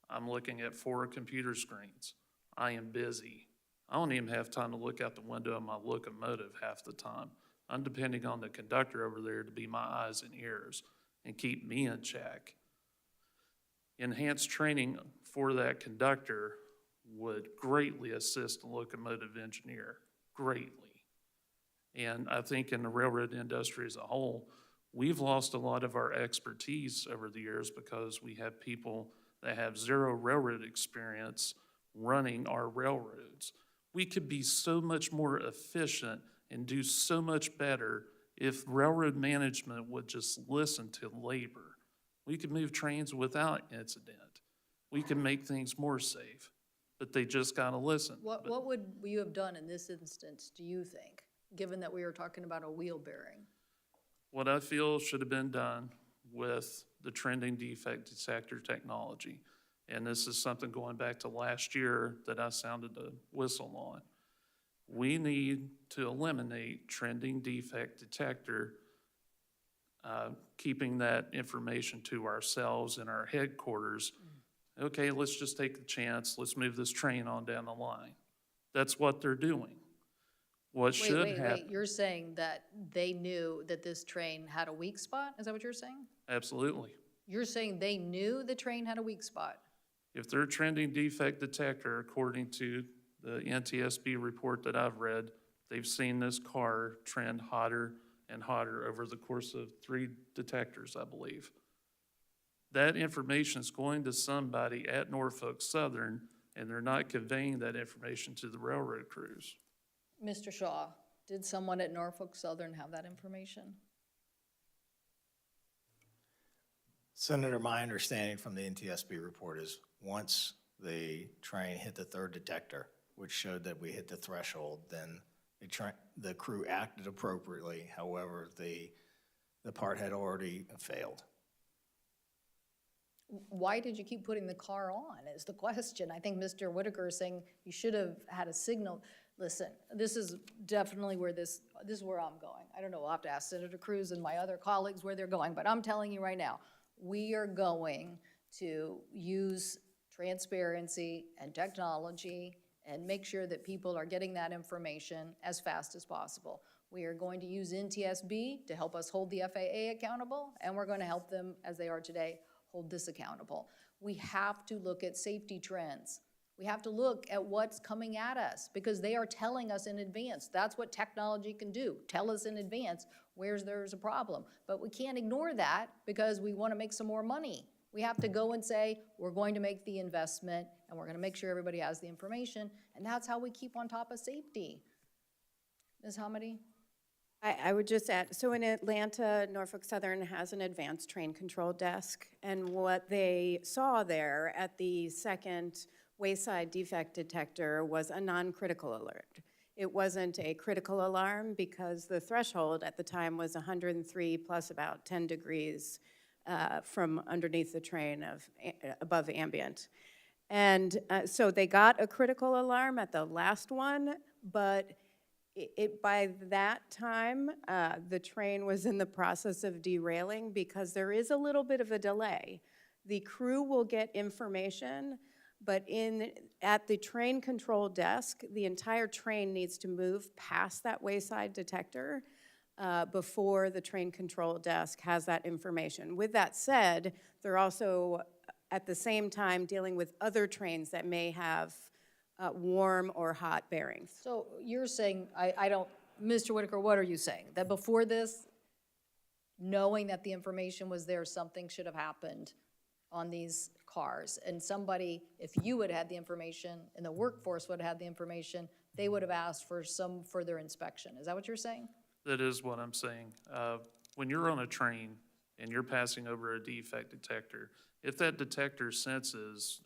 P: I'm looking at 4 computer screens. I am busy. I don't even have time to look out the window of my locomotive half the time. I'm depending on the conductor over there to be my eyes and ears and keep me in check. Enhanced training for that conductor would greatly assist the locomotive engineer, greatly. And I think in the railroad industry as a whole, we've lost a lot of our expertise over the years because we have people that have zero railroad experience running our railroads. We could be so much more efficient and do so much better if railroad management would just listen to labor. We could move trains without incident. We can make things more safe, but they just gotta listen.
A: What would you have done in this instance, do you think, given that we were talking about a wheel bearing?
P: What I feel should have been done with the trending defect detector technology, and this is something going back to last year that I sounded the whistle on. We need to eliminate trending defect detector, keeping that information to ourselves in our headquarters. Okay, let's just take the chance. Let's move this train on down the line. That's what they're doing. What should happen?
A: Wait, you're saying that they knew that this train had a weak spot? Is that what you're saying?
P: Absolutely.
A: You're saying they knew the train had a weak spot?
P: If they're trending defect detector, according to the NTSB report that I've read, they've seen this car trend hotter and hotter over the course of 3 detectors, I believe. That information is going to somebody at Norfolk Southern, and they're not conveying that information to the railroad crews.
A: Mr. Shaw, did someone at Norfolk Southern have that information?
Q: Senator, my understanding from the NTSB report is once the train hit the third detector, which showed that we hit the threshold, then the crew acted appropriately. However, the part had already failed.
A: Why did you keep putting the car on is the question. I think Mr. Whitaker is saying you should have had a signal. Listen, this is definitely where this is where I'm going. I don't know, I'll have to ask Senator Cruz and my other colleagues where they're going, but I'm telling you right now, we are going to use transparency and technology and make sure that people are getting that information as fast as possible. We are going to use NTSB to help us hold the FAA accountable, and we're going to help them, as they are today, hold this accountable. We have to look at safety trends. We have to look at what's coming at us because they are telling us in advance. That's what technology can do, tell us in advance where there's a problem. But we can't ignore that because we want to make some more money. We have to go and say, we're going to make the investment and we're going to make sure everybody has the information, and that's how we keep on top of safety. Ms. Hamady?
N: I would just add, so in Atlanta, Norfolk Southern has an advanced train control desk, and what they saw there at the second wayside defect detector was a non-critical alert. It wasn't a critical alarm because the threshold at the time was 103 plus about 10 degrees from underneath the train above ambient. And so they got a critical alarm at the last one, but by that time, the train was in the process of derailing because there is a little bit of a delay. The crew will get information, but at the train control desk, the entire train needs to move past that wayside detector before the train control desk has that information. With that said, they're also at the same time dealing with other trains that may have warm or hot bearings.
A: So you're saying, I don't, Mr. Whitaker, what are you saying? That before this, knowing that the information was there, something should have happened on these cars, and somebody, if you had had the information and the workforce would have had the information, they would have asked for some further inspection. Is that what you're saying?
P: That is what I'm saying. When you're on a train and you're passing over a defect detector, if that detector senses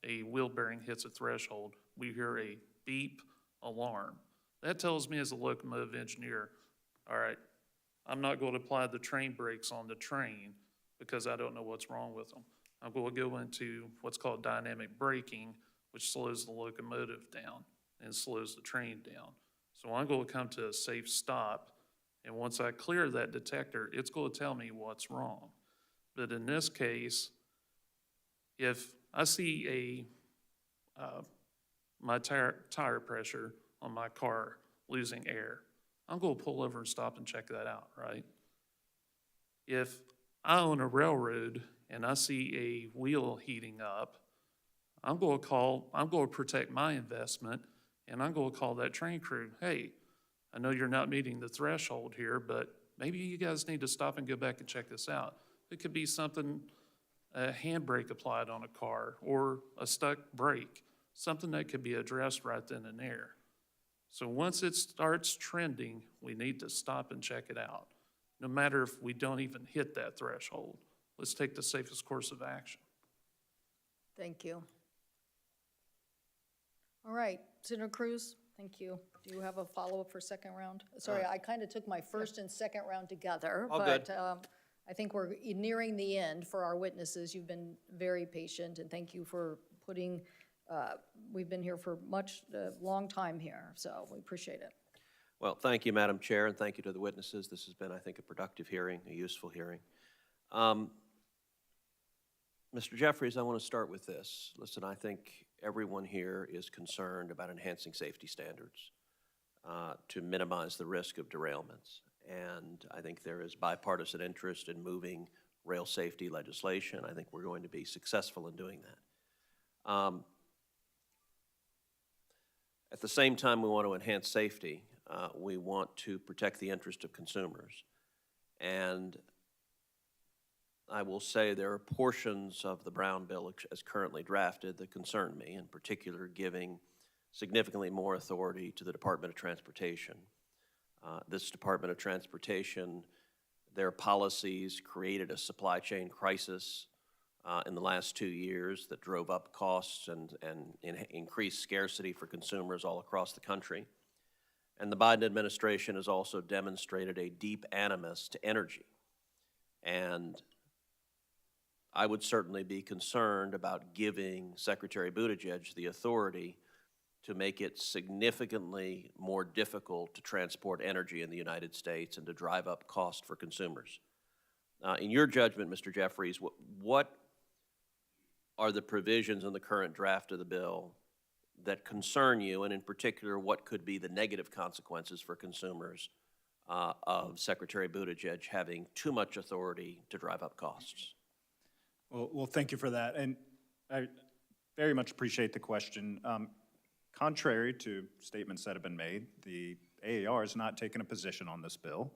P: a wheel bearing hits a threshold, we hear a beep alarm. That tells me as a locomotive engineer, all right, I'm not going to apply the train brakes on the train because I don't know what's wrong with them. I'm going to go into what's called dynamic braking, which slows the locomotive down and slows the train down. So I'm going to come to a safe stop, and once I clear that detector, it's going to tell me what's wrong. But in this case, if I see my tire pressure on my car losing air, I'm going to pull over and stop and check that out, right? If I own a railroad and I see a wheel heating up, I'm going to protect my investment, and I'm going to call that train crew. Hey, I know you're not meeting the threshold here, but maybe you guys need to stop and go back and check this out. It could be something, a handbrake applied on a car or a stuck brake, something that could be addressed right then and there. So once it starts trending, we need to stop and check it out, no matter if we don't even hit that threshold. Let's take the safest course of action.
A: Thank you. All right, Senator Cruz, thank you. Do you have a follow-up for second round? Sorry, I kind of took my first and second round together,
J: All
A: but
J: good.
A: I think we're nearing the end for our witnesses. You've been very patient, and thank you for putting, we've been here for a long time here, so we appreciate it.
C: Well, thank you, Madam Chair, and thank you to the witnesses. This has been, I think, a productive hearing, a useful hearing. Mr. Jeffries, I want to start with this. Listen, I think everyone here is concerned about enhancing safety standards to minimize the risk of derailments. And I think there is bipartisan interest in moving rail safety legislation. I think we're going to be successful in doing that. At the same time, we want to enhance safety. We want to protect the interest of consumers. And I will say there are portions of the Brown bill as currently drafted that concern me, in particular giving significantly more authority to the Department of Transportation. This Department of Transportation, their policies created a supply chain crisis in the last 2 years that drove up costs and increased scarcity for consumers all across the country. And the Biden administration has also demonstrated a deep animus to energy. And I would certainly be concerned about giving Secretary Buttigieg the authority to make it significantly more difficult to transport energy in the United States and to drive up cost for consumers. In your judgment, Mr. Jeffries, what are the provisions in the current draft of the bill that concern you, and in particular, what could be the negative consequences for consumers of Secretary Buttigieg having too much authority to drive up costs?
R: Well, thank you for that, and I very much appreciate the question. Contrary to statements that have been made, the AAR has not taken a position on this bill.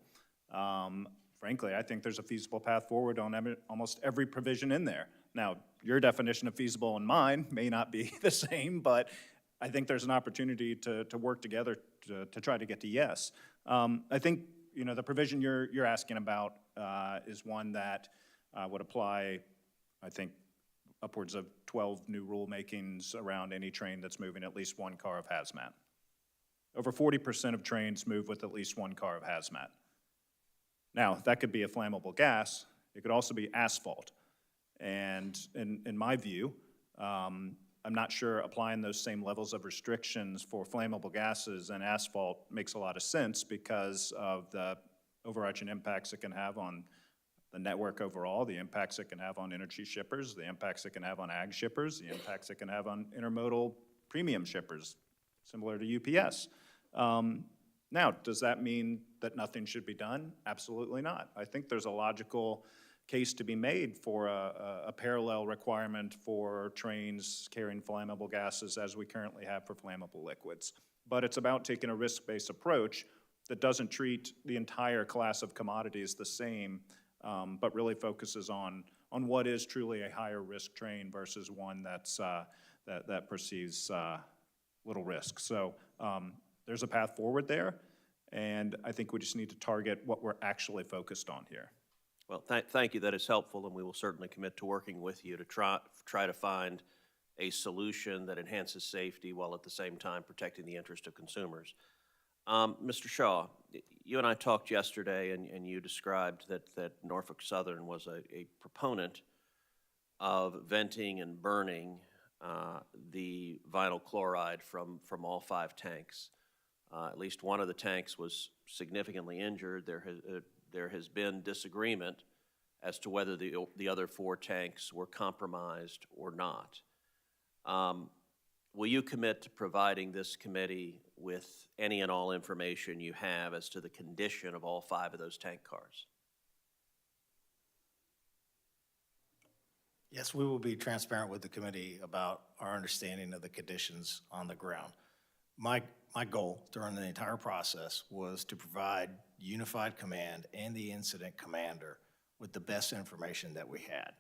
R: Frankly, I think there's a feasible path forward on almost every provision in there. Now, your definition of feasible and mine may not be the same, but I think there's an opportunity to work together to try to get to yes. I think, you know, the provision you're asking about is one that would apply, I think, upwards of 12 new rulemakings around any train that's moving at least one car of hazmat. Over 40% of trains move with at least one car of hazmat. Now, that could be a flammable gas. It could also be asphalt. And in my view, I'm not sure applying those same levels of restrictions for flammable gases and asphalt makes a lot of sense because of the overarching impacts it can have on the network overall, the impacts it can have on energy shippers, the impacts it can have on ag shippers, the impacts it can have on intermodal premium shippers, similar to UPS. Now, does that mean that nothing should be done? Absolutely not. I think there's a logical case to be made for a parallel requirement for trains carrying flammable gases as we currently have for flammable liquids. But it's about taking a risk-based approach that doesn't treat the entire class of commodities the same, but really focuses on what is truly a higher risk train versus one that's, that perceives little risk. So there's a path forward there, and I think we just need to target what we're actually focused on here.
C: Well, thank you. That is helpful, and we will certainly commit to working with you to try to find a solution that enhances safety while at the same time protecting the interest of consumers. Mr. Shaw, you and I talked yesterday, and you described that Norfolk Southern was a proponent of venting and burning the vinyl chloride from all 5 tanks. At least one of the tanks was significantly injured. There has been disagreement as to whether the other 4 tanks were compromised or not. Will you commit to providing this committee with any and all information you have as to the condition of all 5 of those tank cars?
Q: Yes, we will be transparent with the committee about our understanding of the conditions on the ground. My goal during the entire process was to provide unified command and the incident commander with the best information that we had.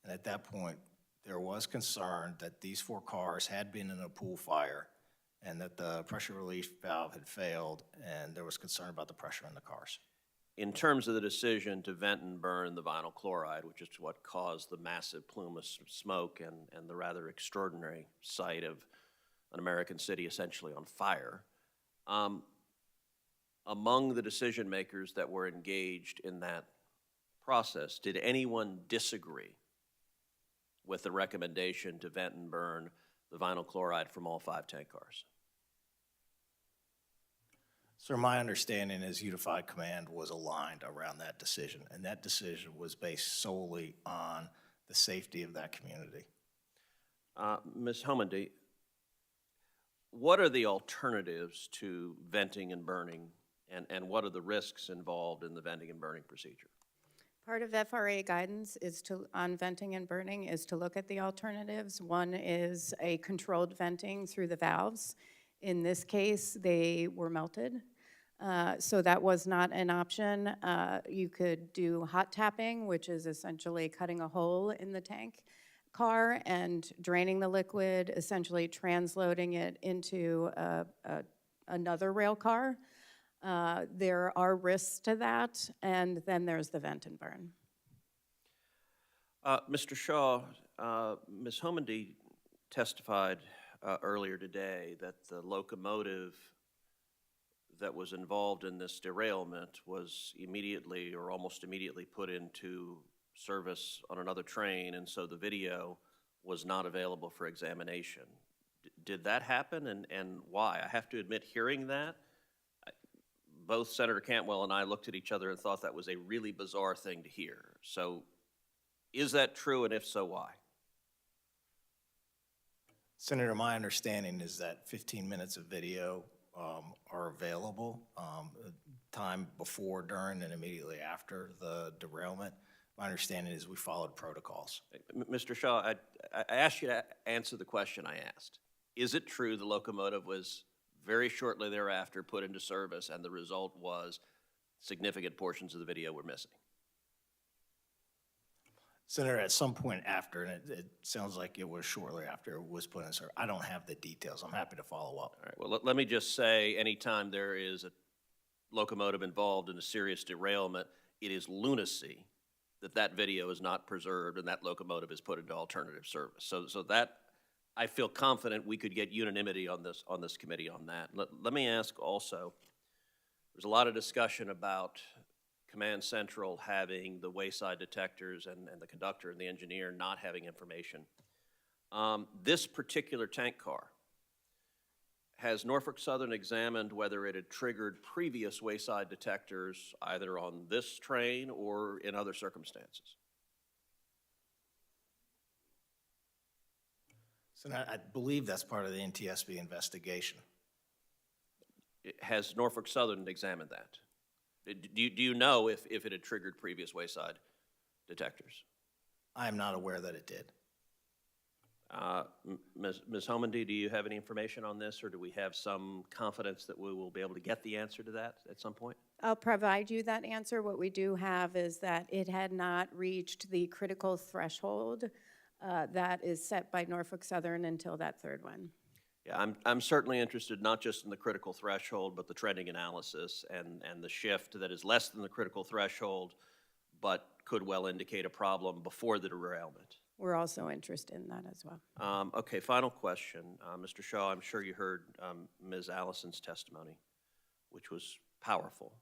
Q: And at that point, there was concern that these 4 cars had been in a pool fire and that the pressure relief valve had failed, and there was concern about the pressure in the cars.
C: In terms of the decision to vent and burn the vinyl chloride, which is what caused the massive plume of smoke and the rather extraordinary sight of an American city essentially on fire, among the decision makers that were engaged in that process, did anyone disagree with the recommendation to vent and burn the vinyl chloride from all 5 tank cars?
Q: Sir, my understanding is unified command was aligned around that decision, and that decision was based solely on the safety of that community.
C: Ms. Homendy, what are the alternatives to venting and burning, and what are the risks involved in the venting and burning procedure?
N: Part of FRA guidance is on venting and burning is to look at the alternatives. One is a controlled venting through the valves. In this case, they were melted, so that was not an option. You could do hot tapping, which is essentially cutting a hole in the tank car and draining the liquid, essentially transloading it into another rail car. There are risks to that, and then there's the vent and burn.
C: Mr. Shaw, Ms. Homendy testified earlier today that the locomotive that was involved in this derailment was immediately or almost immediately put into service on another train, and so the video was not available for examination. Did that happen, and why? I have to admit, hearing that, both Senator Cantwell and I looked at each other and thought that was a really bizarre thing to hear. So is that true, and if so, why?
Q: Senator, my understanding is that 15 minutes of video are available, time before, during, and immediately after the derailment. My understanding is we followed protocols.
C: Mr. Shaw, I asked you to answer the question I asked. Is it true the locomotive was very shortly thereafter put into service and the result was significant portions of the video were missing?
Q: Senator, at some point after, and it sounds like it was shortly after it was put in service. I don't have the details. I'm happy to follow up.
C: All right, well, let me just say, anytime there is a locomotive involved in a serious derailment, it is lunacy that that video is not preserved and that locomotive is put into alternative service. So that, I feel confident we could get unanimity on this committee on that. Let me ask also, there's a lot of discussion about Command Central having the wayside detectors and the conductor and the engineer not having information. This particular tank car, has Norfolk Southern examined whether it had triggered previous wayside detectors either on this train or in other circumstances?
Q: So I believe that's part of the NTSB investigation.
C: Has Norfolk Southern examined that? Do you know if it had triggered previous wayside detectors?
Q: I am not aware that it did.
C: Ms. Homendy, do you have any information on this, or do we have some confidence that we will be able to get the answer to that at some point?
N: I'll provide you that answer. What we do have is that it had not reached the critical threshold that is set by Norfolk Southern until that third one.
C: Yeah, I'm certainly interested not just in the critical threshold, but the trending analysis and the shift that is less than the critical threshold, but could well indicate a problem before the derailment.
N: We're also interested in that as well.
C: Okay, final question. Mr. Shaw, I'm sure you heard Ms. Allison's testimony, which was powerful.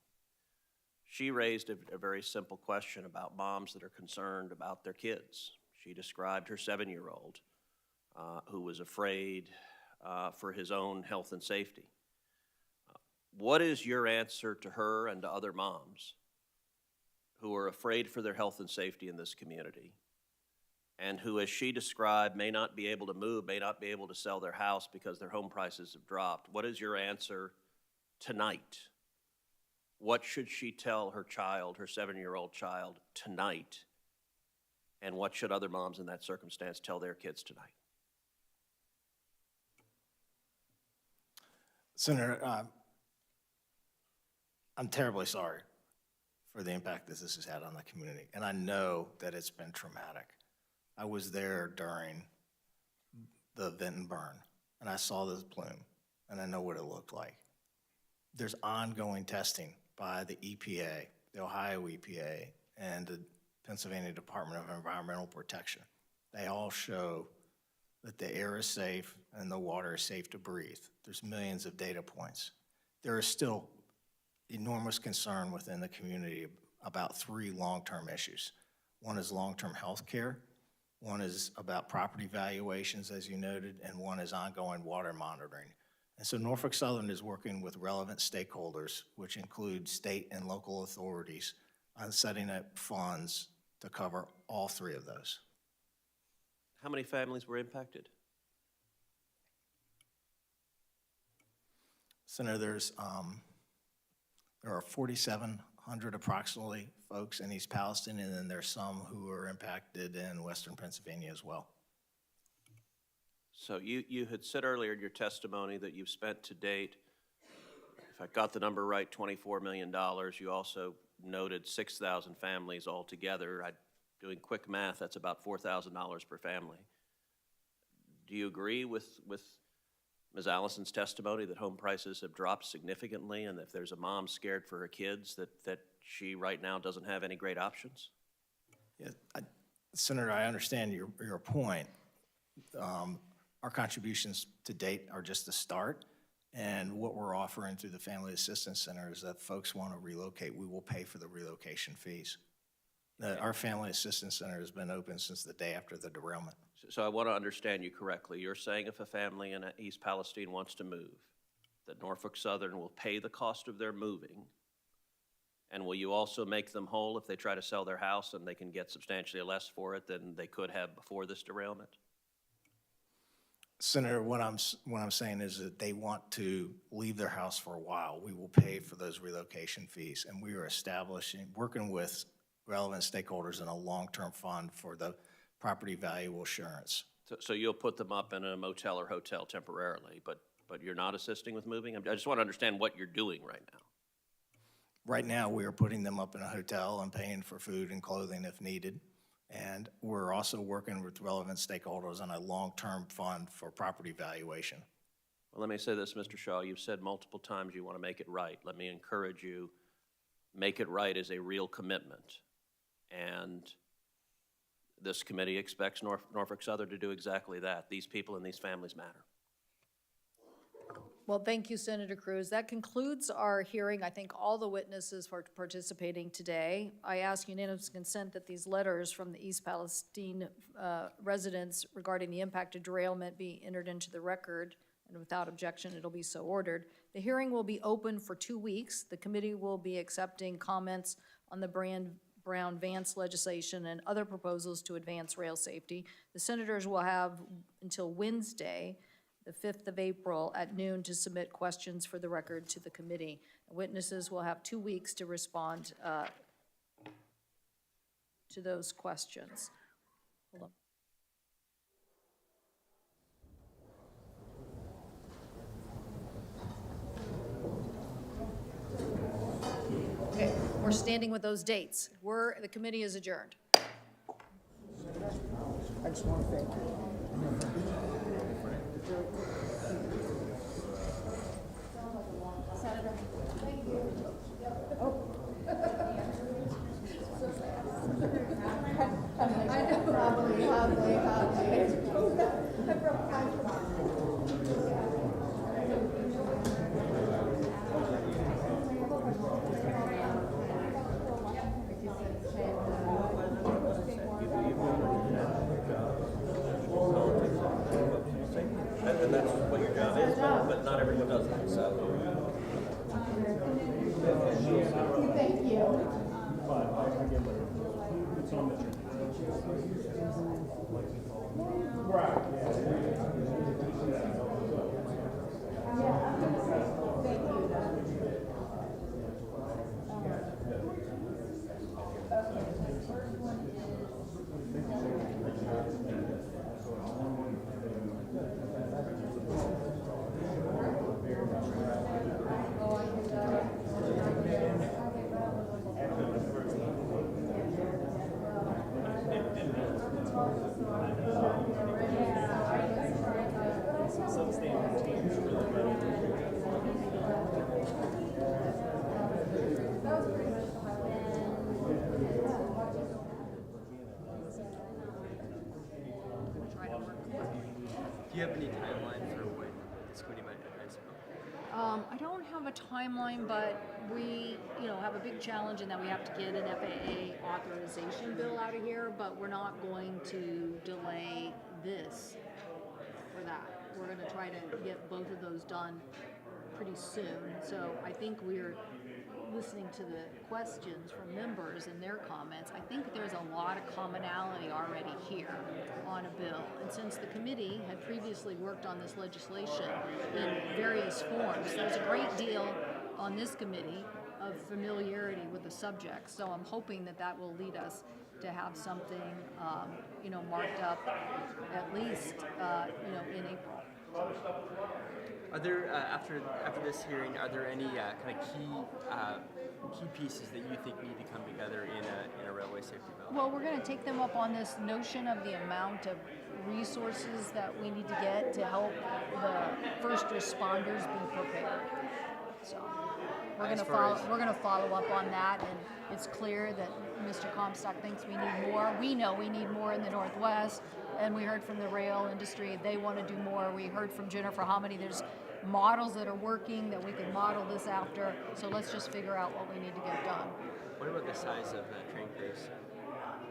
C: She raised a very simple question about moms that are concerned about their kids. She described her 7-year-old who was afraid for his own health and safety. What is your answer to her and to other moms who are afraid for their health and safety in this community, and who, as she described, may not be able to move, may not be able to sell their house because their home prices have dropped? What is your answer tonight? What should she tell her child, her 7-year-old child, tonight? And what should other moms in that circumstance tell their kids tonight?
Q: Senator, I'm terribly sorry for the impact that this has had on the community, and I know that it's been traumatic. I was there during the vent and burn, and I saw this plume, and I know what it looked like. There's ongoing testing by the EPA, the Ohio EPA, and the Pennsylvania Department of Environmental Protection. They all show that the air is safe and the water is safe to breathe. There's millions of data points. There is still enormous concern within the community about 3 long-term issues. One is long-term health care, one is about property valuations, as you noted, and one is ongoing water monitoring. And so Norfolk Southern is working with relevant stakeholders, which include state and local authorities, on setting up funds to cover all 3 of those.
C: How many families were impacted?
Q: Senator, there are 4,700 approximately folks in East Palestine, and then there's some who are impacted in Western Pennsylvania as well.
C: So you had said earlier in your testimony that you've spent to date, if I got the number right, $24 million. You also noted 6,000 families altogether. Doing quick math, that's about $4,000 per family. Do you agree with Ms. Allison's testimony that home prices have dropped significantly, and if there's a mom scared for her kids, that she right now doesn't have any great options?
Q: Yeah, Senator, I understand your point. Our contributions to date are just the start. And what we're offering through the Family Assistance Center is that folks want to relocate, we will pay for the relocation fees. Our Family Assistance Center has been open since the day after the derailment.
C: So I want to understand you correctly. You're saying if a family in East Palestine wants to move, that Norfolk Southern will pay the cost of their moving, and will you also make them whole if they try to sell their house and they can get substantially less for it than they could have before this derailment?
Q: Senator, what I'm saying is that they want to leave their house for a while. We will pay for those relocation fees, and we are working with relevant stakeholders in a long-term fund for the property value assurance.
C: So you'll put them up in a motel or hotel temporarily, but you're not assisting with moving? I just want to understand what you're doing right now.
Q: Right now, we are putting them up in a hotel and paying for food and clothing if needed. And we're also working with relevant stakeholders on a long-term fund for property valuation.
C: Well, let me say this, Mr. Shaw. You've said multiple times you want to make it right. Let me encourage you, make it right is a real commitment. And this committee expects Norfolk Southern to do exactly that. These people and these families matter.
A: Well, thank you, Senator Cruz. That concludes our hearing. I thank all the witnesses for participating today. I ask unanimous consent that these letters from the East Palestine residents regarding the impact of derailment be entered into the record, and without objection, it'll be so ordered. The hearing will be open for 2 weeks. The committee will be accepting comments on the Brown-Vance legislation and other proposals to advance rail safety. The senators will have until Wednesday, the 5th of April at noon, to submit questions for the record to the committee. Witnesses will have 2 weeks to respond to those questions. Hold on. Okay, we're standing with those dates. The committee is adjourned.
L: I just want to thank you.
A: Senator, thank you. Oh. I know. Lovely.
C: And that's what your job is, but not everyone does that, so.
L: Thank you.
M: Do you have any timeline for when this committee might advance it?
A: I don't have a timeline, but we, have a big challenge in that we have to get an FAA authorization bill out of here, but we're not going to delay this for that. We're going to try to get both of those done pretty soon. So I think we're listening to the questions from members and their comments. I think there's a lot of commonality already here on a bill. And since the committee had previously worked on this legislation in various forms, there's a great deal on this committee of familiarity with the subject. So I'm hoping that that will lead us to have something, marked up at least, in April.
M: Are there, after this hearing, are there any kind of key pieces that you think need to come together in a railway safety bill?
A: Well, we're going to take them up on this notion of the amount of resources that we need to get to help the first responders be prepared. So.
M: as far as,
A: we're gonna follow up on that, and it's clear that Mr. Comstock thinks we need more. We know we need more in the Northwest, and we heard from the rail industry, they wanna do more. We heard from Jennifer Hominy, there's models that are working that we can model this after, so let's just figure out what we need to get done.
M: what about the size of the train crews?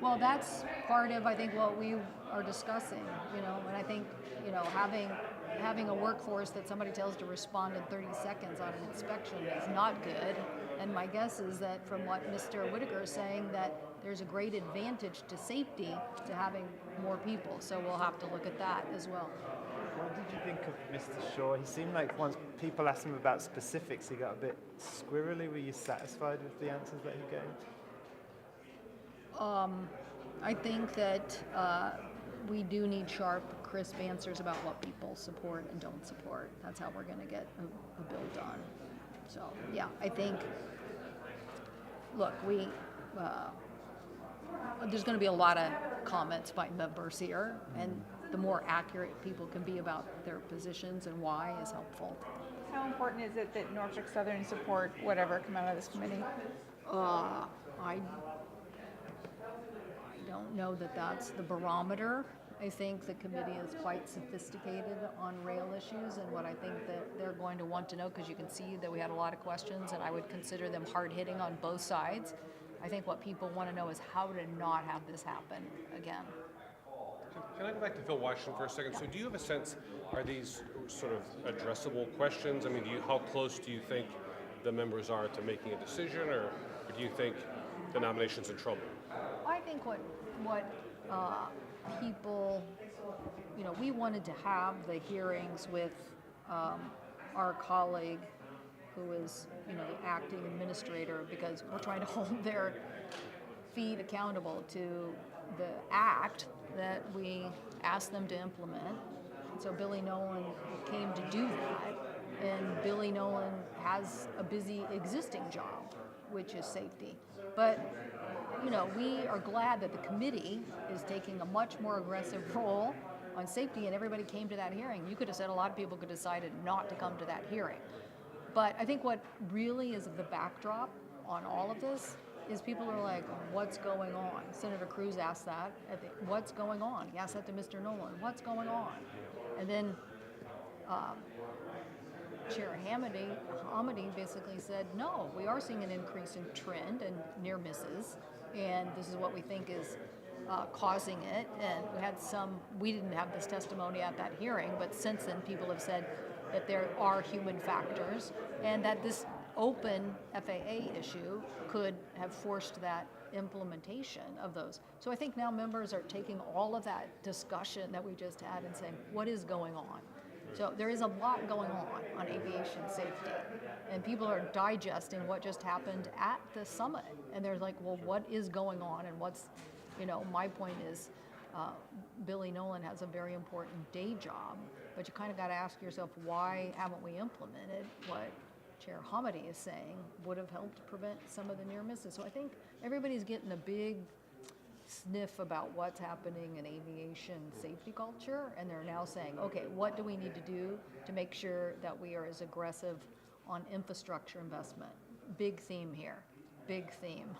A: Well, that's part of, I think, what we are discussing, you know, and I think, you know, having a workforce that somebody tells to respond in 30 seconds on an inspection is not good. And my guess is that from what Mr. Whitaker is saying, that there's a great advantage to safety to having more people. So we'll have to look at that as well.
G: What did you think of Mr. Shaw? He seemed like once people asked him about specifics, he got a bit squirrely. Were you satisfied with the answers that he gave?
A: I think that we do need sharp, crisp answers about what people support and don't support. That's how we're going to get a bill done. So, yeah, I think, look, there's going to be a lot of comments by members here, and the more accurate people can be about their positions and why is helpful.
L: How important is it that Norfolk Southern support whatever come out of this committee?
A: I don't know that that's the barometer. I think the committee is quite sophisticated on rail issues, and what I think that they're going to want to know, because you can see that we had a lot of questions, and I would consider them hard-hitting on both sides. I think what people want to know is how to not have this happen again.
S: Can I go back to Phil Washington for a second? So do you have a sense, are these sort of addressable questions? I mean, how close do you think the members are to making a decision, or do you think the nomination's in trouble?
A: I think what people, you know, we wanted to have the hearings with our colleague who is, you know, the acting administrator, because we're trying to hold their feet accountable to the act that we asked them to implement. So Billy Nolan came to do that, and Billy Nolan has a busy existing job, which is safety. But, you know, we are glad that the committee is taking a much more aggressive role on safety, and everybody came to that hearing. You could have said a lot of people could have decided not to come to that hearing. But I think what really is the backdrop on all of this is people are like, what's going on? Senator Cruz asked that. What's going on? He asked that to Mr. Nolan. What's going on? And then Chair Hamady basically said, no, we are seeing an increase in trend and near misses, and this is what we think is causing it. And we didn't have this testimony at that hearing, but since then people have said that there are human factors, and that this open FAA issue could have forced that implementation of those. So I think now members are taking all of that discussion that we just had and saying, what is going on? So there is a lot going on aviation safety, and people are digesting what just happened at the summit, and they're like, well, what is going on, and what's, you know, my point is, Billy Nolan has a very important day job, but you kind of got to ask yourself, why haven't we implemented what Chair Hamady is saying would have helped prevent some of the near misses? So I think everybody's getting a big sniff about what's happening in aviation safety culture, and they're now saying, okay, what do we need to do to make sure that we are as aggressive on infrastructure investment? Big theme here, big theme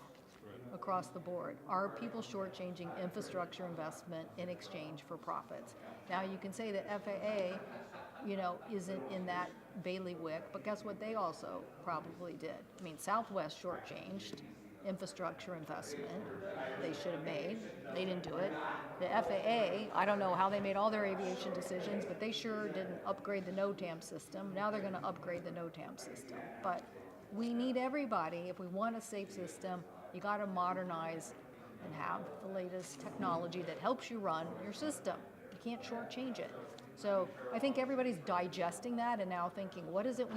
A: across the board. Are people shortchanging infrastructure investment in exchange for profits? Now you can say that FAA, you know, isn't in that bailiwick, but guess what they also probably did? I mean, Southwest shortchanged infrastructure investment they should have made. They didn't do it. The FAA, I don't know how they made all their aviation decisions, but they sure didn't upgrade the NOTAM system. Now they're going to upgrade the NOTAM system. But we need everybody. If we want a safe system, you got to modernize and have the latest technology that helps you run your system. You can't shortchange it. So I think everybody's digesting that and now thinking, what is it